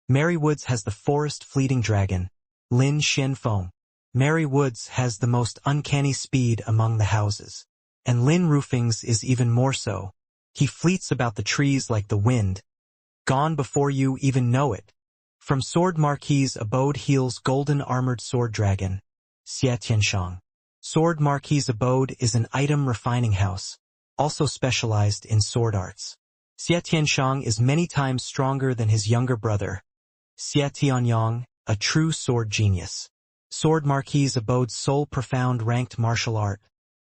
Mary Woods has the forest fleeting dragon, Lin Xianfeng. Mary Woods has the most uncanny speed among the houses, and Lin Roofing's is even more so. He fleets about the trees like the wind, gone before you even know it. From Sword Marquis's abode hails golden armored sword dragon, Xia Tianshang. Sword Marquis's abode is an item refining house, also specialized in sword arts. Xia Tianshang is many times stronger than his younger brother, Xia Tianyang, a true sword genius. Sword Marquis's abode's sole profound ranked martial art,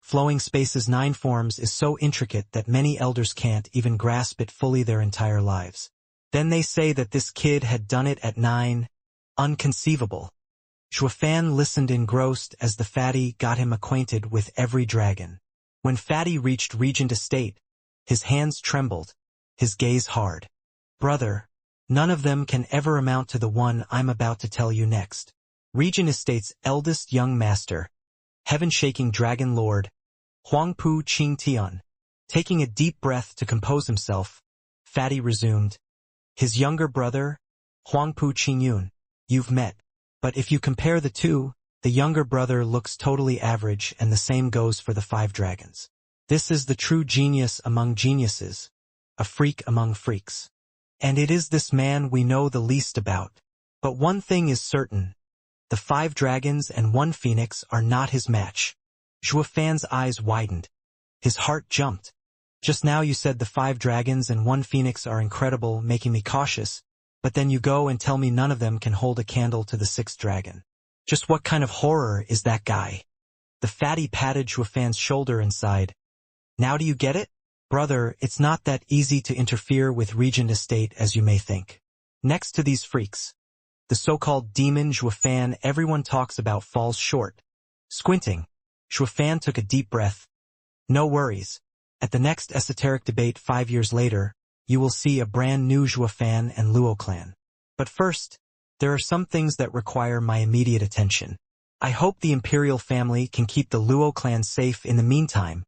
Flowing Space's 9 forms, is so intricate that many elders can't even grasp it fully their entire lives. Then they say that this kid had done it at 9. Unconceivable. Shuafan listened engrossed as the fatty got him acquainted with every dragon. When fatty reached Regent Estate, his hands trembled, his gaze hard. Brother, none of them can ever amount to the one I'm about to tell you next. Regent Estate's eldest young master, heaven-shaking dragon lord, Huangpu Qingtian. Taking a deep breath to compose himself, fatty resumed. His younger brother, Huangpu Qingyun, you've met. But if you compare the two, the younger brother looks totally average, and the same goes for the 5 dragons. This is the true genius among geniuses, a freak among freaks. And it is this man we know the least about. But one thing is certain. The 5 dragons and 1 phoenix are not his match. Shuafan's eyes widened. His heart jumped. Just now you said the 5 dragons and 1 phoenix are incredible, making me cautious, but then you go and tell me none of them can hold a candle to the 6th dragon. Just what kind of horror is that guy? The fatty patted Xuefan's shoulder and sighed. Now do you get it? Brother, it's not that easy to interfere with Regent Estate as you may think. Next to these freaks, the so-called demon Xuefan everyone talks about falls short. Squinting, Xuefan took a deep breath. No worries. At the next esoteric debate 5 years later, you will see a brand new Xuefan and Luo clan. But first, there are some things that require my immediate attention. I hope the Imperial family can keep the Luo clan safe in the meantime.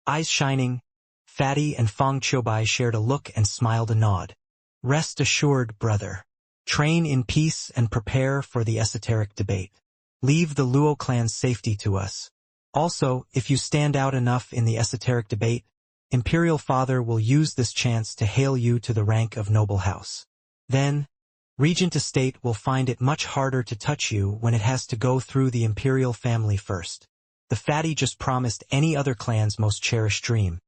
Eyes shining, Fatty and Feng Qiubai shared a look and smiled a nod. Rest assured, brother. Train in peace and prepare for the esoteric debate. Leave the Luo clan's safety to us. Also, if you stand out enough in the esoteric debate, Imperial Father will use this chance to hail you to the rank of noble house. Then, Regent Estate will find it much harder to touch you when it has to go through the Imperial family first. The fatty just promised any other clan's most cherished dream,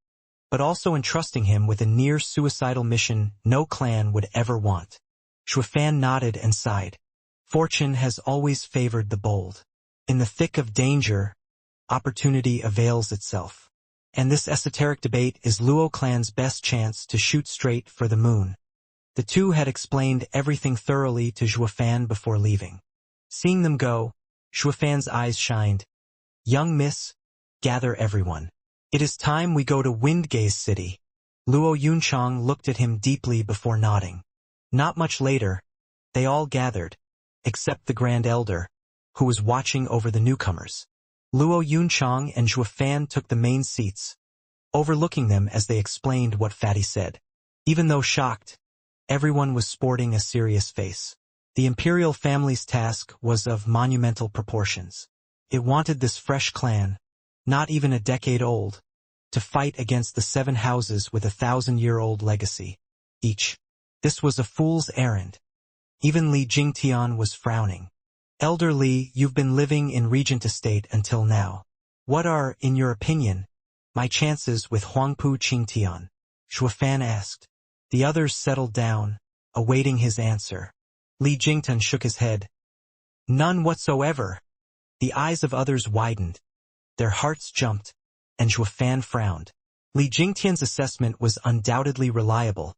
but also entrusting him with a near-suicidal mission no clan would ever want. Xuefan nodded and sighed. Fortune has always favored the bold. In the thick of danger, opportunity avails itself. And this esoteric debate is Luo clan's best chance to shoot straight for the moon. The two had explained everything thoroughly to Xuefan before leaving. Seeing them go, Xuefan's eyes shined. Young miss, gather everyone. It is time we go to Windgaze City. Luo Yunchang looked at him deeply before nodding. Not much later, they all gathered, except the Grand Elder, who was watching over the newcomers. Luo Yunchang and Xuefan took the main seats, overlooking them as they explained what Fatty said. Even though shocked, everyone was sporting a serious face. The Imperial family's task was of monumental proportions. It wanted this fresh clan, not even a decade old, to fight against the 7 houses with a 1,000-year-old legacy, each. This was a fool's errand. Even Li Jingtian was frowning. Elder Li, you've been living in Regent Estate until now. What are, in your opinion, my chances with Huangpu Qingtian? Xuefan asked. The others settled down, awaiting his answer. Li Jingtian shook his head. None whatsoever. The eyes of others widened. Their hearts jumped, and Xuefan frowned. Li Jingtian's assessment was undoubtedly reliable,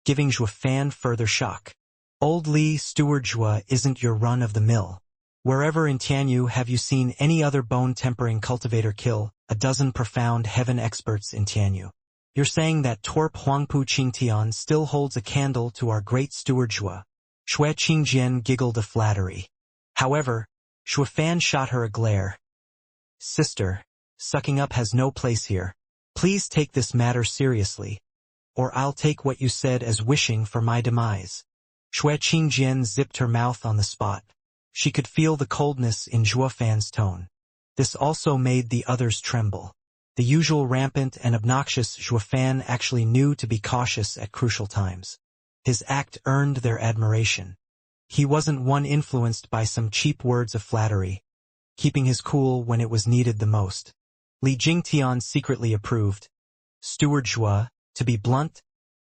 giving Xuefan further shock. Old Li, Steward Zhua isn't your run-of-the-mill. Wherever in Tianyu have you seen any other bone-tempering cultivator kill a dozen profound heaven experts in Tianyu? You're saying that Torp Huangpu Qingtian still holds a candle to our great Steward Zhua. Xue Qingjian giggled a flattery. However, Xuefan shot her a glare. Sister, sucking up has no place here. Please take this matter seriously, or I'll take what you said as wishing for my demise. Xue Qingjian zipped her mouth on the spot. She could feel the coldness in Xuefan's tone. This also made the others tremble. The usual rampant and obnoxious Xuefan actually knew to be cautious at crucial times. His act earned their admiration. He wasn't one influenced by some cheap words of flattery, keeping his cool when it was needed the most. Li Jingtian secretly approved. Steward Zhua, to be blunt,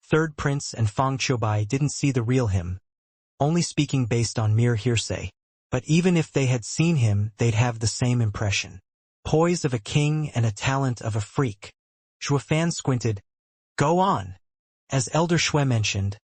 Third Prince and Feng Qiubai didn't see the real him, only speaking based on mere hearsay. But even if they had seen him, they'd have the same impression. Poise of a king and a talent of a freak. Xuefan squinted. Go on. As Elder Xue mentioned,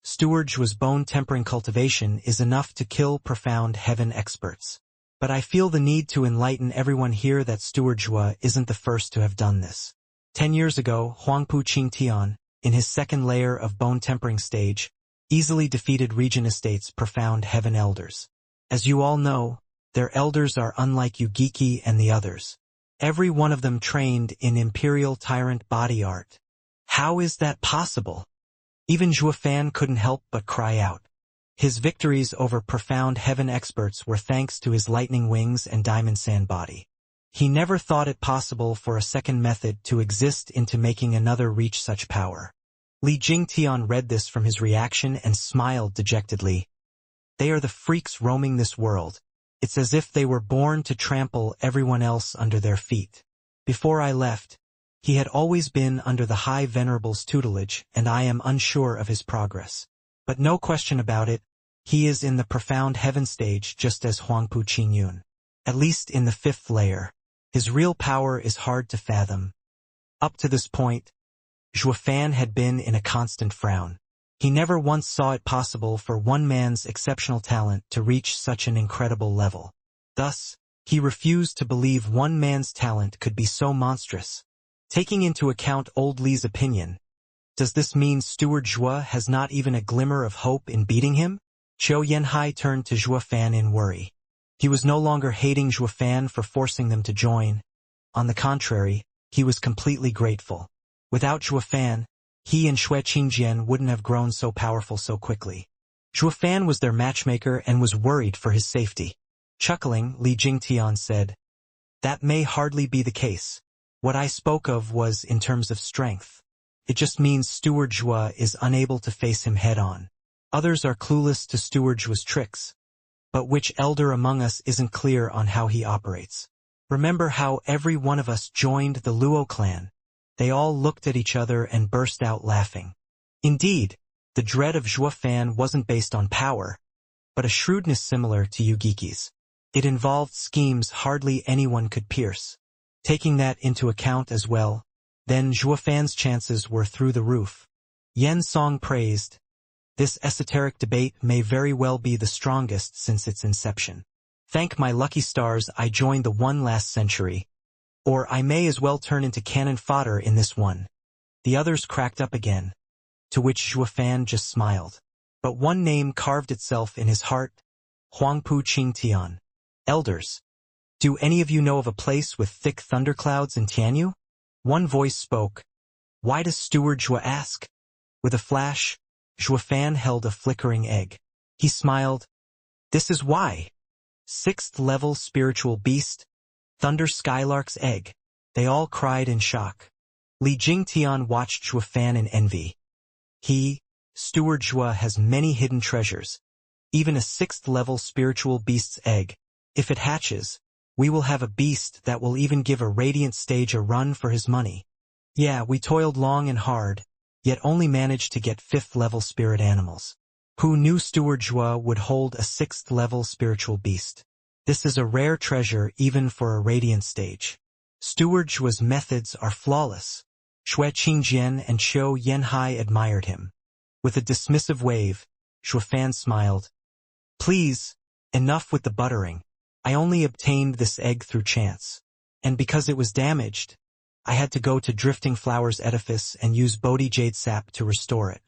Steward Zhua's bone-tempering cultivation is enough to kill profound heaven experts. But I feel the need to enlighten everyone here that Steward Zhua isn't the first to have done this. 10 years ago, Huangpu Qingtian, in his second layer of bone-tempering stage, easily defeated Regent Estate's profound heaven elders. As you all know, their elders are unlike Yugiki and the others. Every one of them trained in Imperial Tyrant body art. How is that possible? Even Xuefan couldn't help but cry out. His victories over profound heaven experts were thanks to his lightning wings and diamond sand body. He never thought it possible for a second method to exist into making another reach such power. Li Jingtian read this from his reaction and smiled dejectedly. They are the freaks roaming this world. It's as if they were born to trample everyone else under their feet. Before I left, he had always been under the High Venerable's tutelage, and I am unsure of his progress. But no question about it, He is in the profound heaven stage just as Huangpu Qingyun. At least in the 5th layer. His real power is hard to fathom. Up to this point, Zhuofan had been in a constant frown. He never once saw it possible for one man's exceptional talent to reach such an incredible level. Thus, he refused to believe one man's talent could be so monstrous. Taking into account old Li's opinion, does this mean Steward Zhua has not even a glimmer of hope in beating him? Qiu Yanhai turned to Zhuofan in worry. He was no longer hating Zhuofan for forcing them to join. On the contrary, he was completely grateful. Without Zhuofan, he and Xue Qingjian wouldn't have grown so powerful so quickly. Zhuofan was their matchmaker and was worried for his safety. Chuckling, Li Jingtian said, "That may hardly be the case. What I spoke of was in terms of strength. It just means Steward Zhua is unable to face him head-on. Others are clueless to Steward Zhua's tricks. But which elder among us isn't clear on how he operates? Remember how every one of us joined the Luo clan? They all looked at each other and burst out laughing. Indeed, the dread of Zhuofan wasn't based on power, but a shrewdness similar to Yugiki's. It involved schemes hardly anyone could pierce. Taking that into account as well, then Zhuofan's chances were through the roof. Yen Song praised, "This esoteric debate may very well be the strongest since its inception. Thank my lucky stars I joined the one last century, or I may as well turn into cannon fodder in this one." The others cracked up again, to which Zhuofan just smiled. But one name carved itself in his heart, Huangpu Qingtian. "Elders, do any of you know of a place with thick thunderclouds in Tianyu?" One voice spoke. "Why does Steward Zhua ask?" With a flash, Zhuofan held a flickering egg. He smiled. "This is why. 6th level spiritual beast, Thunder Skylark's egg." They all cried in shock. Li Jingtian watched Zhuofan in envy. Steward Zhua has many hidden treasures. Even a 6th level spiritual beast's egg. If it hatches, we will have a beast that will even give a radiant stage a run for his money. Yeah, we toiled long and hard, yet only managed to get 5th level spirit animals. Who knew Steward Zhua would hold a 6th level spiritual beast? This is a rare treasure even for a radiant stage. Steward Zhua's methods are flawless. Xue Qingjian and Qiu Yanhai admired him. With a dismissive wave, Zhuofan smiled. "Please, enough with the buttering. I only obtained this egg through chance. And because it was damaged, I had to go to Drifting Flower's edifice and use Bodhi Jade sap to restore it.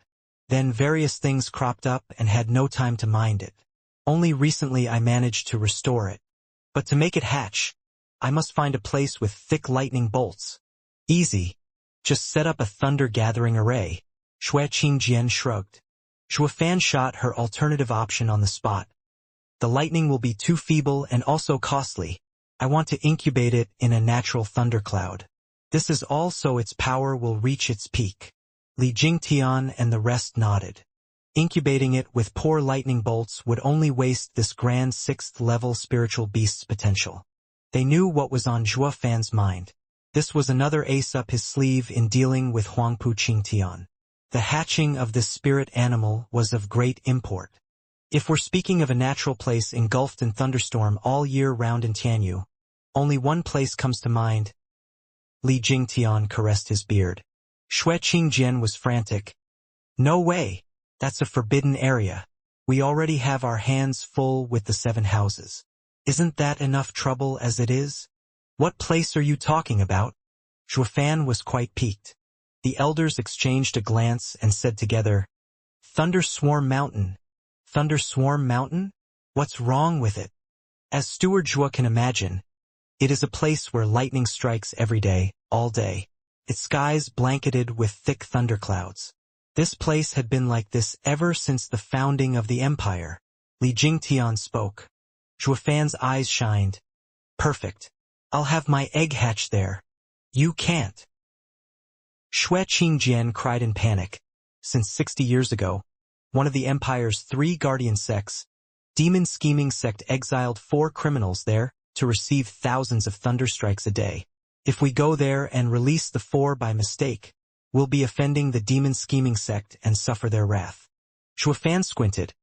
Then various things cropped up and had no time to mind it. Only recently I managed to restore it. But to make it hatch, I must find a place with thick lightning bolts. Easy. Just set up a thunder-gathering array." Xue Qingjian shrugged. Zhuofan shot her alternative option on the spot. "The lightning will be too feeble and also costly. I want to incubate it in a natural thundercloud. This is all so its power will reach its peak." Li Jingtian and the rest nodded. Incubating it with poor lightning bolts would only waste this grand 6th level spiritual beast's potential. They knew what was on Zhuofan's mind. This was another ace up his sleeve in dealing with Huangpu Qingtian. The hatching of this spirit animal was of great import. If we're speaking of a natural place engulfed in thunderstorm all year round in Tianyu, only one place comes to mind. Li Jingtian caressed his beard. Xue Qingjian was frantic. "No way! That's a forbidden area. We already have our hands full with the 7 houses. Isn't that enough trouble as it is? What place are you talking about?" Zhuofan was quite piqued. The elders exchanged a glance and said together, "Thunder Swarm Mountain. Thunder Swarm Mountain? What's wrong with it?" As Steward Zhua can imagine, it is a place where lightning strikes every day, all day. Its skies blanketed with thick thunderclouds. This place had been like this ever since the founding of the empire. Li Jingtian spoke. Zhuofan's eyes shined. "Perfect. I'll have my egg hatch there. You can't." Xue Qingjian cried in panic. Since 60 years ago, one of the empire's 3 guardian sects, Demon Scheming Sect, exiled 4 criminals there to receive thousands of thunderstrikes a day. If we go there and release the 4 by mistake, we'll be offending the Demon Scheming Sect and suffer their wrath. Zhuofan squinted.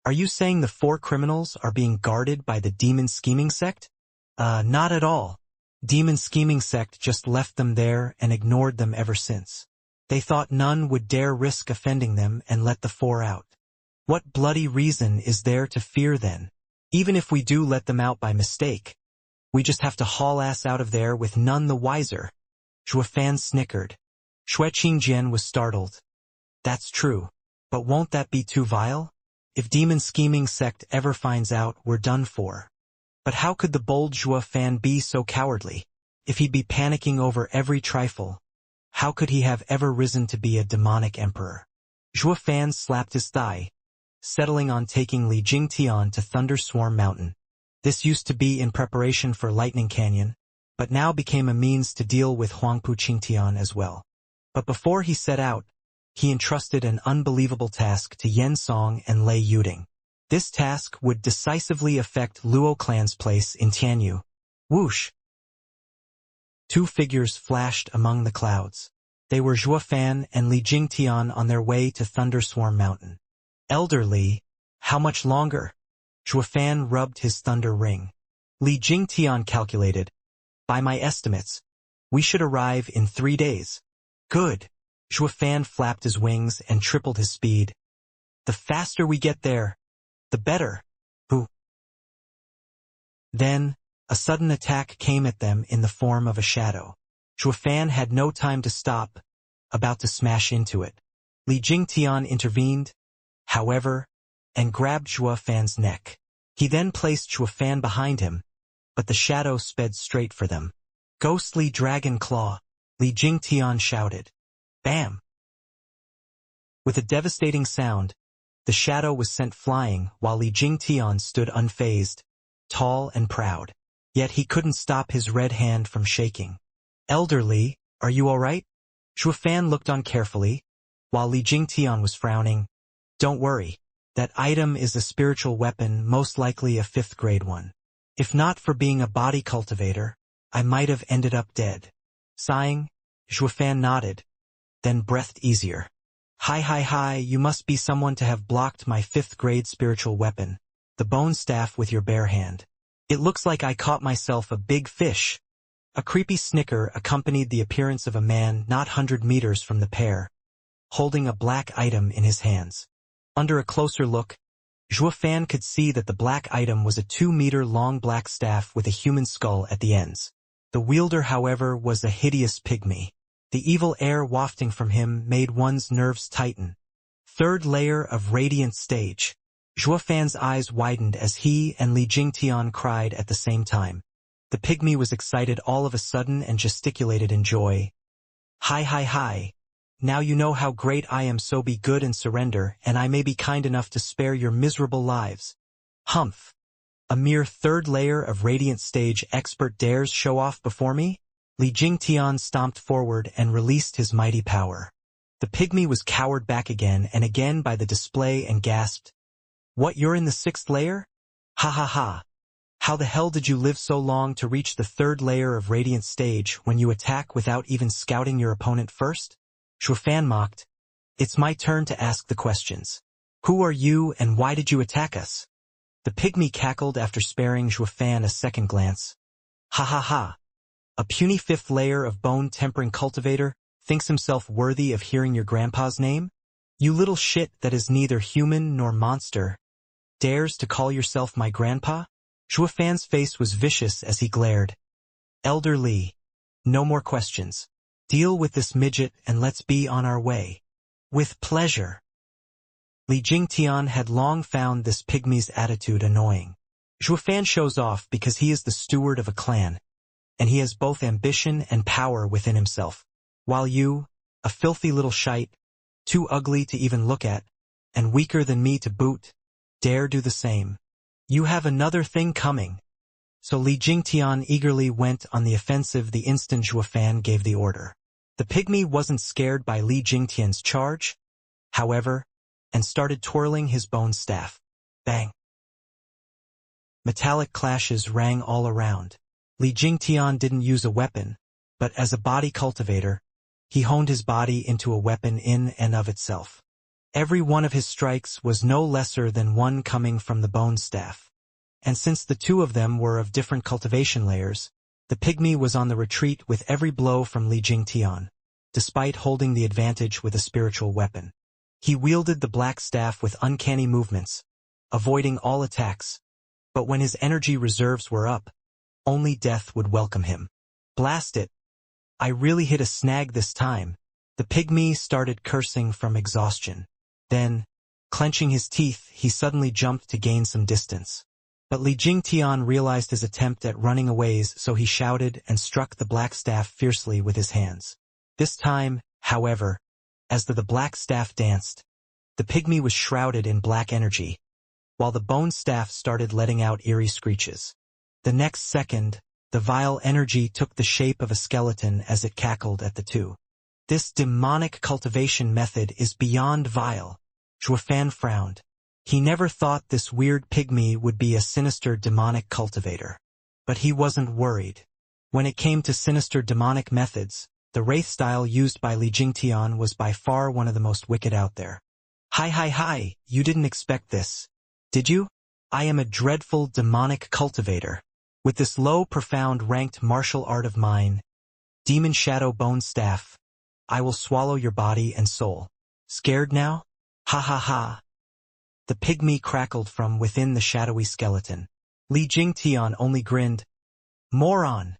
Are you saying the 4 criminals are being guarded by the demon scheming sect? Not at all. Demon scheming sect just left them there and ignored them ever since. They thought none would dare risk offending them and let the 4 out. What bloody reason is there to fear then? Even if we do let them out by mistake, we just have to haul ass out of there with none the wiser. Zhuofan snickered. Xue Qingjian was startled. That's true. But won't that be too vile? If demon scheming sect ever finds out, we're done for. But how could the bold Zhuofan be so cowardly? If he'd be panicking over every trifle, how could he have ever risen to be a demonic emperor? Zhuofan slapped his thigh, settling on taking Li Jingtian to Thunderswarm Mountain. This used to be in preparation for Lightning Canyon, but now became a means to deal with Huangpu Qingtian as well. But before he set out, he entrusted an unbelievable task to Yen Song and Lei Yuding. This task would decisively affect Luo clan's place in Tianyu. Whoosh! 2 figures flashed among the clouds. They were Zhuofan and Li Jingtian on their way to Thunderswarm Mountain. Elder Li, how much longer? Zhuofan rubbed his thunder ring. Li Jingtian calculated. By my estimates, we should arrive in 3 days. Good. Zhuofan flapped his wings and tripled his speed. The faster we get there, the better. Who? Then, a sudden attack came at them in the form of a shadow. Zhuofan had no time to stop, about to smash into it. Li Jingtian intervened, however, and grabbed Zhuofan's neck. He then placed Zhuofan behind him, but the shadow sped straight for them. Ghostly dragon claw, Li Jingtian shouted. Bam! With a devastating sound, the shadow was sent flying while Li Jingtian stood unfazed, tall and proud. Yet he couldn't stop his red hand from shaking. Elder Li, are you all right? Zhuofan looked on carefully, while Li Jingtian was frowning. Don't worry. That item is a spiritual weapon, most likely a 5th grade one. If not for being a body cultivator, I might have ended up dead. Sighing, Zhuofan nodded, then breathed easier. Hi, you must be someone to have blocked my 5th grade spiritual weapon, the bone staff with your bare hand. It looks like I caught myself a big fish. A creepy snicker accompanied the appearance of a man not 100 meters from the pair, holding a black item in his hands. Under a closer look, Zhuofan could see that the black item was a 2-meter-long black staff with a human skull at the ends. The wielder, however, was a hideous pygmy. The evil air wafting from him made one's nerves tighten. 3rd layer of radiant stage. Zhuofan's eyes widened as he and Li Jingtian cried at the same time. The pygmy was excited all of a sudden and gesticulated in joy. Hi. Now you know how great I am, so be good and surrender, and I may be kind enough to spare your miserable lives. Humph. A mere 3rd layer of radiant stage expert dares show off before me? Li Jingtian stomped forward and released his mighty power. The pygmy was cowered back again and again by the display and gasped, What, you're in the 6th layer? Ha. How the hell did you live so long to reach the 3rd layer of radiant stage when you attack without even scouting your opponent first? Zhuofan mocked. It's my turn to ask the questions. Who are you and why did you attack us? The pygmy cackled after sparing Zhuofan a second glance. Ha. A puny 5th layer of bone-tempering cultivator thinks himself worthy of hearing your grandpa's name? You little shit that is neither human nor monster. Dares to call yourself my grandpa? Zhuofan's face was vicious as he glared. Elder Li, no more questions. Deal with this midget and let's be on our way. With pleasure. Li Jingtian had long found this pygmy's attitude annoying. Zhuofan shows off because he is the steward of a clan, and he has both ambition and power within himself. While you, a filthy little shite, too ugly to even look at, and weaker than me to boot, dare do the same. You have another thing coming. So Li Jingtian eagerly went on the offensive the instant Zhuofan gave the order. The pygmy wasn't scared by Li Jingtian's charge, however, and started twirling his bone staff. Bang! Metallic clashes rang all around. Li Jingtian didn't use a weapon, but as a body cultivator, he honed his body into a weapon in and of itself. Every one of his strikes was no lesser than one coming from the bone staff. And since the two of them were of different cultivation layers, the pygmy was on the retreat with every blow from Li Jingtian, despite holding the advantage with a spiritual weapon. He wielded the black staff with uncanny movements, avoiding all attacks, but when his energy reserves were up, only death would welcome him. Blast it! I really hit a snag this time. The pygmy started cursing from exhaustion. Then, clenching his teeth, he suddenly jumped to gain some distance. But Li Jingtian realized his attempt at running away, so he shouted and struck the black staff fiercely with his hands. This time, however, as the black staff danced, the pygmy was shrouded in black energy, while the bone staff started letting out eerie screeches. The next second, the vile energy took the shape of a skeleton as it cackled at the two. This demonic cultivation method is beyond vile. Zhuofan frowned. He never thought this weird pygmy would be a sinister demonic cultivator. But he wasn't worried. When it came to sinister demonic methods, the wraith style used by Li Jingtian was by far one of the most wicked out there. Hi, you didn't expect this, did you? I am a dreadful demonic cultivator. With this low, profound, ranked martial art of mine, Demon Shadow Bone Staff, I will swallow your body and soul. Scared now? Ha. The pygmy crackled from within the shadowy skeleton. Li Jingtian only grinned. Moron!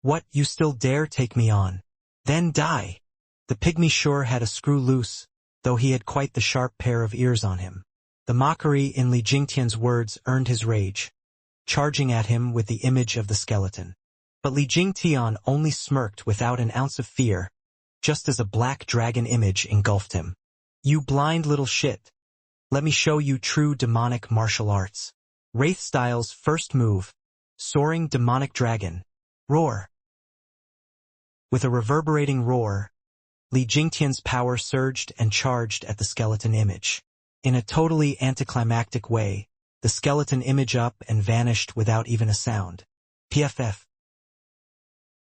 What, you still dare take me on? Then die! The pygmy sure had a screw loose, though he had quite the sharp pair of ears on him. The mockery in Li Jingtian's words earned his rage, charging at him with the image of the skeleton. But Li Jingtian only smirked without an ounce of fear, just as a black dragon image engulfed him. You blind little shit. Let me show you true demonic martial arts. Wraith Style's first move, Soaring Demonic Dragon. Roar. With a reverberating roar, Li Jingtian's power surged and charged at the skeleton image. In a totally anticlimactic way, the skeleton image up and vanished without even a sound. PFF.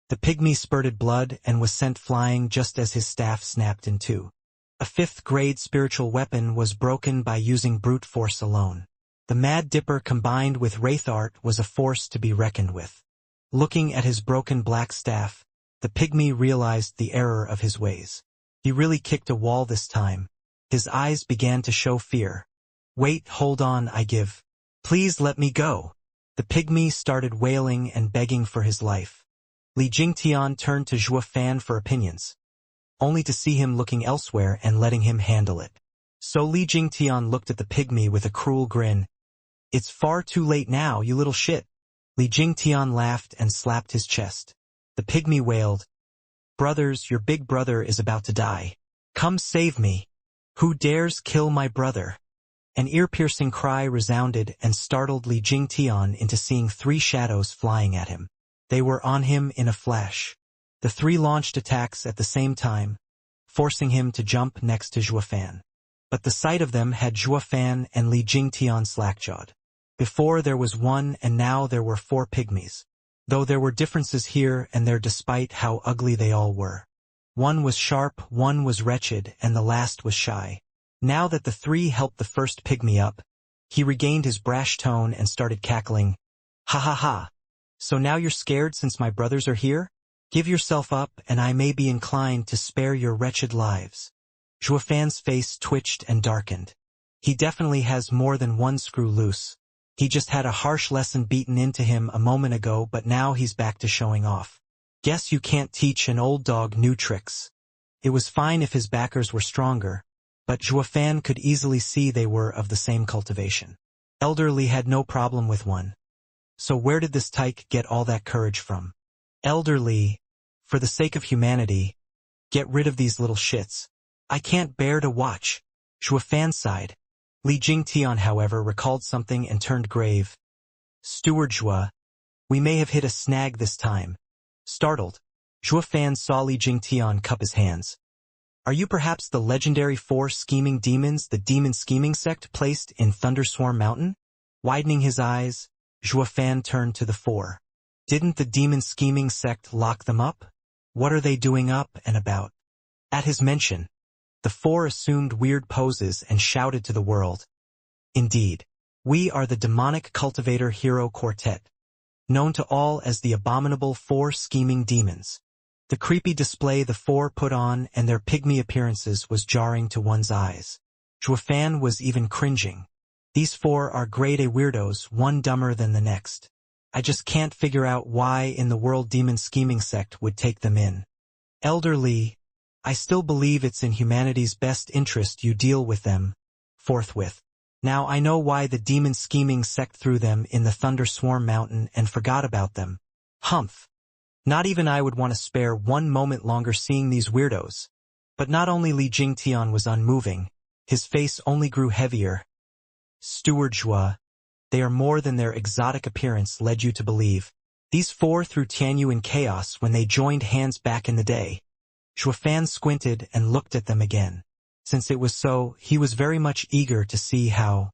The pygmy spurted blood and was sent flying just as his staff snapped in two. A 5th-grade spiritual weapon was broken by using brute force alone. The Mad Dipper combined with wraith art was a force to be reckoned with. Looking at his broken black staff, the pygmy realized the error of his ways. He really kicked a wall this time. His eyes began to show fear. Wait, hold on, I give. Please let me go. The pygmy started wailing and begging for his life. Li Jingtian turned to Zhuofan for opinions, only to see him looking elsewhere and letting him handle it. So Li Jingtian looked at the pygmy with a cruel grin. It's far too late now, you little shit. Li Jingtian laughed and slapped his chest. The pygmy wailed. Brothers, your big brother is about to die. Come save me. Who dares kill my brother? An ear-piercing cry resounded and startled Li Jingtian into seeing 3 shadows flying at him. They were on him in a flash. The 3 launched attacks at the same time, forcing him to jump next to Zhuofan. But the sight of them had Zhuofan and Li Jingtian slack-jawed. Before there was 1 and now there were 4 pygmies. Though there were differences here and there despite how ugly they all were. 1 was sharp, 1 was wretched, and the last was shy. Now that the 3 helped the first pygmy up, he regained his brash tone and started cackling. Ha. So now you're scared since my brothers are here? Give yourself up and I may be inclined to spare your wretched lives. Zhuofan's face twitched and darkened. He definitely has more than 1 screw loose. He just had a harsh lesson beaten into him a moment ago, but now he's back to showing off. Guess you can't teach an old dog new tricks. It was fine if his backers were stronger, but Zhuofan could easily see they were of the same cultivation. Elderly had no problem with 1. So where did this tyke get all that courage from? Elderly, for the sake of humanity, get rid of these little shits. I can't bear to watch. Zhuofan sighed. Li Jingtian, however, recalled something and turned grave. Steward Zhua, we may have hit a snag this time. Startled, Zhuofan saw Li Jingtian cup his hands. Are you perhaps the legendary 4 scheming demons the demon scheming sect placed in Thunderswarm Mountain? Widening his eyes, Zhuofan turned to the 4. Didn't the demon scheming sect lock them up? What are they doing up and about? At his mention, The four assumed weird poses and shouted to the world. Indeed, we are the demonic cultivator hero quartet, known to all as the abominable four scheming demons. The creepy display the four put on and their pygmy appearances was jarring to one's eyes. Xuefan was even cringing. These four are grade A weirdos, one dumber than the next. I just can't figure out why in the world demon scheming sect would take them in. Elder Li, I still believe it's in humanity's best interest you deal with them forthwith. Now I know why the demon scheming sect threw them in the Thunder Swarm Mountain and forgot about them. Humph. Not even I would want to spare one moment longer seeing these weirdos. But not only Li Jingtian was unmoving, his face only grew heavier. Steward Zhua, they are more than their exotic appearance led you to believe. These four threw Tianyu in chaos when they joined hands back in the day. Xuefan squinted and looked at them again. Since it was so, he was very much eager to see how.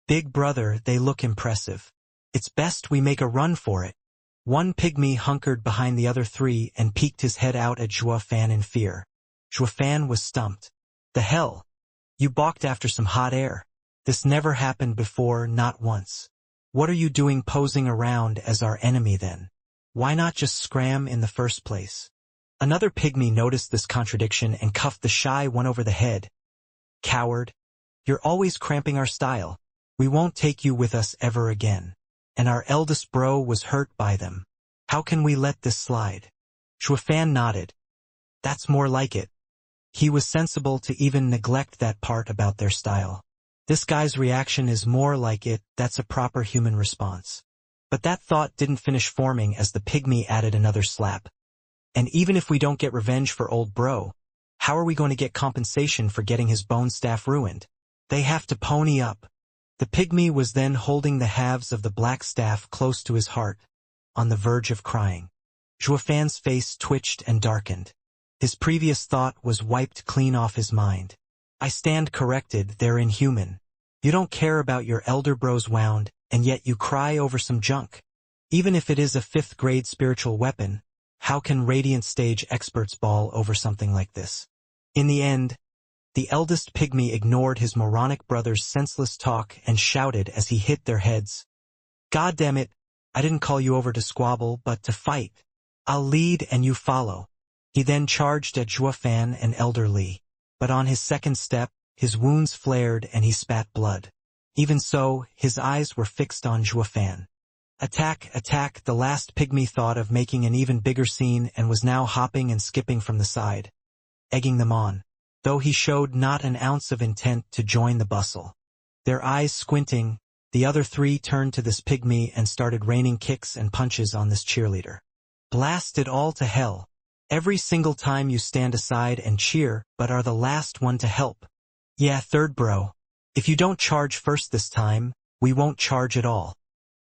Big brother, they look impressive. It's best we make a run for it. One pygmy hunkered behind the other three and peeked his head out at Xuefan in fear. Xuefan was stumped. The hell? You balked after some hot air. This never happened before, not once. What are you doing posing around as our enemy then? Why not just scram in the first place? Another pygmy noticed this contradiction and cuffed the shy one over the head. Coward. You're always cramping our style. We won't take you with us ever again. And our eldest bro was hurt by them. How can we let this slide? Xuefan nodded. That's more like it. He was sensible to even neglect that part about their style. This guy's reaction is more like it, that's a proper human response. But that thought didn't finish forming as the pygmy added another slap. And even if we don't get revenge for old bro, how are we going to get compensation for getting his bone staff ruined? They have to pony up. The pygmy was then holding the halves of the black staff close to his heart, on the verge of crying. Xuefan's face twitched and darkened. His previous thought was wiped clean off his mind. I stand corrected, they're inhuman. You don't care about your elder bro's wound, and yet you cry over some junk. Even if it is a 5th grade spiritual weapon, how can Radiant Stage experts bawl over something like this? In the end, the eldest pygmy ignored his moronic brother's senseless talk and shouted as he hit their heads. God damn it, I didn't call you over to squabble but to fight. I'll lead and you follow. He then charged at Xuefan and Elder Li. But on his second step, his wounds flared and he spat blood. Even so, his eyes were fixed on Xuefan. Attack, attack, the last pygmy thought of making an even bigger scene and was now hopping and skipping from the side, egging them on, though he showed not an ounce of intent to join the bustle. Their eyes squinting, the other three turned to this pygmy and started raining kicks and punches on this cheerleader. Blast it all to hell. Every single time you stand aside and cheer, but are the last one to help. Yeah, third bro. If you don't charge first this time, we won't charge at all.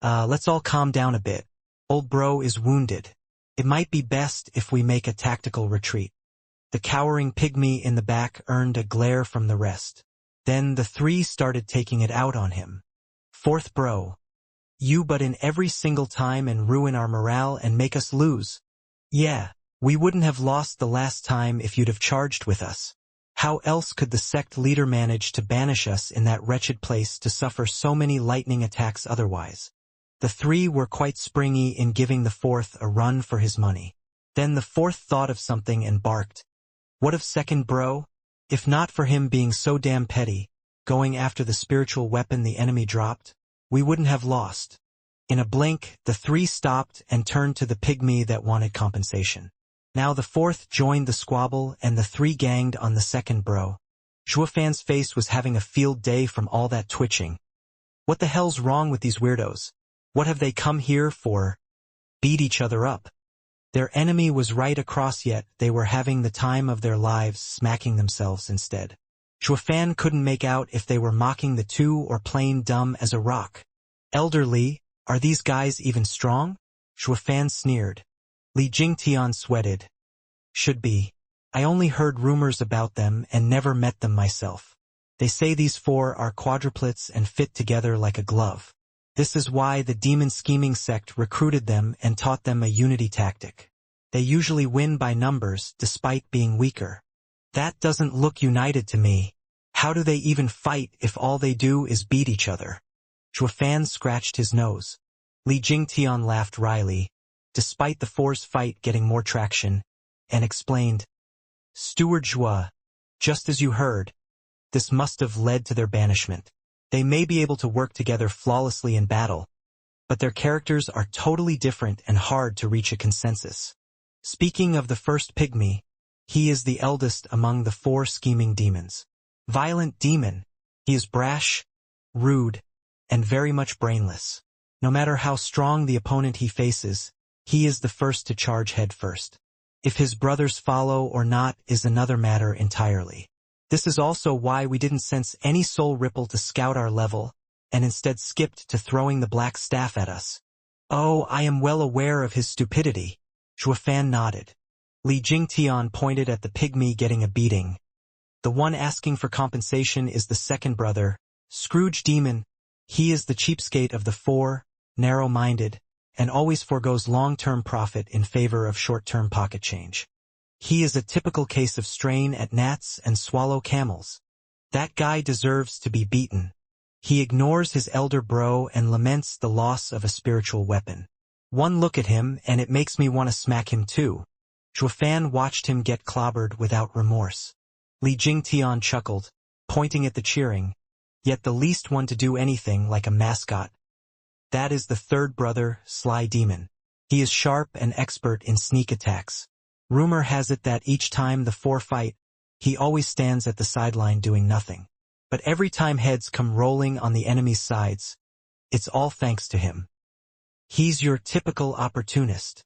Let's all calm down a bit. Old bro is wounded. It might be best if we make a tactical retreat. The cowering pygmy in the back earned a glare from the rest. Then the three started taking it out on him. Fourth bro. You butt in every single time and ruin our morale and make us lose. Yeah, we wouldn't have lost the last time if you'd have charged with us. How else could the sect leader manage to banish us in that wretched place to suffer so many lightning attacks otherwise? The three were quite springy in giving the fourth a run for his money. Then the fourth thought of something and barked. What of second bro? If not for him being so damn petty, going after the spiritual weapon the enemy dropped, we wouldn't have lost. In a blink, the three stopped and turned to the pygmy that wanted compensation. Now the fourth joined the squabble and the three ganged on the second bro. Xuefan's face was having a field day from all that twitching. What the hell's wrong with these weirdos? What have they come here for? Beat each other up. Their enemy was right across yet they were having the time of their lives smacking themselves instead. Xuefan couldn't make out if they were mocking the two or plain dumb as a rock. Elder Li, are these guys even strong? Xuefan sneered. Li Jingtian sweated. Should be. I only heard rumors about them and never met them myself. They say these four are quadruplets and fit together like a glove. This is why the demon scheming sect recruited them and taught them a unity tactic. They usually win by numbers despite being weaker. That doesn't look united to me. How do they even fight if all they do is beat each other? Zhuofan scratched his nose. Li Jingtian laughed wryly, despite the four's fight getting more traction, and explained, Steward Zhua, just as you heard, this must have led to their banishment. They may be able to work together flawlessly in battle, but their characters are totally different and hard to reach a consensus. Speaking of the first pygmy, he is the eldest among the 4 scheming demons. Violent demon, he is brash, rude, and very much brainless. No matter how strong the opponent he faces, he is the first to charge head first. If his brothers follow or not is another matter entirely. This is also why we didn't sense any soul ripple to scout our level, and instead skipped to throwing the black staff at us. Oh, I am well aware of his stupidity. Zhuofan nodded. Li Jingtian pointed at the pygmy getting a beating. The one asking for compensation is the second brother, Scrooge Demon. He is the cheapskate of the 4, narrow-minded, and always forgoes long-term profit in favor of short-term pocket change. He is a typical case of strain at gnats and swallow camels. That guy deserves to be beaten. He ignores his elder bro and laments the loss of a spiritual weapon. One look at him and it makes me want to smack him too. Zhuofan watched him get clobbered without remorse. Li Jingtian chuckled, pointing at the cheering, yet the least one to do anything like a mascot. That is the third brother, Sly Demon. He is sharp and expert in sneak attacks. Rumor has it that each time the 4 fight, he always stands at the sideline doing nothing. But every time heads come rolling on the enemy's sides, it's all thanks to him. He's your typical opportunist.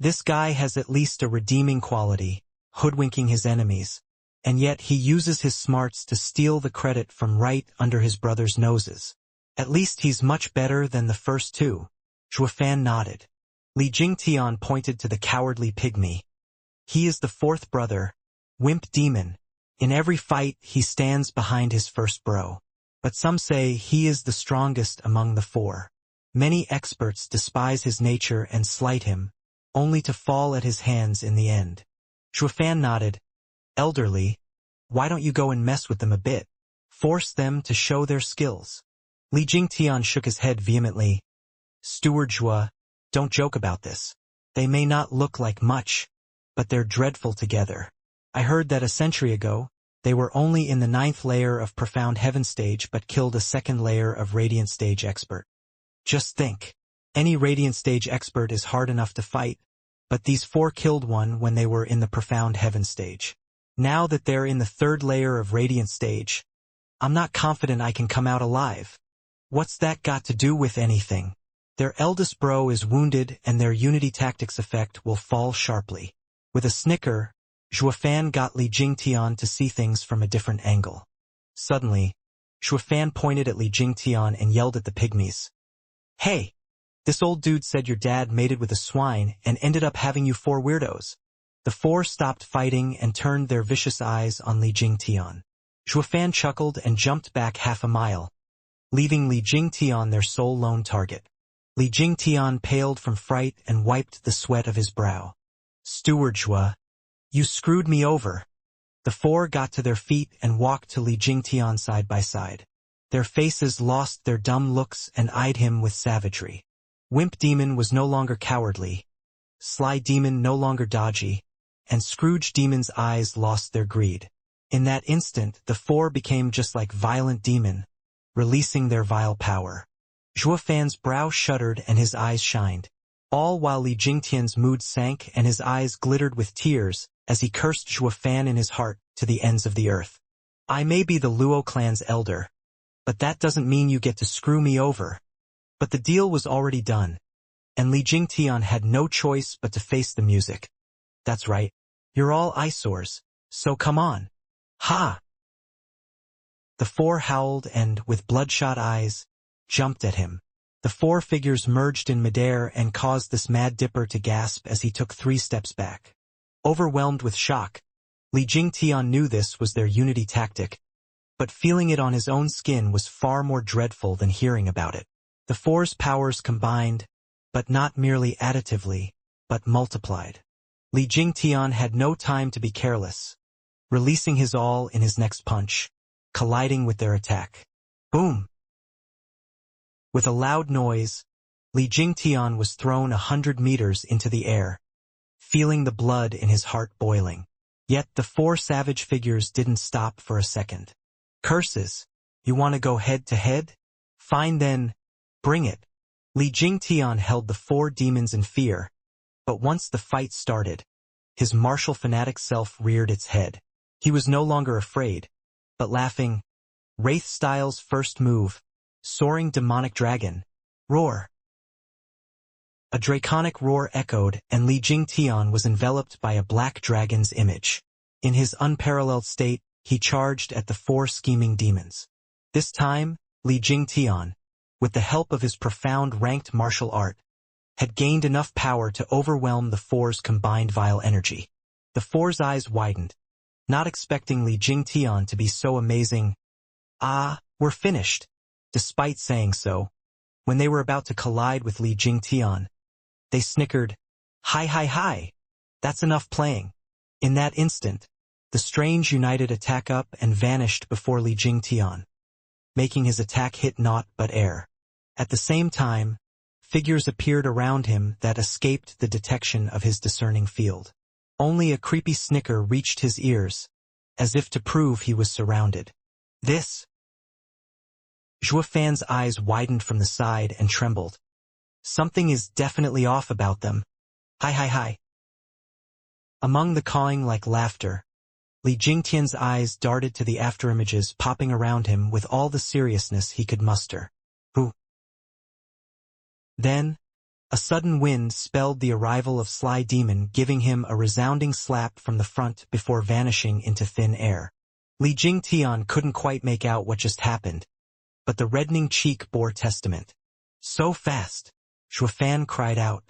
This guy has at least a redeeming quality, hoodwinking his enemies, and yet he uses his smarts to steal the credit from right under his brother's noses. At least he's much better than the first 2. Zhuofan nodded. Li Jingtian pointed to the cowardly pygmy. He is the 4th brother, Wimp Demon. In every fight he stands behind his first bro. But some say he is the strongest among the 4. Many experts despise his nature and slight him, only to fall at his hands in the end. Zhuofan nodded. Elderly, why don't you go and mess with them a bit? Force them to show their skills. Li Jingtian shook his head vehemently. Steward Zhua, don't joke about this. They may not look like much, but they're dreadful together. I heard that a century ago, they were only in the 9th layer of Profound Heaven stage but killed a 2nd layer of Radiant stage expert. Just think. Any Radiant stage expert is hard enough to fight, but these 4 killed one when they were in the Profound Heaven stage. Now that they're in the 3rd layer of Radiant stage, I'm not confident I can come out alive. What's that got to do with anything? Their eldest bro is wounded and their Unity Tactics effect will fall sharply. With a snicker, Zhuofan got Li Jingtian to see things from a different angle. Suddenly, Zhuofan pointed at Li Jingtian and yelled at the pygmies. Hey! This old dude said your dad mated with a swine and ended up having you 4 weirdos. The 4 stopped fighting and turned their vicious eyes on Li Jingtian. Zhuofan chuckled and jumped back half a mile, leaving Li Jingtian their sole lone target. Li Jingtian paled from fright and wiped the sweat of his brow. Steward Zhua, you screwed me over. The 4 got to their feet and walked to Li Jingtian side by side. Their faces lost their dumb looks and eyed him with savagery. Wimp Demon was no longer cowardly, Sly Demon no longer dodgy, and Scrooge Demon's eyes lost their greed. In that instant, the 4 became just like Violent Demon, releasing their vile power. Zhuofan's brow shuddered and his eyes shined, all while Li Jingtian's mood sank and his eyes glittered with tears as he cursed Zhuofan in his heart to the ends of the earth. I may be the Luo clan's elder, but that doesn't mean you get to screw me over. But the deal was already done, and Li Jingtian had no choice but to face the music. That's right, you're all eyesores, so come on. Ha! The 4 howled and, with bloodshot eyes, jumped at him. The 4 figures merged in midair and caused this Mad Dipper to gasp as he took 3 steps back. Overwhelmed with shock, Li Jingtian knew this was their Unity tactic, but feeling it on his own skin was far more dreadful than hearing about it. The 4's powers combined, but not merely additively, but multiplied. Li Jingtian had no time to be careless. releasing his all in his next punch, colliding with their attack. Boom! With a loud noise, Li Jingtian was thrown 100 meters into the air, feeling the blood in his heart boiling. Yet the four savage figures didn't stop for a second. Curses! You want to go head-to-head? Fine then, bring it. Li Jingtian held the four demons in fear, but once the fight started, his martial fanatic self reared its head. He was no longer afraid, but laughing. Wraith Style's first move, soaring demonic dragon. Roar! A draconic roar echoed, and Li Jingtian was enveloped by a black dragon's image. In his unparalleled state, he charged at the four scheming demons. This time, Li Jingtian, with the help of his profound ranked martial art, had gained enough power to overwhelm the four's combined vile energy. The four's eyes widened, not expecting Li Jingtian to be so amazing. Ah, we're finished. Despite saying so, when they were about to collide with Li Jingtian, they snickered, Hi, that's enough playing. In that instant, the strange united attack up and vanished before Li Jingtian, making his attack hit naught but air. At the same time, figures appeared around him that escaped the detection of his discerning field. Only a creepy snicker reached his ears, as if to prove he was surrounded. This? Zhuo Fan's eyes widened from the side and trembled. Something is definitely off about them. Hi. Among the cawing like laughter, Li Jingtian's eyes darted to the afterimages popping around him with all the seriousness he could muster. Who? Then, a sudden wind spelled the arrival of Sly Demon, giving him a resounding slap from the front before vanishing into thin air. Li Jingtian couldn't quite make out what just happened, but the reddening cheek bore testament. So fast! Zhuo Fan cried out.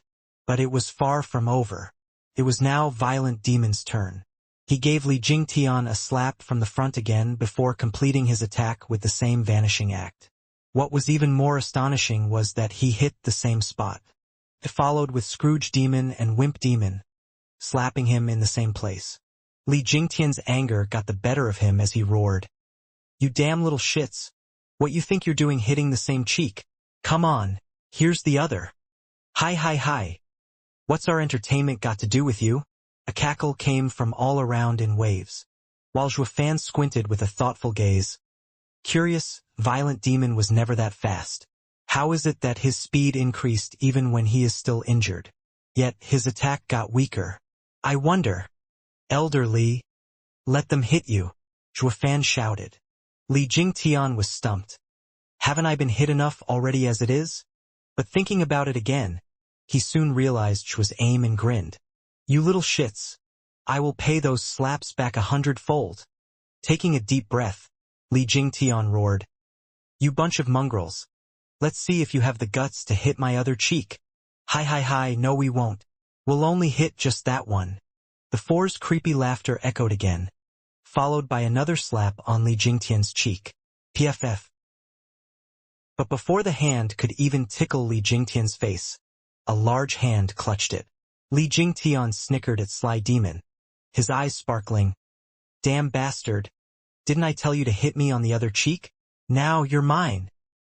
But it was far from over. It was now Violent Demon's turn. He gave Li Jingtian a slap from the front again before completing his attack with the same vanishing act. What was even more astonishing was that he hit the same spot. It followed with Scrooge Demon and Wimp Demon, slapping him in the same place. Li Jingtian's anger got the better of him as he roared. You damn little shits. What you think you're doing hitting the same cheek? Come on, here's the other. Hi. What's our entertainment got to do with you? A cackle came from all around in waves, while Zhuo Fan squinted with a thoughtful gaze. Curious, Violent Demon was never that fast. How is it that his speed increased even when he is still injured? Yet his attack got weaker. I wonder. Elder Li, let them hit you, Zhuo Fan shouted. Li Jingtian was stumped. Haven't I been hit enough already as it is? But thinking about it again, he soon realized Zhuo's aim and grinned. You little shits. I will pay those slaps back 100-fold. Taking a deep breath, Li Jingtian roared. You bunch of mongrels. Let's see if you have the guts to hit my other cheek. Hi, no we won't. We'll only hit just that one. The four's creepy laughter echoed again, followed by another slap on Li Jingtian's cheek. PFF. But before the hand could even tickle Li Jingtian's face, a large hand clutched it. Li Jingtian snickered at Sly Demon, his eyes sparkling. Damn bastard. Didn't I tell you to hit me on the other cheek? Now you're mine.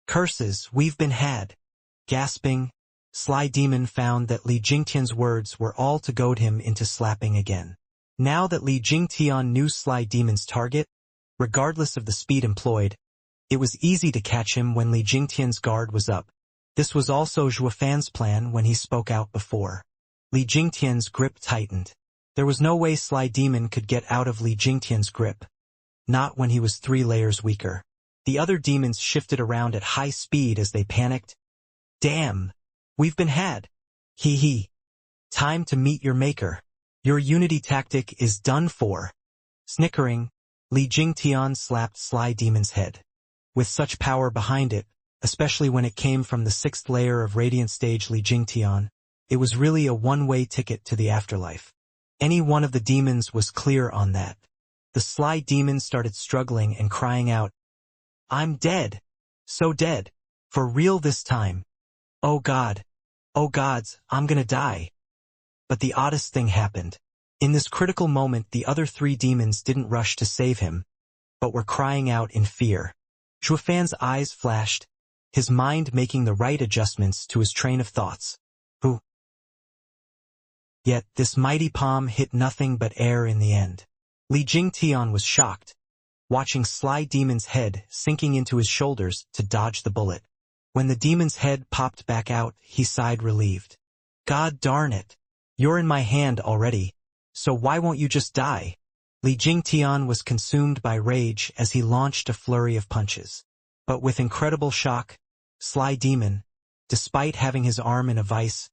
Curses, we've been had. Gasping, Sly Demon found that Li Jingtian's words were all to goad him into slapping again. Now that Li Jingtian knew Sly Demon's target, regardless of the speed employed, it was easy to catch him when Li Jingtian's guard was up. This was also Zhuo Fan's plan when he spoke out before. Li Jingtian's grip tightened. There was no way Sly Demon could get out of Li Jingtian's grip. Not when he was 3 layers weaker. The other demons shifted around at high speed as they panicked. Damn! We've been had. Hee. Time to meet your maker. Your unity tactic is done for. Snickering, Li Jingtian slapped Sly Demon's head. With such power behind it, especially when it came from the 6th layer of Radiant Stage Li Jingtian, it was really a one-way ticket to the afterlife. Any one of the demons was clear on that. The Sly Demon started struggling and crying out, I'm dead. So dead. For real this time. Oh God. Oh gods, I'm gonna die. But the oddest thing happened. In this critical moment, the other three demons didn't rush to save him, but were crying out in fear. Shuafan's eyes flashed, his mind making the right adjustments to his train of thoughts. Who? Yet this mighty palm hit nothing but air in the end. Li Jingtian was shocked, watching Sly Demon's head sinking into his shoulders to dodge the bullet. When the demon's head popped back out, he sighed relieved. God darn it! You're in my hand already, so why won't you just die? Li Jingtian was consumed by rage as he launched a flurry of punches. But with incredible shock, Sly Demon, despite having his arm in a vice,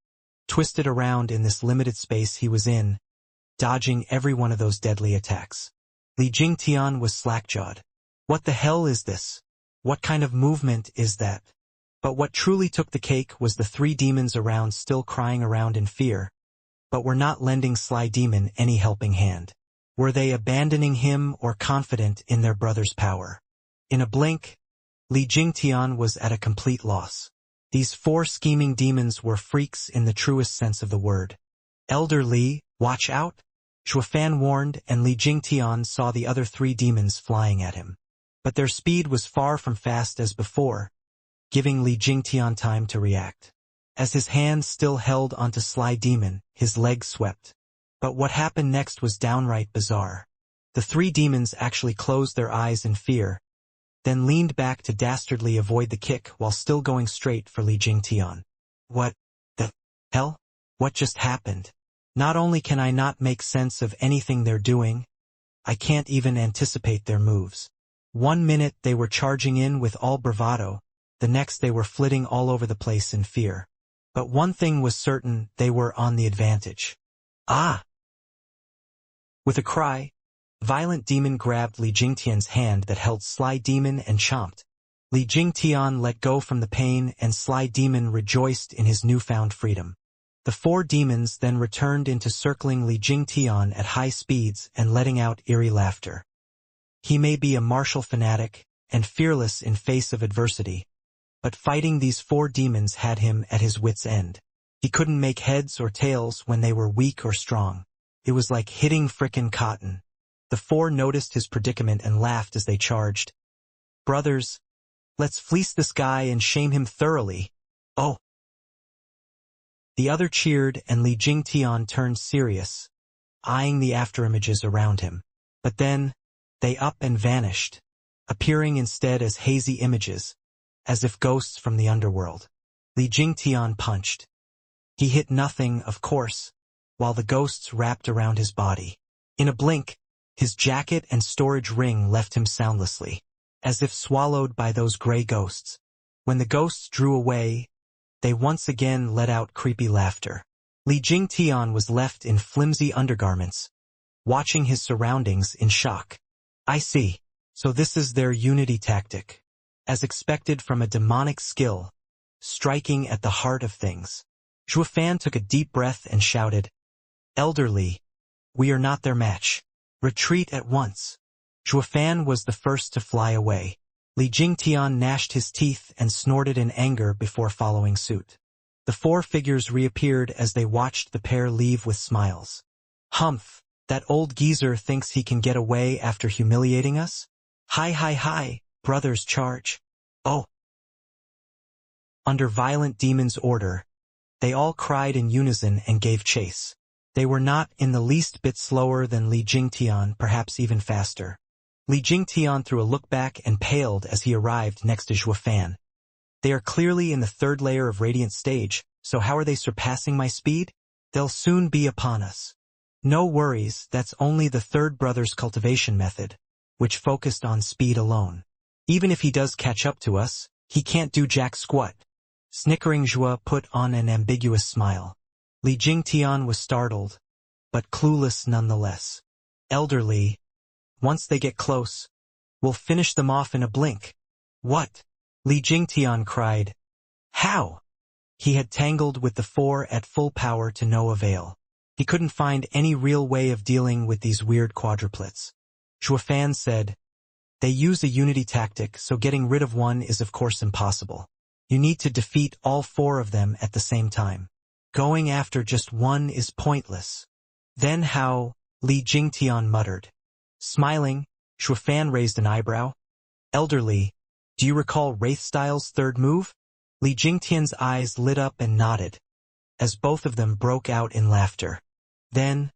twisted around in this limited space he was in, dodging every one of those deadly attacks. Li Jingtian was slack-jawed. What the hell is this? What kind of movement is that? But what truly took the cake was the three demons around still crying around in fear, but were not lending Sly Demon any helping hand. Were they abandoning him or confident in their brother's power? In a blink, Li Jingtian was at a complete loss. These four scheming demons were freaks in the truest sense of the word. Elder Li, watch out! Shuafan warned, and Li Jingtian saw the other three demons flying at him. But their speed was far from fast as before, giving Li Jingtian time to react. As his hand still held onto Sly Demon, his leg swept. But what happened next was downright bizarre. The three demons actually closed their eyes in fear, then leaned back to dastardly avoid the kick while still going straight for Li Jingtian. What the hell? What just happened? Not only can I not make sense of anything they're doing, I can't even anticipate their moves. 1 minute they were charging in with all bravado, the next they were flitting all over the place in fear. But one thing was certain, they were on the advantage. Ah! With a cry, Violent Demon grabbed Li Jingtian's hand that held Sly Demon and chomped. Li Jingtian let go from the pain and Sly Demon rejoiced in his newfound freedom. The four demons then returned into circling Li Jingtian at high speeds and letting out eerie laughter. He may be a martial fanatic and fearless in face of adversity, but fighting these four demons had him at his wit's end. He couldn't make heads or tails when they were weak or strong. It was like hitting frickin' cotton. The four noticed his predicament and laughed as they charged. Brothers, let's fleece this guy and shame him thoroughly. Oh! The other cheered and Li Jingtian turned serious, eyeing the afterimages around him. But then, they up and vanished, appearing instead as hazy images, as if ghosts from the underworld. Li Jingtian punched. He hit nothing, of course, while the ghosts wrapped around his body. In a blink, his jacket and storage ring left him soundlessly, as if swallowed by those gray ghosts. When the ghosts drew away, they once again let out creepy laughter. Li Jingtian was left in flimsy undergarments, watching his surroundings in shock. I see. So this is their unity tactic. As expected from a demonic skill, striking at the heart of things. Shuafan took a deep breath and shouted, Elder Li, we are not their match. Retreat at once. Shuafan was the first to fly away. Li Jingtian gnashed his teeth and snorted in anger before following suit. The four figures reappeared as they watched the pair leave with smiles. Humph, that old geezer thinks he can get away after humiliating us? Hi, brothers charge. Oh! Under Violent Demon's order, they all cried in unison and gave chase. They were not in the least bit slower than Li Jingtian, perhaps even faster. Li Jingtian threw a look back and paled as he arrived next to Shuafan. They are clearly in the third layer of Radiant Stage, so how are they surpassing my speed? They'll soon be upon us. No worries, that's only the third brother's cultivation method, which focused on speed alone. Even if he does catch up to us, he can't do jack squat. Snickering Zhua put on an ambiguous smile. Li Jingtian was startled, but clueless nonetheless. Elder Li, once they get close, we'll finish them off in a blink. What? Li Jingtian cried. How? He had tangled with the four at full power to no avail. He couldn't find any real way of dealing with these weird quadruplets. Shuafan said, They use a unity tactic, so getting rid of one is of course impossible. You need to defeat all four of them at the same time. Going after just one is pointless. Then how? Li Jingtian muttered. Smiling, Shuafan raised an eyebrow. Elderly, do you recall Wraithstyle's third move? Li Jingtian's eyes lit up and nodded, as both of them broke out in laughter. Then,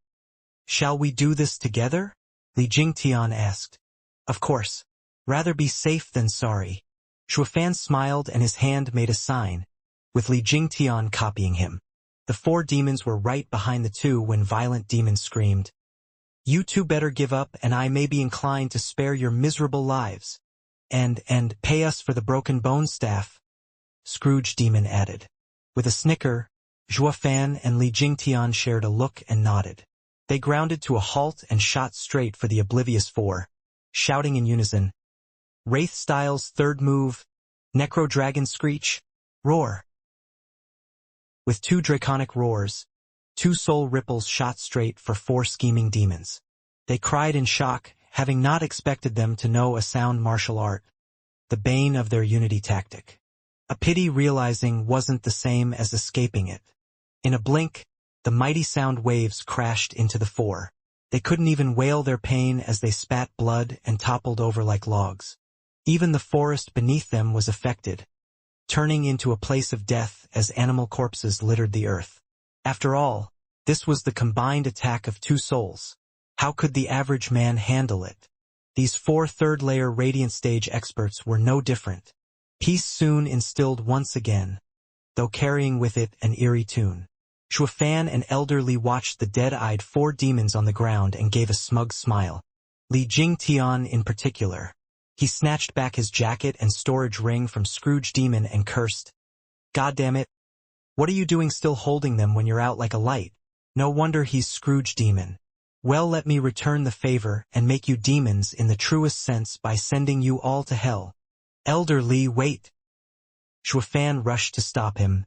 shall we do this together? Li Jingtian asked. Of course. Rather be safe than sorry. Shuafan smiled and his hand made a sign, with Li Jingtian copying him. The 4 demons were right behind the 2 when Violent Demon screamed, You two better give up and I may be inclined to spare your miserable lives. And pay us for the broken bone staff, Scrooge Demon added. With a snicker, Shuafan and Li Jingtian shared a look and nodded. They grounded to a halt and shot straight for the oblivious 4, shouting in unison, Wraithstyle's third move, Necro Dragon Screech, roar. With 2 draconic roars, 2 soul ripples shot straight for 4 scheming demons. They cried in shock, having not expected them to know a sound martial art, the bane of their unity tactic. A pity realizing wasn't the same as escaping it. In a blink, the mighty sound waves crashed into the 4. They couldn't even wail their pain as they spat blood and toppled over like logs. Even the forest beneath them was affected, turning into a place of death as animal corpses littered the earth. After all, this was the combined attack of 2 souls. How could the average man handle it? These 4 third-layer Radiant Stage experts were no different. Peace soon instilled once again, though carrying with it an eerie tune. Shuafan and Elderly watched the dead-eyed 4 demons on the ground and gave a smug smile. Li Jingtian in particular. He snatched back his jacket and storage ring from Scrooge Demon and cursed, God damn it! What are you doing still holding them when you're out like a light? No wonder he's Scrooge Demon. Well, let me return the favor and make you demons in the truest sense by sending you all to hell. Elderly, wait! Shuafan rushed to stop him.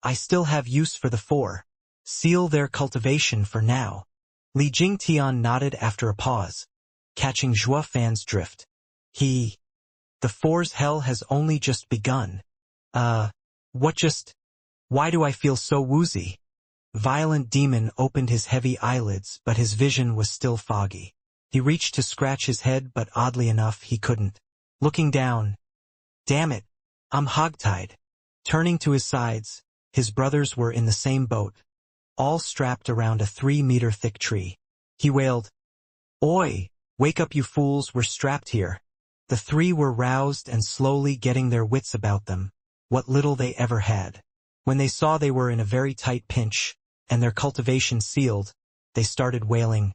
I still have use for the 4. Seal their cultivation for now. Li Jingtian nodded after a pause, catching Shuafan's drift. The 4's hell has only just begun. Why do I feel so woozy? Violent Demon opened his heavy eyelids, but his vision was still foggy. He reached to scratch his head, but oddly enough he couldn't. Looking down, damn it, I'm hogtied. Turning to his sides, his brothers were in the same boat, all strapped around a 3-meter thick tree. He wailed, Oi, wake up you fools, we're strapped here. The 3 were roused and slowly getting their wits about them, what little they ever had. When they saw they were in a very tight pinch, and their cultivation sealed, they started wailing,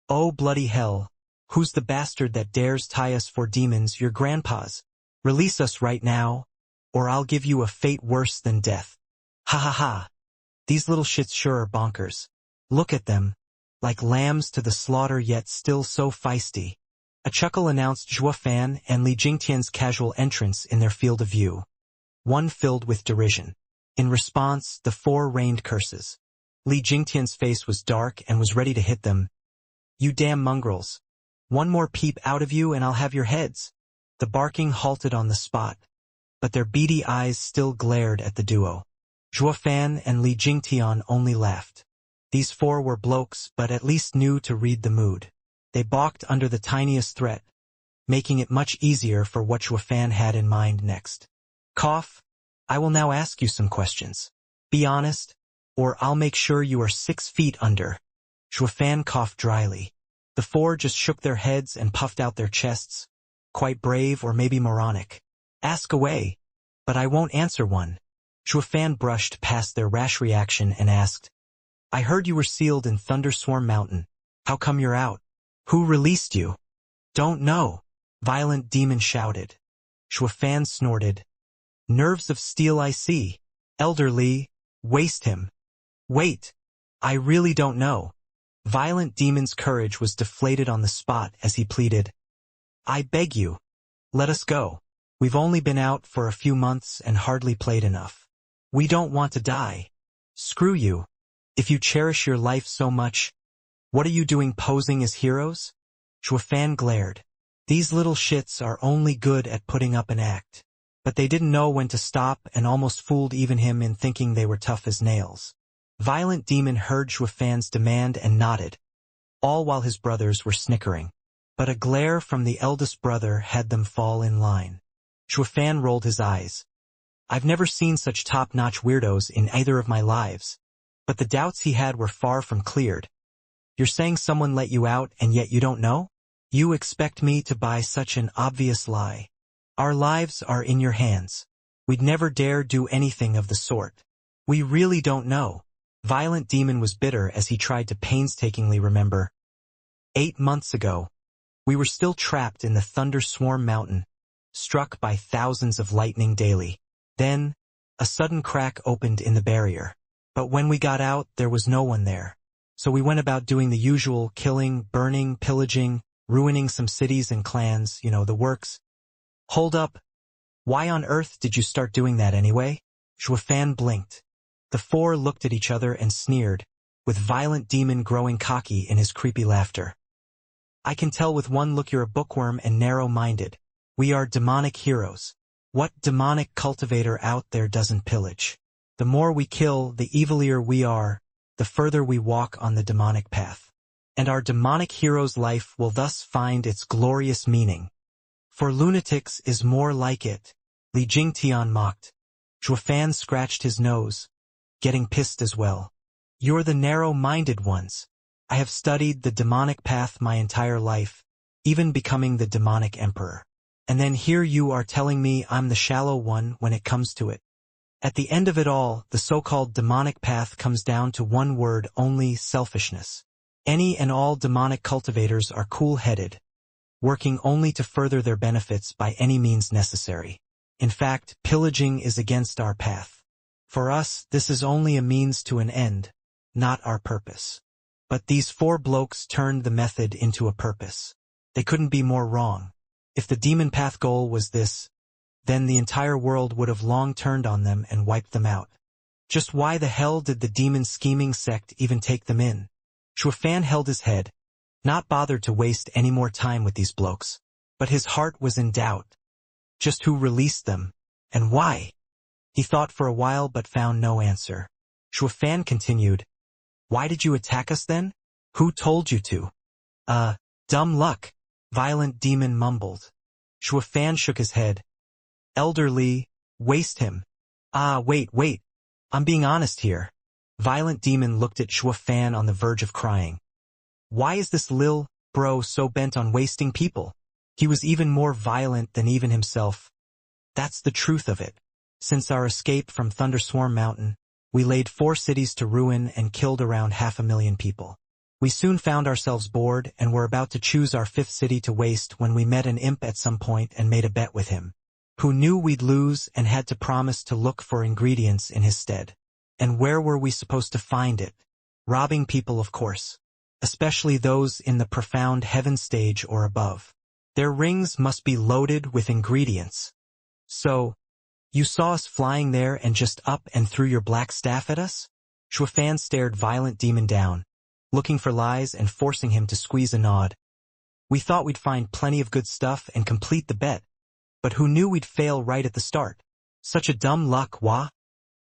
Oh bloody hell, who's the bastard that dares tie us 4 demons, your grandpas? Release us right now, or I'll give you a fate worse than death. Ha ha ha. These little shits sure are bonkers. Look at them, like lambs to the slaughter yet still so feisty. A chuckle announced Shuafan and Li Jingtian's casual entrance in their field of view, one filled with derision. In response, the 4 rained curses. Li Jingtian's face was dark and was ready to hit them. You damn mongrels. One more peep out of you and I'll have your heads. The barking halted on the spot, but their beady eyes still glared at the duo. Shuafan and Li Jingtian only laughed. These 4 were blokes, but at least knew to read the mood. They balked under the tiniest threat, making it much easier for what Shuafan had in mind next. Cough, I will now ask you some questions. Be honest, or I'll make sure you are 6 feet under. Shuafan coughed dryly. The 4 just shook their heads and puffed out their chests, quite brave or maybe moronic. Ask away, but I won't answer one. Shuafan brushed past their rash reaction and asked, I heard you were sealed in Thunderswarm Mountain. How come you're out? Who released you? Don't know. Violent Demon shouted. Shuafan snorted. Nerves of steel I see. Elderly, waste him. Wait, I really don't know. Violent Demon's courage was deflated on the spot as he pleaded. I beg you, let us go. We've only been out for a few months and hardly played enough. We don't want to die. Screw you. If you cherish your life so much, what are you doing posing as heroes? Shuafan glared. These little shits are only good at putting up an act. But they didn't know when to stop and almost fooled even him in thinking they were tough as nails. Violent Demon heard Shuafan's demand and nodded. all while his brothers were snickering. But a glare from the eldest brother had them fall in line. Shuafan rolled his eyes. I've never seen such top-notch weirdos in either of my lives. But the doubts he had were far from cleared. You're saying someone let you out and yet you don't know? You expect me to buy such an obvious lie? Our lives are in your hands. We'd never dare do anything of the sort. We really don't know. Violent Demon was bitter as he tried to painstakingly remember. 8 months ago, we were still trapped in the Thunderswarm Mountain, struck by thousands of lightning daily. Then, a sudden crack opened in the barrier. But when we got out, there was no one there. So we went about doing the usual killing, burning, pillaging, ruining some cities and clans, the works. Hold up. Why on earth did you start doing that anyway? Shuafan blinked. The four looked at each other and sneered, with Violent Demon growing cocky in his creepy laughter. I can tell with one look you're a bookworm and narrow-minded. We are demonic heroes. What demonic cultivator out there doesn't pillage? The more we kill, the evilier we are, the further we walk on the demonic path. And our demonic hero's life will thus find its glorious meaning. For lunatics is more like it, Li Jingtian mocked. Shuafan scratched his nose, getting pissed as well. You're the narrow-minded ones. I have studied the demonic path my entire life, even becoming the demonic emperor. And then here you are telling me I'm the shallow one when it comes to it. At the end of it all, the so-called demonic path comes down to one word only: selfishness. Any and all demonic cultivators are cool-headed, working only to further their benefits by any means necessary. In fact, pillaging is against our path. For us, this is only a means to an end, not our purpose. But these four blokes turned the method into a purpose. They couldn't be more wrong. If the demon path goal was this, then the entire world would have long turned on them and wiped them out. Just why the hell did the demon scheming sect even take them in? Shuafan held his head, not bothered to waste any more time with these blokes. But his heart was in doubt. Just who released them, and why? He thought for a while but found no answer. Shuafan continued, Why did you attack us then? Who told you to? Dumb luck, Violent Demon mumbled. Shuafan shook his head. Elderly, waste him. Wait. I'm being honest here. Violent Demon looked at Shuafan on the verge of crying. Why is this lil bro so bent on wasting people? He was even more violent than even himself. That's the truth of it. Since our escape from Thunderswarm Mountain, we laid 4 cities to ruin and killed around 500,000 people. We soon found ourselves bored and were about to choose our 5th city to waste when we met an imp at some point and made a bet with him, who knew we'd lose and had to promise to look for ingredients in his stead. And where were we supposed to find it? Robbing people, of course, especially those in the profound heaven stage or above. Their rings must be loaded with ingredients. So, you saw us flying there and just up and threw your black staff at us? Shuafan stared Violent Demon down, looking for lies and forcing him to squeeze a nod. We thought we'd find plenty of good stuff and complete the bet. But who knew we'd fail right at the start? Such a dumb luck, wah?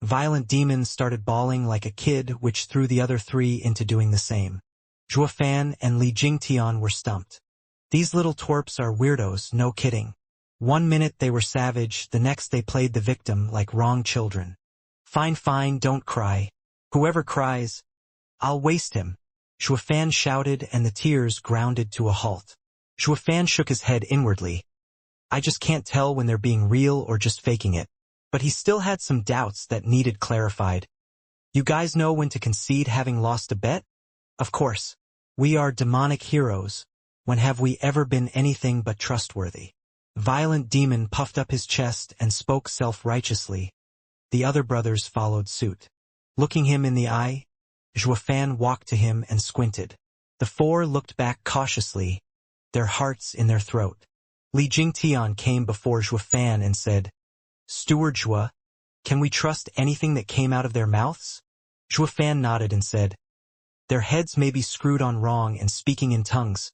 Violent Demon started bawling like a kid, which threw the other 3 into doing the same. Shuafan and Li Jingtian were stumped. These little twerps are weirdos, no kidding. One minute they were savage, the next they played the victim like wrong children. Fine, don't cry. Whoever cries, I'll waste him. Shuafan shouted and the tears grounded to a halt. Shuafan shook his head inwardly. I just can't tell when they're being real or just faking it. But he still had some doubts that needed clarified. You guys know when to concede having lost a bet? Of course. We are demonic heroes. When have we ever been anything but trustworthy? Violent Demon puffed up his chest and spoke self-righteously. The other brothers followed suit. Looking him in the eye, Shuafan walked to him and squinted. The 4 looked back cautiously, their hearts in their throat. Li Jingtian came before Shuafan and said, Steward Shua, can we trust anything that came out of their mouths? Shuafan nodded and said, Their heads may be screwed on wrong and speaking in tongues,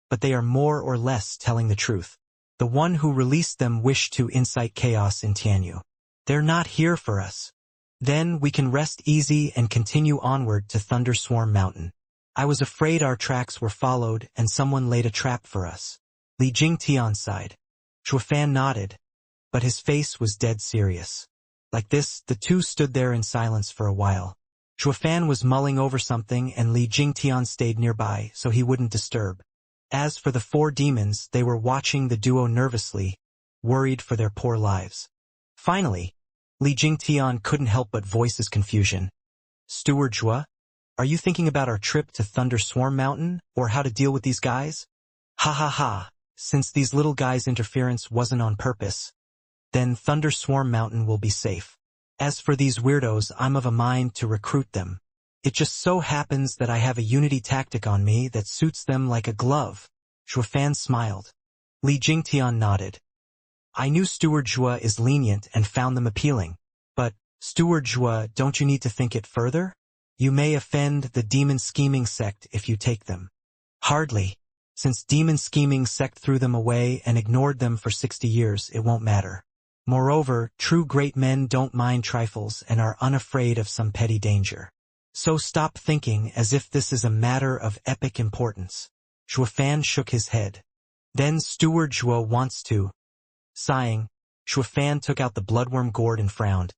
but they are more or less telling the truth. The one who released them wished to incite chaos in Tianyu. They're not here for us. Then we can rest easy and continue onward to Thunderswarm Mountain. I was afraid our tracks were followed and someone laid a trap for us. Li Jingtian sighed. Shuofan nodded, but his face was dead serious. Like this, the two stood there in silence for a while. Shuofan was mulling over something and Li Jingtian stayed nearby so he wouldn't disturb. As for the four demons, they were watching the duo nervously, worried for their poor lives. Finally, Li Jingtian couldn't help but voice his confusion. Steward Zhua, are you thinking about our trip to Thunder Swarm Mountain, or how to deal with these guys? Ha ha ha, since these little guys' interference wasn't on purpose, then Thunder Swarm Mountain will be safe. As for these weirdos, I'm of a mind to recruit them. It just so happens that I have a unity tactic on me that suits them like a glove. Shuofan smiled. Li Jingtian nodded. I knew Steward Zhua is lenient and found them appealing. But, Steward Zhua, don't you need to think it further? You may offend the demon scheming sect if you take them. Hardly. Since demon scheming sect threw them away and ignored them for 60 years, it won't matter. Moreover, true great men don't mind trifles and are unafraid of some petty danger. So stop thinking as if this is a matter of epic importance. Shuofan shook his head. Then Steward Zhua wants to. Sighing, Shuofan took out the bloodworm gourd and frowned.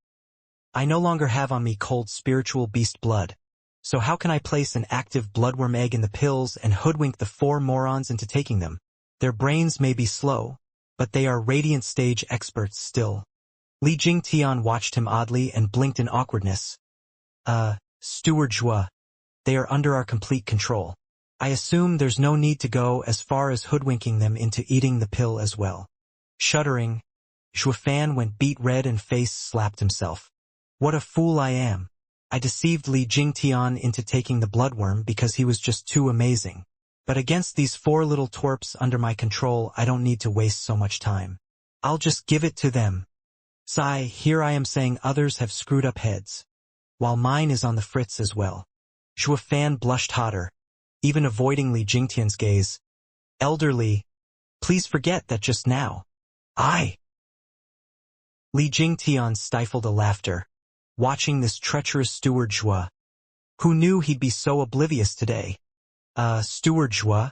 I no longer have on me cold spiritual beast blood. So how can I place an active bloodworm egg in the pills and hoodwink the four morons into taking them? Their brains may be slow, but they are radiant stage experts still. Li Jingtian watched him oddly and blinked in awkwardness. Steward Zhua, they are under our complete control. I assume there's no need to go as far as hoodwinking them into eating the pill as well. Shuddering, Shuofan went beet red and face slapped himself. What a fool I am. I deceived Li Jingtian into taking the bloodworm because he was just too amazing. But against these four little twerps under my control, I don't need to waste so much time. I'll just give it to them. Sigh, here I am saying others have screwed up heads, while mine is on the fritz as well. Shuofan blushed hotter, even avoiding Li Jingtian's gaze. Elderly, please forget that just now. Li Jingtian stifled a laughter, watching this treacherous Steward Zhua. Who knew he'd be so oblivious today? Steward Zhua,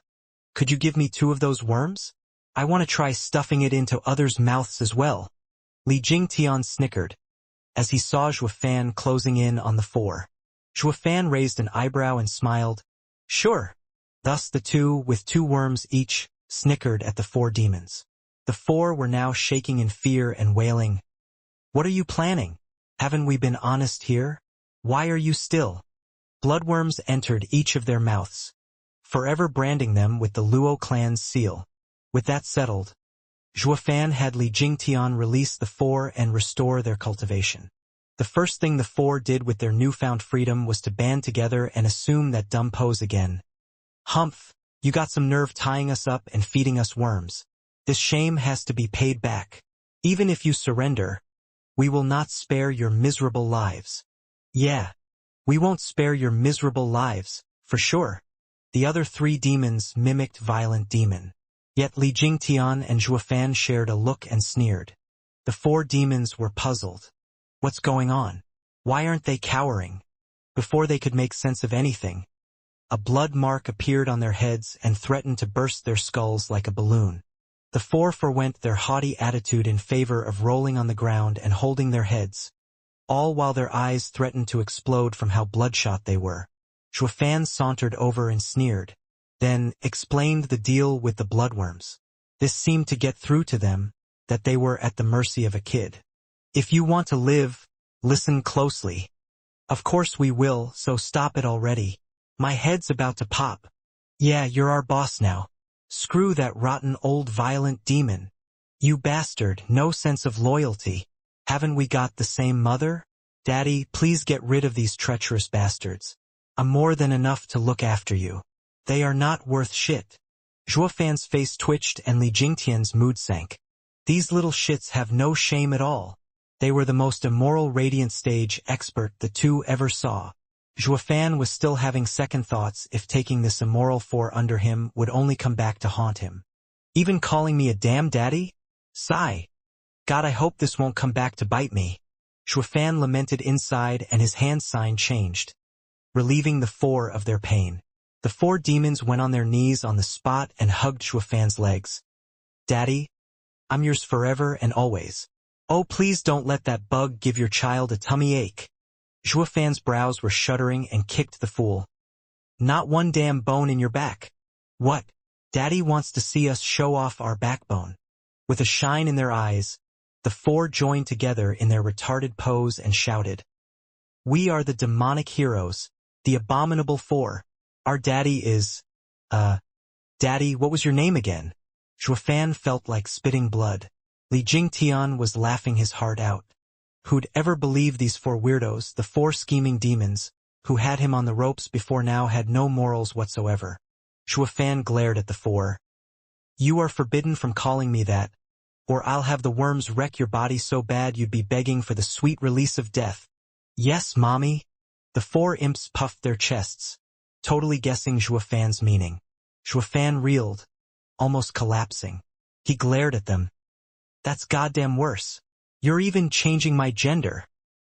could you give me 2 of those worms? I want to try stuffing it into others' mouths as well. Li Jingtian snickered, as he saw Shuofan closing in on the 4. Shuofan raised an eyebrow and smiled. Sure. Thus the 2, with 2 worms each, snickered at the 4 demons. The 4 were now shaking in fear and wailing. What are you planning? Haven't we been honest here? Why are you still? Bloodworms entered each of their mouths, forever branding them with the Luo clan's seal. With that settled, Shuofan had Li Jingtian release the 4 and restore their cultivation. The first thing the 4 did with their newfound freedom was to band together and assume that dumb pose again. Humph, you got some nerve tying us up and feeding us worms. This shame has to be paid back. Even if you surrender, we will not spare your miserable lives. Yeah, we won't spare your miserable lives, for sure. The other 3 demons mimicked violent demon. Yet Li Jingtian and Shuofan shared a look and sneered. The 4 demons were puzzled. What's going on? Why aren't they cowering? Before they could make sense of anything, a blood mark appeared on their heads and threatened to burst their skulls like a balloon. The 4 forwent their haughty attitude in favor of rolling on the ground and holding their heads, all while their eyes threatened to explode from how bloodshot they were. Shuofan sauntered over and sneered, then explained the deal with the bloodworms. This seemed to get through to them, that they were at the mercy of a kid. If you want to live, listen closely. Of course we will, so stop it already. My head's about to pop. Yeah, you're our boss now. Screw that rotten old violent demon. You bastard, no sense of loyalty. Haven't we got the same mother? Daddy, please get rid of these treacherous bastards. I'm more than enough to look after you. They are not worth shit. Shuofan's face twitched and Li Jingtian's mood sank. These little shits have no shame at all. They were the most immoral radiant stage expert the 2 ever saw. Shuofan was still having second thoughts if taking this immoral 4 under him would only come back to haunt him. Even calling me a damn daddy? Sigh. God, I hope this won't come back to bite me. Shuofan lamented inside and his hand sign changed, relieving the 4 of their pain. The four demons went on their knees on the spot and hugged Shuafan's legs. "Daddy, I'm yours forever and always. Oh, please don't let that bug give your child a tummy ache." Shuafan's brows were shuddering and kicked the fool. "Not one damn bone in your back." "What? Daddy wants to see us show off our backbone." With a shine in their eyes, the four joined together in their retarded pose and shouted, "We are the demonic heroes, the abominable four. Our daddy is, Daddy, what was your name again?" Shuafan felt like spitting blood. Li Jingtian was laughing his heart out. Who'd ever believe these four weirdos, the four scheming demons, who had him on the ropes before now had no morals whatsoever? Shuafan glared at the four. "You are forbidden from calling me that, or I'll have the worms wreck your body so bad you'd be begging for the sweet release of death." "Yes, mommy." The four imps puffed their chests, totally guessing Shuafan's meaning. Shuafan reeled, almost collapsing. He glared at them. "That's goddamn worse. You're even changing my gender.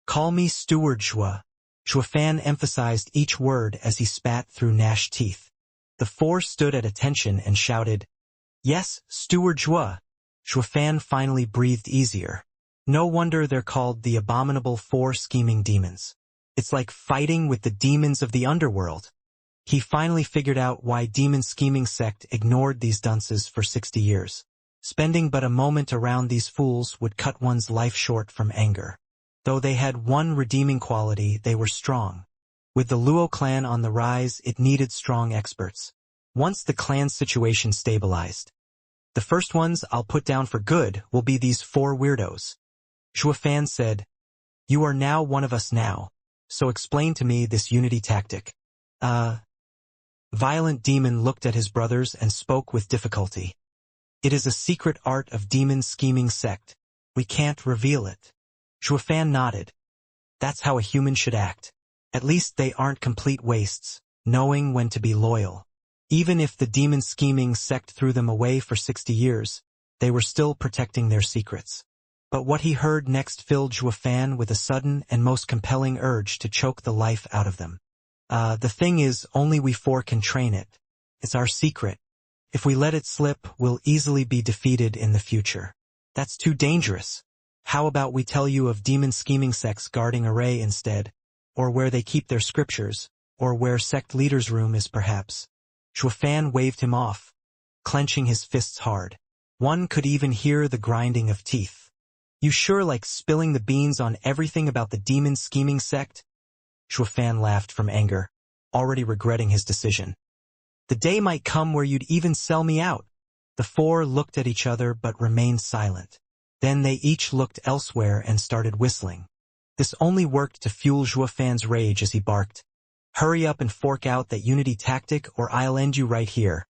Call me Steward Shua." Shuafan emphasized each word as he spat through gnashed teeth. The four stood at attention and shouted, "Yes, Steward Shua." Shuafan finally breathed easier. No wonder they're called the abominable four scheming demons. It's like fighting with the demons of the underworld. He finally figured out why Demon Scheming Sect ignored these dunces for 60 years. Spending but a moment around these fools would cut one's life short from anger. Though they had one redeeming quality, they were strong. With the Luo clan on the rise, it needed strong experts. Once the clan's situation stabilized, the first ones I'll put down for good will be these four weirdos. Shuafan said, "You are now one of us now, so explain to me this unity tactic." Violent Demon looked at his brothers and spoke with difficulty. "It is a secret art of Demon Scheming Sect. We can't reveal it." Shuafan nodded. "That's how a human should act. At least they aren't complete wastes, knowing when to be loyal." Even if the Demon Scheming Sect threw them away for 60 years, they were still protecting their secrets. But what he heard next filled Shuafan with a sudden and most compelling urge to choke the life out of them. The thing is, only we four can train it. It's our secret. If we let it slip, we'll easily be defeated in the future. That's too dangerous. How about we tell you of Demon Scheming Sects guarding array instead, or where they keep their scriptures, or where sect leader's room is perhaps. Shuafan waved him off, clenching his fists hard. One could even hear the grinding of teeth. "You sure like spilling the beans on everything about the Demon Scheming Sect?" Shuafan laughed from anger, already regretting his decision. "The day might come where you'd even sell me out." The four looked at each other but remained silent. Then they each looked elsewhere and started whistling. This only worked to fuel Shuafan's rage as he barked, "Hurry up and fork out that unity tactic or I'll end you right here.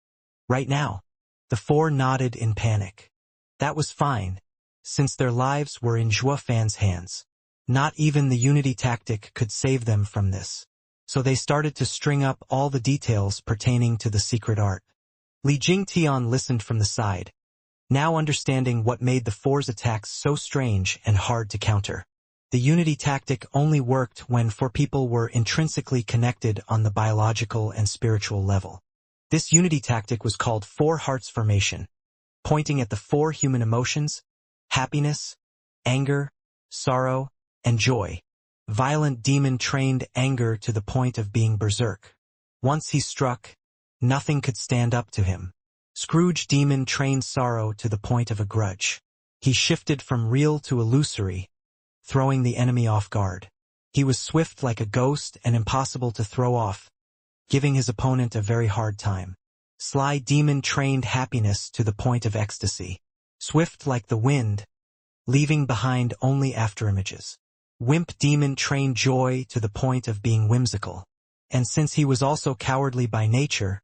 Right now." The four nodded in panic. That was fine, since their lives were in Shuafan's hands. Not even the unity tactic could save them from this. So they started to string up all the details pertaining to the secret art. Li Jingtian listened from the side, now understanding what made the four's attacks so strange and hard to counter. The unity tactic only worked when four people were intrinsically connected on the biological and spiritual level. This unity tactic was called Four Hearts Formation, pointing at the four human emotions: happiness, anger, sorrow, and joy. Violent Demon trained anger to the point of being berserk. Once he struck, nothing could stand up to him. Scrooge Demon trained sorrow to the point of a grudge. He shifted from real to illusory, throwing the enemy off guard. He was swift like a ghost and impossible to throw off, giving his opponent a very hard time. Sly Demon trained happiness to the point of ecstasy. Swift like the wind, leaving behind only afterimages. Wimp Demon trained joy to the point of being whimsical. And since he was also cowardly by nature,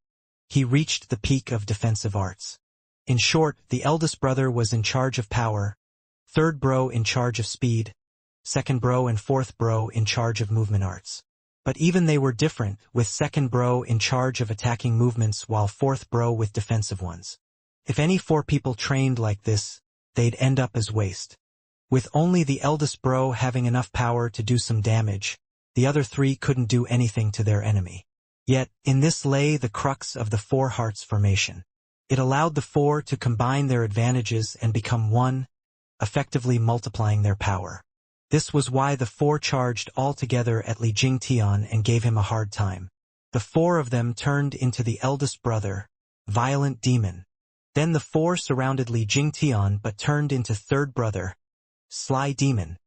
he reached the peak of defensive arts. In short, the eldest brother was in charge of power, third bro in charge of speed, second bro and fourth bro in charge of movement arts. But even they were different, with second bro in charge of attacking movements while fourth bro with defensive ones. If any four people trained like this, they'd end up as waste. With only the eldest bro having enough power to do some damage, the other three couldn't do anything to their enemy. Yet, in this lay the crux of the Four Hearts formation. It allowed the four to combine their advantages and become one, effectively multiplying their power. This was why the four charged all together at Li Jingtian and gave him a hard time. The four of them turned into the eldest brother, Violent Demon. Then the four surrounded Li Jingtian but turned into third brother, Sly Demon.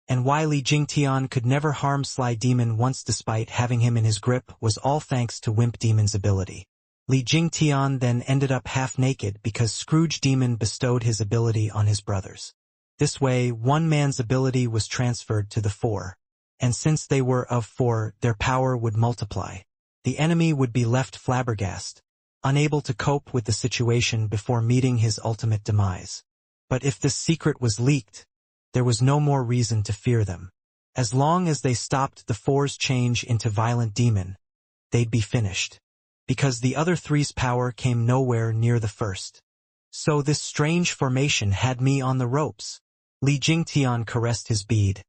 And why Li Jingtian could never harm Sly Demon once despite having him in his grip was all thanks to Wimp Demon's ability. Li Jingtian then ended up half-naked because Scrooge Demon bestowed his ability on his brothers. This way, one man's ability was transferred to the four. And since they were of four, their power would multiply. The enemy would be left flabbergasted, unable to cope with the situation before meeting his ultimate demise. But if this secret was leaked, there was no more reason to fear them. As long as they stopped the four's change into Violent Demon, they'd be finished. Because the other three's power came nowhere near the first. So this strange formation had me on the ropes. Li Jingtian caressed his bead.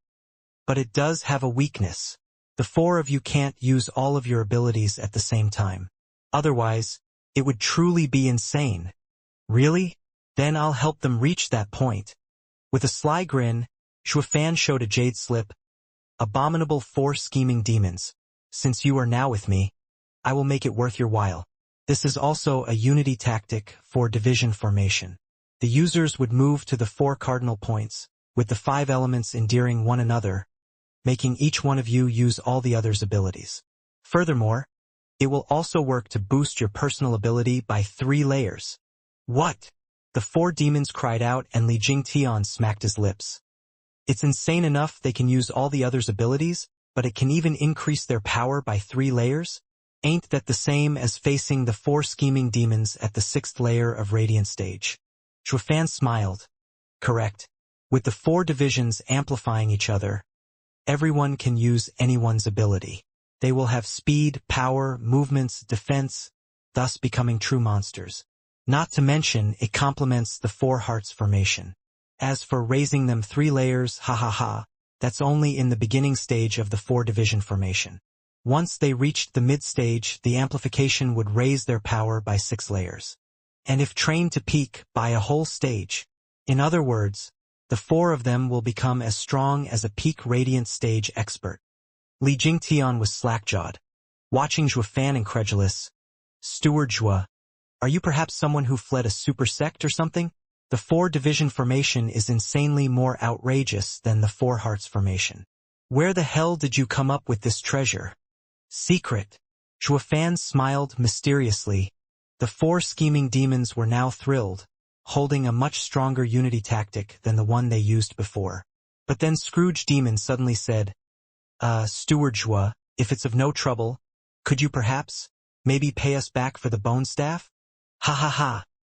But it does have a weakness. The four of you can't use all of your abilities at the same time. Otherwise, it would truly be insane. Really? Then I'll help them reach that point. With a sly grin, Shuofan showed a jade slip. Abominable four scheming demons. Since you are now with me, I will make it worth your while. This is also a unity tactic for division formation. The users would move to the four cardinal points, with the five elements endearing one another, making each one of you use all the others' abilities. Furthermore, it will also work to boost your personal ability by 3 layers. What? The four demons cried out and Li Jingtian smacked his lips. It's insane enough they can use all the others' abilities, but it can even increase their power by 3 layers? Ain't that the same as facing the 4 scheming demons at the 6th layer of Radiant stage? Shuofan smiled. Correct. With the 4 divisions amplifying each other, everyone can use anyone's ability. They will have speed, power, movements, defense, thus becoming true monsters. Not to mention, it complements the 4 hearts formation. As for raising them 3 layers, that's only in the beginning stage of the 4 division formation. Once they reached the mid-stage, the amplification would raise their power by 6 layers. And if trained to peak, by a whole stage. In other words, the 4 of them will become as strong as a peak Radiant stage expert. Li Jingtian was slack-jawed, watching Shuofan incredulous. Steward Zhua, are you perhaps someone who fled a super sect or something? The 4 division formation is insanely more outrageous than the 4 hearts formation. Where the hell did you come up with this treasure? Secret. Shuofan smiled mysteriously. The 4 scheming demons were now thrilled, holding a much stronger unity tactic than the one they used before. But then Scrooge Demon suddenly said, Steward Zhua, if it's of no trouble, could you perhaps, maybe pay us back for the bone staff?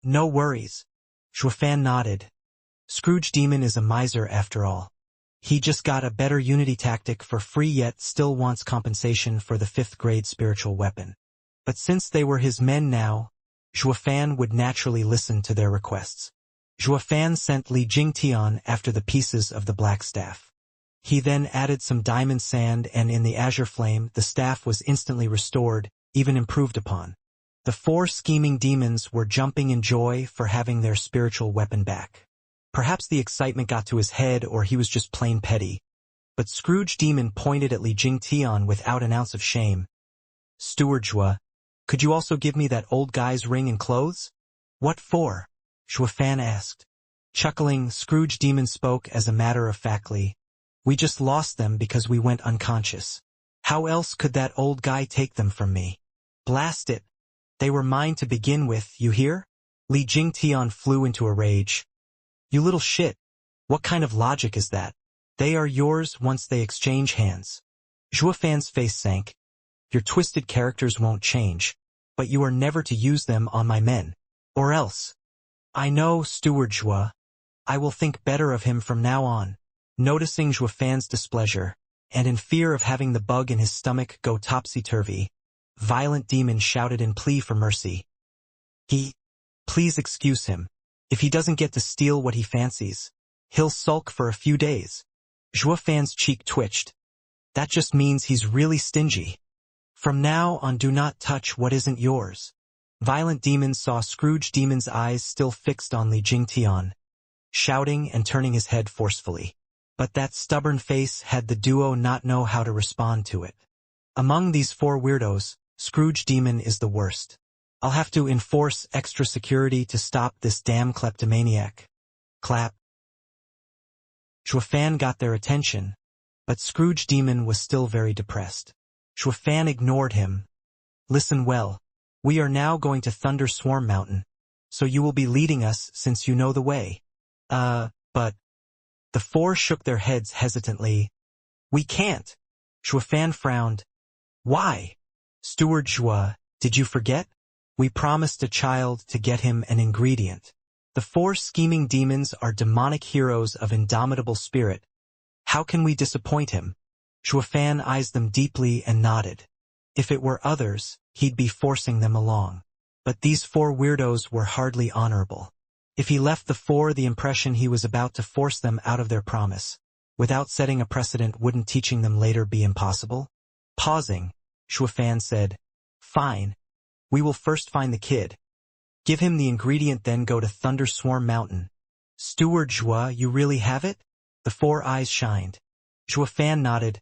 No worries. Shuofan nodded. Scrooge Demon is a miser after all. He just got a better unity tactic for free yet still wants compensation for the 5th grade spiritual weapon. But since they were his men now, Shuofan would naturally listen to their requests. Shuofan sent Li Jingtian after the pieces of the black staff. He then added some diamond sand and in the azure flame the staff was instantly restored, even improved upon. The 4 scheming demons were jumping in joy for having their spiritual weapon back. Perhaps the excitement got to his head or he was just plain petty. But Scrooge Demon pointed at Li Jingtian without an ounce of shame. Steward Zhua, could you also give me that old guy's ring and clothes? What for? Shuofan asked. Chuckling, Scrooge Demon spoke as a matter-of-factly. We just lost them because we went unconscious. How else could that old guy take them from me? Blast it. They were mine to begin with, you hear? Li Jingtian flew into a rage. You little shit. What kind of logic is that? They are yours once they exchange hands. Shuofan's face sank. Your twisted characters won't change, but you are never to use them on my men. Or else. I know, Steward Zhua. I will think better of him from now on. Noticing Shuofan's displeasure, and in fear of having the bug in his stomach go topsy-turvy, Violent Demon shouted in plea for mercy. Please excuse him. If he doesn't get to steal what he fancies, he'll sulk for a few days. Shuofan's cheek twitched. That just means he's really stingy. From now on, do not touch what isn't yours. Violent Demon saw Scrooge Demon's eyes still fixed on Li Jingtian, shouting and turning his head forcefully. But that stubborn face had the duo not know how to respond to it. Among these four weirdos, Scrooge Demon is the worst. I'll have to enforce extra security to stop this damn kleptomaniac. Clap. Xuefan got their attention, but Scrooge Demon was still very depressed. Xuefan ignored him. Listen well. We are now going to Thunder Swarm Mountain, so you will be leading us since you know the way. But... The four shook their heads hesitantly. We can't. Xuefan frowned. Why? Steward Zhua, did you forget? We promised a child to get him an ingredient. The four scheming demons are demonic heroes of indomitable spirit. How can we disappoint him? Xuefan eyes them deeply and nodded. If it were others, he'd be forcing them along. But these four weirdos were hardly honorable. If he left the four the impression he was about to force them out of their promise, without setting a precedent, wouldn't teaching them later be impossible? Pausing, Xuefan said, Fine. We will first find the kid. Give him the ingredient, then go to Thunder Swarm Mountain. Steward Zhua, you really have it? The four eyes shined. Xuefan nodded.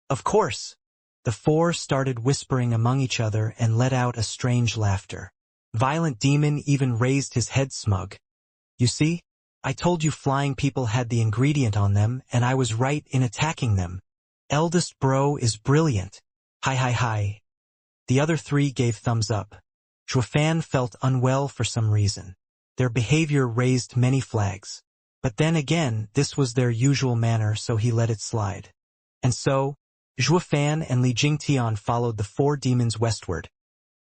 Of course. The four started whispering among each other and let out a strange laughter. Violent Demon even raised his head smug. You see? I told you flying people had the ingredient on them, and I was right in attacking them. Eldest bro is brilliant. Hi. The other three gave thumbs up. Xuefan felt unwell for some reason. Their behavior raised many flags. But then again, this was their usual manner, so he let it slide. And so, Xuefan and Li Jingtian followed the four demons westward,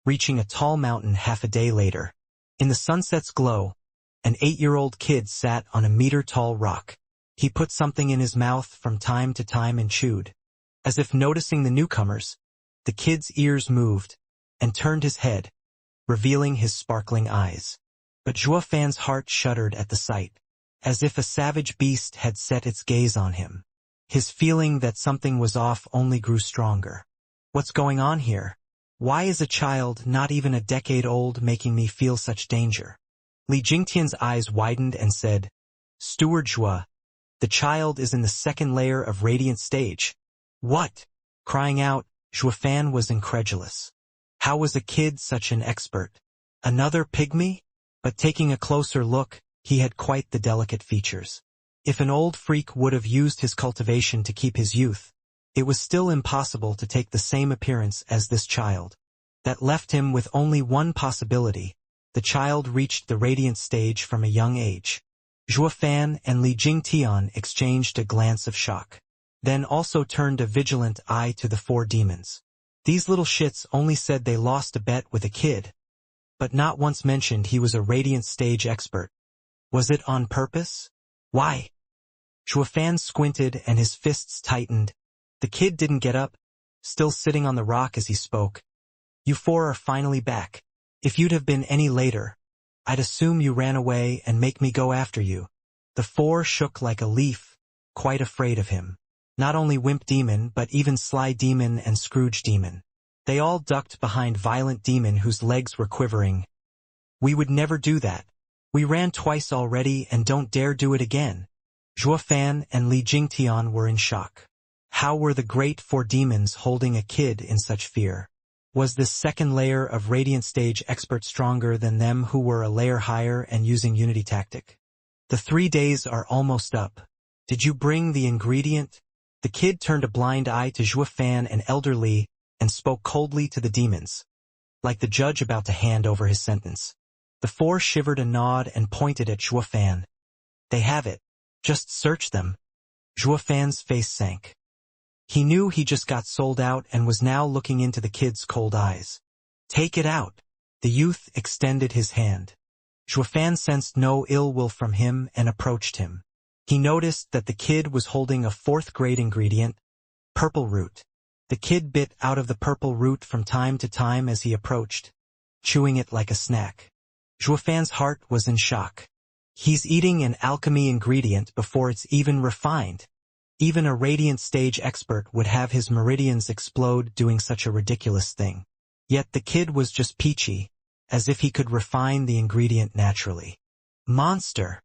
reaching a tall mountain half a day later. In the sunset's glow, an 8-year-old kid sat on a meter-tall rock. He put something in his mouth from time to time and chewed. As if noticing the newcomers, the kid's ears moved and turned his head, revealing his sparkling eyes. But Xuefan's heart shuddered at the sight, as if a savage beast had set its gaze on him. His feeling that something was off only grew stronger. What's going on here? Why is a child not even a decade old making me feel such danger? Li Jingtian's eyes widened and said, Steward Zhua, the child is in the second layer of radiant stage. What? Crying out, Xuefan was incredulous. How was a kid such an expert? Another pygmy? But taking a closer look, he had quite the delicate features. If an old freak would have used his cultivation to keep his youth, it was still impossible to take the same appearance as this child. That left him with only one possibility. The child reached the radiant stage from a young age. Xuefan and Li Jingtian exchanged a glance of shock, then also turned a vigilant eye to the four demons. These little shits only said they lost a bet with a kid, but not once mentioned he was a radiant stage expert. Was it on purpose? Why? Xuefan squinted and his fists tightened. The kid didn't get up, still sitting on the rock as he spoke. You four are finally back. If you'd have been any later, I'd assume you ran away and make me go after you. The four shook like a leaf, quite afraid of him. Not only Wimp Demon, but even Sly Demon and Scrooge Demon. They all ducked behind Violent Demon, whose legs were quivering. We would never do that. We ran twice already and don't dare do it again. Xuefan and Li Jingtian were in shock. How were the great four demons holding a kid in such fear? Was this second layer of radiant stage expert stronger than them who were a layer higher and using unity tactic? The 3 days are almost up. Did you bring the ingredient? The kid turned a blind eye to Xuefan and Elder Li and spoke coldly to the demons, like the judge about to hand over his sentence. The four shivered a nod and pointed at Xuefan. They have it. Just search them. Xuefan's face sank. He knew he just got sold out and was now looking into the kid's cold eyes. Take it out. The youth extended his hand. Xuefan sensed no ill will from him and approached him. He noticed that the kid was holding a 4th-grade ingredient, purple root. The kid bit out of the purple root from time to time as he approached, chewing it like a snack. Xuefan's heart was in shock. He's eating an alchemy ingredient before it's even refined. Even a radiant stage expert would have his meridians explode doing such a ridiculous thing. Yet the kid was just peachy, as if he could refine the ingredient naturally. Monster!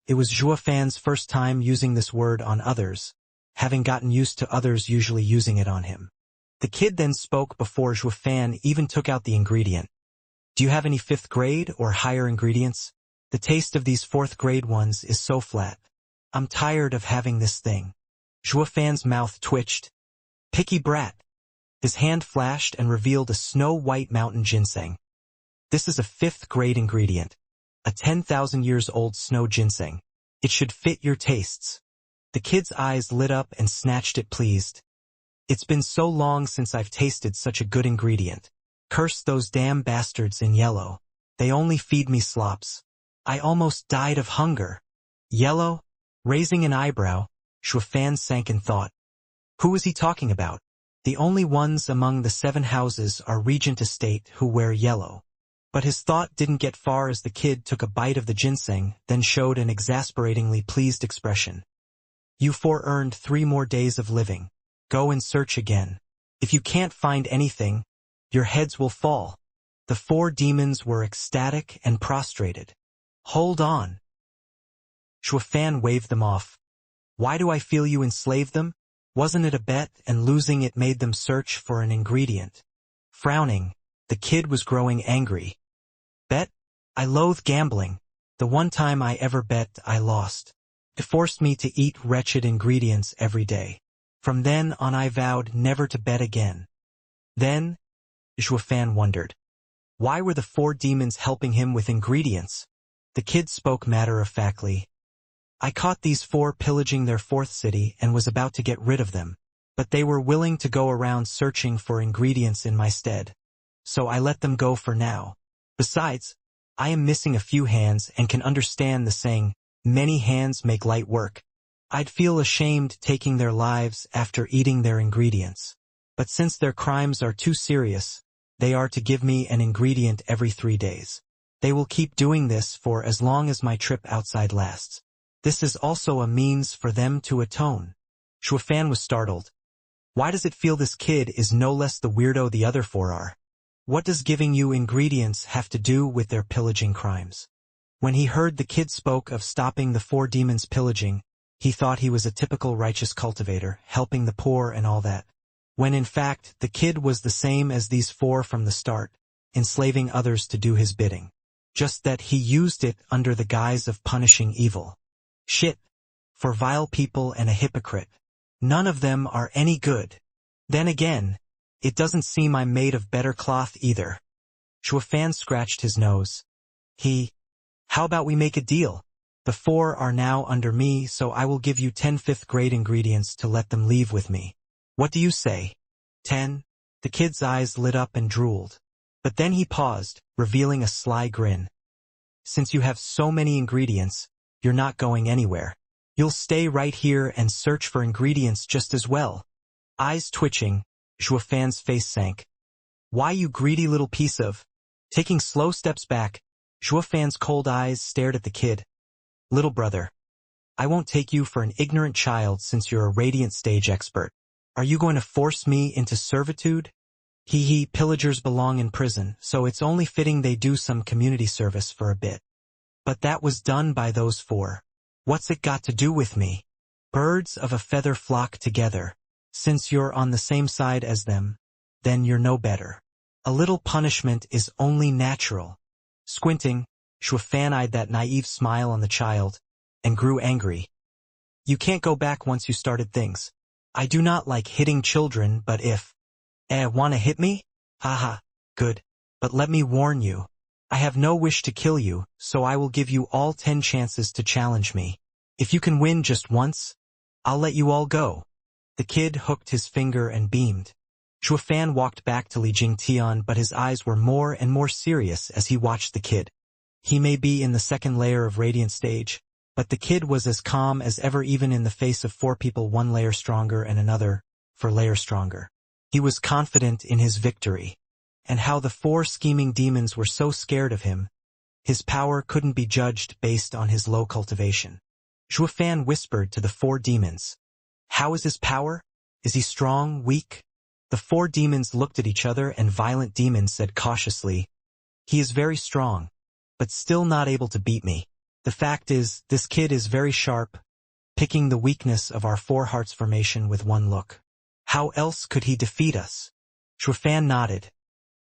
It was Zhuofan's first time using this word on others, having gotten used to others usually using it on him. The kid then spoke before Zhuofan even took out the ingredient. Do you have any 5th grade or higher ingredients? The taste of these 4th grade ones is so flat. I'm tired of having this thing. Zhuofan's mouth twitched. Picky brat. His hand flashed and revealed a snow-white mountain ginseng. This is a 5th grade ingredient. A 10,000 years old snow ginseng. It should fit your tastes. The kid's eyes lit up and snatched it pleased. It's been so long since I've tasted such a good ingredient. Curse those damn bastards in yellow. They only feed me slops. I almost died of hunger. Yellow? Raising an eyebrow, Zhuofan sank in thought. Who is he talking about? The only ones among the 7 houses are Regent Estate who wear yellow. But his thought didn't get far as the kid took a bite of the ginseng, then showed an exasperatingly pleased expression. You 4 earned 3 more days of living. Go and search again. If you can't find anything, your heads will fall. The 4 demons were ecstatic and prostrated. Hold on. Zhuofan waved them off. Why do I feel you enslaved them? Wasn't it a bet, and losing it made them search for an ingredient? Frowning, the kid was growing angry. Bet? I loathe gambling. The one time I ever bet, I lost. It forced me to eat wretched ingredients every day. From then on I vowed never to bet again. Then, Zhuofan wondered. Why were the 4 demons helping him with ingredients? The kid spoke matter-of-factly. I caught these 4 pillaging their 4th city and was about to get rid of them, but they were willing to go around searching for ingredients in my stead. So I let them go for now. Besides, I am missing a few hands and can understand the saying, many hands make light work. I'd feel ashamed taking their lives after eating their ingredients. But since their crimes are too serious, they are to give me an ingredient every 3 days. They will keep doing this for as long as my trip outside lasts. This is also a means for them to atone. Zhuofan was startled. Why does it feel this kid is no less the weirdo the other 4 are? What does giving you ingredients have to do with their pillaging crimes? When he heard the kid spoke of stopping the 4 demons pillaging, he thought he was a typical righteous cultivator, helping the poor and all that. When in fact, the kid was the same as these 4 from the start, enslaving others to do his bidding. Just that he used it under the guise of punishing evil. Shit. For vile people and a hypocrite. None of them are any good. Then again, it doesn't seem I'm made of better cloth either. Zhuofan scratched his nose. How about we make a deal? The 4 are now under me, so I will give you 10 5th grade ingredients to let them leave with me. What do you say? 10? The kid's eyes lit up and drooled. But then he paused, revealing a sly grin. Since you have so many ingredients, you're not going anywhere. You'll stay right here and search for ingredients just as well. Eyes twitching, Zhuofan's face sank. Why, you greedy little piece of... Taking slow steps back, Zhuofan's cold eyes stared at the kid. Little brother, I won't take you for an ignorant child since you're a radiant stage expert. Are you going to force me into servitude? Pillagers belong in prison, so it's only fitting they do some community service for a bit. But that was done by those 4. What's it got to do with me? Birds of a feather flock together. Since you're on the same side as them, then you're no better. A little punishment is only natural. Squinting, Zhuofan eyed that naive smile on the child, and grew angry. You can't go back once you started things. I do not like hitting children, but if... wanna hit me? Haha, good. But let me warn you. I have no wish to kill you, so I will give you all 10 chances to challenge me. If you can win just once, I'll let you all go. The kid hooked his finger and beamed. Zhuofan walked back to Li Jingtian, but his eyes were more and more serious as he watched the kid. He may be in the 2nd layer of radiant stage, but the kid was as calm as ever, even in the face of 4 people 1 layer stronger and another 4 layer stronger. He was confident in his victory, and how the 4 scheming demons were so scared of him. His power couldn't be judged based on his low cultivation. Fan whispered to the four demons. How is his power? Is he strong, weak? The four demons looked at each other and Violent Demon said cautiously, he is very strong, but still not able to beat me. The fact is, this kid is very sharp, picking the weakness of our four hearts formation with one look. How else could he defeat us? Fan nodded.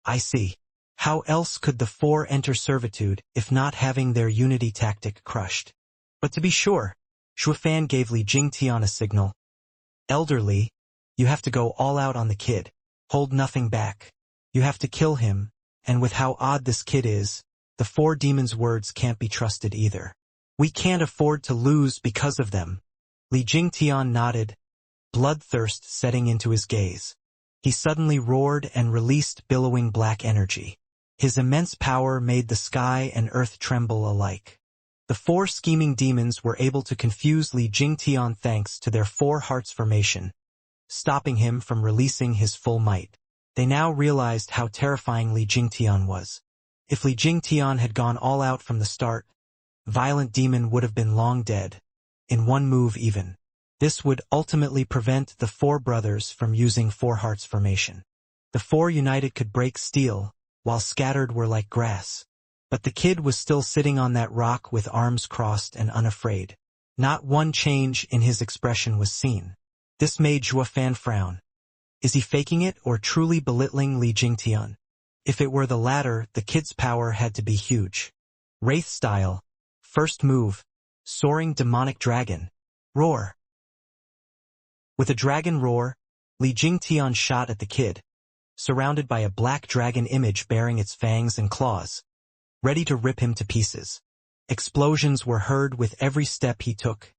I see. How else could the four enter servitude if not having their unity tactic crushed? But to be sure, Fan gave Li Jingtian a signal. Elderly, you have to go all out on the kid. Hold nothing back. You have to kill him, and with how odd this kid is, the four demons' words can't be trusted either. We can't afford to lose because of them. Li Jingtian nodded, bloodthirst setting into his gaze. He suddenly roared and released billowing black energy. His immense power made the sky and earth tremble alike. The four scheming demons were able to confuse Li Jingtian thanks to their four hearts formation, stopping him from releasing his full might. They now realized how terrifying Li Jingtian was. If Li Jingtian had gone all out from the start, Violent Demon would have been long dead, in one move even. This would ultimately prevent the four brothers from using four hearts formation. The four united could break steel, while scattered were like grass. But the kid was still sitting on that rock with arms crossed and unafraid. Not one change in his expression was seen. This made Fan frown. Is he faking it or truly belittling Li Jingtian? If it were the latter, the kid's power had to be huge. Wraith style. First move. Soaring demonic dragon. Roar. With a dragon roar, Li Jingtian shot at the kid, surrounded by a black dragon image bearing its fangs and claws, ready to rip him to pieces. Explosions were heard with every step he took,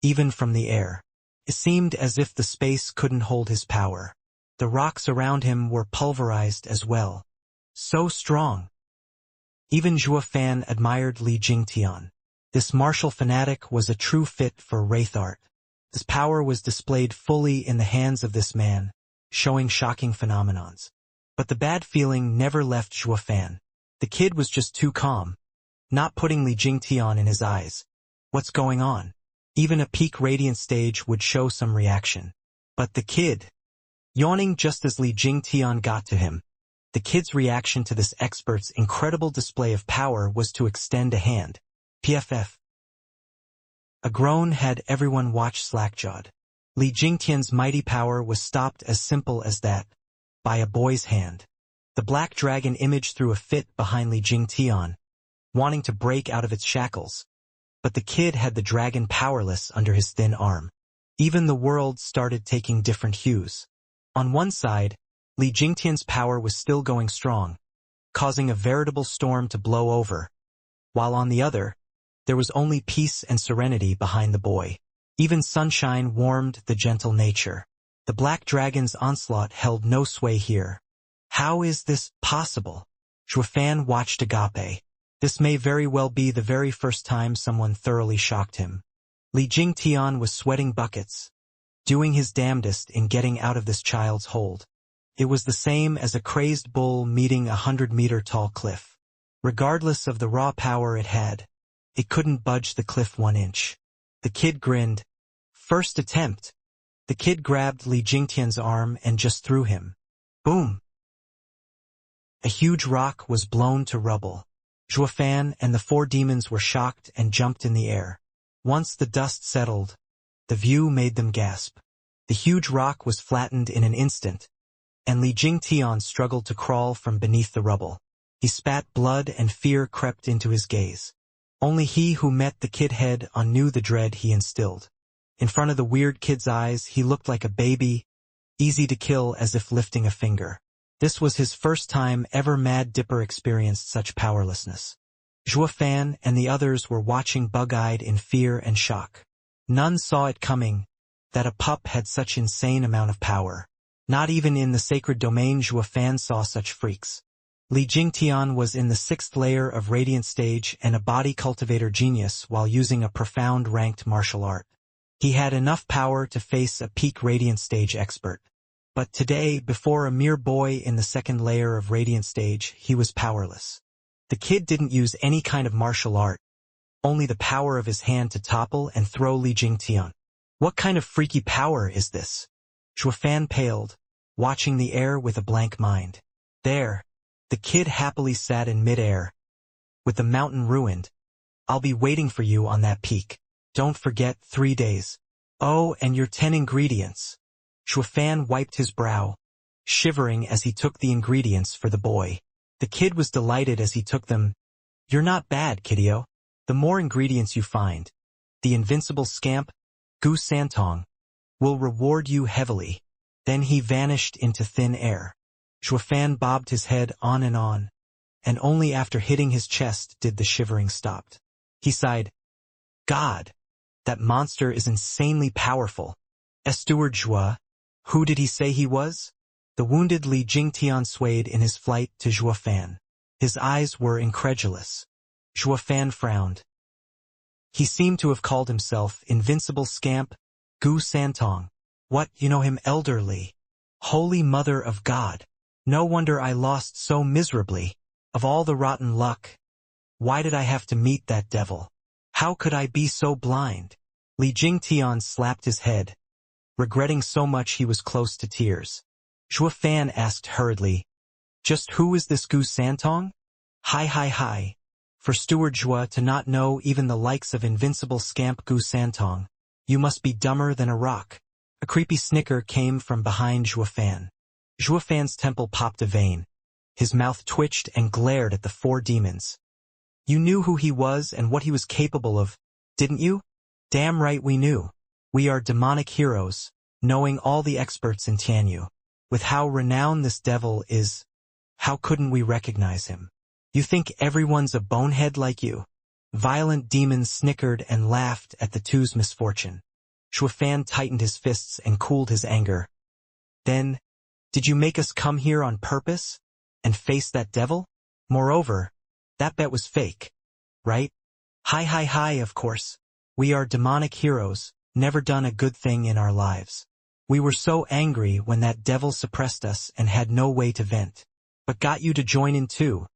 even from the air. It seemed as if the space couldn't hold his power. The rocks around him were pulverized as well. So strong. Even Fan admired Li Jingtian. This martial fanatic was a true fit for wraith art. His power was displayed fully in the hands of this man, showing shocking phenomenons. But the bad feeling never left Fan. The kid was just too calm, not putting Li Jingtian in his eyes. What's going on? Even a peak radiant stage would show some reaction. But the kid, yawning just as Li Jingtian got to him. The kid's reaction to this expert's incredible display of power was to extend a hand. PFF. A groan had everyone watch slack-jawed. Li Jingtian's mighty power was stopped as simple as that, by a boy's hand. The black dragon image threw a fit behind Li Jingtian, wanting to break out of its shackles. But the kid had the dragon powerless under his thin arm. Even the world started taking different hues. On one side, Li Jingtian's power was still going strong, causing a veritable storm to blow over, while on the other, there was only peace and serenity behind the boy. Even sunshine warmed the gentle nature. The black dragon's onslaught held no sway here. How is this possible? Fan watched agape. This may very well be the very first time someone thoroughly shocked him. Li Jingtian was sweating buckets, doing his damnedest in getting out of this child's hold. It was the same as a crazed bull meeting a 100-meter-tall cliff. Regardless of the raw power it had, it couldn't budge the cliff 1 inch. The kid grinned. First attempt. The kid grabbed Li Jingtian's arm and just threw him. Boom! A huge rock was blown to rubble. Fan and the four demons were shocked and jumped in the air. Once the dust settled, the view made them gasp. The huge rock was flattened in an instant, and Li Jingtian struggled to crawl from beneath the rubble. He spat blood and fear crept into his gaze. Only he who met the kid head-on knew the dread he instilled. In front of the weird kid's eyes, he looked like a baby, easy to kill as if lifting a finger. This was his first time ever Mad Dipper experienced such powerlessness. Fan and the others were watching bug-eyed in fear and shock. None saw it coming, that a pup had such insane amount of power. Not even in the sacred domain Fan saw such freaks. Li Jingtian was in the 6th layer of Radiant Stage and a body cultivator genius while using a profound ranked martial art. He had enough power to face a peak Radiant Stage expert. But today, before a mere boy in the 2nd layer of Radiant Stage, he was powerless. The kid didn't use any kind of martial art. only the power of his hand to topple and throw Li Jingtian. What kind of freaky power is this? Shuofan paled, watching the air with a blank mind. There, the kid happily sat in midair. With the mountain ruined, I'll be waiting for you on that peak. Don't forget 3 days. Oh, and your 10 ingredients. Shuofan wiped his brow, shivering as he took the ingredients for the boy. The kid was delighted as he took them. You're not bad, kiddio. The more ingredients you find, the invincible scamp, Gu Santong, will reward you heavily. Then he vanished into thin air. Shuofan bobbed his head on, and only after hitting his chest did the shivering stop. He sighed. God, that monster is insanely powerful. Steward Zhua, who did he say he was? The wounded Li Jingtian swayed in his flight to Shuofan. His eyes were incredulous. Shuofan frowned. He seemed to have called himself Invincible Scamp, Gu Santong. What, you know him, elderly? Holy Mother of God. No wonder I lost so miserably. Of all the rotten luck. Why did I have to meet that devil? How could I be so blind? Li Jingtian slapped his head, regretting so much he was close to tears. Shuofan asked hurriedly, just who is this Gu Santong? Hi. For Steward Zhua to not know even the likes of invincible scamp Gu Santong, you must be dumber than a rock. A creepy snicker came from behind Shuofan. Shuofan's temple popped a vein. His mouth twitched and glared at the 4 demons. You knew who he was and what he was capable of, didn't you? Damn right we knew. We are demonic heroes, knowing all the experts in Tianyu. With how renowned this devil is, how couldn't we recognize him? You think everyone's a bonehead like you? Violent demons snickered and laughed at the two's misfortune. Shuofan tightened his fists and cooled his anger. Then, did you make us come here on purpose? And face that devil? Moreover, that bet was fake, right? Hi, of course. We are demonic heroes, never done a good thing in our lives. We were so angry when that devil suppressed us and had no way to vent. But got you to join in too.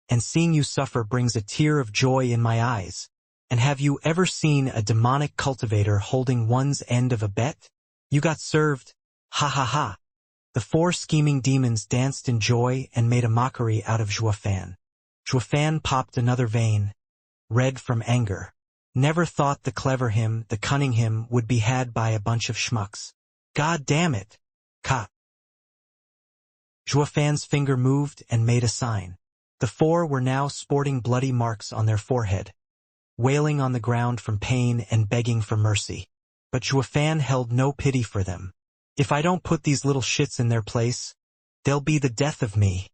And seeing you suffer brings a tear of joy in my eyes. And have you ever seen a demonic cultivator holding one's end of a bet? You got served. Ha. The 4 scheming demons danced in joy and made a mockery out of Shuofan. Shuofan popped another vein, red from anger. Never thought the clever him, the cunning him, would be had by a bunch of schmucks. God damn it. Ka. Shuofan's finger moved and made a sign. The 4 were now sporting bloody marks on their forehead, wailing on the ground from pain and begging for mercy. But Shuofan held no pity for them. If I don't put these little shits in their place, they'll be the death of me.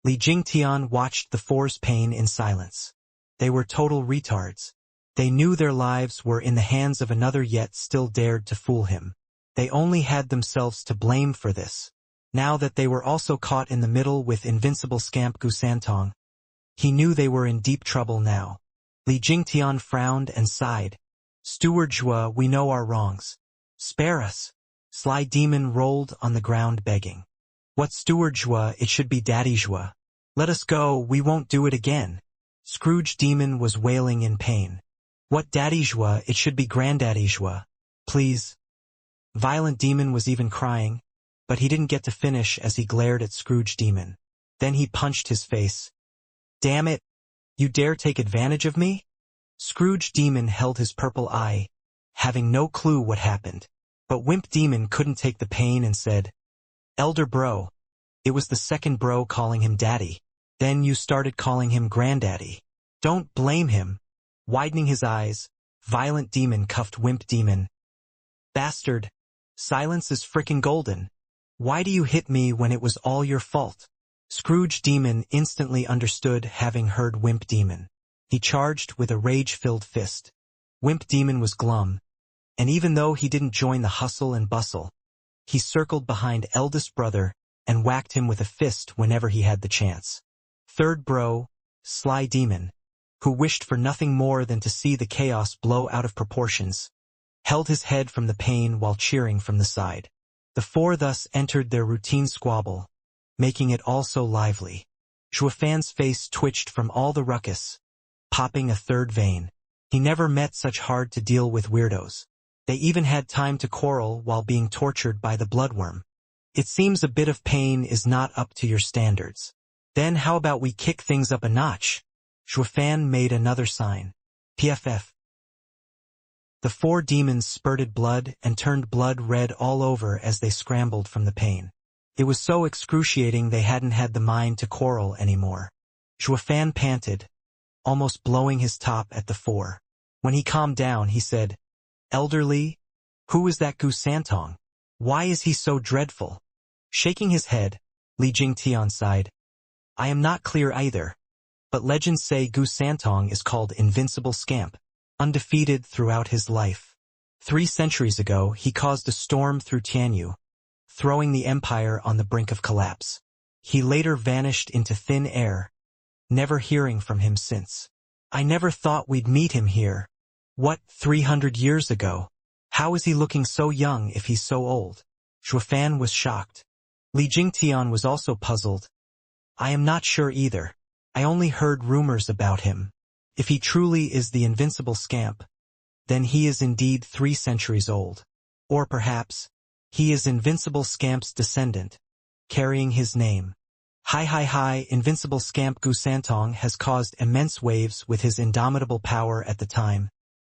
Li Jingtian watched the 4's pain in silence. They were total retards. They knew their lives were in the hands of another yet still dared to fool him. They only had themselves to blame for this. Now that they were also caught in the middle with invincible scamp Gu Santong, he knew they were in deep trouble now. Li Jingtian frowned and sighed. Steward Zhua, we know our wrongs. Spare us. Sly Demon rolled on the ground begging. What Steward Zhua, it should be Daddy Zhua. Let us go, we won't do it again. Scrooge Demon was wailing in pain. What Daddy Zhua, it should be Granddaddy Zhua. Please. Violent Demon was even crying, but he didn't get to finish as he glared at Scrooge Demon. Then he punched his face. Damn it! You dare take advantage of me? Scrooge Demon held his purple eye, having no clue what happened. But Wimp Demon couldn't take the pain and said, Elder bro. It was the second bro calling him daddy. Then you started calling him granddaddy. Don't blame him. Widening his eyes, Violent Demon cuffed Wimp Demon. Bastard. Silence is frickin' golden. Why do you hit me when it was all your fault? Scrooge Demon instantly understood having heard Wimp Demon. He charged with a rage-filled fist. Wimp Demon was glum, and even though he didn't join the hustle and bustle, he circled behind eldest brother and whacked him with a fist whenever he had the chance. Third bro, Sly Demon, who wished for nothing more than to see the chaos blow out of proportions, held his head from the pain while cheering from the side. The 4 thus entered their routine squabble, making it all so lively. Shuofan's face twitched from all the ruckus, popping a 3rd vein. He never met such hard-to-deal-with weirdos. They even had time to quarrel while being tortured by the bloodworm. It seems a bit of pain is not up to your standards. Then how about we kick things up a notch? Shuafan made another sign. PFF. The 4 demons spurted blood and turned blood red all over as they scrambled from the pain. It was so excruciating they hadn't had the mind to quarrel anymore. Shuafan panted, almost blowing his top at the 4. When he calmed down, he said, "Elderly, who is that Gu Santong? Why is he so dreadful?" Shaking his head, Li Jingtian sighed, "I am not clear either, but legends say Gu Santong is called Invincible Scamp, undefeated throughout his life. 3 centuries ago, he caused a storm through Tianyu, throwing the empire on the brink of collapse. He later vanished into thin air, never hearing from him since. I never thought we'd meet him here. What, 300 years ago? How is he looking so young if he's so old?" Shuafan was shocked. Li Jingtian was also puzzled. "I am not sure either. I only heard rumors about him. If he truly is the invincible scamp, then he is indeed 3 centuries old. Or perhaps, he is Invincible Scamp's descendant, carrying his name. Hi, Invincible Scamp Gu Santong has caused immense waves with his indomitable power at the time.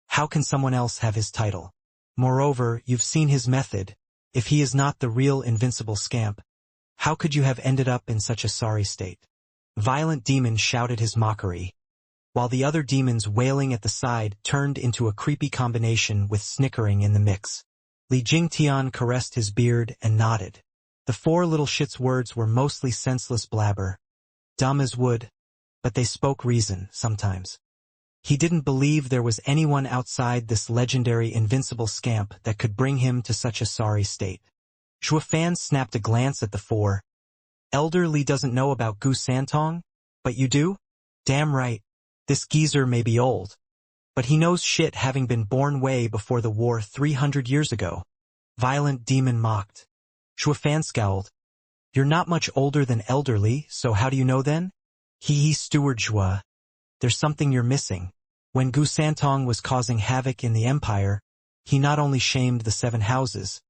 How can someone else have his title? Moreover, you've seen his method. If he is not the real Invincible Scamp, how could you have ended up in such a sorry state?" Violent Demon shouted his mockery, while the other demons wailing at the side turned into a creepy combination with snickering in the mix. Li Jingtian caressed his beard and nodded. The 4 little shit's words were mostly senseless blabber, dumb as wood, but they spoke reason sometimes. He didn't believe there was anyone outside this legendary invincible scamp that could bring him to such a sorry state. Shuafan snapped a glance at the 4. "Elder Li doesn't know about Gu Santong, but you do? Damn right. This geezer may be old, but he knows shit, having been born way before the war 300 years ago." Violent Demon mocked. Shuafan scowled. "You're not much older than Elderly, so how do you know then?" He Steward Zhua. "There's something you're missing. When Gu Santong was causing havoc in the empire, he not only shamed the 7 houses,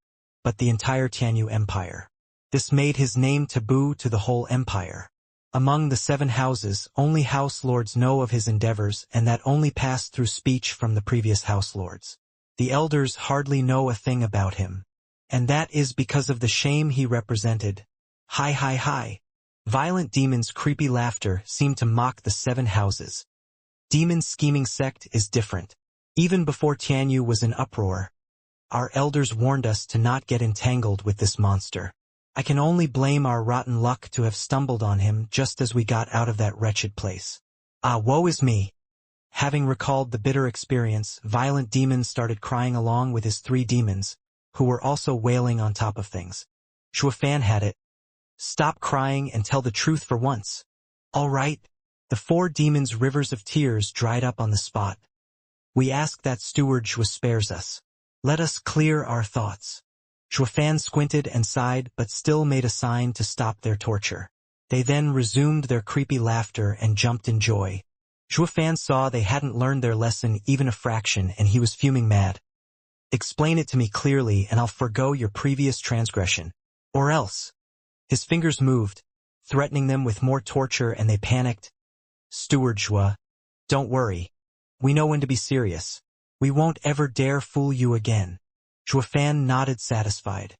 but the entire Tianyu Empire. This made his name taboo to the whole empire. Among the 7 houses, only house lords know of his endeavors, and that only passed through speech from the previous house lords. The elders hardly know a thing about him. And that is because of the shame he represented. Hi. Violent Demon's creepy laughter seemed to mock the 7 houses. Demon's scheming sect is different. Even before Tianyu was in uproar, our elders warned us to not get entangled with this monster. I can only blame our rotten luck to have stumbled on him just as we got out of that wretched place. Ah, woe is me. Having recalled the bitter experience, Violent Demon started crying along with his 3 demons, who were also wailing on top of things. Shuafan had it. "Stop crying and tell the truth for once." "All right." The 4 demons' rivers of tears dried up on the spot. "We ask that Steward Zhua spares us. Let us clear our thoughts." Shuafan squinted and sighed, but still made a sign to stop their torture. They then resumed their creepy laughter and jumped in joy. Shuafan saw they hadn't learned their lesson even a fraction, and he was fuming mad. "Explain it to me clearly and I'll forgo your previous transgression. Or else." His fingers moved, threatening them with more torture, and they panicked. "Steward Zhua, don't worry. We know when to be serious. We won't ever dare fool you again." Shuafan nodded satisfied.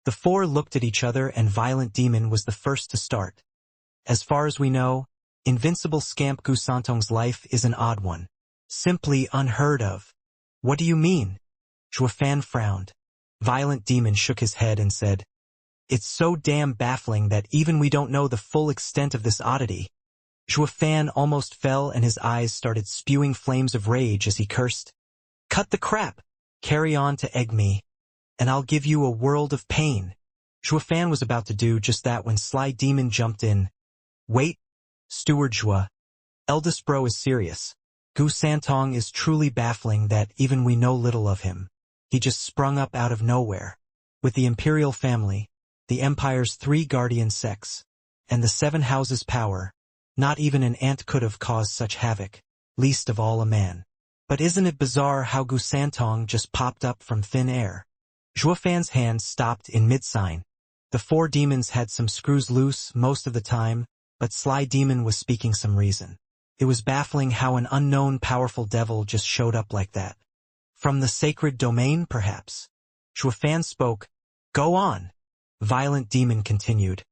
The 4 looked at each other, and Violent Demon was the first to start. "As far as we know, Invincible Scamp Gu Santong's life is an odd one. Simply unheard of." "What do you mean?" Shuafan frowned. Violent Demon shook his head and said, "It's so damn baffling that even we don't know the full extent of this oddity." Shuafan almost fell, and his eyes started spewing flames of rage as he cursed. "Cut the crap! Carry on to egg me, and I'll give you a world of pain." Shuafan was about to do just that when Sly Demon jumped in. "Wait, Steward Zhua. Eldest bro is serious. Gu Santong is truly baffling that even we know little of him. He just sprung up out of nowhere. With the imperial family, the empire's 3 guardian sects, and the 7 houses' power, not even an ant could have caused such havoc, least of all a man. But isn't it bizarre how Gu Santong just popped up from thin air? Zhuofan's hand stopped in mid-sign. The four demons had some screws loose most of the time, but Sly Demon was speaking some reason. It was baffling how an unknown powerful devil just showed up like that. From the sacred domain, perhaps? Zhuofan spoke. Go on. Violent Demon continued.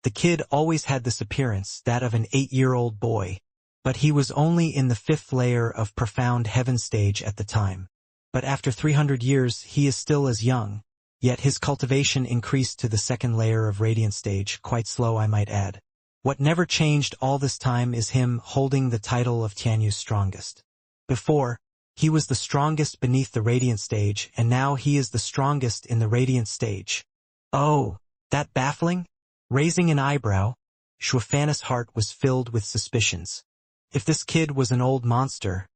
The kid always had this appearance, that of an 8-year-old boy. But he was only in the 5th layer of profound heaven stage at the time. But after 300 years he is still as young, yet his cultivation increased to the 2nd layer of radiant stage, quite slow I might add. What never changed all this time is him holding the title of Tianyu's strongest. Before, he was the strongest beneath the radiant stage, and now he is the strongest in the radiant stage. Oh, that baffling? Raising an eyebrow, Zhuofan's heart was filled with suspicions. If this kid was an old monster,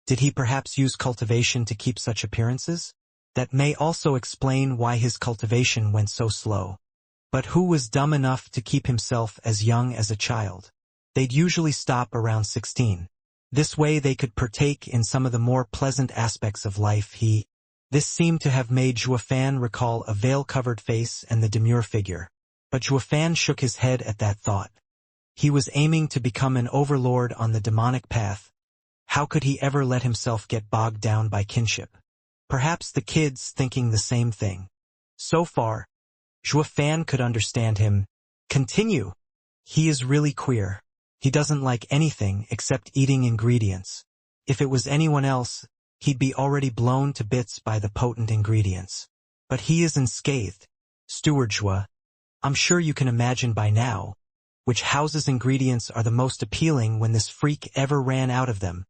did he perhaps use cultivation to keep such appearances? That may also explain why his cultivation went so slow. But who was dumb enough to keep himself as young as a child? They'd usually stop around 16. This way they could partake in some of the more pleasant aspects of life. This seemed to have made Zhuofan recall a veil-covered face and the demure figure. But Zhuofan shook his head at that thought. He was aiming to become an overlord on the demonic path. How could he ever let himself get bogged down by kinship? Perhaps the kid's thinking the same thing. So far, Zhuofan could understand him. Continue. He is really queer. He doesn't like anything except eating ingredients. If it was anyone else, he'd be already blown to bits by the potent ingredients. But he is unscathed. Steward Zhua, I'm sure you can imagine by now which house's ingredients are the most appealing when this freak ever ran out of them.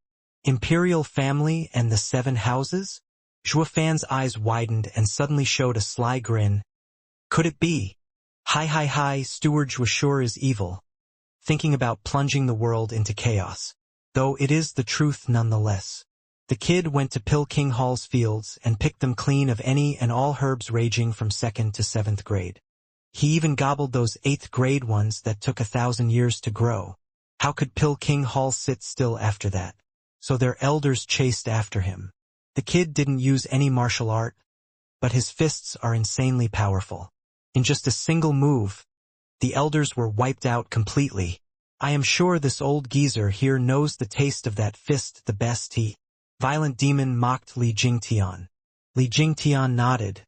Imperial family and the 7 houses? Zhuofan's eyes widened and suddenly showed a sly grin. Could it be? Hi, Steward Zhua sure is evil. Thinking about plunging the world into chaos. Though it is the truth nonetheless. The kid went to Pill King Hall's fields and picked them clean of any and all herbs ranging from 2nd to 7th grade. He even gobbled those 8th grade ones that took 1,000 years to grow. How could Pill King Hall sit still after that? So their elders chased after him. The kid didn't use any martial art, but his fists are insanely powerful. In just a single move, the elders were wiped out completely. I am sure this old geezer here knows the taste of that fist the best. Violent Demon mocked Li Jingtian. Li Jingtian nodded,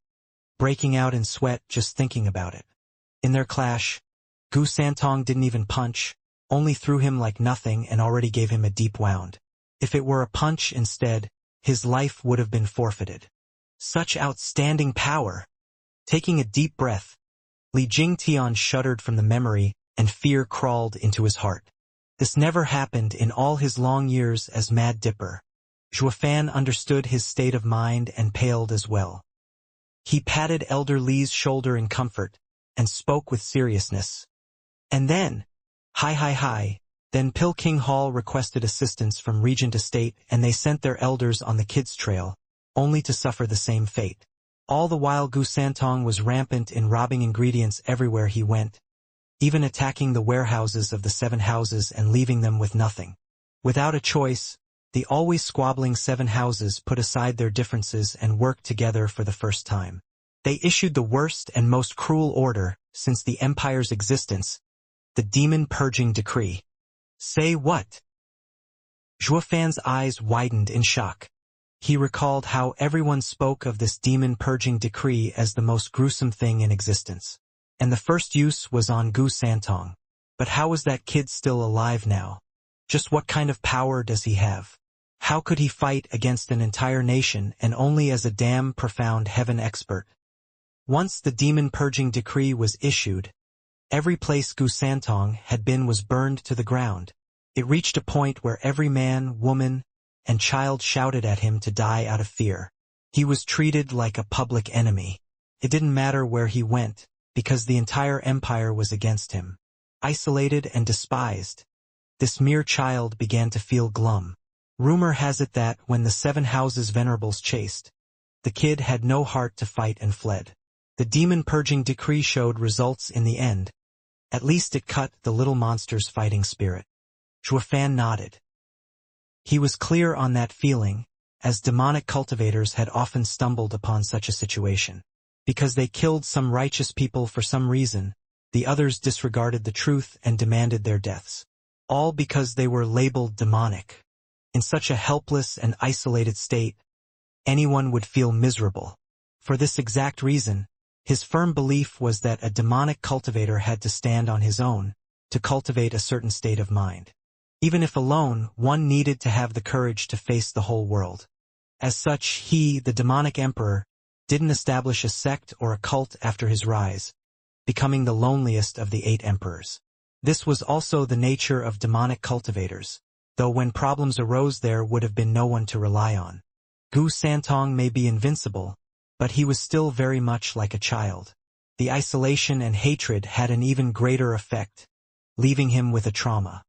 breaking out in sweat just thinking about it. In their clash, Gu Santong didn't even punch, only threw him like nothing and already gave him a deep wound. If it were a punch instead, his life would have been forfeited. Such outstanding power! Taking a deep breath, Li Jingtian shuddered from the memory and fear crawled into his heart. This never happened in all his long years as Mad Dipper. Zhuofan understood his state of mind and paled as well. He patted Elder Li's shoulder in comfort and spoke with seriousness. And then, then Pill King Hall requested assistance from Regent Estate and they sent their elders on the kids' trail, only to suffer the same fate. All the while Gu Santong was rampant in robbing ingredients everywhere he went, even attacking the warehouses of the 7 houses and leaving them with nothing. Without a choice, the always squabbling 7 houses put aside their differences and worked together for the first time. They issued the worst and most cruel order since the Empire's existence, the Demon Purging Decree. Say what? Zhuofan's eyes widened in shock. He recalled how everyone spoke of this Demon Purging Decree as the most gruesome thing in existence. And the first use was on Gu Santong. But how is that kid still alive now? Just what kind of power does he have? How could he fight against an entire nation and only as a damn profound heaven expert? Once the Demon Purging Decree was issued, every place Gu Santong had been was burned to the ground. It reached a point where every man, woman, and child shouted at him to die out of fear. He was treated like a public enemy. It didn't matter where he went, because the entire empire was against him. Isolated and despised, this mere child began to feel glum. Rumor has it that when the 7 houses venerables chased, the kid had no heart to fight and fled. The Demon Purging Decree showed results in the end. At least it cut the little monster's fighting spirit. Zhuofan nodded. He was clear on that feeling, as demonic cultivators had often stumbled upon such a situation. Because they killed some righteous people for some reason, the others disregarded the truth and demanded their deaths. All because they were labeled demonic. In such a helpless and isolated state, anyone would feel miserable. For this exact reason, his firm belief was that a demonic cultivator had to stand on his own, to cultivate a certain state of mind. Even if alone, one needed to have the courage to face the whole world. As such, he, the demonic emperor, didn't establish a sect or a cult after his rise, becoming the loneliest of the 8 emperors. This was also the nature of demonic cultivators, though when problems arose there would have been no one to rely on. Gu Santong may be invincible, but he was still very much like a child. The isolation and hatred had an even greater effect, leaving him with a trauma.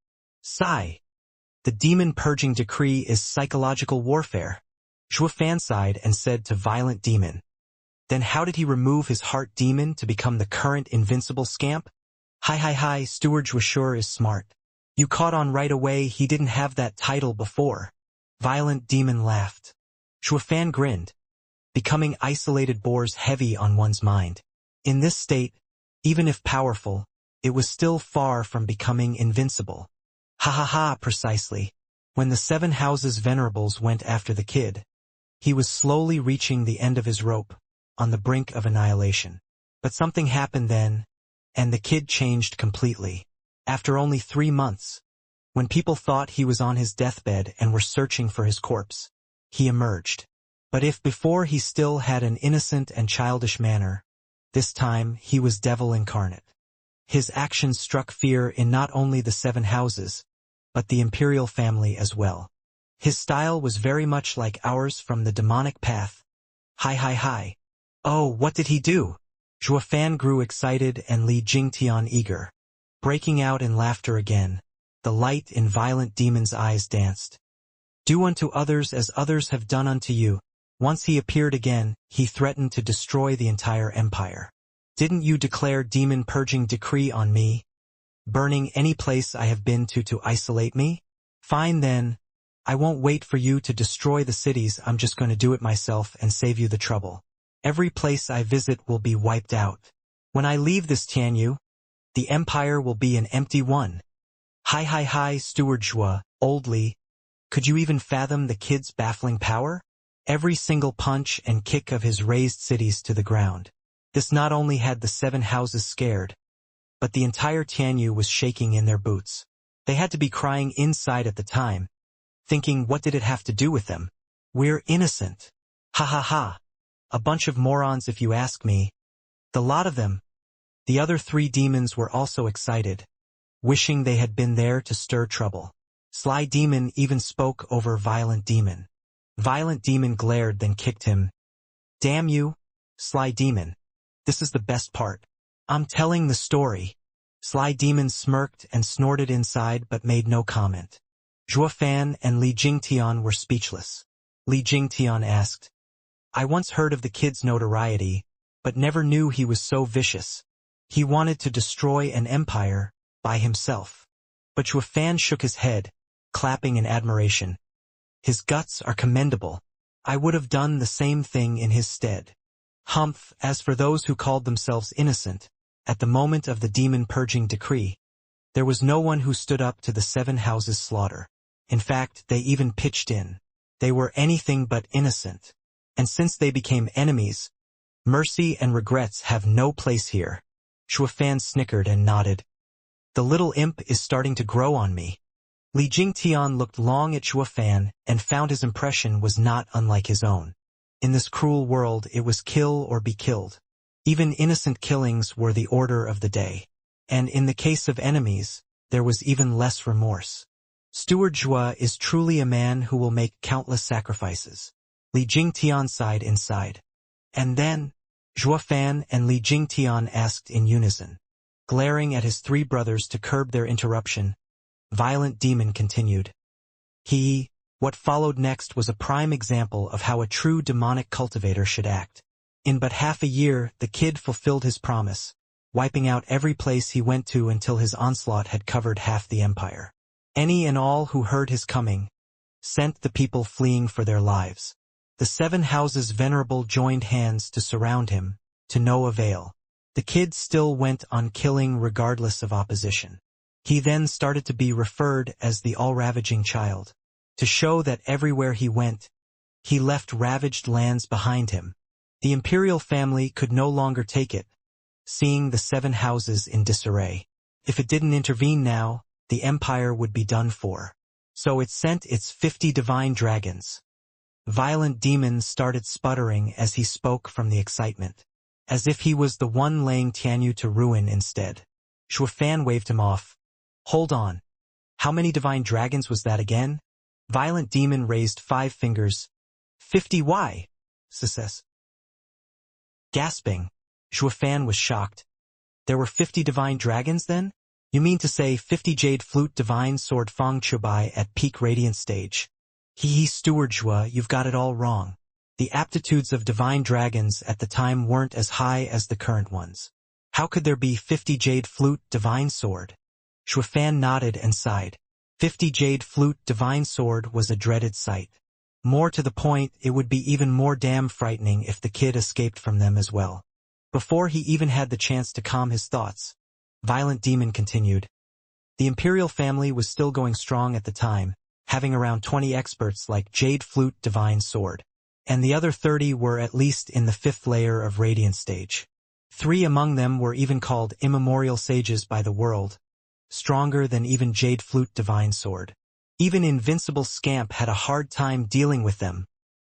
The demon purging decree is psychological warfare. Zhuo Fan sighed and said to Violent Demon, "Then how did he remove his heart demon to become the current invincible scamp?" Hi, Steward Zhuo is smart. You caught on right away he didn't have that title before." Violent Demon laughed. Zhuo Fan grinned. Becoming isolated bores heavy on one's mind. In this state, even if powerful, it was still far from becoming invincible. Precisely. When the 7 houses venerables went after the kid, he was slowly reaching the end of his rope, on the brink of annihilation. But something happened then, and the kid changed completely. After only 3 months, when people thought he was on his deathbed and were searching for his corpse, he emerged. But if before he still had an innocent and childish manner, this time he was devil incarnate. His actions struck fear in not only the 7 houses, but the imperial family as well. His style was very much like ours from the demonic path. Hi. Oh, what did he do? Zhuo Fan grew excited and Li Jingtian eager. Breaking out in laughter again, the light in Violent Demon's eyes danced. Do unto others as others have done unto you. Once he appeared again, he threatened to destroy the entire empire. Didn't you declare demon purging decree on me? Burning any place I have been to isolate me? Fine then. I won't wait for you to destroy the cities, I'm just going to do it myself and save you the trouble. Every place I visit will be wiped out. When I leave this Tianyu, the empire will be an empty one. Hi, Steward Zhuo, Old Li. Could you even fathom the kid's baffling power? Every single punch and kick of his razed cities to the ground. This not only had the 7 houses scared, but the entire Tianyu was shaking in their boots. They had to be crying inside at the time, thinking what did it have to do with them? We're innocent. Ha. A bunch of morons if you ask me. The lot of them. The other 3 demons were also excited, wishing they had been there to stir trouble. Sly Demon even spoke over Violent Demon. Violent Demon glared then kicked him. Damn you, Sly Demon. This is the best part. I'm telling the story. Sly Demon smirked and snorted inside but made no comment. Zhuo Fan and Li Jingtian were speechless. Li Jingtian asked, I once heard of the kid's notoriety, but never knew he was so vicious. He wanted to destroy an empire by himself. But Zhuo Fan shook his head, clapping in admiration. His guts are commendable. I would have done the same thing in his stead. Humph, as for those who called themselves innocent, at the moment of the demon purging decree, there was no one who stood up to the 7 houses' slaughter. In fact, they even pitched in. They were anything but innocent. And since they became enemies, mercy and regrets have no place here. Zhuo Fan snickered and nodded. The little imp is starting to grow on me. Li Jingtian looked long at Zhuo Fan and found his impression was not unlike his own. In this cruel world it was kill or be killed. Even innocent killings were the order of the day. And in the case of enemies, there was even less remorse. Steward Zhuo is truly a man who will make countless sacrifices. Li Jingtian sighed inside. And then, Zhuo Fan and Li Jingtian asked in unison. Glaring at his 3 brothers to curb their interruption, Violent Demon continued. What followed next was a prime example of how a true demonic cultivator should act. In but half a year, the kid fulfilled his promise, wiping out every place he went to until his onslaught had covered half the empire. Any and all who heard his coming, sent the people fleeing for their lives. The 7 houses venerable joined hands to surround him, to no avail. The kid still went on killing regardless of opposition. He then started to be referred as the all-ravaging child. To show that everywhere he went, he left ravaged lands behind him. The imperial family could no longer take it, seeing the 7 houses in disarray. If it didn't intervene now, the empire would be done for. So it sent its 50 divine dragons. Violent demons started sputtering as he spoke from the excitement, as if he was the one laying Tianyu to ruin instead. Shuofan waved him off. Hold on. How many divine dragons was that again? Violent demon raised 5 fingers. 50 why? Success. Gasping, Shuofan was shocked. There were 50 divine dragons then? You mean to say 50 jade flute divine sword Feng Chubai at peak radiant stage? Hee Steward Zhua, you've got it all wrong. The aptitudes of divine dragons at the time weren't as high as the current ones. How could there be 50 jade flute divine sword? Shuofan nodded and sighed. 50 jade flute divine sword was a dreaded sight. More to the point, it would be even more damn frightening if the kid escaped from them as well. Before he even had the chance to calm his thoughts, Violent Demon continued. The imperial family was still going strong at the time, having around 20 experts like Jade Flute Divine Sword, and the other 30 were at least in the 5th layer of Radiant stage. 3 among them were even called immemorial sages by the world, stronger than even Jade Flute Divine Sword. Even Invincible Scamp had a hard time dealing with them.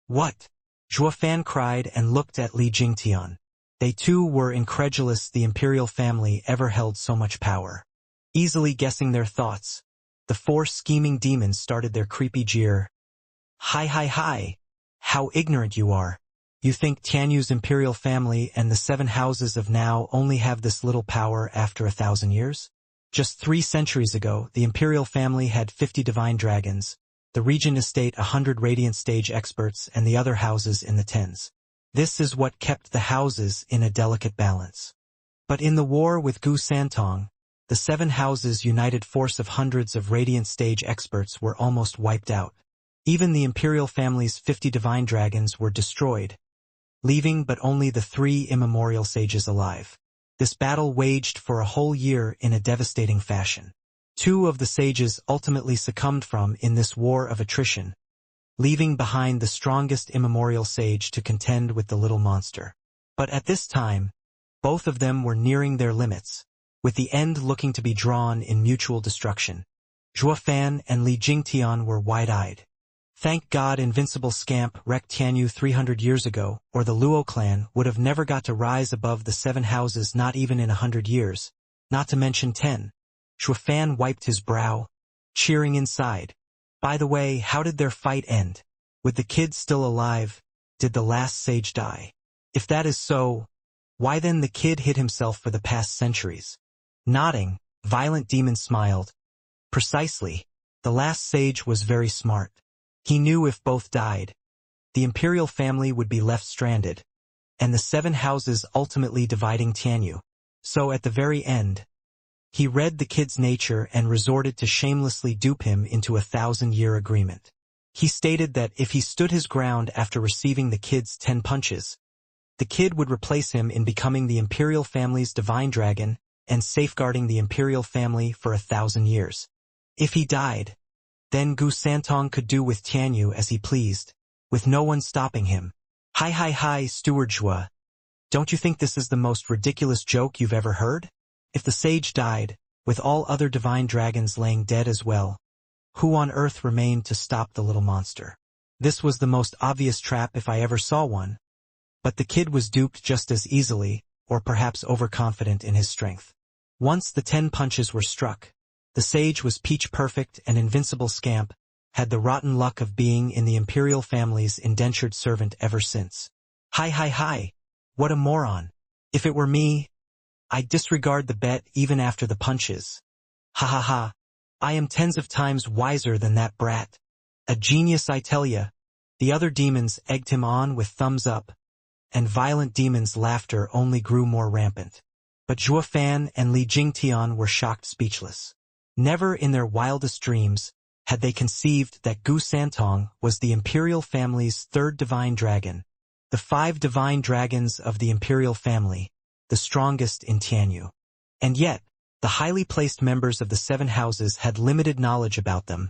What? Zhuofan cried and looked at Li Jingtian. They too were incredulous the imperial family ever held so much power. Easily guessing their thoughts, the 4 scheming demons started their creepy jeer. Hi! How ignorant you are. You think Tianyu's imperial family and the 7 houses of now only have this little power after 1,000 years? Just 3 centuries ago, the imperial family had 50 divine dragons, the regent estate 100 radiant stage experts and the other houses in the tens. This is what kept the houses in a delicate balance. But in the war with Gu Santong, the 7 houses' united force of hundreds of radiant stage experts were almost wiped out. Even the imperial family's 50 divine dragons were destroyed, leaving but only the 3 immemorial sages alive. This battle waged for a whole year in a devastating fashion. 2 of the sages ultimately succumbed in this war of attrition, leaving behind the strongest immemorial sage to contend with the little monster. But at this time, both of them were nearing their limits, with the end looking to be drawn in mutual destruction. Zhuofan and Li Jingtian were wide-eyed. Thank God Invincible Scamp wrecked Tianyu 300 years ago, or the Luo clan would have never got to rise above the 7 houses not even in 100 years, not to mention 10. Zhuofan wiped his brow, cheering inside. By the way, how did their fight end? With the kid still alive, did the last sage die? If that is so, why then the kid hid himself for the past centuries? Nodding, Violent Demon smiled. Precisely. The last sage was very smart. He knew if both died, the imperial family would be left stranded, and the 7 houses ultimately dividing Tianyu. So at the very end, he read the kid's nature and resorted to shamelessly dupe him into a 1,000-year agreement. He stated that if he stood his ground after receiving the kid's 10 punches, the kid would replace him in becoming the imperial family's divine dragon and safeguarding the imperial family for 1,000 years. If he died, then Gu Santong could do with Tianyu as he pleased, with no one stopping him. Hi, Steward Zhua. Don't you think this is the most ridiculous joke you've ever heard? If the sage died, with all other divine dragons laying dead as well, who on earth remained to stop the little monster? This was the most obvious trap if I ever saw one. But the kid was duped just as easily, or perhaps overconfident in his strength. Once the 10 punches were struck, the sage was peach perfect and Invincible Scamp had the rotten luck of being in the imperial family's indentured servant ever since. Hi, what a moron. If it were me, I'd disregard the bet even after the punches. Ha. I am tens of times wiser than that brat. A genius, I tell ya. The other demons egged him on with thumbs up, and Violent Demon's laughter only grew more rampant. But Zhuofan and Li Jingtian were shocked speechless. Never in their wildest dreams had they conceived that Gu Santong was the imperial family's third divine dragon, the 5 divine dragons of the imperial family, the strongest in Tianyu. And yet, the highly placed members of the 7 houses had limited knowledge about them,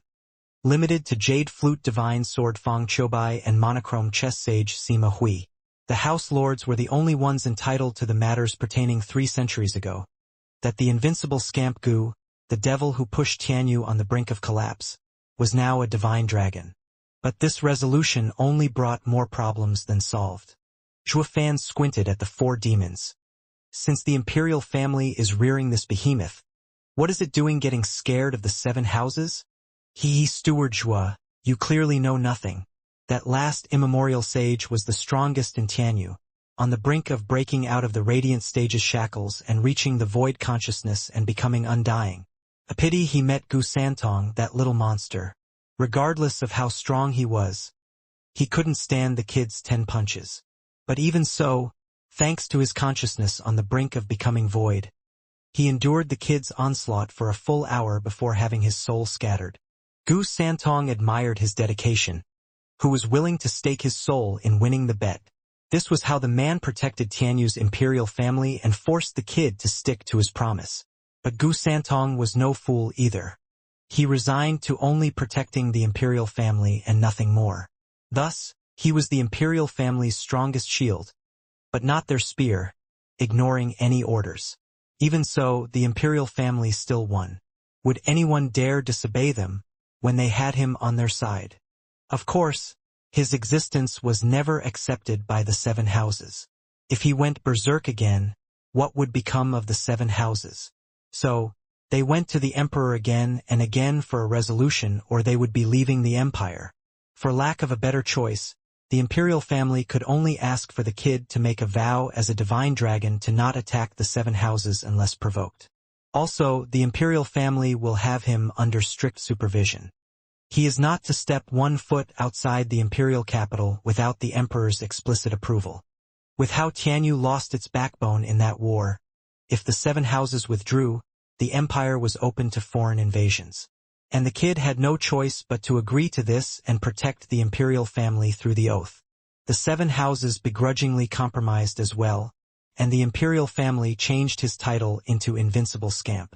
limited to Jade Flute Divine Sword Fang Choubai and Monochrome Chess Sage Sima Hui. The House Lords were the only ones entitled to the matters pertaining 3 centuries ago, that the invincible scamp Gu, the devil who pushed Tianyu on the brink of collapse, was now a divine dragon. But this resolution only brought more problems than solved. Zhuo Fan squinted at the 4 demons. Since the imperial family is rearing this behemoth, what is it doing getting scared of the 7 houses? Steward Zhuo, you clearly know nothing. That last immemorial sage was the strongest in Tianyu, on the brink of breaking out of the radiant stage's shackles and reaching the void consciousness and becoming undying. A pity he met Gu Santong, that little monster. Regardless of how strong he was, he couldn't stand the kid's 10 punches. But even so, thanks to his consciousness on the brink of becoming void, he endured the kid's onslaught for a full hour before having his soul scattered. Gu Santong admired his dedication, who was willing to stake his soul in winning the bet. This was how the man protected Tianyu's imperial family and forced the kid to stick to his promise. But Gu Santong was no fool either. He resigned to only protecting the imperial family and nothing more. Thus, he was the imperial family's strongest shield, but not their spear, ignoring any orders. Even so, the imperial family still won. Would anyone dare disobey them when they had him on their side? Of course, his existence was never accepted by the 7 houses. If he went berserk again, what would become of the 7 houses? So, they went to the emperor again and again for a resolution, or they would be leaving the empire. For lack of a better choice, the imperial family could only ask for the kid to make a vow as a divine dragon to not attack the 7 houses unless provoked. Also, the imperial family will have him under strict supervision. He is not to step 1 foot outside the imperial capital without the emperor's explicit approval. With how Tianyu lost its backbone in that war, if the 7 houses withdrew, the empire was open to foreign invasions. And the kid had no choice but to agree to this and protect the imperial family through the oath. The 7 houses begrudgingly compromised as well, and the imperial family changed his title into Invincible Scamp,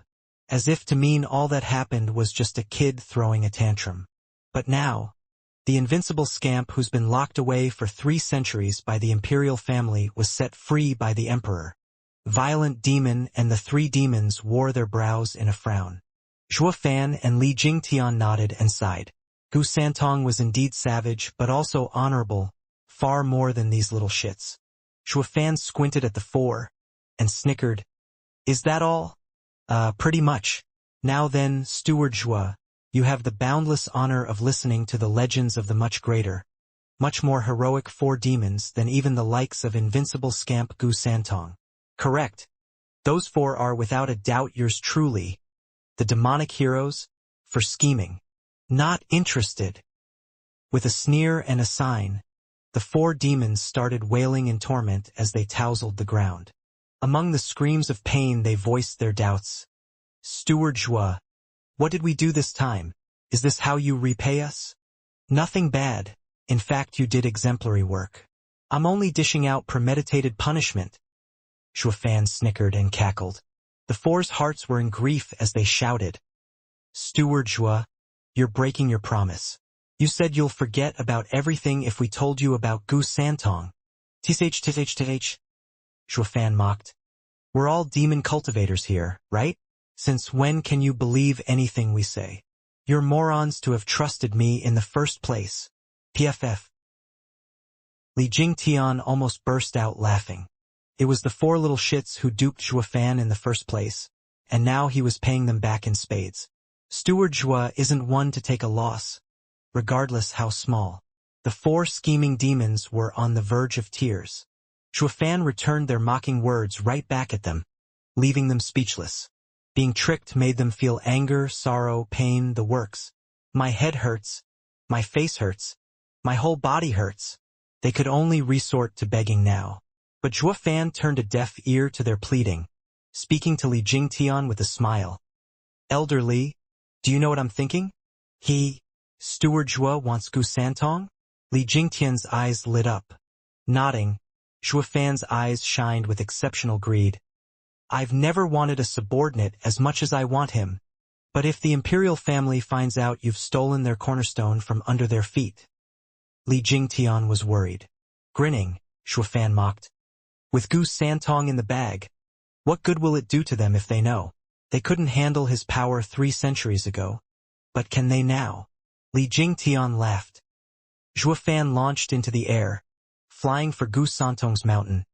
as if to mean all that happened was just a kid throwing a tantrum. But now, the Invincible Scamp who's been locked away for 3 centuries by the imperial family was set free by the emperor. Violent Demon and the 3 demons wore their brows in a frown. Zhuo Fan and Li Jingtian nodded and sighed. Gu Santong was indeed savage, but also honorable, far more than these little shits. Zhuo Fan squinted at the 4, and snickered. Is that all? Pretty much. Now then, Steward Zhuo, you have the boundless honor of listening to the legends of the much greater, much more heroic 4 demons than even the likes of Invincible Scamp Gu Santong. Correct. Those 4 are without a doubt yours truly, the demonic heroes, for scheming. Not interested. With a sneer and a sign, the 4 demons started wailing in torment as they tousled the ground. Among the screams of pain they voiced their doubts. Steward Zhuo, what did we do this time? Is this how you repay us? Nothing bad. In fact, you did exemplary work. I'm only dishing out premeditated punishment. Zhuo Fan snickered and cackled. The 4's hearts were in grief as they shouted. Steward Zhuo, you're breaking your promise. You said you'll forget about everything if we told you about Gu Santong. Th. Zhuo Fan mocked. We're all demon cultivators here, right? Since when can you believe anything we say? You're morons to have trusted me in the first place. PFF. Li Jingtian almost burst out laughing. It was the 4 little shits who duped Zhuo Fan in the first place, and now he was paying them back in spades. Steward Zhuo isn't one to take a loss, regardless how small. The 4 scheming demons were on the verge of tears. Zhuo Fan returned their mocking words right back at them, leaving them speechless. Being tricked made them feel anger, sorrow, pain, the works. My head hurts. My face hurts. My whole body hurts. They could only resort to begging now. But Zhuo Fan turned a deaf ear to their pleading, speaking to Li Jingtian with a smile. Elder Li, do you know what I'm thinking? Steward Zhua wants Gu Santong? Li Jingtian's eyes lit up. Nodding, Zhua Fan's eyes shined with exceptional greed. I've never wanted a subordinate as much as I want him. But if the imperial family finds out you've stolen their cornerstone from under their feet. Li Jingtian was worried. Grinning, Zhua Fan mocked. With Gu Santong in the bag, what good will it do to them if they know? They couldn't handle his power 3 centuries ago. But can they now? Li Jingtian laughed. Zhua Fan launched into the air, flying for Gu Santong's mountain.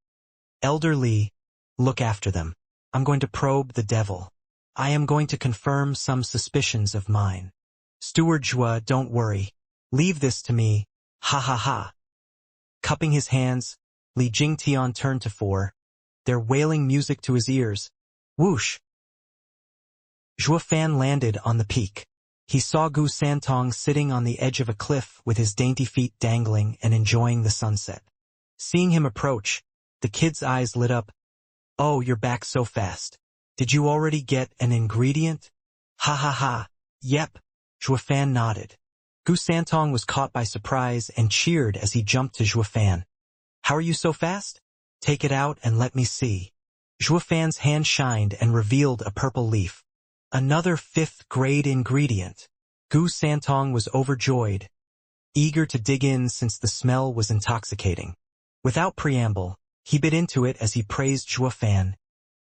Elder Li, look after them. I'm going to probe the devil. I am going to confirm some suspicions of mine. Steward Zhua, don't worry. Leave this to me. Ha ha ha. Cupping his hands, Li Jingtian turned to 4, their wailing music to his ears. Whoosh! Zhua Fan landed on the peak. He saw Gu Santong sitting on the edge of a cliff with his dainty feet dangling and enjoying the sunset. Seeing him approach, the kid's eyes lit up. Oh, you're back so fast. Did you already get an ingredient? Ha ha ha. Yep. Zhua Fan nodded. Gu Santong was caught by surprise and cheered as he jumped to Zhua Fan. How are you so fast? Take it out and let me see. Zhua Fan's hand shined and revealed a purple leaf. Another 5th grade ingredient. Gu Santong was overjoyed, eager to dig in since the smell was intoxicating. Without preamble, he bit into it as he praised Zhua Fan.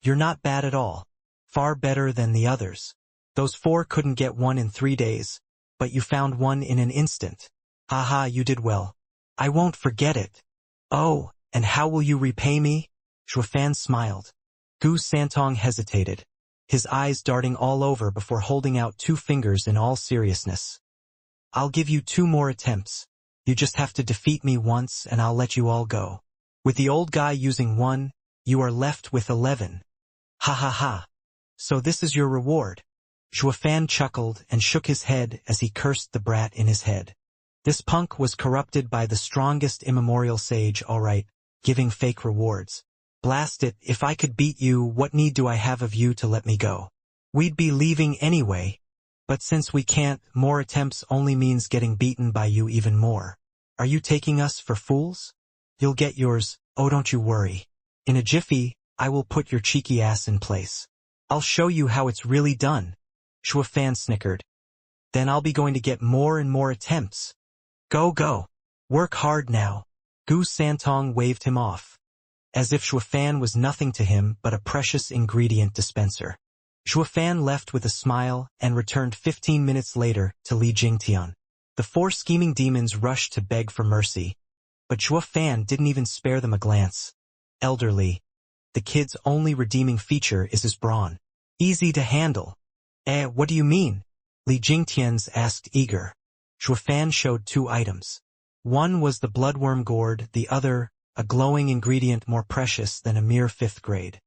You're not bad at all. Far better than the others. Those 4 couldn't get one in 3 days, but you found one in an instant. Haha, you did well. I won't forget it. Oh, and how will you repay me? Zhua Fan smiled. Gu Santong hesitated, his eyes darting all over before holding out 2 fingers in all seriousness. I'll give you 2 more attempts. You just have to defeat me once and I'll let you all go. With the old guy using 1, you are left with 11. Ha ha ha. So this is your reward. Zhua Fan chuckled and shook his head as he cursed the brat in his head. This punk was corrupted by the strongest immemorial sage, all right, giving fake rewards. Blast it, if I could beat you, what need do I have of you to let me go? We'd be leaving anyway. But since we can't, more attempts only means getting beaten by you even more. Are you taking us for fools? You'll get yours, oh don't you worry. In a jiffy, I will put your cheeky ass in place. I'll show you how it's really done. Zhua Fan snickered. Then I'll be going to get more and more attempts. Go, go. Work hard now. Gu Santong waved him off, as if Zhua Fan was nothing to him but a precious ingredient dispenser. Zhua Fan left with a smile and returned 15 minutes later to Li Jingtian. The 4 scheming demons rushed to beg for mercy, but Zhua Fan didn't even spare them a glance. Elderly, the kid's only redeeming feature is his brawn. Easy to handle. What do you mean? Li Jingtian's asked eager. Zhua Fan showed 2 items. One was the bloodworm gourd, the other, a glowing ingredient more precious than a mere 5th grade.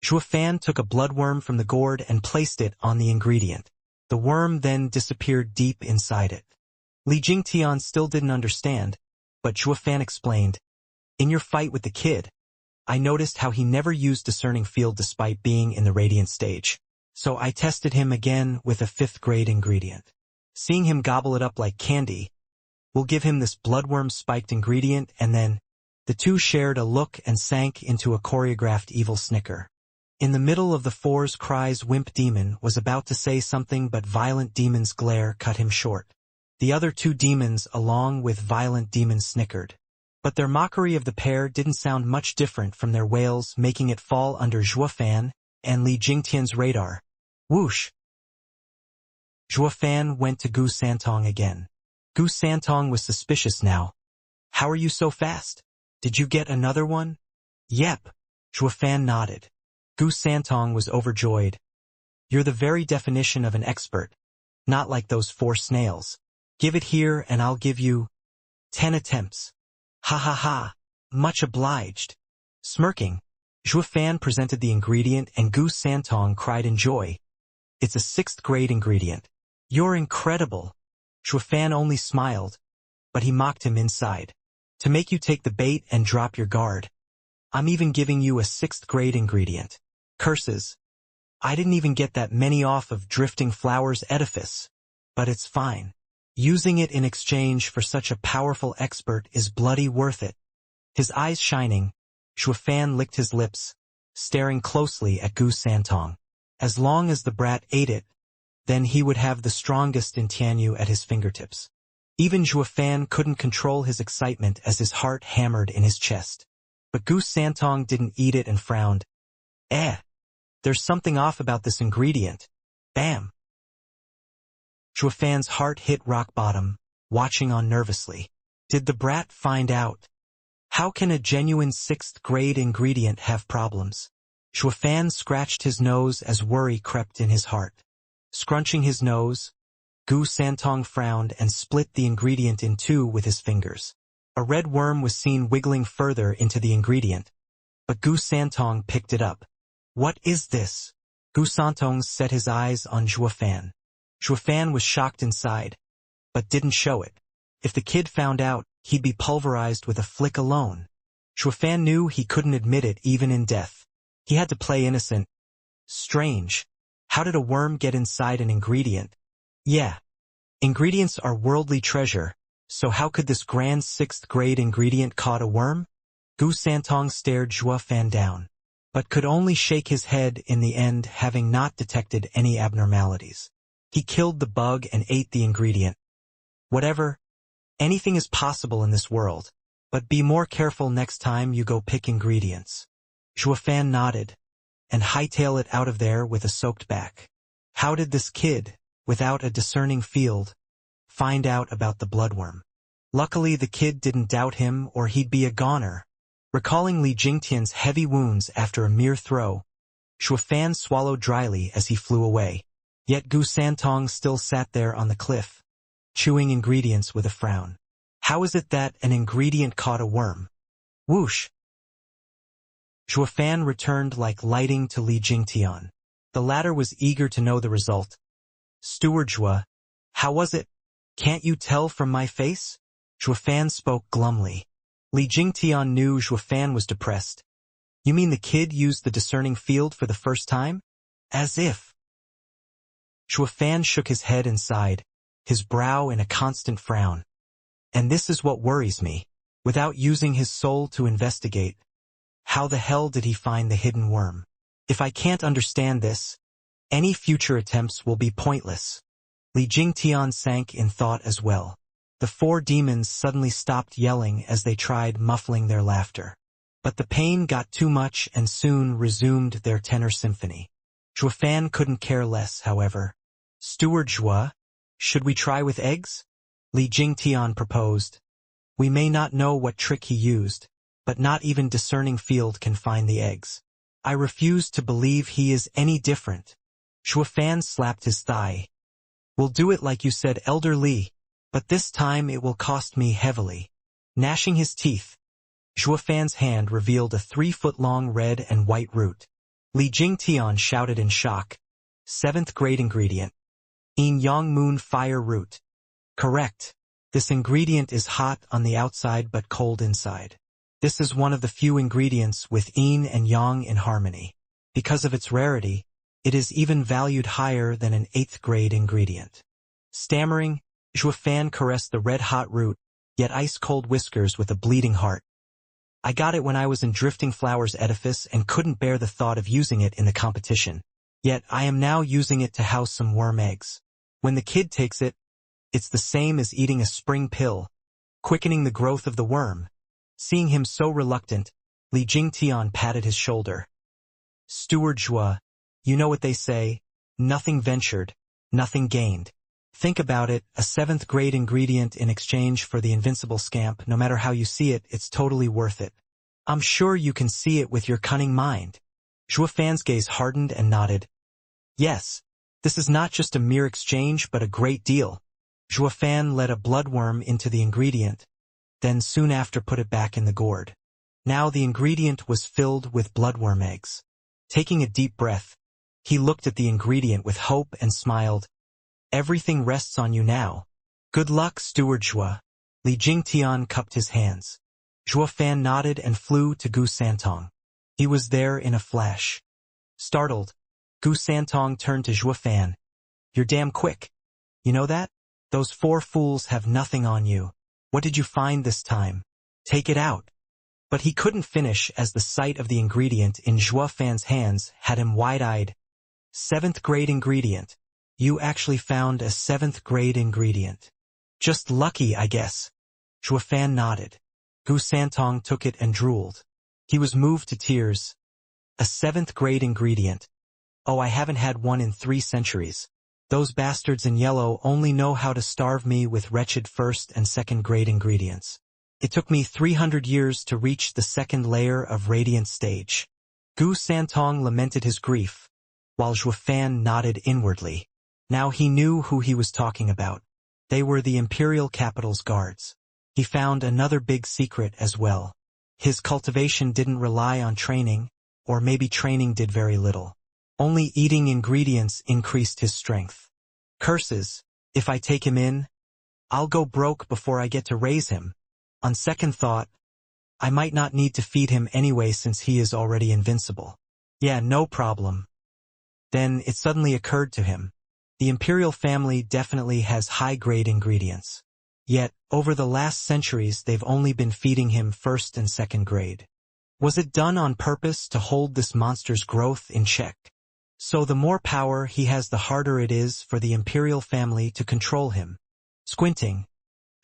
Zhua Fan took a bloodworm from the gourd and placed it on the ingredient. The worm then disappeared deep inside it. Li Jingtian still didn't understand, but Zhua Fan explained. In your fight with the kid, I noticed how he never used discerning field despite being in the radiant stage. So I tested him again with a 5th grade ingredient. Seeing him gobble it up like candy, we'll give him this bloodworm-spiked ingredient and then, the 2 shared a look and sank into a choreographed evil snicker. In the middle of the 4's cries, Wimp Demon was about to say something but Violent Demon's glare cut him short. The other 2 demons along with Violent Demon snickered. But their mockery of the pair didn't sound much different from their wails, making it fall under Zhua Fan and Li Jingtian's radar. Whoosh! Zhua Fan went to Gu Santong again. Gu Santong was suspicious now. How are you so fast? Did you get another one? Yep. Zhua Fan nodded. Gu Santong was overjoyed. You're the very definition of an expert. Not like those 4 snails. Give it here and I'll give you 10 attempts. Ha ha ha. Much obliged. Smirking, Zhua Fan presented the ingredient and Gu Santong cried in joy. It's a 6th grade ingredient. You're incredible. Zhua Fan only smiled, but he mocked him inside. To make you take the bait and drop your guard. I'm even giving you a 6th grade ingredient. Curses. I didn't even get that many off of Drifting Flowers Edifice. but it's fine. Using it in exchange for such a powerful expert is bloody worth it. His eyes shining, Xuefan licked his lips, staring closely at Gu Santong. As long as the brat ate it, then he would have the strongest in Tianyu at his fingertips. Even Xuefan couldn't control his excitement as his heart hammered in his chest. But Gu Santong didn't eat it and frowned. There's something off about this ingredient. Bam! Xuefan's heart hit rock bottom, watching on nervously. Did the brat find out? How can a genuine 6th grade ingredient have problems? Xuefan scratched his nose as worry crept in his heart. Scrunching his nose, Gu Santong frowned and split the ingredient in two with his fingers. A red worm was seen wiggling further into the ingredient, but Gu Santong picked it up. What is this? Gu Santong set his eyes on Xuefan. Xuefan was shocked inside, but didn't show it. If the kid found out, he'd be pulverized with a flick alone. Xuefan knew he couldn't admit it even in death. He had to play innocent. Strange. How did a worm get inside an ingredient? Yeah. Ingredients are worldly treasure, so how could this grand 6th grade ingredient caught a worm? Gu Santong stared Xuefan down, but could only shake his head in the end, having not detected any abnormalities. He killed the bug and ate the ingredient. Whatever. Anything is possible in this world, but be more careful next time you go pick ingredients. Xuefan nodded, and hightail it out of there with a soaked back. How did this kid, without a discerning field, find out about the bloodworm? Luckily the kid didn't doubt him or he'd be a goner. Recalling Li Jingtian's heavy wounds after a mere throw, Xuefan swallowed dryly as he flew away. Yet Gu Santong still sat there on the cliff, chewing ingredients with a frown. How is it that an ingredient caught a worm? Whoosh! Xuefan returned like lighting to Li Jingtian. The latter was eager to know the result. Steward Xue, how was it? Can't you tell from my face? Xuefan spoke glumly. Li Jingtian knew Xuefan was depressed. You mean the kid used the discerning field for the first time? As if. Xuefan shook his head and sighed, his brow in a constant frown. And this is what worries me. Without using his soul to investigate, how the hell did he find the hidden worm? If I can't understand this, any future attempts will be pointless. Li Jingtian sank in thought as well. The 4 demons suddenly stopped yelling as they tried muffling their laughter. But the pain got too much and soon resumed their tenor symphony. Xuefan couldn't care less, however. Steward Xue, should we try with eggs? Li Jingtian proposed. We may not know what trick he used, but not even discerning field can find the eggs. I refuse to believe he is any different. Xuefan slapped his thigh. We'll do it like you said, Elder Li, but this time it will cost me heavily. Gnashing his teeth, Xuefan's hand revealed a 3-foot-long red and white root. Li Jingtian shouted in shock. 7th grade ingredient. Yin Yang Moon Fire Root. Correct. This ingredient is hot on the outside but cold inside. This is one of the few ingredients with yin and yang in harmony. Because of its rarity, it is even valued higher than an 8th grade ingredient. Stammering, Xuefan caressed the red-hot root, yet ice-cold whiskers with a bleeding heart. I got it when I was in Drifting Flowers edifice and couldn't bear the thought of using it in the competition. Yet I am now using it to house some worm eggs. When the kid takes it, it's the same as eating a spring pill, quickening the growth of the worm. Seeing him so reluctant, Li Jingtian patted his shoulder. Steward Xue, you know what they say, nothing ventured, nothing gained. Think about it, a 7th grade ingredient in exchange for the invincible scamp, no matter how you see it, it's totally worth it. I'm sure you can see it with your cunning mind. Xuefan's gaze hardened and nodded. Yes, this is not just a mere exchange but a great deal. Xuefan let a bloodworm into the ingredient, then soon after put it back in the gourd. Now the ingredient was filled with bloodworm eggs. Taking a deep breath, he looked at the ingredient with hope and smiled. Everything rests on you now. Good luck, Steward Xue. Li Jingtian cupped his hands. Xuefan nodded and flew to Gu Santong. He was there in a flash. Startled, Gu Santong turned to Xuefan. You're damn quick. You know that? Those 4 fools have nothing on you. What did you find this time? Take it out. But he couldn't finish as the sight of the ingredient in Zhuofan's hands had him wide-eyed. 7th grade ingredient. You actually found a 7th grade ingredient. Just lucky, I guess. Zhuofan nodded. Gu Santong took it and drooled. He was moved to tears. A 7th grade ingredient. Oh, I haven't had one in 3 centuries. Those bastards in yellow only know how to starve me with wretched 1st and 2nd grade ingredients. It took me 300 years to reach the 2nd layer of radiant stage. Gu Santong lamented his grief, while Zhuofan nodded inwardly. Now he knew who he was talking about. They were the Imperial Capital's guards. He found another big secret as well. His cultivation didn't rely on training, or maybe training did very little. Only eating ingredients increased his strength. Curses, if I take him in, I'll go broke before I get to raise him. On second thought, I might not need to feed him anyway since he is already invincible. Yeah, no problem. Then it suddenly occurred to him. The Imperial family definitely has high-grade ingredients. Yet, over the last centuries they've only been feeding him 1st and 2nd grade. Was it done on purpose to hold this monster's growth in check? So the more power he has, the harder it is for the Imperial family to control him. Squinting,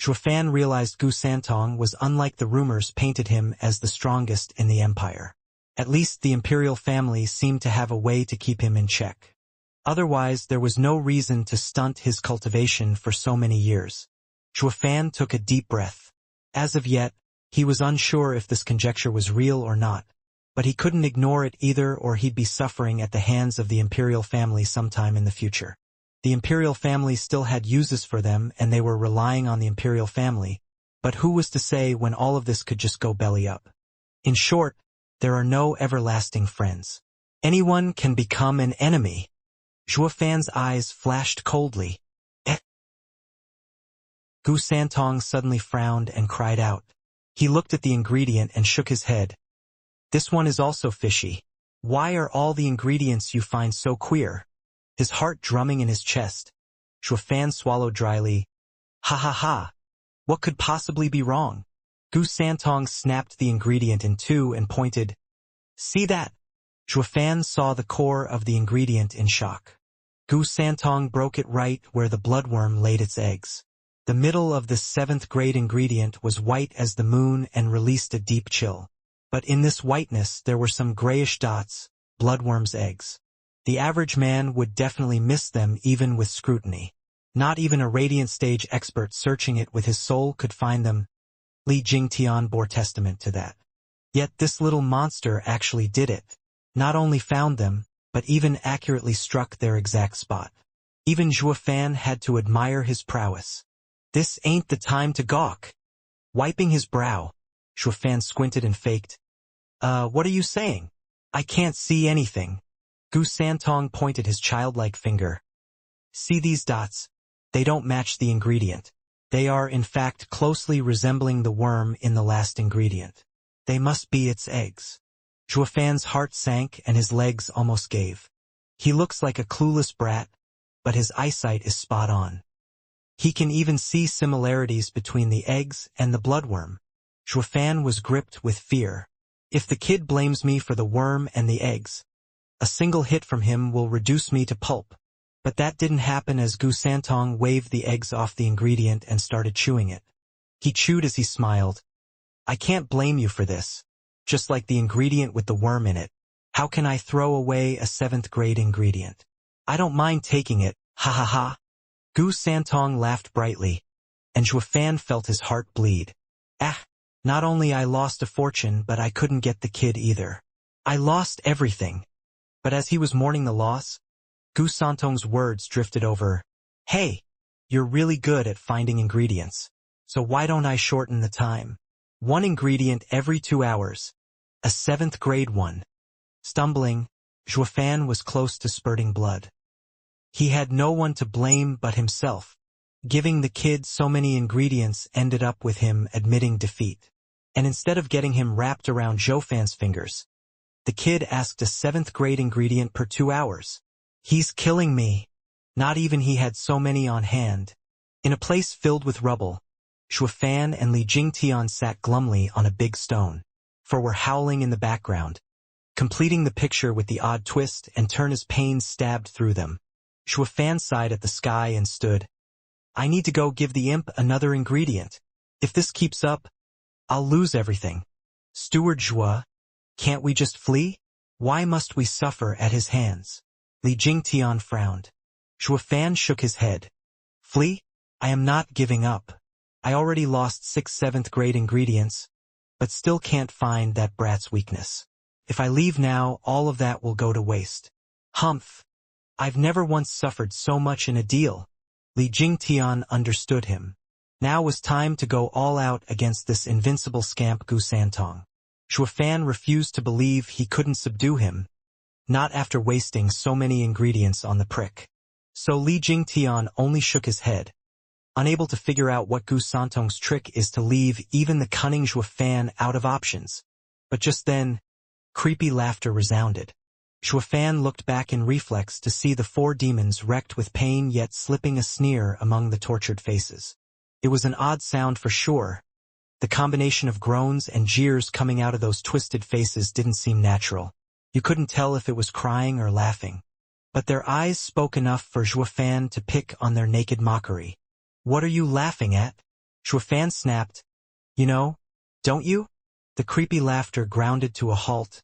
Zhuofan realized Gu Santong was unlike the rumors painted him as the strongest in the empire. At least the Imperial family seemed to have a way to keep him in check. Otherwise, there was no reason to stunt his cultivation for so many years. Zhuofan took a deep breath. As of yet, he was unsure if this conjecture was real or not, but he couldn't ignore it either, or he'd be suffering at the hands of the Imperial family sometime in the future. The Imperial family still had uses for them, and they were relying on the Imperial family, but who was to say when all of this could just go belly up? In short, there are no everlasting friends. Anyone can become an enemy. Zhuofan's eyes flashed coldly. Gu Santong suddenly frowned and cried out. He looked at the ingredient and shook his head. This one is also fishy. Why are all the ingredients you find so queer? His heart drumming in his chest. Zhuofan swallowed dryly. Ha ha ha. What could possibly be wrong? Gu Santong snapped the ingredient in 2 and pointed. See that? Zhuofan saw the core of the ingredient in shock. Gu Santong broke it right where the bloodworm laid its eggs. The middle of the 7th grade ingredient was white as the moon and released a deep chill. But in this whiteness there were some grayish dots, bloodworm's eggs. The average man would definitely miss them even with scrutiny. Not even a radiant stage expert searching it with his soul could find them. Li Jingtian bore testament to that. Yet this little monster actually did it. Not only found them, but even accurately struck their exact spot. Even Zhuofan had to admire his prowess. This ain't the time to gawk. Wiping his brow, Zhuofan squinted and faked. What are you saying? I can't see anything. Gu Santong pointed his childlike finger. See these dots? They don't match the ingredient. They are in fact closely resembling the worm in the last ingredient. They must be its eggs. Zhuofan's heart sank and his legs almost gave. He looks like a clueless brat, but his eyesight is spot on. He can even see similarities between the eggs and the bloodworm. Zhuofan was gripped with fear. If the kid blames me for the worm and the eggs, a single hit from him will reduce me to pulp. But that didn't happen as Gu Santong waved the eggs off the ingredient and started chewing it. He chewed as he smiled. I can't blame you for this. Just like the ingredient with the worm in it. How can I throw away a 7th grade ingredient? I don't mind taking it, ha ha ha. Gu Santong laughed brightly, and Zhuofan felt his heart bleed. Not only I lost a fortune, but I couldn't get the kid either. I lost everything. But as he was mourning the loss, Gu Santong's words drifted over. Hey, you're really good at finding ingredients. So why don't I shorten the time? 1 ingredient every 2 hours. A 7th grade one. Stumbling, Zhuofan was close to spurting blood. He had no one to blame but himself. Giving the kid so many ingredients ended up with him admitting defeat. And instead of getting him wrapped around Zhuofan's fingers, the kid asked a 7th grade ingredient per 2 hours. He's killing me. Not even he had so many on hand. In a place filled with rubble, Shuafan and Li Jingtian sat glumly on a big stone, for were howling in the background, completing the picture with the odd twist and turn as pain stabbed through them. Shuafan sighed at the sky and stood. I need to go give the imp another ingredient. If this keeps up, I'll lose everything. Steward Zhua, can't we just flee? Why must we suffer at his hands? Li Jingtian frowned. Shuafan shook his head. Flee? I am not giving up. I already lost 6 7th grade ingredients, but still can't find that brat's weakness. If I leave now, all of that will go to waste. Humph. I've never once suffered so much in a deal. Li Jingtian understood him. Now was time to go all out against this invincible scamp Gu Santong. Shuafan refused to believe he couldn't subdue him, not after wasting so many ingredients on the prick. So Li Jingtian only shook his head, unable to figure out what Gu Santong's trick is to leave even the cunning Shuafan out of options. But just then, creepy laughter resounded. Shuafan looked back in reflex to see the 4 demons wrecked with pain yet slipping a sneer among the tortured faces. It was an odd sound for sure. The combination of groans and jeers coming out of those twisted faces didn't seem natural. You couldn't tell if it was crying or laughing. But their eyes spoke enough for Shuafan to pick on their naked mockery. What are you laughing at? Shuafan snapped. You know, don't you? The creepy laughter grounded to a halt,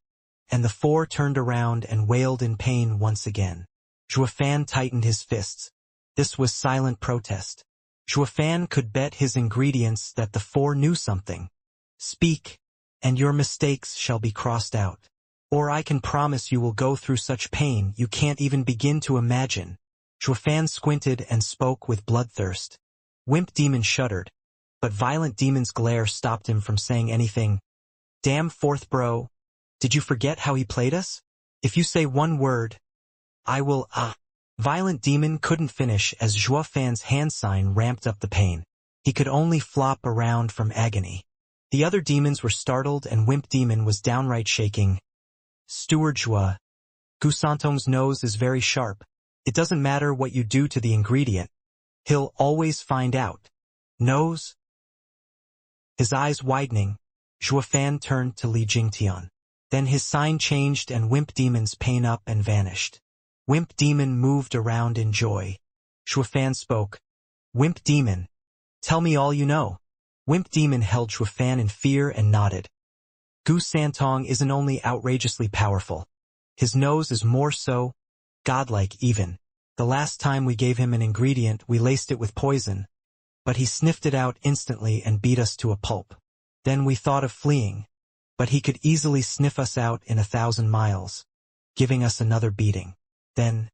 and the 4 turned around and wailed in pain once again. Shuafan tightened his fists. This was silent protest. Shuafan could bet his ingredients that the 4 knew something. Speak, and your mistakes shall be crossed out. Or I can promise you will go through such pain you can't even begin to imagine. Shuafan squinted and spoke with bloodthirst. Wimp Demon shuddered, but Violent Demon's glare stopped him from saying anything. Damn 4th bro. Did you forget how he played us? If you say one word, I will Violent Demon couldn't finish as Shuafan's hand sign ramped up the pain. He could only flop around from agony. The other demons were startled and Wimp Demon was downright shaking. Steward Zhua, Gu Santong's nose is very sharp. It doesn't matter what you do to the ingredient. He'll always find out. Nose? His eyes widening, Shuafan turned to Li Jingtian. Then his sign changed and Wimp Demon's pain up and vanished. Wimp Demon moved around in joy. Shuafan spoke. Wimp Demon, tell me all you know. Wimp Demon held Shuafan in fear and nodded. Gu Santong isn't only outrageously powerful. His nose is more so, godlike even. The last time we gave him an ingredient we laced it with poison, but he sniffed it out instantly and beat us to a pulp. Then we thought of fleeing, but he could easily sniff us out in 1,000 miles, giving us another beating. Then,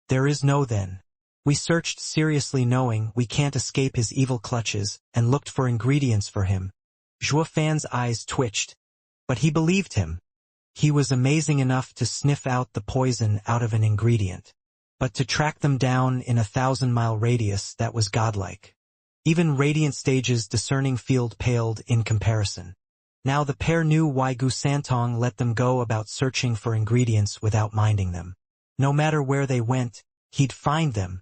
there is no then. We searched seriously knowing we can't escape his evil clutches and looked for ingredients for him. Shuafan's eyes twitched, but he believed him. He was amazing enough to sniff out the poison out of an ingredient. But to track them down in 1,000-mile radius, that was godlike. Even Radiant Stage's discerning field paled in comparison. Now the pair knew why Gu Santong let them go about searching for ingredients without minding them. No matter where they went, he'd find them.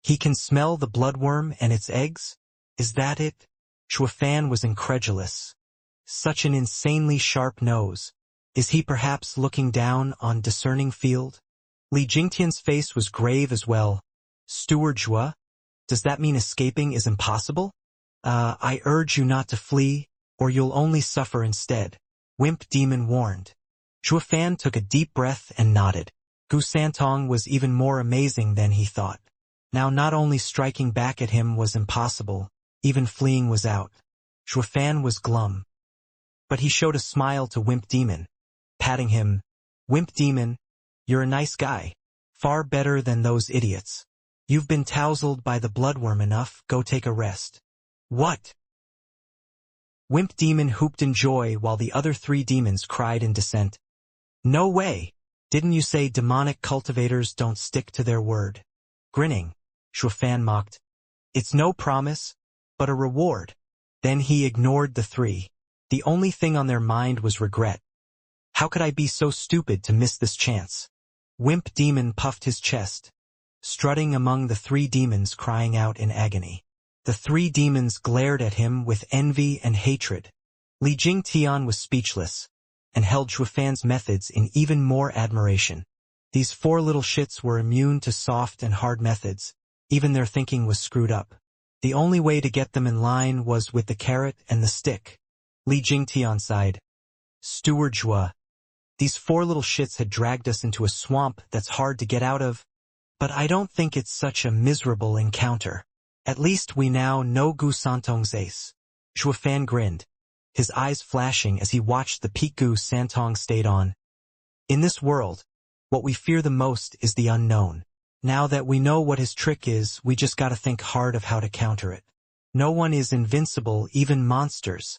He can smell the bloodworm and its eggs? Is that it? Shuafan was incredulous. Such an insanely sharp nose. Is he perhaps looking down on discerning field? Li Jingtian's face was grave as well. Steward Zhua? Does that mean escaping is impossible? I urge you not to flee, or you'll only suffer instead. Wimp Demon warned. Shuafan took a deep breath and nodded. Gu Santong was even more amazing than he thought. Now not only striking back at him was impossible, even fleeing was out. Shuafan was glum. But he showed a smile to Wimp Demon, patting him. Wimp Demon, you're a nice guy. Far better than those idiots. You've been tousled by the bloodworm enough, go take a rest. What? Wimp Demon whooped in joy while the other 3 demons cried in dissent. No way! Didn't you say demonic cultivators don't stick to their word? Grinning, Shuafan mocked. It's no promise, but a reward. Then he ignored the 3. The only thing on their mind was regret. How could I be so stupid to miss this chance? Wimp Demon puffed his chest. strutting among the three demons crying out in agony. The three demons glared at him with envy and hatred. Li Jingtian was speechless, and held Shufan's methods in even more admiration. These four little shits were immune to soft and hard methods. Even their thinking was screwed up. The only way to get them in line was with the carrot and the stick. Li Jingtian sighed. Steward Zhua. These four little shits had dragged us into a swamp that's hard to get out of, but I don't think it's such a miserable encounter. At least we now know Gu Santong's ace. Shuafan grinned, his eyes flashing as he watched the peak Gu Santong stayed on. In this world, what we fear the most is the unknown. Now that we know what his trick is, we just gotta think hard of how to counter it. No one is invincible, even monsters.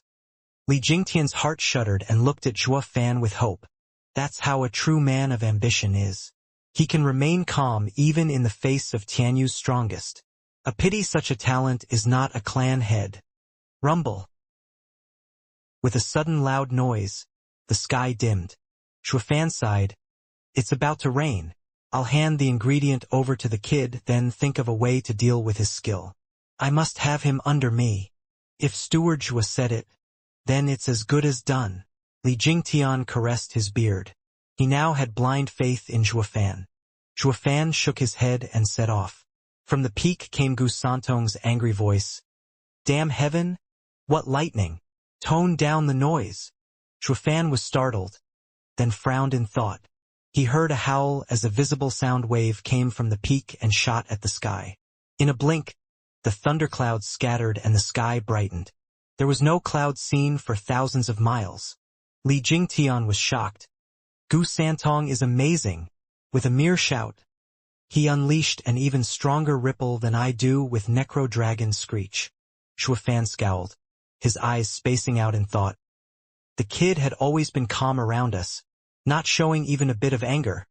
Li Jingtian's heart shuddered and looked at Shuafan with hope. That's how a true man of ambition is. He can remain calm even in the face of Tianyu's strongest. A pity such a talent is not a clan head. Rumble. With a sudden loud noise, the sky dimmed. Shuafan sighed. It's about to rain. I'll hand the ingredient over to the kid, then think of a way to deal with his skill. I must have him under me. If Steward Zhua said it, then it's as good as done. Li Jingtian caressed his beard. He now had blind faith in Shuafan. Shuafan shook his head and set off. From the peak came Gu Santong's angry voice. Damn heaven! What lightning! Tone down the noise. Shuafan was startled, then frowned in thought. He heard a howl as a visible sound wave came from the peak and shot at the sky. In a blink, the thunderclouds scattered and the sky brightened. There was no cloud seen for thousands of miles. Li Jingtian was shocked. Gu Santong is amazing. With a mere shout, he unleashed an even stronger ripple than I do with Necro Dragon's screech. Shuafan scowled, his eyes spacing out in thought. The kid had always been calm around us, not showing even a bit of anger.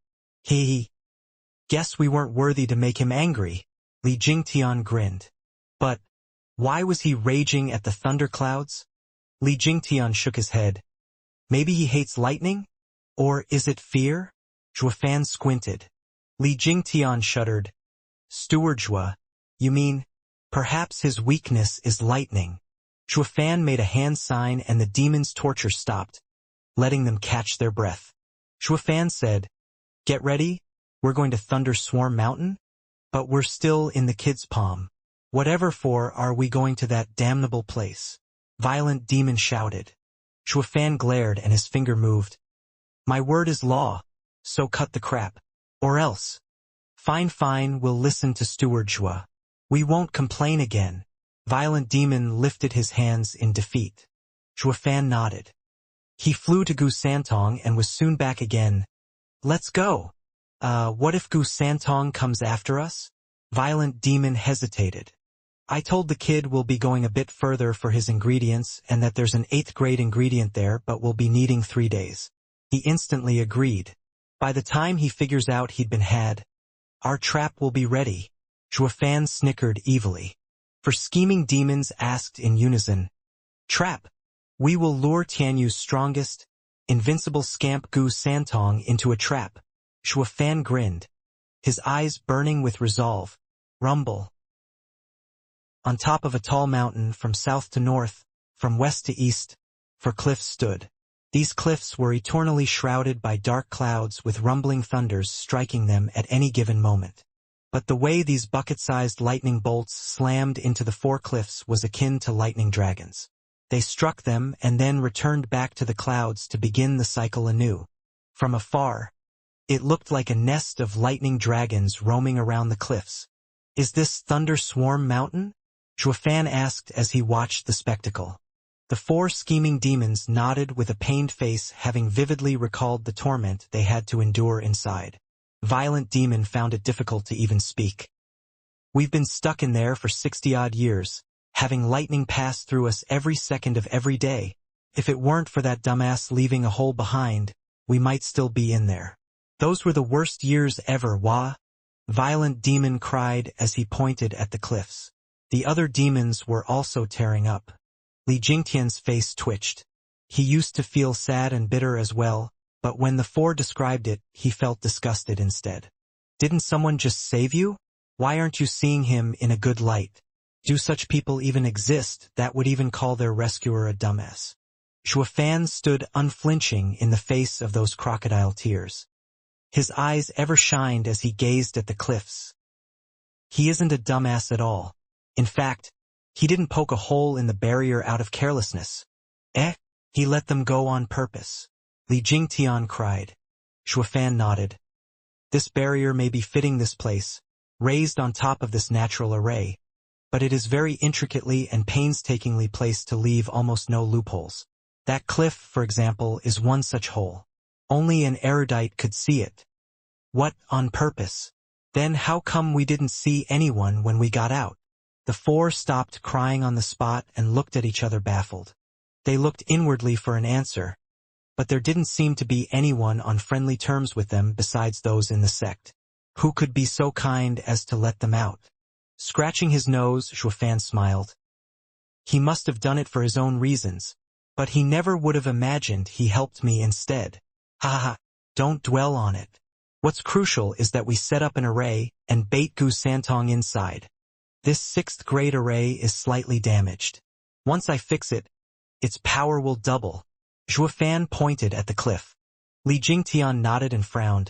Guess we weren't worthy to make him angry. Li Jingtian grinned. But why was he raging at the thunderclouds? Li Jingtian shook his head. Maybe he hates lightning? Or is it fear? Shuafan squinted. Li Jingtian shuddered. Steward Zhua, you mean, perhaps his weakness is lightning. Shuafan made a hand sign and the demons' torture stopped, letting them catch their breath. Shuafan said, Get ready, we're going to thunder Swarm Mountain? But we're still in the kid's palm. Whatever for are we going to that damnable place? Violent demon shouted. Shuafan glared and his finger moved. My word is law, so cut the crap. Or else. Fine, we'll listen to Steward Zhua. We won't complain again. Violent demon lifted his hands in defeat. Shuafan nodded. He flew to Gu Santong and was soon back again. Let's go. What if Gu Santong comes after us? Violent demon hesitated. I told the kid we'll be going a bit further for his ingredients and that there's an 8th grade ingredient there but we'll be needing 3 days. He instantly agreed. By the time he figures out he'd been had, our trap will be ready. Shuafan snickered evilly. For scheming demons asked in unison. Trap. We will lure Tianyu's strongest, invincible scamp Gu Santong into a trap. Shuafan grinned, his eyes burning with resolve. Rumble. On top of a tall mountain from south to north, from west to east, 4 cliffs stood. These cliffs were eternally shrouded by dark clouds with rumbling thunders striking them at any given moment. But the way these bucket-sized lightning bolts slammed into the 4 cliffs was akin to lightning dragons. They struck them and then returned back to the clouds to begin the cycle anew. From afar, it looked like a nest of lightning dragons roaming around the cliffs. Is this Thunder Swarm Mountain? Shuafan asked as he watched the spectacle. The 4 scheming demons nodded with a pained face, having vividly recalled the torment they had to endure inside. Violent demon found it difficult to even speak. We've been stuck in there for 60-odd years, having lightning pass through us every second of every day. If it weren't for that dumbass leaving a hole behind, we might still be in there. Those were the worst years ever, wah? Violent demon cried as he pointed at the cliffs. The other demons were also tearing up. Li Jingtian's face twitched. He used to feel sad and bitter as well, but when the 4 described it, he felt disgusted instead. Didn't someone just save you? Why aren't you seeing him in a good light? Do such people even exist that would even call their rescuer a dumbass? Shuafan stood unflinching in the face of those crocodile tears. His eyes ever shined as he gazed at the cliffs. He isn't a dumbass at all. In fact, he didn't poke a hole in the barrier out of carelessness. He let them go on purpose. Li Jingtian cried. Shuafan nodded. This barrier may be fitting this place, raised on top of this natural array, but it is very intricately and painstakingly placed to leave almost no loopholes. That cliff, for example, is one such hole. Only an erudite could see it. What, on purpose? Then how come we didn't see anyone when we got out? The four stopped crying on the spot and looked at each other baffled. They looked inwardly for an answer, but there didn't seem to be anyone on friendly terms with them besides those in the sect. Who could be so kind as to let them out? Scratching his nose, Shuafan smiled. He must have done it for his own reasons, but he never would have imagined he helped me instead. Ha ha, don't dwell on it. What's crucial is that we set up an array and bait Gu Santong inside. This 6th grade array is slightly damaged. Once I fix it, its power will double. Shuafan pointed at the cliff. Li Jingtian nodded and frowned.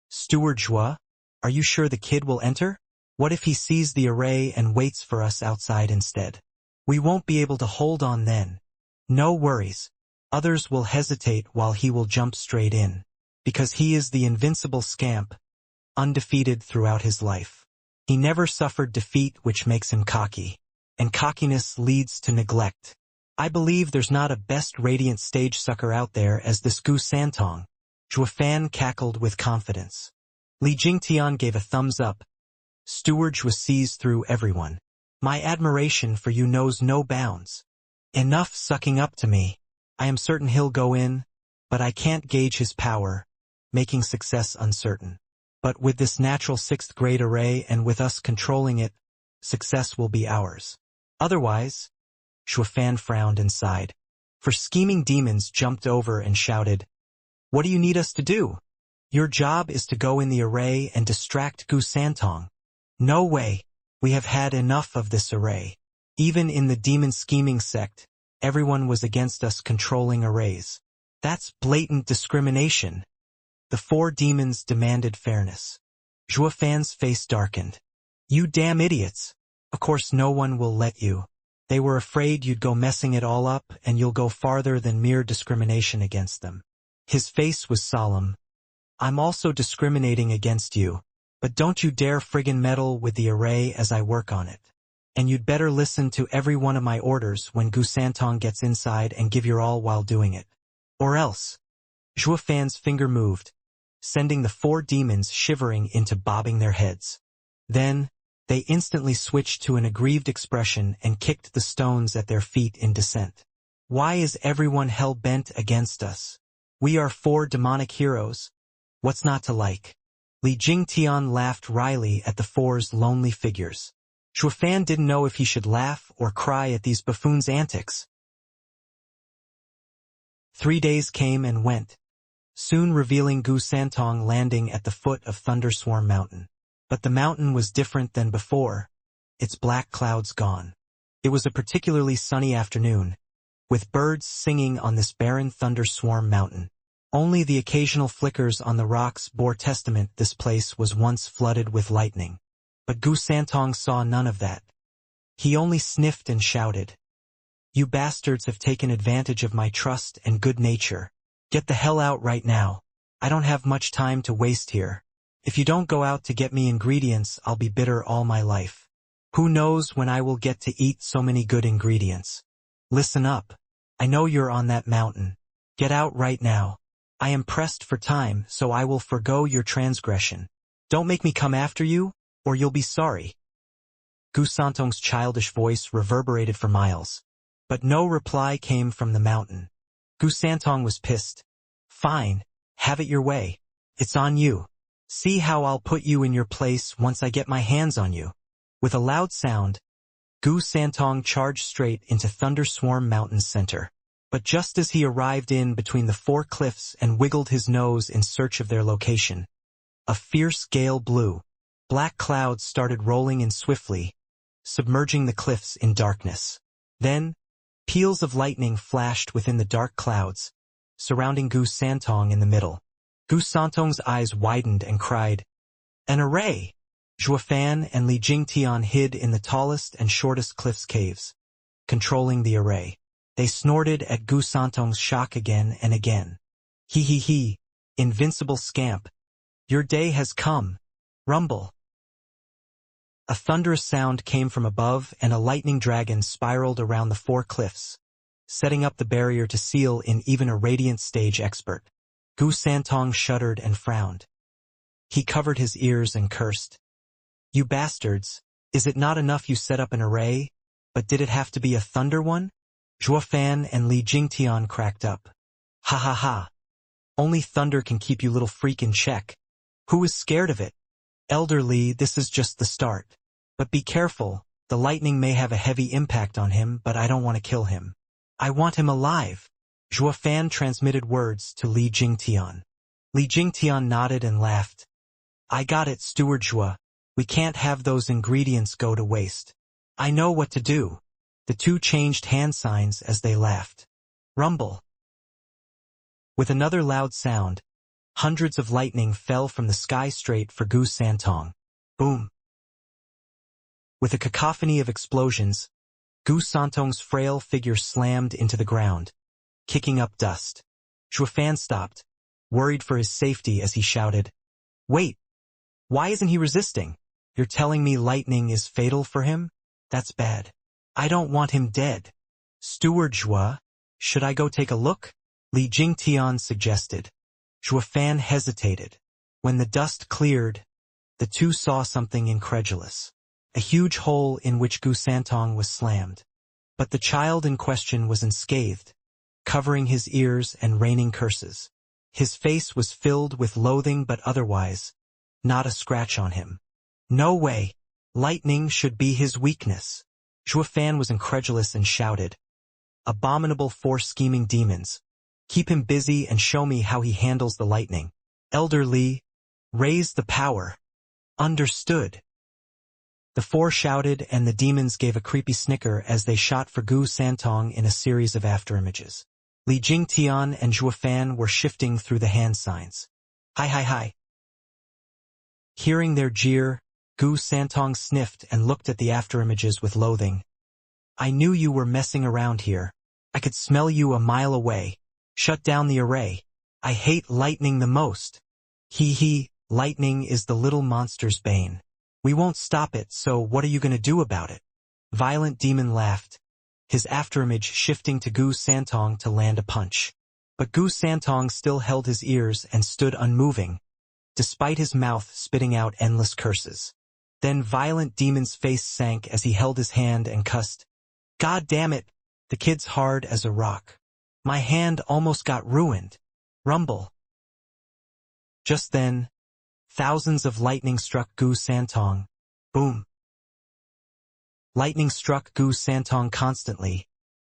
Steward Zhua, are you sure the kid will enter? What if he sees the array and waits for us outside instead? We won't be able to hold on then. No worries. Others will hesitate while he will jump straight in. Because he is the invincible scamp, undefeated throughout his life. He never suffered defeat, which makes him cocky. And cockiness leads to neglect. I believe there's not a best radiant stage sucker out there as this Gu Santong. Shuafan cackled with confidence. Li Jingtian gave a thumbs up. Steward was seized through everyone. My admiration for you knows no bounds. Enough sucking up to me. I am certain he'll go in, but I can't gauge his power, making success uncertain. But with this natural 6th grade array and with us controlling it, success will be ours. Otherwise, Shuafan frowned and sighed. For scheming demons jumped over and shouted, What do you need us to do? Your job is to go in the array and distract Gu Santong. No way. We have had enough of this array. Even in the demon scheming sect, everyone was against us controlling arrays. That's blatant discrimination. The 4 demons demanded fairness. Shuafan's face darkened. You damn idiots. Of course no one will let you. They were afraid you'd go messing it all up and you'll go farther than mere discrimination against them. His face was solemn. I'm also discriminating against you, but don't you dare friggin' meddle with the array as I work on it. And you'd better listen to every one of my orders when Gu Santong gets inside and give your all while doing it. Or else. Shuafan's finger moved, sending the 4 demons shivering into bobbing their heads. Then, they instantly switched to an aggrieved expression and kicked the stones at their feet in dissent. Why is everyone hell-bent against us? We are 4 demonic heroes. What's not to like? Li Jingtian laughed wryly at the 4's lonely figures. Shuafan didn't know if he should laugh or cry at these buffoons' antics. 3 days came and went, soon revealing Gu Santong landing at the foot of Thunderswarm Mountain. But the mountain was different than before, its black clouds gone. It was a particularly sunny afternoon, with birds singing on this barren Thunderswarm Mountain. Only the occasional flickers on the rocks bore testament this place was once flooded with lightning. But Gu Santong saw none of that. He only sniffed and shouted, You bastards have taken advantage of my trust and good nature. Get the hell out right now. I don't have much time to waste here. If you don't go out to get me ingredients, I'll be bitter all my life. Who knows when I will get to eat so many good ingredients. Listen up. I know you're on that mountain. Get out right now. I am pressed for time, so I will forgo your transgression. Don't make me come after you, or you'll be sorry. Gu Santong's childish voice reverberated for miles, but no reply came from the mountain. Gu Santong was pissed. Fine, have it your way. It's on you. See how I'll put you in your place once I get my hands on you. With a loud sound, Gu Santong charged straight into Thunderswarm Mountain's center. But just as he arrived in between the 4 cliffs and wiggled his nose in search of their location, a fierce gale blew, Black clouds started rolling in swiftly, submerging the cliffs in darkness. Then, peals of lightning flashed within the dark clouds, surrounding Gu Santong in the middle. Gu Santong's eyes widened and cried, "An array!" Zhuofan and Li Jingtian hid in the tallest and shortest cliff's caves, controlling the array. They snorted at Gu Santong's shock again and again. "He he he, invincible scamp. Your day has come. Rumble." A thunderous sound came from above and a lightning dragon spiraled around the four cliffs, setting up the barrier to seal in even a radiant stage expert. Gu Santong shuddered and frowned. He covered his ears and cursed. "You bastards, is it not enough you set up an array, but did it have to be a thunder one?" Zhuofan and Li Jingtian cracked up. "Ha ha ha. Only thunder can keep you little freak in check. Who is scared of it? Elder Li, this is just the start. But be careful, the lightning may have a heavy impact on him, but I don't want to kill him. I want him alive." Zhuofan transmitted words to Li Jingtian. Li Jingtian nodded and laughed. "I got it, Steward Zhua. We can't have those ingredients go to waste. I know what to do." The two changed hand signs as they laughed. Rumble. With another loud sound, hundreds of lightning fell from the sky straight for Gu Santong. Boom. With a cacophony of explosions, Gu Santong's frail figure slammed into the ground, kicking up dust. Zhuofan stopped, worried for his safety as he shouted, "Wait! Why isn't he resisting? You're telling me lightning is fatal for him? That's bad. I don't want him dead. Steward Zhua, should I go take a look?" Li Jingtian suggested. Zhuofan hesitated. When the dust cleared, the two saw something incredulous. A huge hole in which Gu Santong was slammed. But the child in question was unscathed, covering his ears and raining curses. His face was filled with loathing but otherwise, not a scratch on him. "No way! Lightning should be his weakness." Zhuofan was incredulous and shouted, "Abominable four-scheming demons! Keep him busy and show me how he handles the lightning. Elder Li, raise the power." "Understood." The four shouted and the demons gave a creepy snicker as they shot for Gu Santong in a series of afterimages. Li Jingtian and Zhuofan were shifting through the hand signs. "Hi hi hi." Hearing their jeer, Gu Santong sniffed and looked at the afterimages with loathing. "I knew you were messing around here. I could smell you a mile away. Shut down the array. I hate lightning the most." "Hee hee, lightning is the little monster's bane. We won't stop it, so what are you going to do about it?" Violent Demon laughed, his afterimage shifting to Gu Santong to land a punch. But Gu Santong still held his ears and stood unmoving, despite his mouth spitting out endless curses. Then Violent Demon's face sank as he held his hand and cussed. "God damn it, the kid's hard as a rock. My hand almost got ruined." Rumble. Just then, thousands of lightning struck Gu Santong. Boom. Lightning struck Gu Santong constantly,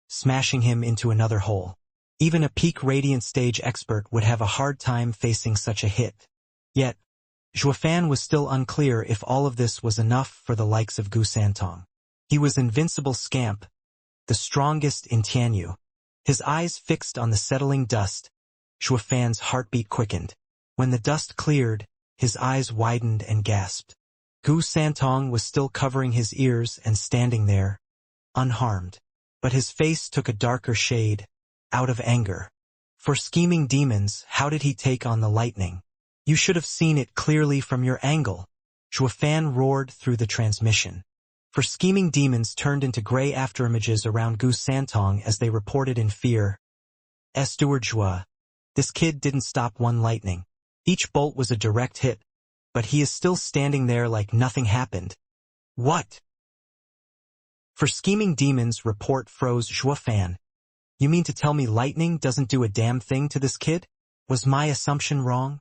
smashing him into another hole. Even a peak radiant stage expert would have a hard time facing such a hit. Yet, Zhuofan was still unclear if all of this was enough for the likes of Gu Santong. He was invincible scamp, the strongest in Tianyu. His eyes fixed on the settling dust, Zhuofan's heartbeat quickened. When the dust cleared, his eyes widened and gasped. Gu Santong was still covering his ears and standing there, unharmed. But his face took a darker shade, out of anger. For scheming demons, how did he take on the lightning? "You should have seen it clearly from your angle," Zhuofan roared through the transmission. For scheming demons turned into gray afterimages around Gu Santong as they reported in fear. "Steward Zhua, this kid didn't stop one lightning. Each bolt was a direct hit, but he is still standing there like nothing happened." "What?" For scheming demons report froze Zhuofan. "You mean to tell me lightning doesn't do a damn thing to this kid? Was my assumption wrong?"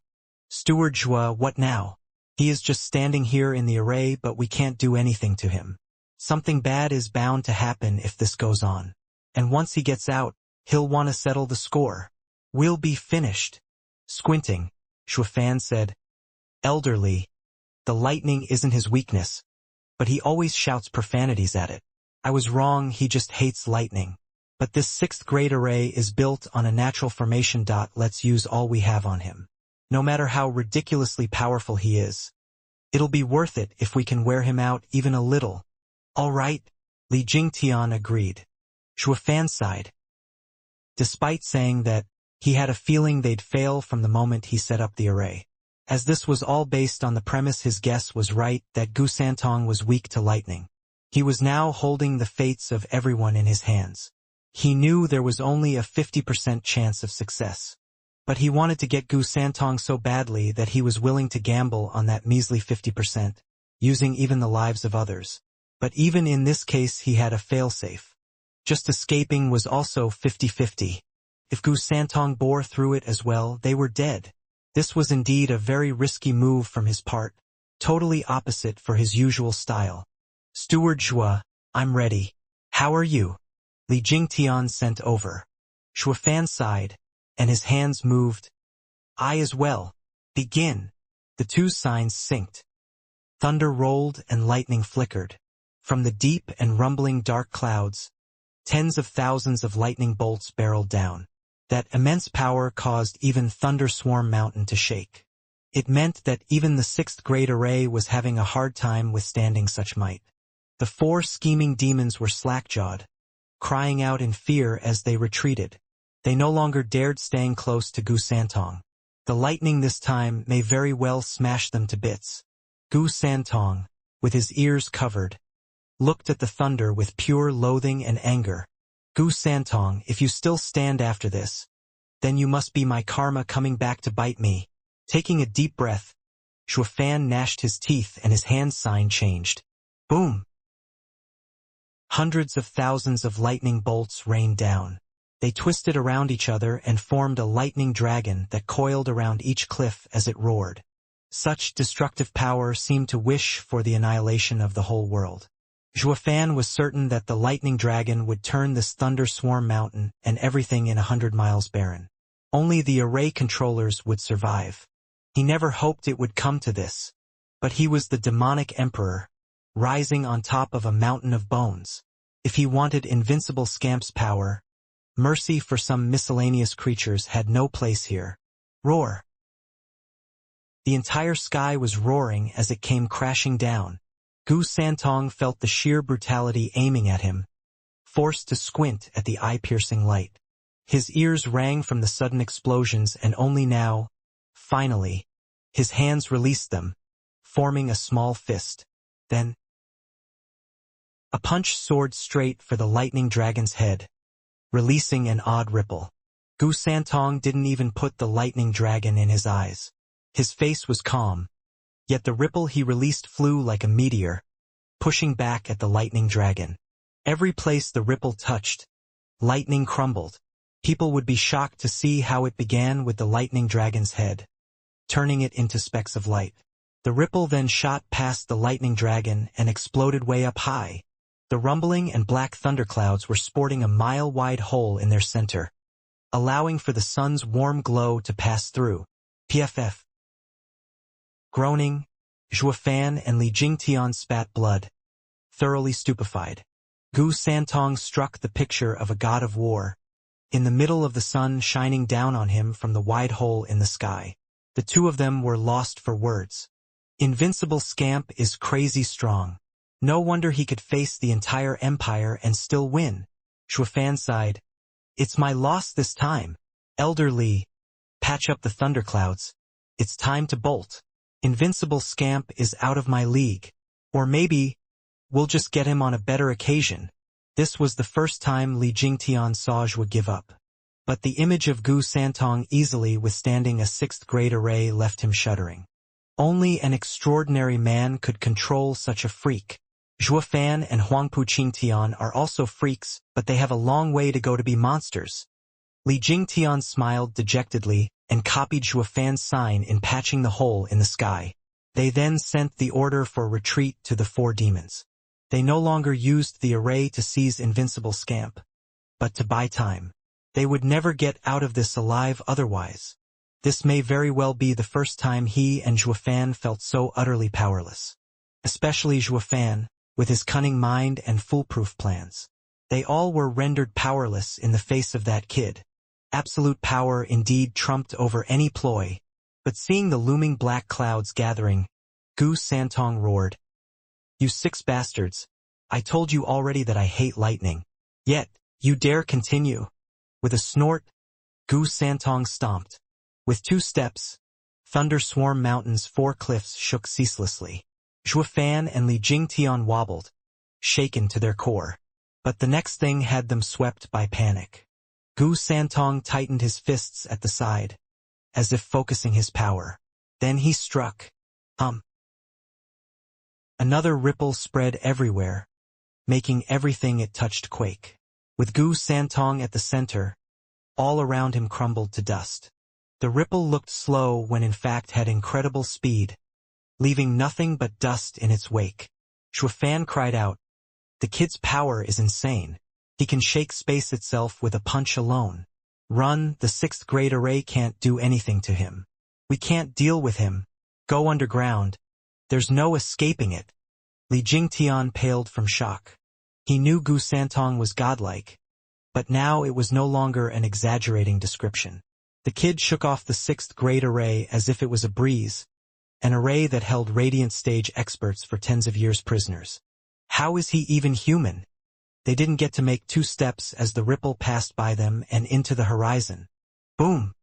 "Steward Zhua, what now? He is just standing here in the array, but we can't do anything to him. Something bad is bound to happen if this goes on. And once he gets out, he'll want to settle the score. We'll be finished." Squinting, Zhuofan said, "Elder Li, The lightning isn't his weakness, but he always shouts profanities at it. I was wrong, he just hates lightning. But this 6th grade array is built on a natural formation. Let's use all we have on him. No matter how ridiculously powerful he is, it'll be worth it if we can wear him out even a little. All right, Li Jingtian agreed. Shuofan sighed. Despite saying that, he had a feeling they'd fail from the moment he set up the array. As this was all based on the premise his guess was right that Gu Santong was weak to lightning. He was now holding the fates of everyone in his hands. He knew there was only a 50% chance of success. But he wanted to get Gu Santong so badly that he was willing to gamble on that measly 50%, using even the lives of others. But even in this case he had a failsafe. Just escaping was also 50-50. If Gu Santong bore through it as well, they were dead. This was indeed a very risky move from his part, totally opposite for his usual style. Steward Zhua, I'm ready. How are you? Li Jingtian sent over. Shuofan sighed, and his hands moved. I as well. Begin. The two signs synced. Thunder rolled and lightning flickered. From the deep and rumbling dark clouds, tens of thousands of lightning bolts barreled down. That immense power caused even Thunderswarm Mountain to shake. It meant that even the 6th grade array was having a hard time withstanding such might. The 4 scheming demons were slack-jawed, crying out in fear as they retreated. They no longer dared staying close to Gu Santong. The lightning this time may very well smash them to bits. Gu Santong, with his ears covered, looked at the thunder with pure loathing and anger. Gu Santong, if you still stand after this, then you must be my karma coming back to bite me. Taking a deep breath, Shuofan gnashed his teeth and his hand sign changed. Boom! Hundreds of thousands of lightning bolts rained down. They twisted around each other and formed a lightning dragon that coiled around each cliff as it roared. Such destructive power seemed to wish for the annihilation of the whole world. Shuofan was certain that the lightning dragon would turn this Thunderswarm Mountain and everything in 100 miles barren. Only the array controllers would survive. He never hoped it would come to this. But he was the demonic emperor, rising on top of a mountain of bones. If he wanted invincible Scamp's power, mercy for some miscellaneous creatures had no place here. Roar! The entire sky was roaring as it came crashing down. Gu Santong felt the sheer brutality aiming at him, forced to squint at the eye-piercing light. His ears rang from the sudden explosions and only now, finally, his hands released them, forming a small fist. Then, a punch soared straight for the lightning dragon's head, releasing an odd ripple. Gu Santong didn't even put the lightning dragon in his eyes. His face was calm, yet the ripple he released flew like a meteor, pushing back at the lightning dragon. Every place the ripple touched, lightning crumbled. People would be shocked to see how it began with the lightning dragon's head, turning it into specks of light. The ripple then shot past the lightning dragon and exploded way up high. The rumbling and black thunderclouds were sporting a mile-wide hole in their center, allowing for the sun's warm glow to pass through. PFF. Groaning, Shuofan and Li Jingtian spat blood, thoroughly stupefied. Gu Santong struck the picture of a god of war, in the middle of the sun shining down on him from the wide hole in the sky. The two of them were lost for words. Invincible Scamp is crazy strong. No wonder he could face the entire empire and still win. Shuofan sighed. It's my loss this time. Elder Li, patch up the thunderclouds. It's time to bolt. Invincible Scamp is out of my league. Or maybe, we'll just get him on a better occasion. This was the first time Li Jingtian saw Zhua give up. But the image of Gu Santong easily withstanding a 6th grade array left him shuddering. Only an extraordinary man could control such a freak. Shuofan and Huangpu Qingtian are also freaks, but they have a long way to go to be monsters. Li Jingtian smiled dejectedly and copied Shuofan's sign in patching the hole in the sky. They then sent the order for retreat to the 4 demons. They no longer used the array to seize Invincible Scamp, but to buy time. They would never get out of this alive otherwise. This may very well be the first time he and Zhuofan felt so utterly powerless. Especially Zhuofan, with his cunning mind and foolproof plans. They all were rendered powerless in the face of that kid. Absolute power indeed trumped over any ploy, but seeing the looming black clouds gathering, Gu Santong roared. You 6 bastards, I told you already that I hate lightning. Yet, you dare continue. With a snort, Gu Santong stomped. With 2 steps, Thunder Swarm Mountain's 4 cliffs shook ceaselessly. Zhuofan and Li Jingtian wobbled, shaken to their core. But the next thing had them swept by panic. Gu Santong tightened his fists at the side, as if focusing his power. Then he struck. Another ripple spread everywhere, making everything it touched quake. With Gu Santong at the center, all around him crumbled to dust. The ripple looked slow when in fact had incredible speed, leaving nothing but dust in its wake. Zhuofan cried out, the kid's power is insane. He can shake space itself with a punch alone. Run, the 6th grade array can't do anything to him. We can't deal with him. Go underground. There's no escaping it. Li Jingtian paled from shock. He knew Gu Santong was godlike, but now it was no longer an exaggerating description. The kid shook off the 6th grade array as if it was a breeze, an array that held radiant stage experts for tens of years prisoners. How is he even human? They didn't get to make 2 steps as the ripple passed by them and into the horizon. Boom!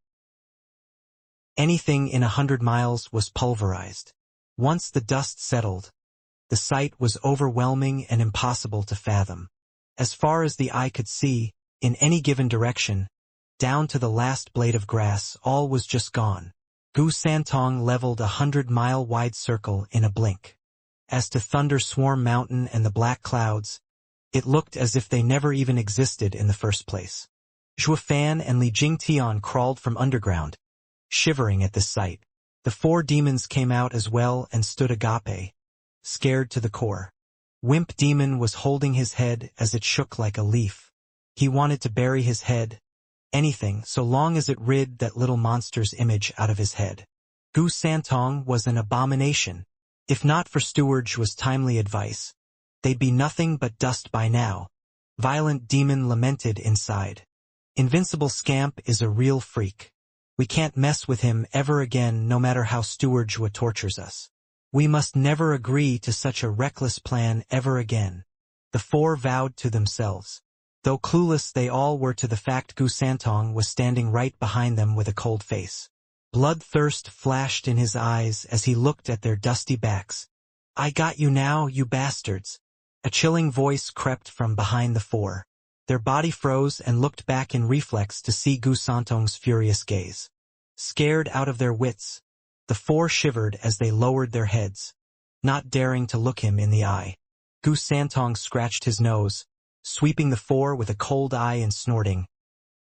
Anything in 100 miles was pulverized. Once the dust settled, the sight was overwhelming and impossible to fathom. As far as the eye could see, in any given direction, down to the last blade of grass, all was just gone. Gu Santong leveled a 100-mile-wide circle in a blink. As to Thunder Swarm Mountain and the black clouds, it looked as if they never even existed in the first place. Zhuofan and Li Jingtian crawled from underground, shivering at this sight. The 4 demons came out as well and stood agape, scared to the core. Wimp Demon was holding his head as it shook like a leaf. He wanted to bury his head, anything so long as it rid that little monster's image out of his head. Gu Santong was an abomination. If not for Steward Zhu's timely advice, they'd be nothing but dust by now. Violent Demon lamented inside. Invincible Scamp is a real freak. We can't mess with him ever again no matter how Steward Zhu tortures us. We must never agree to such a reckless plan ever again. The 4 vowed to themselves. Though clueless they all were to the fact Gu Santong was standing right behind them with a cold face. Bloodthirst flashed in his eyes as he looked at their dusty backs. I got you now, you bastards. A chilling voice crept from behind the 4. Their body froze and looked back in reflex to see Gu Santong's furious gaze. Scared out of their wits, the 4 shivered as they lowered their heads, not daring to look him in the eye. Gu Santong scratched his nose, sweeping the 4 with a cold eye and snorting.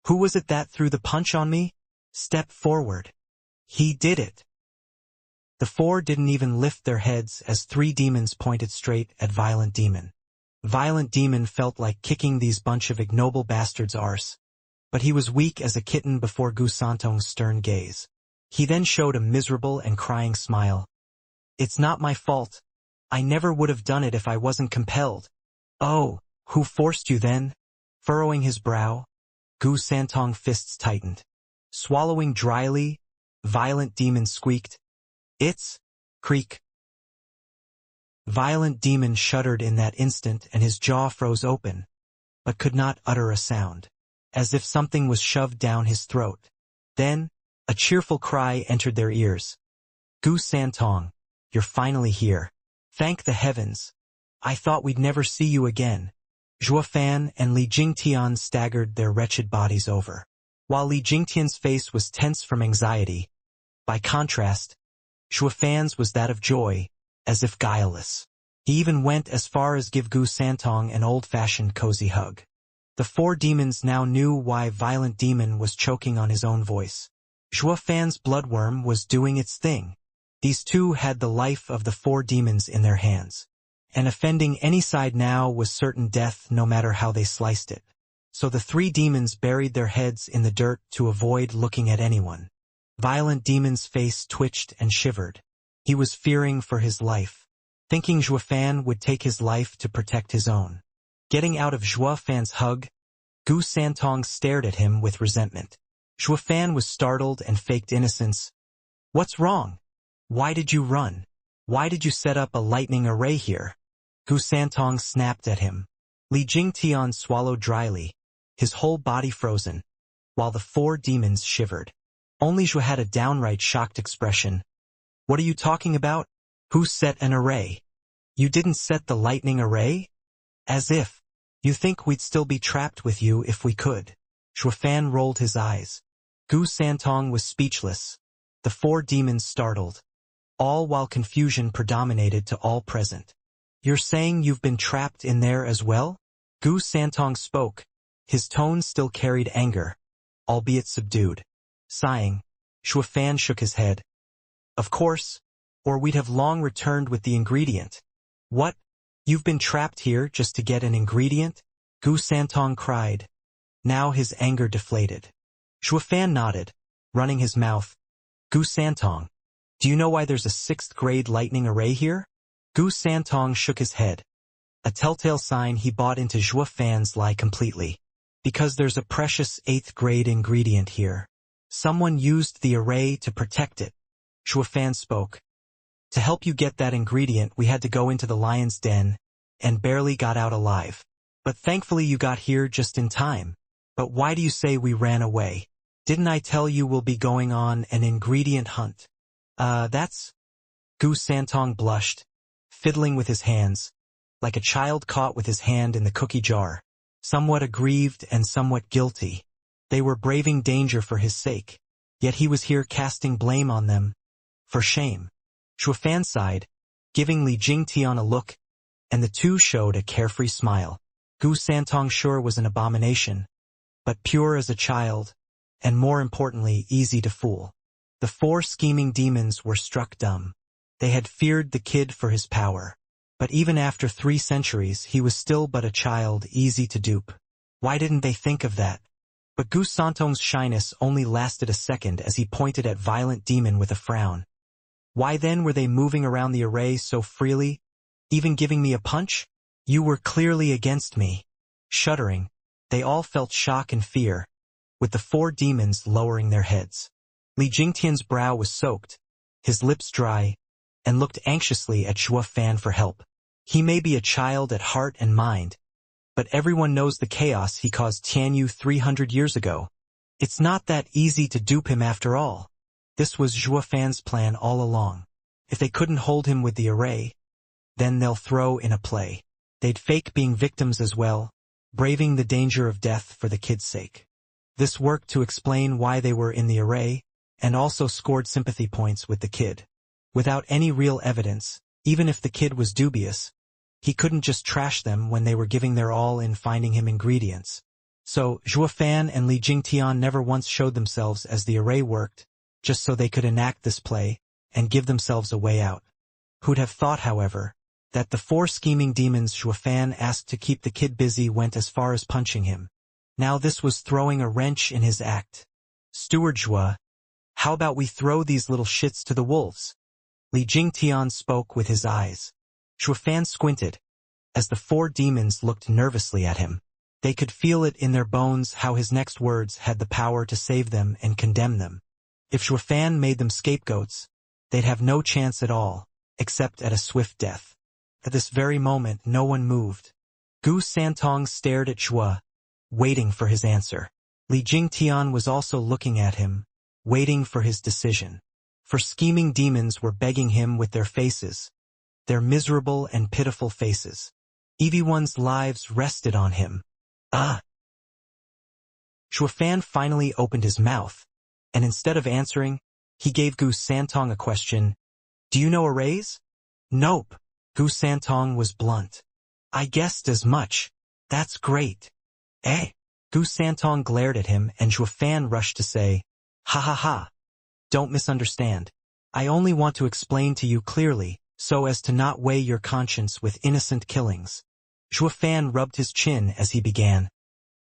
Who was it that threw the punch on me? Step forward. He did it. The 4 didn't even lift their heads as 3 demons pointed straight at Violent Demon. Violent Demon felt like kicking these bunch of ignoble bastards' arse, but he was weak as a kitten before Gu Santong's stern gaze. He then showed a miserable and crying smile. It's not my fault. I never would have done it if I wasn't compelled. Oh, who forced you then? Furrowing his brow, Gu Santong fists tightened. Swallowing dryly, Violent Demon squeaked. It's creak. Violent Demon shuddered in that instant and his jaw froze open, but could not utter a sound, as if something was shoved down his throat. Then, a cheerful cry entered their ears. Gu Santong, you're finally here. Thank the heavens. I thought we'd never see you again. Zhuofan and Li Jingtian staggered their wretched bodies over. While Li Jingtian's face was tense from anxiety, by contrast, Zhuofan's was that of joy, as if guileless. He even went as far as give Gu Santong an old-fashioned cozy hug. The 4 demons now knew why Violent Demon was choking on his own voice. Zhuofan's bloodworm was doing its thing. These 2 had the life of the 4 demons in their hands, and offending any side now was certain death no matter how they sliced it. So the 3 demons buried their heads in the dirt to avoid looking at anyone. Violent Demon's face twitched and shivered. He was fearing for his life, thinking Zhuofan would take his life to protect his own. Getting out of Zhuofan's hug, Gu Santong stared at him with resentment. Zhuofan was startled and faked innocence. "What's wrong? Why did you run? Why did you set up a lightning array here?" Gu Santong snapped at him. Li Jingtian swallowed dryly, his whole body frozen, while the four demons shivered. Only Zhu had a downright shocked expression. "What are you talking about? Who set an array? You didn't set the lightning array? As if. You think we'd still be trapped with you if we could." Zhuofan rolled his eyes. Gu Santong was speechless, the four demons startled, all while confusion predominated to all present. "You're saying you've been trapped in there as well?" Gu Santong spoke. His tone still carried anger, albeit subdued. Sighing, Zhuofan shook his head. "Of course, or we'd have long returned with the ingredient." "What? You've been trapped here just to get an ingredient?" Gu Santong cried. Now his anger deflated. Zhuofan nodded, running his mouth. "Gu Santong, do you know why there's a 6th grade lightning array here?" Gu Santong shook his head, a telltale sign he bought into Zhuofan's lie completely. "Because there's a precious 8th grade ingredient here. Someone used the array to protect it." Zhuofan spoke. "To help you get that ingredient, we had to go into the lion's den, and barely got out alive. But thankfully you got here just in time. But why do you say we ran away? Didn't I tell you we'll be going on an ingredient hunt?" That's..." Gu Santong blushed, fiddling with his hands, like a child caught with his hand in the cookie jar, somewhat aggrieved and somewhat guilty. They were braving danger for his sake, yet he was here casting blame on them. For shame. Zhuofan sighed, giving Li Jingtian a look, and the two showed a carefree smile. Gu Santong sure was an abomination, but pure as a child, and more importantly easy to fool. The four scheming demons were struck dumb. They had feared the kid for his power, but even after 3 centuries he was still but a child, easy to dupe. Why didn't they think of that? But Gu Santong's shyness only lasted a second as he pointed at Violent Demon with a frown. "Why then were they moving around the array so freely, even giving me a punch? You were clearly against me." Shuddering, they all felt shock and fear, with the four demons lowering their heads. Li Jingtian's brow was soaked, his lips dry, and looked anxiously at Zhuofan for help. He may be a child at heart and mind, but everyone knows the chaos he caused Tianyu 300 years ago. It's not that easy to dupe him after all. This was Zhuofan's plan all along. If they couldn't hold him with the array, then they'll throw in a play. They'd fake being victims as well, braving the danger of death for the kid's sake. This worked to explain why they were in the array, and also scored sympathy points with the kid. Without any real evidence, even if the kid was dubious, he couldn't just trash them when they were giving their all in finding him ingredients. So, Zhuofan and Li Jingtian never once showed themselves as the array worked, just so they could enact this play, and give themselves a way out. Who'd have thought, however, that the 4 scheming demons Zhuofan asked to keep the kid busy went as far as punching him. Now this was throwing a wrench in his act. "Steward Zhuo, how about we throw these little shits to the wolves?" Li Jingtian spoke with his eyes. Zhuofan squinted, as the 4 demons looked nervously at him. They could feel it in their bones how his next words had the power to save them and condemn them. If Zhuofan made them scapegoats, they'd have no chance at all, except at a swift death. At this very moment no one moved. Gu Santong stared at Zhuo, waiting for his answer. Li Jingtian was also looking at him, waiting for his decision. For scheming demons were begging him with their faces, their miserable and pitiful faces. Everyone's lives rested on him. Zhuofan finally opened his mouth, and instead of answering, he gave Gu Santong a question. "Do you know arrays?" "Nope." Gu Santong was blunt. "I guessed as much. That's great." "Eh?" Gu Santong glared at him and Zhuofan rushed to say, "Ha ha ha. Don't misunderstand. I only want to explain to you clearly, so as to not weigh your conscience with innocent killings." Zhuofan rubbed his chin as he began.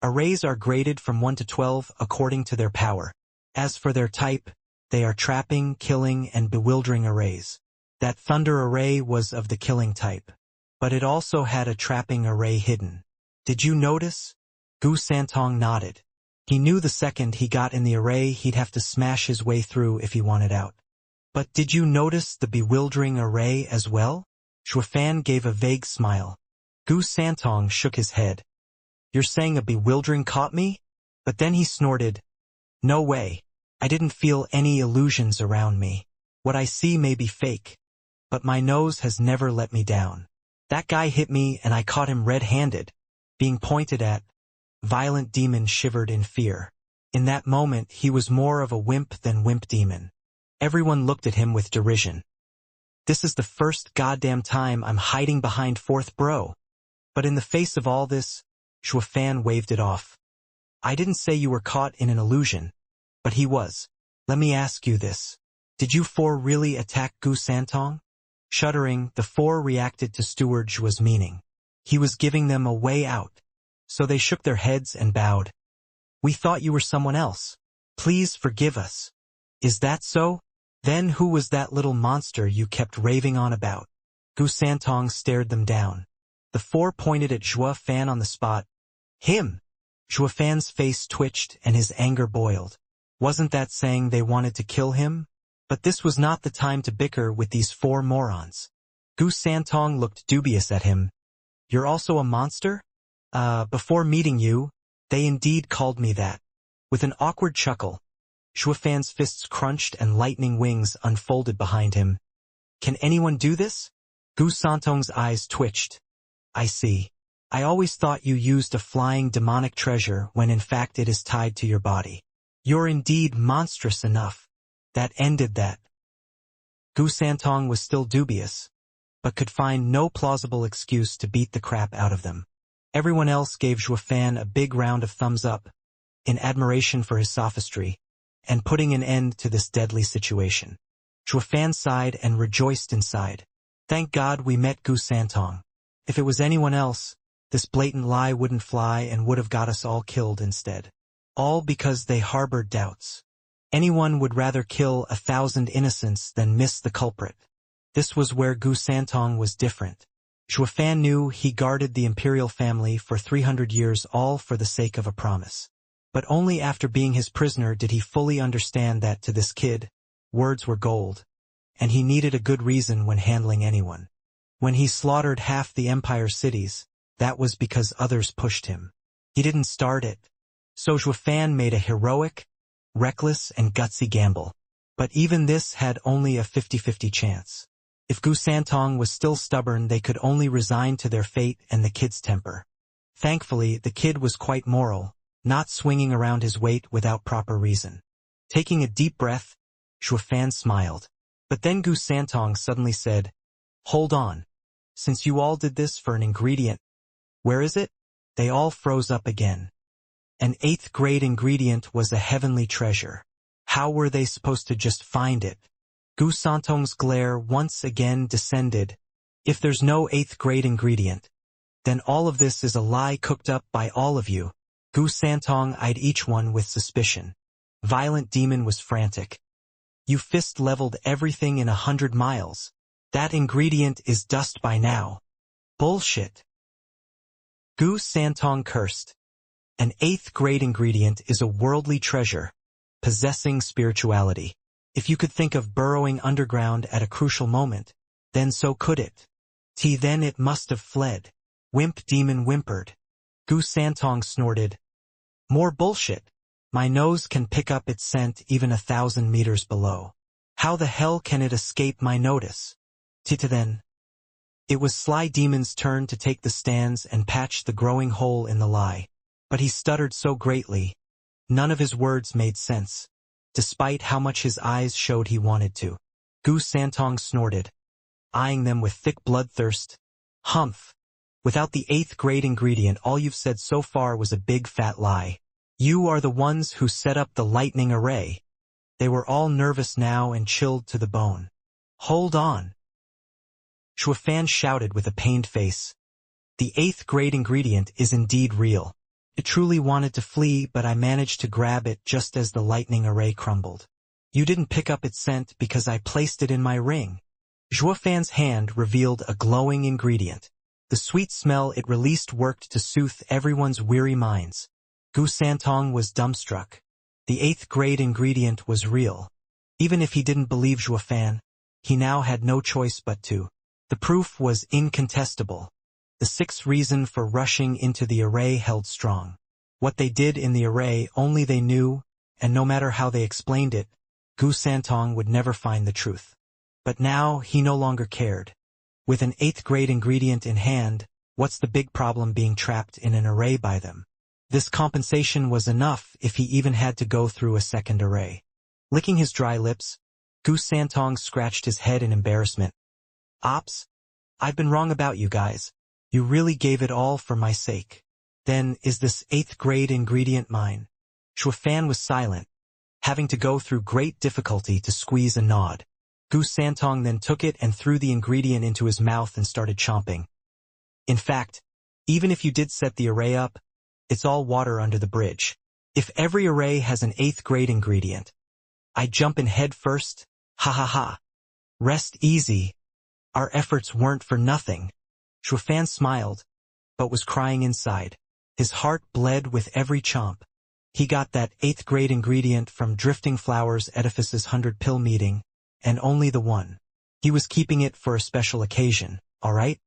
"Arrays are graded from 1 to 12 according to their power. As for their type, They are trapping, killing, and bewildering arrays. That thunder array was of the killing type. But it also had a trapping array hidden. Did you notice? Gu Santong nodded. He knew the second he got in the array he'd have to smash his way through if he wanted out. But did you notice the bewildering array as well? Shuafan gave a vague smile. Gu Santong shook his head. You're saying a bewildering caught me? But then he snorted. No way. I didn't feel any illusions around me. What I see may be fake. But my nose has never let me down. That guy hit me and I caught him red-handed, being pointed at. Violent Demon shivered in fear. In that moment he was more of a wimp than Wimp Demon. Everyone looked at him with derision. This is the first goddamn time I'm hiding behind fourth bro. But in the face of all this, Shuafan waved it off. I didn't say you were caught in an illusion. But he was. Let me ask you this. Did you four really attack Gu Santong? Shuddering, the four reacted to Steward Zhua's meaning. He was giving them a way out. So they shook their heads and bowed. We thought you were someone else. Please forgive us. Is that so? Then who was that little monster you kept raving on about? Gu Santong stared them down. The four pointed at Zhua Fan on the spot. Him! Zhua Fan's face twitched and his anger boiled. Wasn't that saying they wanted to kill him? But this was not the time to bicker with these four morons. Gu Santong looked dubious at him. You're also a monster? Before meeting you, they indeed called me that. With an awkward chuckle, Shuafan's fists crunched and lightning wings unfolded behind him. Can anyone do this? Gu Santong's eyes twitched. I see. I always thought you used a flying demonic treasure when in fact it is tied to your body. You're indeed monstrous enough. That ended that. Gu Santong was still dubious, but could find no plausible excuse to beat the crap out of them. Everyone else gave Shuafan a big round of thumbs up, in admiration for his sophistry, and putting an end to this deadly situation. Shuafan sighed and rejoiced inside. Thank God we met Gu Santong. If it was anyone else, this blatant lie wouldn't fly and would have got us all killed instead. All because they harbored doubts. Anyone would rather kill 1,000 innocents than miss the culprit. This was where Gu Santong was different. Shuafan knew he guarded the imperial family for 300 years all for the sake of a promise. But only after being his prisoner did he fully understand that to this kid, words were gold, and he needed a good reason when handling anyone. When he slaughtered half the empire's cities, that was because others pushed him. He didn't start it. So Shuafan made a heroic, reckless, and gutsy gamble. But even this had only a 50-50 chance. If Gu Santong was still stubborn, they could only resign to their fate and the kid's temper. Thankfully, the kid was quite moral, not swinging around his weight without proper reason. Taking a deep breath, Shuafan smiled. But then Gu Santong suddenly said, Hold on. Since you all did this for an ingredient, where is it? They all froze up again. An 8th grade ingredient was a heavenly treasure. How were they supposed to just find it? Gu Santong's glare once again descended. If there's no 8th grade ingredient, then all of this is a lie cooked up by all of you. Gu Santong eyed each one with suspicion. Violent Demon was frantic. You fist-leveled everything in 100 miles. That ingredient is dust by now. Bullshit. Gu Santong cursed. An 8th grade ingredient is a worldly treasure, possessing spirituality. If you could think of burrowing underground at a crucial moment, then so could it. Then it must have fled. Wimp Demon whimpered. Gu Santong snorted. More bullshit. My nose can pick up its scent even 1,000 meters below. How the hell can it escape my notice? Then. It was Sly Demon's turn to take the stands and patch the growing hole in the lie. But he stuttered so greatly. None of his words made sense, despite how much his eyes showed he wanted to. Gu Santong snorted, eyeing them with thick bloodthirst. Humph. Without the 8th grade ingredient, all you've said so far was a big fat lie. You are the ones who set up the lightning array. They were all nervous now and chilled to the bone. Hold on. Shuafan shouted with a pained face. The 8th grade ingredient is indeed real. It truly wanted to flee, but I managed to grab it just as the lightning array crumbled. You didn't pick up its scent because I placed it in my ring. Zhuofan's hand revealed a glowing ingredient. The sweet smell it released worked to soothe everyone's weary minds. Gu Santong was dumbstruck. The 8th grade ingredient was real. Even if he didn't believe Zhuofan, he now had no choice but to. The proof was incontestable. The 6th reason for rushing into the array held strong. What they did in the array only they knew, and no matter how they explained it, Gu Santong would never find the truth. But now he no longer cared. With an 8th grade ingredient in hand, what's the big problem being trapped in an array by them? This compensation was enough if he even had to go through a second array. Licking his dry lips, Gu Santong scratched his head in embarrassment. Ops? I've been wrong about you guys. You really gave it all for my sake. Then, is this 8th grade ingredient mine? Zhuofan was silent, having to go through great difficulty to squeeze a nod. Gu Santong then took it and threw the ingredient into his mouth and started chomping. In fact, even if you did set the array up, it's all water under the bridge. If every array has an 8th grade ingredient, I'd jump in head first, ha ha ha. Rest easy. Our efforts weren't for nothing. Zhuofan smiled, but was crying inside. His heart bled with every chomp. He got that 8th grade ingredient from Drifting Flowers Edifice's 100-pill meeting, and only the one. He was keeping it for a special occasion, alright?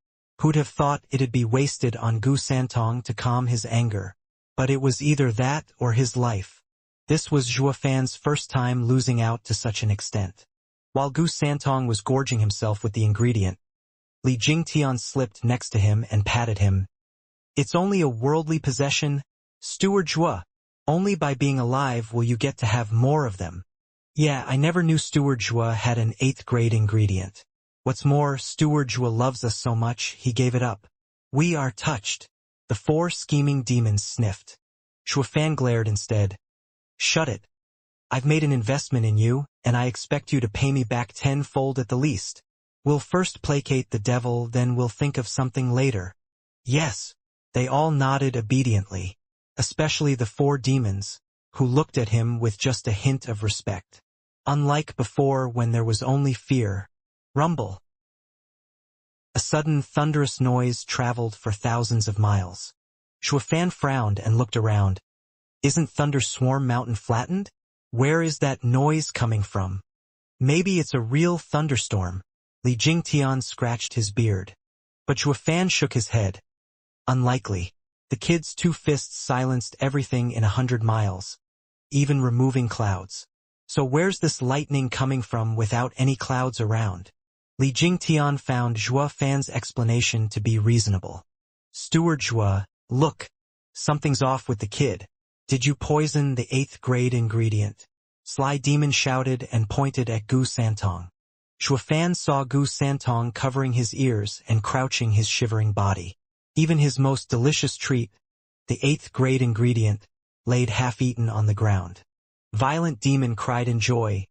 Who'd have thought it'd be wasted on Gu Santong to calm his anger? But it was either that or his life. This was Zhuofan's first time losing out to such an extent. While Gu Santong was gorging himself with the ingredient, Li Jingtian slipped next to him and patted him. It's only a worldly possession, Steward Zhuo. Only by being alive will you get to have more of them. Yeah, I never knew Steward Zhuo had an 8th grade ingredient. What's more, Steward Zhuo loves us so much, he gave it up. We are touched. The 4 scheming demons sniffed. Zhuofan glared instead. Shut it. I've made an investment in you, and I expect you to pay me back 10-fold at the least. We'll first placate the devil, then we'll think of something later. Yes. They all nodded obediently, especially the 4 demons, who looked at him with just a hint of respect. Unlike before when there was only fear. Rumble. A sudden thunderous noise traveled for thousands of miles. Zhuofan frowned and looked around. Isn't Thunder Swarm Mountain flattened? Where is that noise coming from? Maybe it's a real thunderstorm. Li Jingtian scratched his beard. But Zhuofan shook his head. Unlikely. The kid's 2 fists silenced everything in 100 miles, even removing clouds. So where's this lightning coming from without any clouds around? Li Jingtian found Zhuofan's explanation to be reasonable. Steward Zhuo, look, something's off with the kid. Did you poison the 8th grade ingredient? Sly Demon shouted and pointed at Gu Santong. Zhuofan saw Gu Santong covering his ears and crouching his shivering body. Even his most delicious treat, the 8th grade ingredient, laid half-eaten on the ground. Violent Demon cried in joy.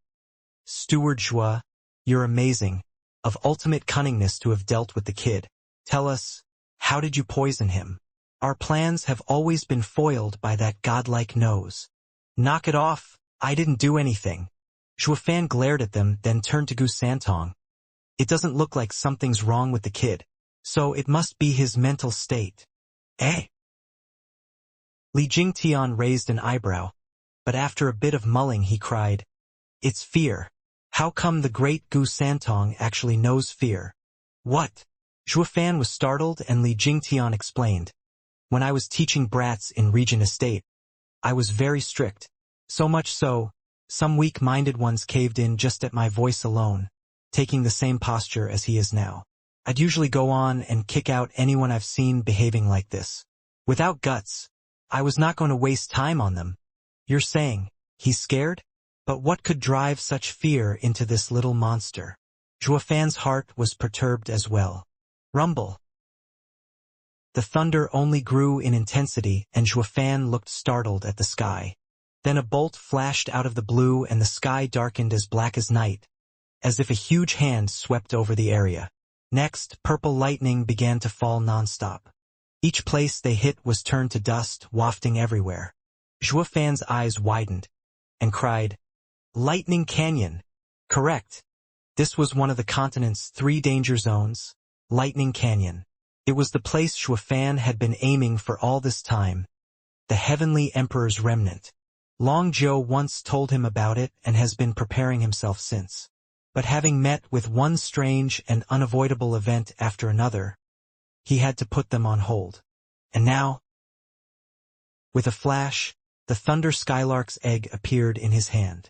Steward Zhuo, you're amazing, of ultimate cunningness to have dealt with the kid. Tell us, how did you poison him? Our plans have always been foiled by that godlike nose. Knock it off, I didn't do anything. Zhuofan glared at them, then turned to Gu Santong. It doesn't look like something's wrong with the kid. So it must be his mental state. Eh? Li Jingtian raised an eyebrow, but after a bit of mulling he cried, it's fear. How come the great Gu Santong actually knows fear? What? Zhuofan was startled and Li Jingtian explained. When I was teaching brats in Regent Estate, I was very strict. So much so, some weak-minded ones caved in just at my voice alone, taking the same posture as he is now. I'd usually go on and kick out anyone I've seen behaving like this. Without guts, I was not going to waste time on them. You're saying, he's scared? But what could drive such fear into this little monster? Zhuofan's heart was perturbed as well. Rumble. The thunder only grew in intensity and Zhuofan looked startled at the sky. Then a bolt flashed out of the blue and the sky darkened as black as night, as if a huge hand swept over the area. Next, purple lightning began to fall nonstop. Each place they hit was turned to dust, wafting everywhere. Zhuofan's eyes widened, and cried, Lightning Canyon. Correct. This was one of the continent's 3 danger zones, Lightning Canyon. It was the place Shuafan had been aiming for all this time, the Heavenly Emperor's remnant. Long Zhou once told him about it and has been preparing himself since. But having met with one strange and unavoidable event after another, he had to put them on hold. And now, with a flash, the Thunder Skylark's egg appeared in his hand.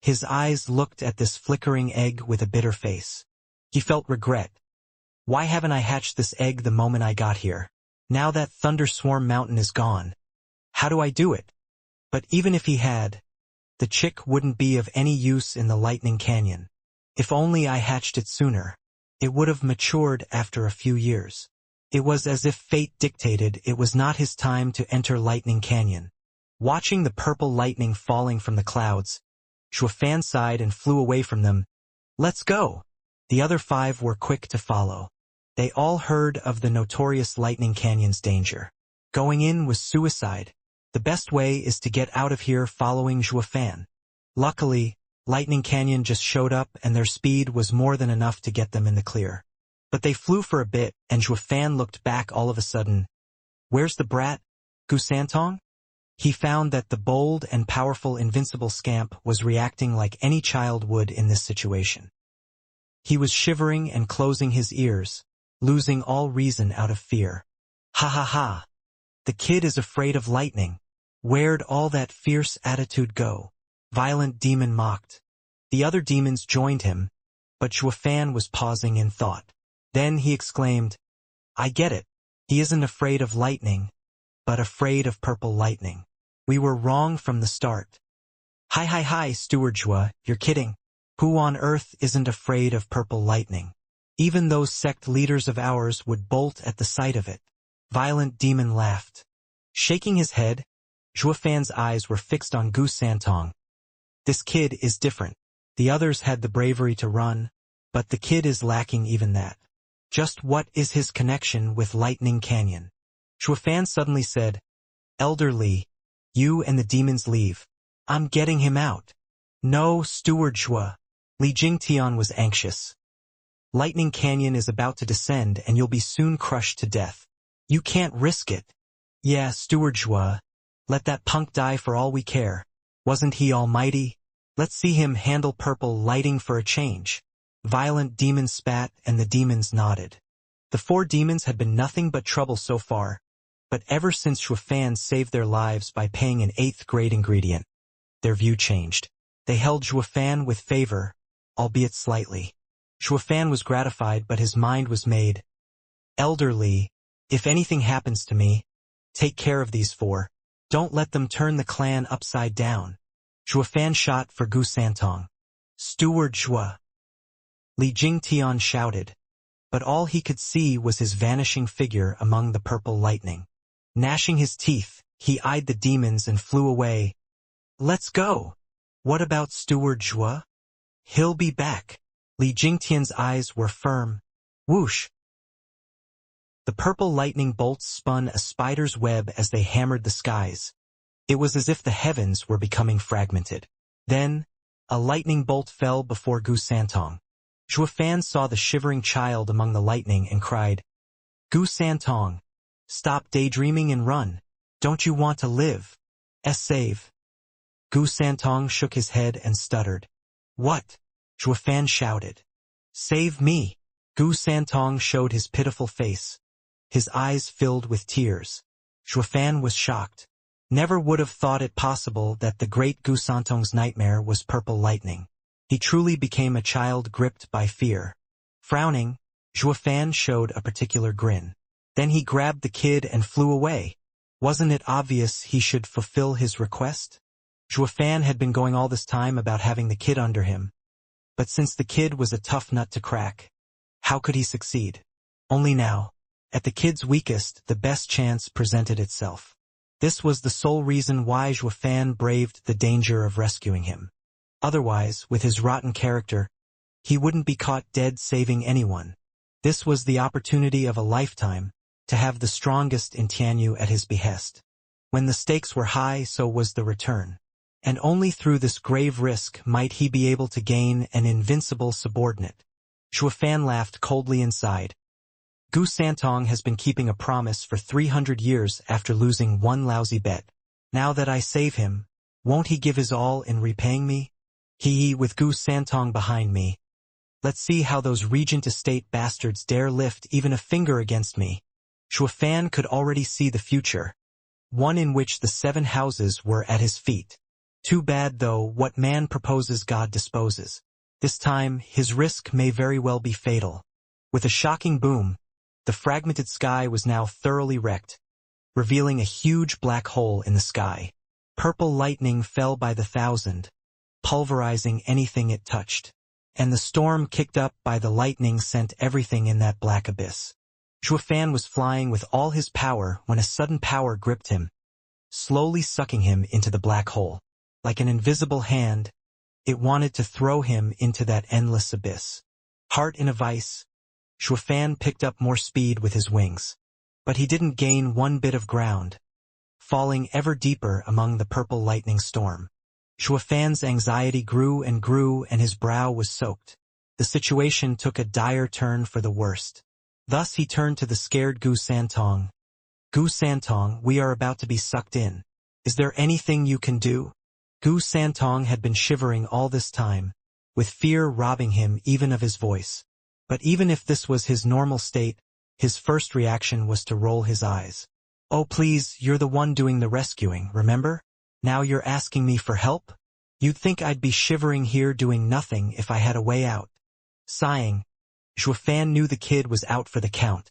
His eyes looked at this flickering egg with a bitter face. He felt regret. Why haven't I hatched this egg the moment I got here? Now that Thunderswarm Mountain is gone. How do I do it? But even if he had, the chick wouldn't be of any use in the Lightning Canyon. If only I hatched it sooner. It would have matured after a few years. It was as if fate dictated it was not his time to enter Lightning Canyon. Watching the purple lightning falling from the clouds, Shuafan sighed and flew away from them. Let's go! The other 5 were quick to follow. They all heard of the notorious Lightning Canyon's danger. Going in was suicide. The best way is to get out of here following Shuafan. Luckily, Lightning Canyon just showed up and their speed was more than enough to get them in the clear. But they flew for a bit and Shuafan looked back all of a sudden. Where's the brat, Gusantong? He found that the bold and powerful invincible scamp was reacting like any child would in this situation. He was shivering and closing his ears, losing all reason out of fear. Ha ha ha! The kid is afraid of lightning. Where'd all that fierce attitude go? Violent demon mocked. The other demons joined him, but Shuafan was pausing in thought. Then he exclaimed, I get it. He isn't afraid of lightning, but afraid of purple lightning. We were wrong from the start. Hi, Steward Zhua, you're kidding. Who on earth isn't afraid of purple lightning? Even those sect leaders of ours would bolt at the sight of it. Violent demon laughed. Shaking his head, Zhuafan's eyes were fixed on Gusantong. This kid is different. The others had the bravery to run, but the kid is lacking even that. Just what is his connection with Lightning Canyon? Shuafan suddenly said, Elder Li, you and the demons leave. I'm getting him out. No, Steward Zhua. Li Jingtian was anxious. Lightning Canyon is about to descend and you'll be soon crushed to death. You can't risk it. Yeah, Steward Zhua. Let that punk die for all we care. Wasn't he almighty? Let's see him handle purple lighting for a change. Violent demons spat and the demons nodded. The 4 demons had been nothing but trouble so far, but ever since Shuafan saved their lives by paying an 8th grade ingredient, their view changed. They held Shuafan with favor, albeit slightly. Shuafan was gratified, but his mind was made. Elder Li, if anything happens to me, take care of these 4. Don't let them turn the clan upside down. Shuafan shot for Gusantong. Steward Zhua. Li Jingtian shouted, but all he could see was his vanishing figure among the purple lightning. Gnashing his teeth, he eyed the demons and flew away. Let's go. What about Steward Zhua? He'll be back. Li Jingtian's eyes were firm. Whoosh! The purple lightning bolts spun a spider's web as they hammered the skies. It was as if the heavens were becoming fragmented. Then, a lightning bolt fell before Gusantong. Shuafan saw the shivering child among the lightning and cried, Gusantong, stop daydreaming and run. Don't you want to live? Save. Gusantong shook his head and stuttered. What? Shuafan shouted. Save me. Gusantong showed his pitiful face. His eyes filled with tears. Shuafan was shocked. Never would have thought it possible that the great Gusantong's nightmare was purple lightning. He truly became a child gripped by fear. Frowning, Shuafan showed a particular grin. Then he grabbed the kid and flew away. Wasn't it obvious he should fulfill his request? Shuafan had been going all this time about having the kid under him. But since the kid was a tough nut to crack, how could he succeed? Only now, at the kid's weakest, the best chance presented itself. This was the sole reason why Shuafan braved the danger of rescuing him. Otherwise, with his rotten character, he wouldn't be caught dead saving anyone. This was the opportunity of a lifetime, to have the strongest in Tianyu at his behest. When the stakes were high, so was the return. and only through this grave risk might he be able to gain an invincible subordinate. Xuefan laughed coldly inside. Gu Santong has been keeping a promise for 300 years after losing one lousy bet. Now that I save him, won't he give his all in repaying me? With Gu Santong behind me. Let's see how those Regent Estate bastards dare lift even a finger against me. Xuefan could already see the future, one in which the 7 houses were at his feet. Too bad though, what man proposes God disposes. This time, his risk may very well be fatal. With a shocking boom, the fragmented sky was now thoroughly wrecked, revealing a huge black hole in the sky. Purple lightning fell by the thousand, pulverizing anything it touched. And the storm kicked up by the lightning sent everything in that black abyss. Xuefan was flying with all his power when a sudden power gripped him, slowly sucking him into the black hole. Like an invisible hand, it wanted to throw him into that endless abyss. Heart in a vice, Xuefan picked up more speed with his wings. But he didn't gain one bit of ground, falling ever deeper among the purple lightning storm. Xuefan's anxiety grew and his brow was soaked. The situation took a dire turn for the worst. Thus he turned to the scared Gu Santong. Gu Santong, we are about to be sucked in. Is there anything you can do? Gu Santong had been shivering all this time, with fear robbing him even of his voice. But even if this was his normal state, his first reaction was to roll his eyes. Oh please, you're the one doing the rescuing, remember? Now you're asking me for help? You'd think I'd be shivering here doing nothing if I had a way out. Sighing, Xuefan knew the kid was out for the count.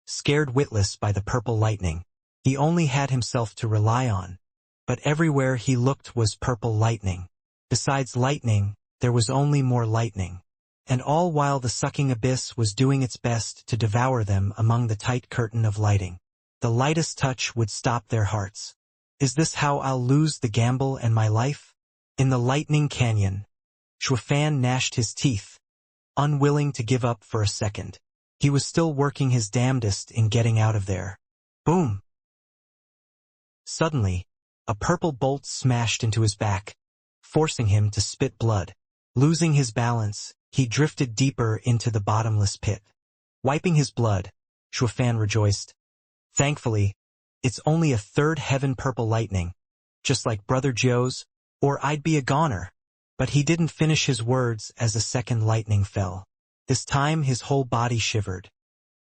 Scared witless by the purple lightning, he only had himself to rely on. But everywhere he looked was purple lightning. Besides lightning, there was only more lightning. And all while the sucking abyss was doing its best to devour them among the tight curtain of lighting. The lightest touch would stop their hearts. Is this how I'll lose the gamble and my life? In the lightning canyon, Xuefan gnashed his teeth, unwilling to give up for a second. He was still working his damnedest in getting out of there. Boom! Suddenly, a purple bolt smashed into his back, forcing him to spit blood. Losing his balance, he drifted deeper into the bottomless pit. Wiping his blood, Xuefan rejoiced. Thankfully, it's only a third heaven purple lightning, just like Brother Joe's, or I'd be a goner. But he didn't finish his words as a second lightning fell. This time his whole body shivered.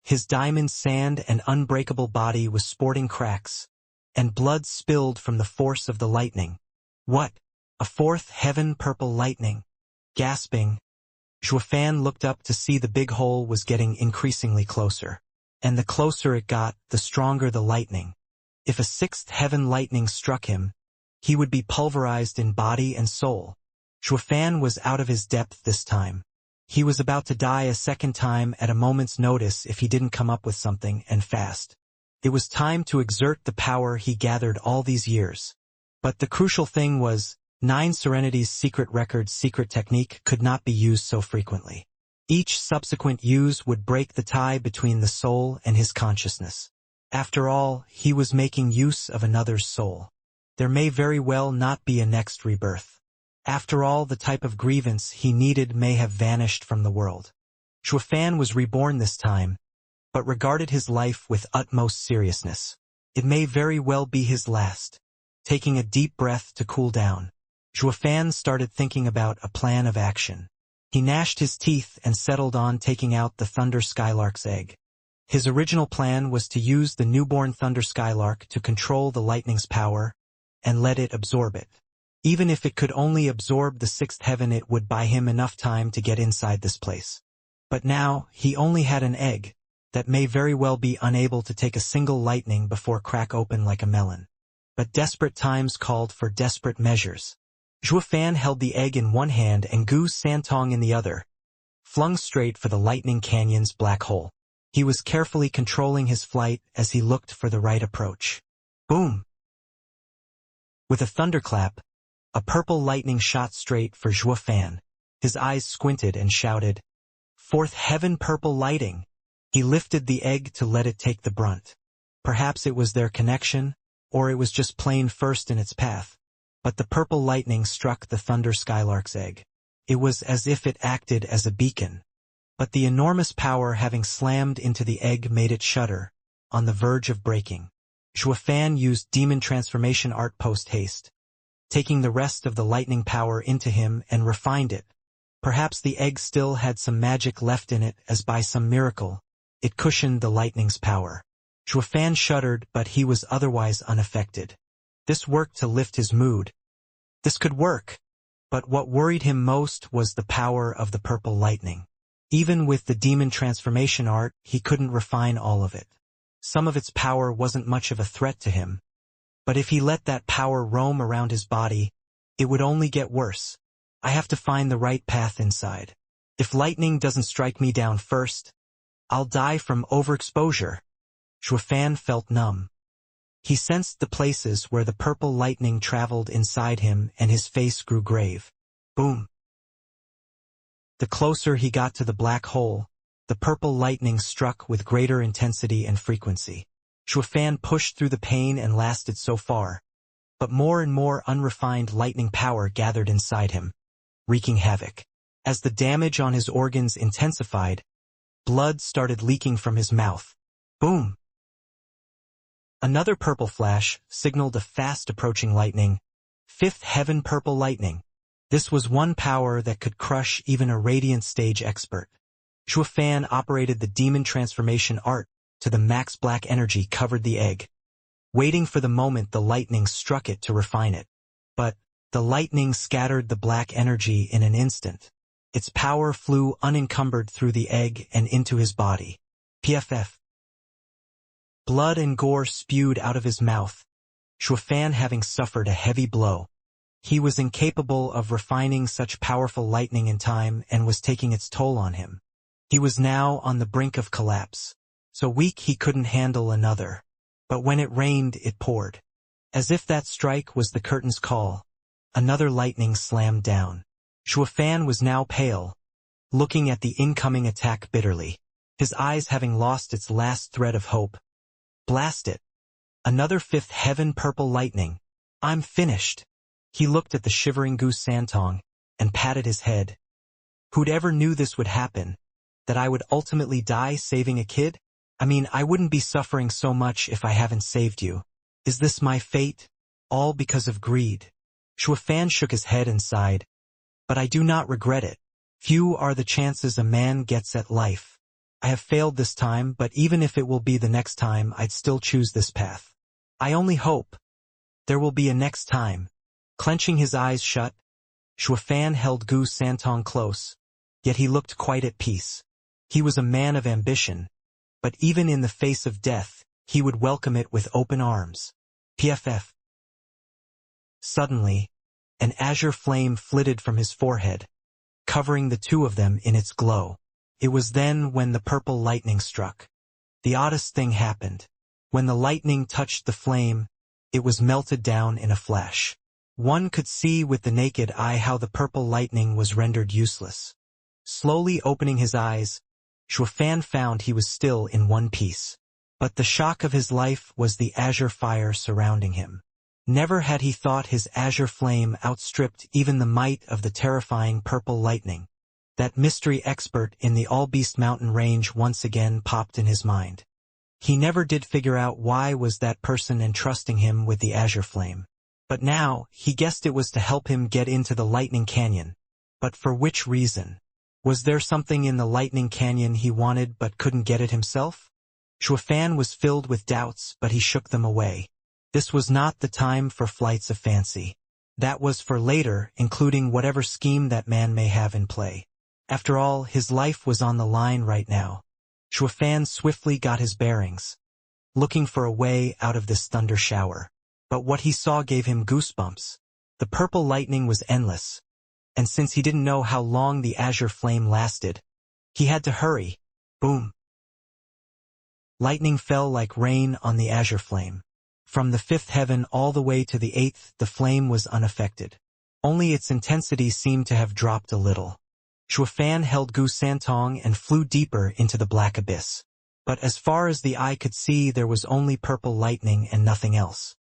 His diamond sand and unbreakable body was sporting cracks, and blood spilled from the force of the lightning. What? A fourth heaven purple lightning? Gasping, Xuefan looked up to see the big hole was getting increasingly closer. And the closer it got, the stronger the lightning. If a sixth heaven lightning struck him, he would be pulverized in body and soul. Xuefan was out of his depth this time. He was about to die a second time at a moment's notice if he didn't come up with something, and fast. It was time to exert the power he gathered all these years. But the crucial thing was, 9 Serenity's secret record's secret technique could not be used so frequently. Each subsequent use would break the tie between the soul and his consciousness. After all, he was making use of another's soul. There may very well not be a next rebirth. After all, the type of grievance he needed may have vanished from the world. Xuefan was reborn this time, but regarded his life with utmost seriousness. It may very well be his last. Taking a deep breath to cool down, Xuefan started thinking about a plan of action. He gnashed his teeth and settled on taking out the Thunder Skylark's egg. His original plan was to use the newborn Thunder Skylark to control the lightning's power and let it absorb it. Even if it could only absorb the sixth heaven, it would buy him enough time to get inside this place. But now, he only had an egg that may very well be unable to take a single lightning before crack open like a melon. But desperate times called for desperate measures. Xuefan held the egg in one hand and Gu Santong in the other, flung straight for the lightning canyon's black hole. He was carefully controlling his flight as he looked for the right approach. Boom! With a thunderclap, a purple lightning shot straight for Xuefan. His eyes squinted and shouted, "Fourth heaven purple lighting!" He lifted the egg to let it take the brunt. Perhaps it was their connection, or it was just plain first in its path. but the purple lightning struck the thunder skylark's egg. It was as if it acted as a beacon. But the enormous power having slammed into the egg made it shudder, on the verge of breaking. Xuefan used demon transformation art post-haste, taking the rest of the lightning power into him and refined it. Perhaps the egg still had some magic left in it as by some miracle. It cushioned the lightning's power. Xuefan shuddered, but he was otherwise unaffected. This worked to lift his mood. This could work. But what worried him most was the power of the purple lightning. Even with the demon transformation art, he couldn't refine all of it. Some of its power wasn't much of a threat to him. But if he let that power roam around his body, it would only get worse. I have to find the right path inside. If lightning doesn't strike me down first, I'll die from overexposure. Xuefan felt numb. He sensed the places where the purple lightning traveled inside him, and his face grew grave. Boom. The closer he got to the black hole, the purple lightning struck with greater intensity and frequency. Xuefan pushed through the pain and lasted so far. But more and more unrefined lightning power gathered inside him, wreaking havoc. As the damage on his organs intensified, blood started leaking from his mouth. Boom! Another purple flash signaled a fast-approaching lightning. Fifth heaven purple lightning. This was one power that could crush even a radiant stage expert. Xuefan operated the demon transformation art to the max. Black energy covered the egg, waiting for the moment the lightning struck it to refine it. But the lightning scattered the black energy in an instant. Its power flew unencumbered through the egg and into his body. PFF. Blood and gore spewed out of his mouth, Xuefan having suffered a heavy blow. He was incapable of refining such powerful lightning in time and was taking its toll on him. He was now on the brink of collapse, so weak he couldn't handle another. But when it rained, it poured. As if that strike was the curtain's call, another lightning slammed down. Xuefan was now pale, looking at the incoming attack bitterly, his eyes having lost its last thread of hope. Blast it! Another fifth heaven purple lightning. I'm finished. He looked at the shivering goose Santong and patted his head. Who'd ever knew this would happen? That I would ultimately die saving a kid? I mean, I wouldn't be suffering so much if I haven't saved you. Is this my fate? All because of greed. Xuefan shook his head and sighed. But I do not regret it. Few are the chances a man gets at life. I have failed this time, but even if it will be the next time, I'd still choose this path. I only hope there will be a next time. Clenching his eyes shut, Xuefan held Gu Santong close, yet he looked quite at peace. He was a man of ambition, but even in the face of death, he would welcome it with open arms. PFF. Suddenly, an azure flame flitted from his forehead, covering the two of them in its glow. It was then when the purple lightning struck. The oddest thing happened. When the lightning touched the flame, it was melted down in a flash. One could see with the naked eye how the purple lightning was rendered useless. Slowly opening his eyes, Xuefan found he was still in one piece. But the shock of his life was the azure fire surrounding him. Never had he thought his azure flame outstripped even the might of the terrifying purple lightning. That mystery expert in the All-Beast mountain range once again popped in his mind. He never did figure out why was that person entrusting him with the azure flame. But now, he guessed it was to help him get into the lightning canyon. But for which reason? Was there something in the lightning canyon he wanted but couldn't get it himself? Xuefan was filled with doubts, but he shook them away. This was not the time for flights of fancy. That was for later, including whatever scheme that man may have in play. After all, his life was on the line right now. Xuefan swiftly got his bearings, looking for a way out of this thunder shower. But what he saw gave him goosebumps. The purple lightning was endless, and since he didn't know how long the azure flame lasted, he had to hurry. Boom! Lightning fell like rain on the azure flame. From the fifth heaven all the way to the eighth, the flame was unaffected. Only its intensity seemed to have dropped a little. Xuefan held Gu Santong and flew deeper into the black abyss. But as far as the eye could see, there was only purple lightning and nothing else.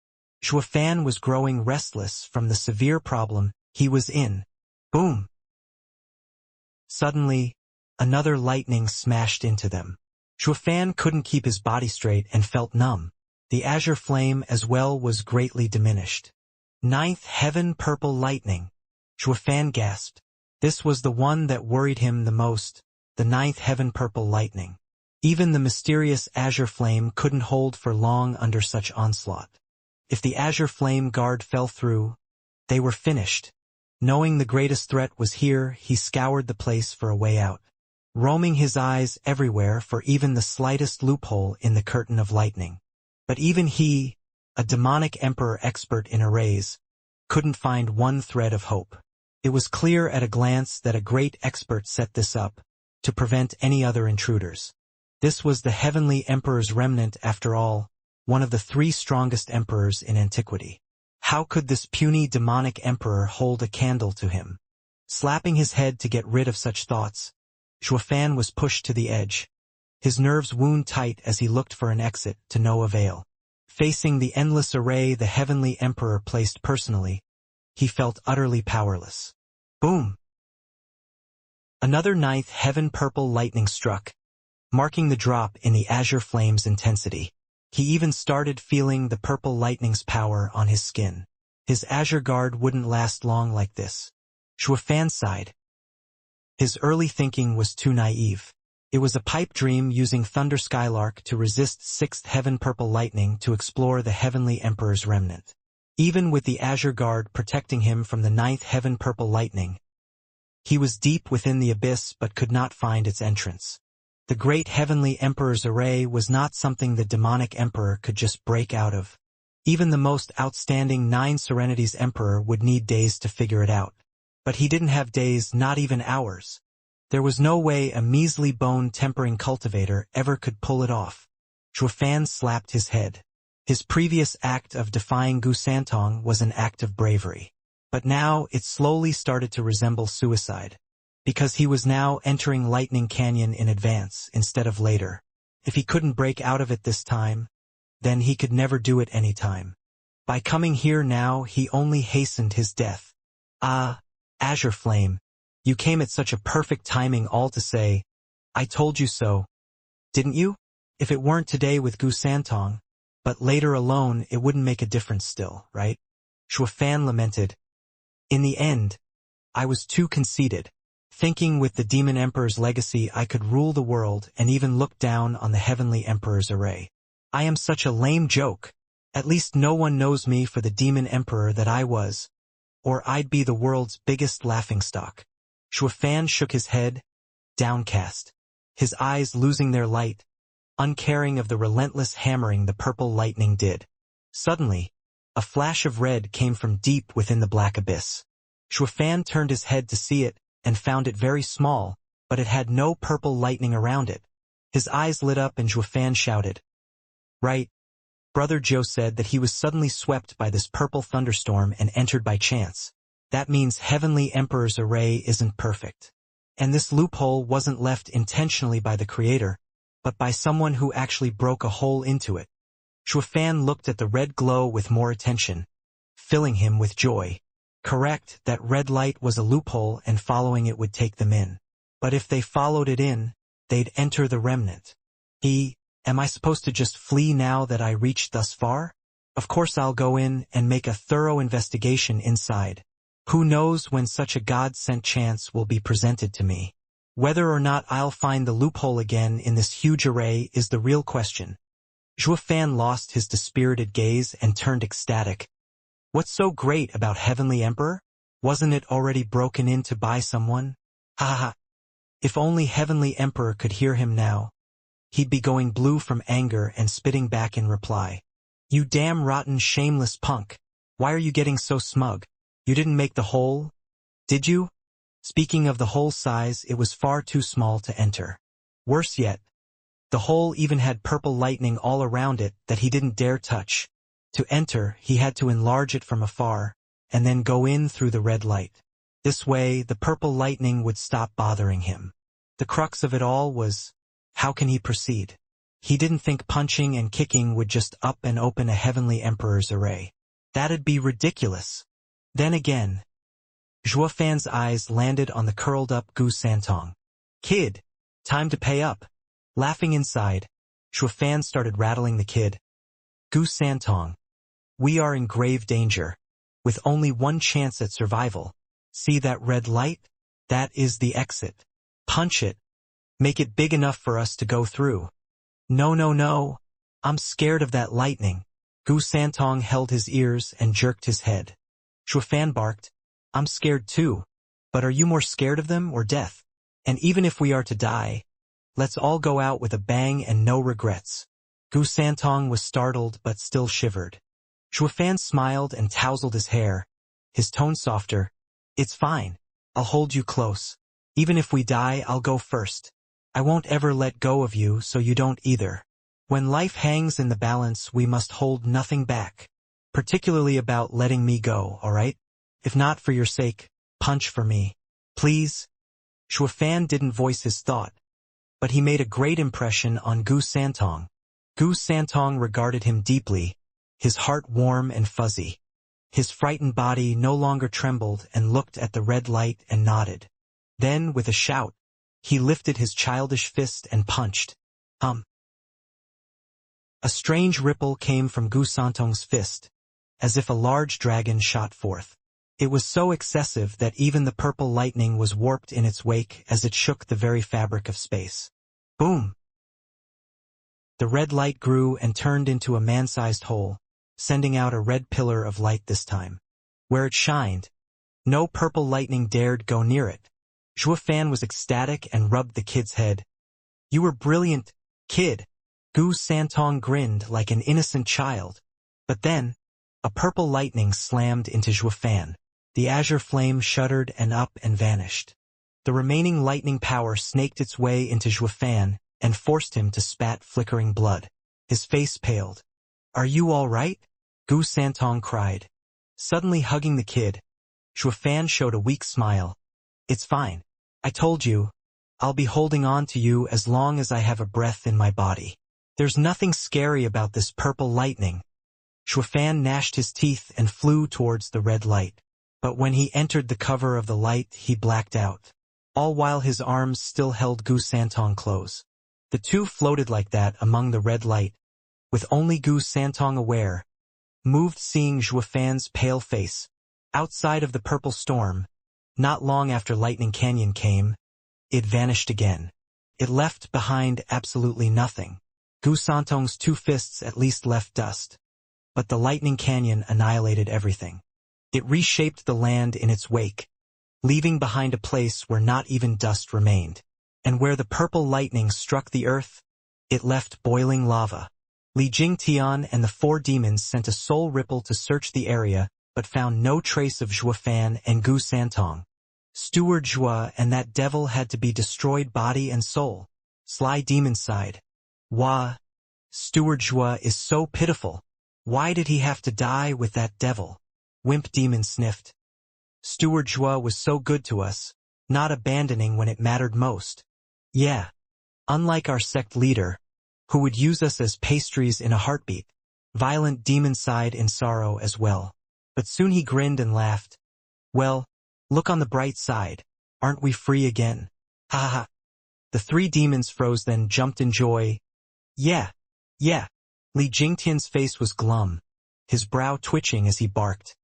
Xuefan was growing restless from the severe problem he was in. Boom! Suddenly, another lightning smashed into them. Xuefan couldn't keep his body straight and felt numb. The azure flame as well was greatly diminished. Ninth heaven purple lightning. Xuefan gasped. This was the one that worried him the most, the ninth heaven purple lightning. Even the mysterious azure flame couldn't hold for long under such onslaught. If the azure flame guard fell through, they were finished. Knowing the greatest threat was here, he scoured the place for a way out, roaming his eyes everywhere for even the slightest loophole in the curtain of lightning. But even he, a demonic emperor expert in arrays, couldn't find one thread of hope. It was clear at a glance that a great expert set this up to prevent any other intruders. This was the heavenly emperor's remnant after all, one of the 3 strongest emperors in antiquity. How could this puny demonic emperor hold a candle to him? Slapping his head to get rid of such thoughts, Xuefan was pushed to the edge. His nerves wound tight as he looked for an exit, to no avail. Facing the endless array the heavenly emperor placed personally, he felt utterly powerless. Boom! Another ninth heaven purple lightning struck, marking the drop in the azure flame's intensity. He even started feeling the purple lightning's power on his skin. His azure guard wouldn't last long like this. Xuefan sighed. His early thinking was too naive. It was a pipe dream using Thunder Skylark to resist 6th heaven purple lightning to explore the heavenly emperor's remnant. Even with the azure guard protecting him from the 9th heaven purple lightning, he was deep within the abyss but could not find its entrance. The great heavenly emperor's array was not something the demonic emperor could just break out of. Even the most outstanding 9 Serenities emperor would need days to figure it out. But he didn't have days, not even hours. There was no way a measly bone-tempering cultivator ever could pull it off. Xuefan slapped his head. His previous act of defying Gu Santong was an act of bravery. But now it slowly started to resemble suicide. Because he was now entering Lightning Canyon in advance instead of later. If he couldn't break out of it this time, then he could never do it any time. By coming here now, he only hastened his death. Ah, Azure Flame, you came at such a perfect timing, all to say, I told you so. Didn't you? If it weren't today with Gu Santong, but later alone, it wouldn't make a difference still, right? Xuefan lamented. In the end, I was too conceited. Thinking with the Demon Emperor's legacy I could rule the world and even look down on the Heavenly Emperor's array. I am such a lame joke. At least no one knows me for the Demon Emperor that I was, or I'd be the world's biggest laughingstock. Xuefan shook his head, downcast, his eyes losing their light, uncaring of the relentless hammering the purple lightning did. Suddenly, a flash of red came from deep within the black abyss. Xuefan turned his head to see it, and found it very small, but it had no purple lightning around it. His eyes lit up and Xuefan shouted. Right. Brother Joe said that he was suddenly swept by this purple thunderstorm and entered by chance. That means Heavenly Emperor's array isn't perfect. And this loophole wasn't left intentionally by the creator, but by someone who actually broke a hole into it. Xuefan looked at the red glow with more attention, filling him with joy. Correct, that red light was a loophole and following it would take them in. But if they followed it in, they'd enter the remnant. Am I supposed to just flee now that I reached thus far? Of course I'll go in and make a thorough investigation inside. Who knows when such a God-sent chance will be presented to me? Whether or not I'll find the loophole again in this huge array is the real question. Xuefan lost his dispirited gaze and turned ecstatic. What's so great about Heavenly Emperor? Wasn't it already broken into by someone? Ha ha ha. If only Heavenly Emperor could hear him now. He'd be going blue from anger and spitting back in reply. You damn rotten shameless punk. Why are you getting so smug? You didn't make the hole, did you? Speaking of the hole size, it was far too small to enter. Worse yet, the hole even had purple lightning all around it that he didn't dare touch. To enter, he had to enlarge it from afar, and then go in through the red light. This way, the purple lightning would stop bothering him. The crux of it all was, how can he proceed? He didn't think punching and kicking would just up and open a Heavenly Emperor's array. That'd be ridiculous. Then again, Zhuofan's eyes landed on the curled-up Gu Santong. Kid, time to pay up. Laughing inside, Zhuofan started rattling the kid. Gu Santong, we are in grave danger, with only one chance at survival. See that red light? That is the exit. Punch it. Make it big enough for us to go through. No, no, no. I'm scared of that lightning. Gu Santong held his ears and jerked his head. Zhuofan barked, I'm scared too. But are you more scared of them or death? And even if we are to die, let's all go out with a bang and no regrets. Gu Santong was startled but still shivered. Zhuofan smiled and tousled his hair, his tone softer. It's fine. I'll hold you close. Even if we die, I'll go first. I won't ever let go of you, so you don't either. When life hangs in the balance, we must hold nothing back. Particularly about letting me go, alright? If not for your sake, punch for me. Please? Zhuofan didn't voice his thought, but he made a great impression on Gu Santong. Gu Santong regarded him deeply, his heart warm and fuzzy. His frightened body no longer trembled and looked at the red light and nodded. Then, with a shout, he lifted his childish fist and punched. A strange ripple came from Gu Santong's fist, as if a large dragon shot forth. It was so excessive that even the purple lightning was warped in its wake as it shook the very fabric of space. Boom! The red light grew and turned into a man-sized hole, sending out a red pillar of light this time. Where it shined, no purple lightning dared go near it. Zhuofan was ecstatic and rubbed the kid's head. You were brilliant, kid. Gu Santong grinned like an innocent child. But then, a purple lightning slammed into Zhuofan. The azure flame shuddered and up and vanished. The remaining lightning power snaked its way into Zhuofan and forced him to spat flickering blood. His face paled. Are you all right? Gu Santong cried. Suddenly hugging the kid, Zhuofan showed a weak smile. It's fine. I told you. I'll be holding on to you as long as I have a breath in my body. There's nothing scary about this purple lightning. Zhuofan gnashed his teeth and flew towards the red light. But when he entered the cover of the light, he blacked out. All while his arms still held Gu Santong close. The two floated like that among the red light, with only Gu Santong aware, moved seeing Zhuofan's pale face. Outside of the purple storm, not long after Lightning Canyon came, it vanished again. It left behind absolutely nothing. Gu Santong's two fists at least left dust. But the Lightning Canyon annihilated everything. It reshaped the land in its wake, leaving behind a place where not even dust remained. And where the purple lightning struck the earth, it left boiling lava. Li Jingtian and the four demons sent a soul ripple to search the area, but found no trace of Zhuofan and Gu Santong. Steward Zhua and that devil had to be destroyed body and soul. Sly demon sighed. Wah! Steward Zhua is so pitiful. Why did he have to die with that devil? Wimp demon sniffed. Steward Zhua was so good to us, not abandoning when it mattered most. Yeah. Unlike our sect leader, who would use us as pastries in a heartbeat. Violent demon sighed in sorrow as well. But soon he grinned and laughed. Well, look on the bright side. Aren't we free again? Ha ha ha. The three demons froze then jumped in joy. Yeah. Li Jingtian's face was glum, his brow twitching as he barked.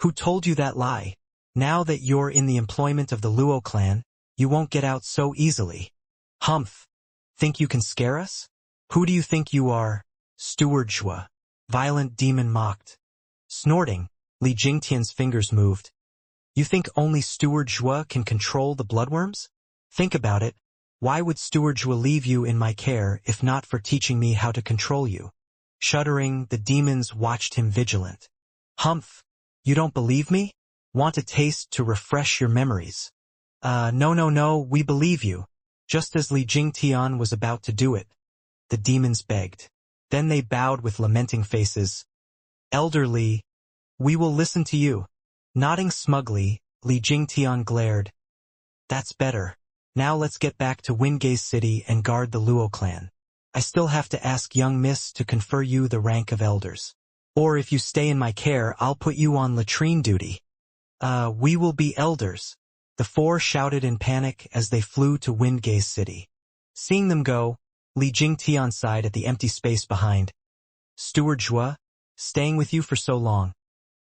Who told you that lie? Now that you're in the employment of the Luo clan, you won't get out so easily. Humph. Think you can scare us? Who do you think you are? Steward Zhua. Violent demon mocked. Snorting, Li Jingtian's fingers moved. You think only Steward Zhua can control the bloodworms? Think about it. Why would Steward Zhua leave you in my care if not for teaching me how to control you? Shuddering, the demons watched him vigilant. Humph. You don't believe me? Want a taste to refresh your memories? No, we believe you. Just as Li Jingtian was about to do it, the demons begged. Then they bowed with lamenting faces. Elder Li, we will listen to you. Nodding smugly, Li Jingtian glared. That's better. Now let's get back to Wingaze City and guard the Luo clan. I still have to ask young miss to confer you the rank of elders. Or if you stay in my care, I'll put you on latrine duty. We will be elders, the four shouted in panic as they flew to Windgaze City. Seeing them go, Li Jingtian sighed at the empty space behind. Steward Zhua, staying with you for so long.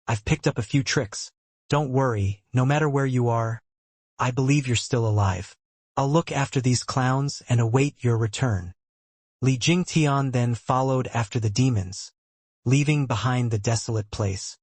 I've picked up a few tricks. Don't worry, no matter where you are, I believe you're still alive. I'll look after these clowns and await your return. Li Jingtian then followed after the demons, leaving behind the desolate place.